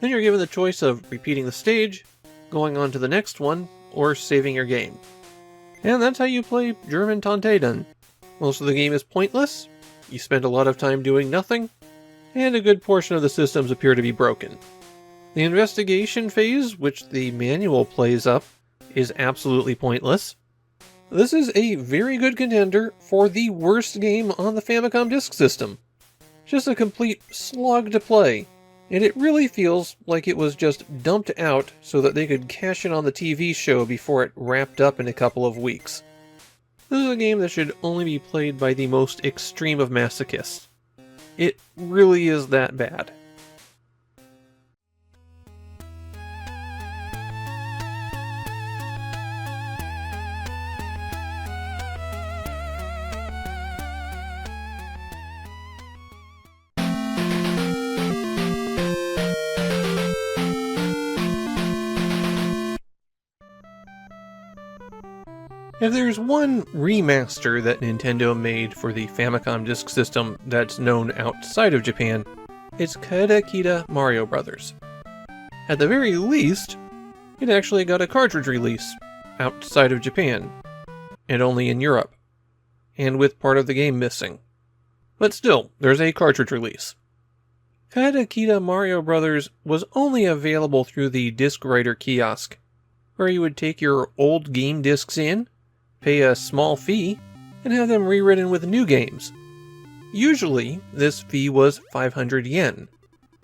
Then you're given the choice of repeating the stage, going on to the next one, or saving your game. And that's how you play German Tanteidan. Most of the game is pointless, you spend a lot of time doing nothing, and a good portion of the systems appear to be broken. The investigation phase, which the manual plays up, is absolutely pointless. This is a very good contender for the worst game on the Famicom Disk System. Just a complete slog to play, and it really feels like it was just dumped out so that they could cash in on the TV show before it wrapped up in a couple of weeks. This is a game that should only be played by the most extreme of masochists. It really is that bad. If there's one remaster that Nintendo made for the Famicom Disk System that's known outside of Japan, it's Kaijuu Mario Bros. At the very least, it actually got a cartridge release outside of Japan, and only in Europe, and with part of the game missing. But still, there's a cartridge release. Kaijuu Mario Bros. Was only available through the disc writer kiosk, where you would take your old game discs in, pay a small fee, and have them rewritten with new games. Usually, this fee was 500 yen.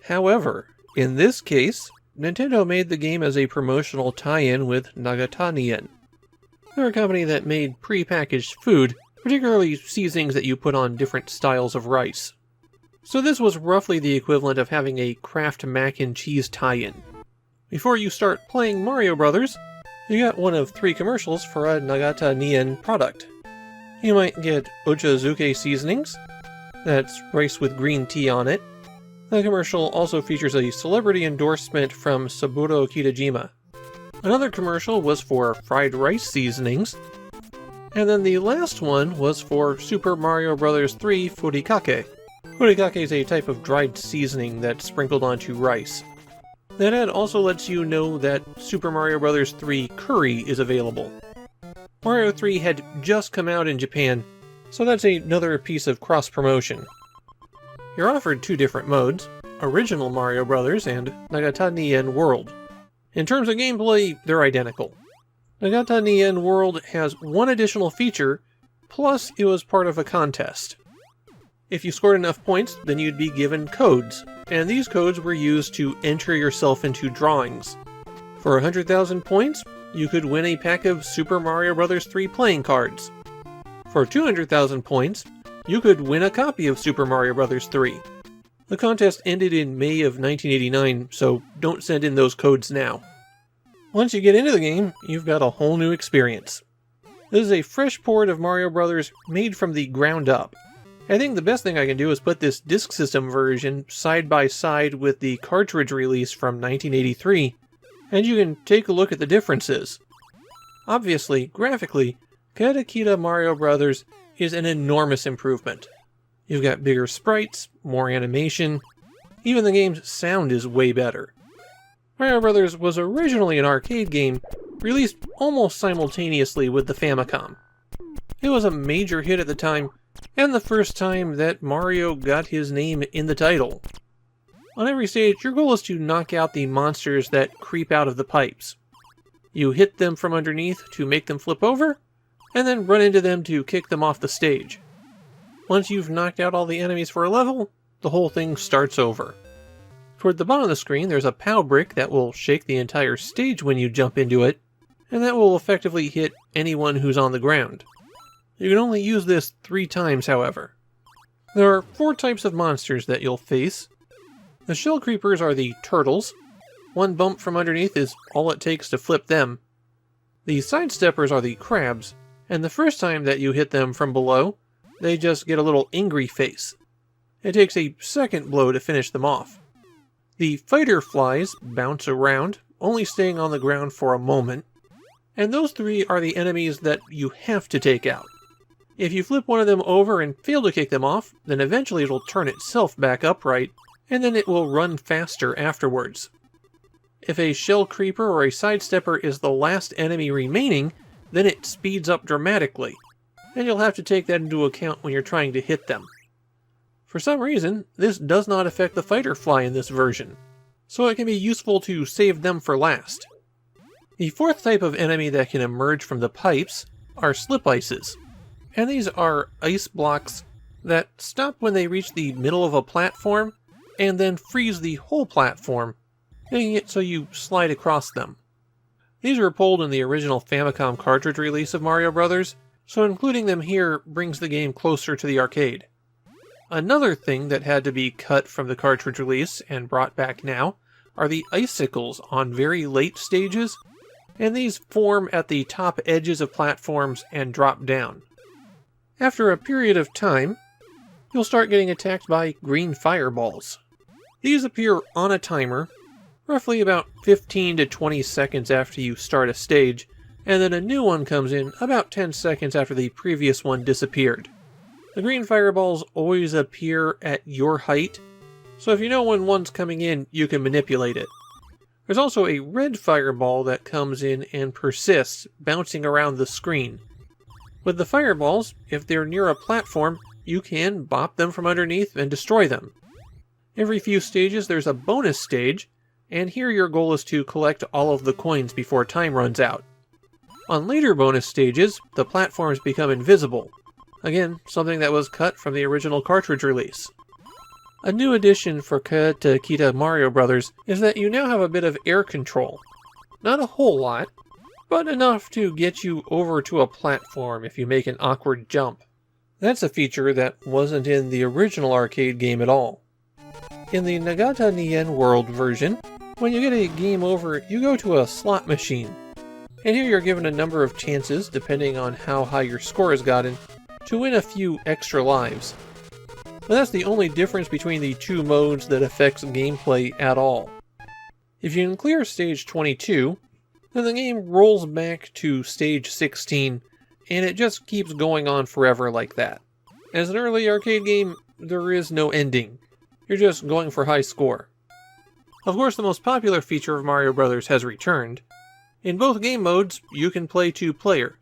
However, in this case, Nintendo made the game as a promotional tie-in with Nagatanian. They're a company that made pre-packaged food, particularly seasonings that you put on different styles of rice. So this was roughly the equivalent of having a Kraft mac and cheese tie-in. Before you start playing Mario Brothers, you got one of 3 commercials for a Nagatanian product. You might get ochazuke seasonings, that's rice with green tea on it. The commercial also features a celebrity endorsement from Saburo Kitajima. Another commercial was for fried rice seasonings, and then the last one was for Super Mario Bros. 3 Furikake. Furikake is a type of dried seasoning that's sprinkled onto rice. That ad also lets you know that Super Mario Bros. 3 Curry is available. Mario 3 had just come out in Japan, so that's another piece of cross-promotion. You're offered 2 different modes, Original Mario Bros. And Nagatanian World. In terms of gameplay, they're identical. Nagatanian World has one additional feature, plus it was part of a contest. If you scored enough points, then you'd be given codes, and these codes were used to enter yourself into drawings. For 100,000 points, you could win a pack of Super Mario Bros. 3 playing cards. For 200,000 points, you could win a copy of Super Mario Bros. 3. The contest ended in May of 1989, so don't send in those codes now. Once you get into the game, you've got a whole new experience. This is a fresh port of Mario Bros. Made from the ground up. I think the best thing I can do is put this disk system version side by side with the cartridge release from 1983, and you can take a look at the differences. Obviously, graphically, Kaijuu Mario Bros. Is an enormous improvement. You've got bigger sprites, more animation, even the game's sound is way better. Mario Bros. Was originally an arcade game, released almost simultaneously with the Famicom. It was a major hit at the time, and the first time that Mario got his name in the title. On every stage, your goal is to knock out the monsters that creep out of the pipes. You hit them from underneath to make them flip over, and then run into them to kick them off the stage. Once you've knocked out all the enemies for a level, the whole thing starts over. Toward the bottom of the screen, there's a POW brick that will shake the entire stage when you jump into it, and that will effectively hit anyone who's on the ground. You can only use this 3 times, however. There are 4 types of monsters that you'll face. The shell creepers are the turtles. 1 bump from underneath is all it takes to flip them. The sidesteppers are the crabs, and the first time that you hit them from below, they just get a little angry face. It takes a second blow to finish them off. The fighter flies bounce around, only staying on the ground for a moment, and those 3 are the enemies that you have to take out. If you flip one of them over and fail to kick them off, then eventually it'll turn itself back upright, and then it will run faster afterwards. If a shell creeper or a sidestepper is the last enemy remaining, then it speeds up dramatically, and you'll have to take that into account when you're trying to hit them. For some reason, this does not affect the fighter fly in this version, so it can be useful to save them for last. The 4th type of enemy that can emerge from the pipes are slip ices, and these are ice blocks that stop when they reach the middle of a platform and then freeze the whole platform, making it so you slide across them. These were pulled in the original Famicom cartridge release of Mario Bros., so including them here brings the game closer to the arcade. Another thing that had to be cut from the cartridge release and brought back now are the icicles on very late stages, and these form at the top edges of platforms and drop down. After a period of time, you'll start getting attacked by green fireballs. These appear on a timer, roughly about 15 to 20 seconds after you start a stage, and then a new one comes in about 10 seconds after the previous one disappeared. The green fireballs always appear at your height, so if you know when one's coming in, you can manipulate it. There's also a red fireball that comes in and persists, bouncing around the screen. With the fireballs, if they're near a platform, you can bop them from underneath and destroy them. Every few stages there's a bonus stage, and here your goal is to collect all of the coins before time runs out. On later bonus stages, the platforms become invisible. Again, something that was cut from the original cartridge release. A new addition for Katakita Mario Bros. Is that you now have a bit of air control. Not a whole lot, but enough to get you over to a platform if you make an awkward jump. That's a feature that wasn't in the original arcade game at all. In the Nagata Nien World version, when you get a game over, you go to a slot machine. And here you're given a number of chances, depending on how high your score has gotten, to win a few extra lives. But that's the only difference between the 2 modes that affects gameplay at all. If you can clear stage 22, then the game rolls back to stage 16, and it just keeps going on forever like that. As an early arcade game, there is no ending. You're just going for high score. Of course, the most popular feature of Mario Bros. Has returned. In both game modes, you can play 2-player.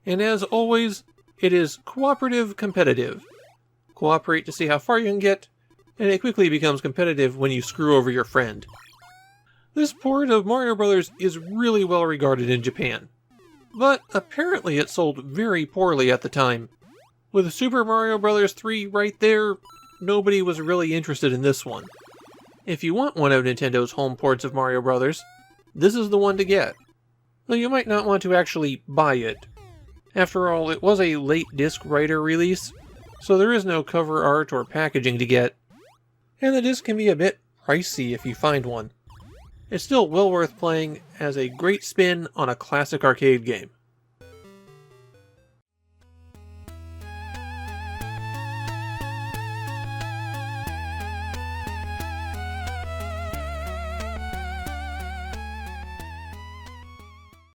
And as always, it is cooperative competitive. Cooperate to see how far you can get, and it quickly becomes competitive when you screw over your friend. This port of Mario Bros. Is really well regarded in Japan. But apparently it sold very poorly at the time. With Super Mario Bros. 3 right there, nobody was really interested in this one. If you want one of Nintendo's home ports of Mario Bros., this is the one to get. Though you might not want to actually buy it. After all, it was a late disc writer release, so there is no cover art or packaging to get. And the disc can be a bit pricey if you find one. It's still well worth playing as a great spin on a classic arcade game.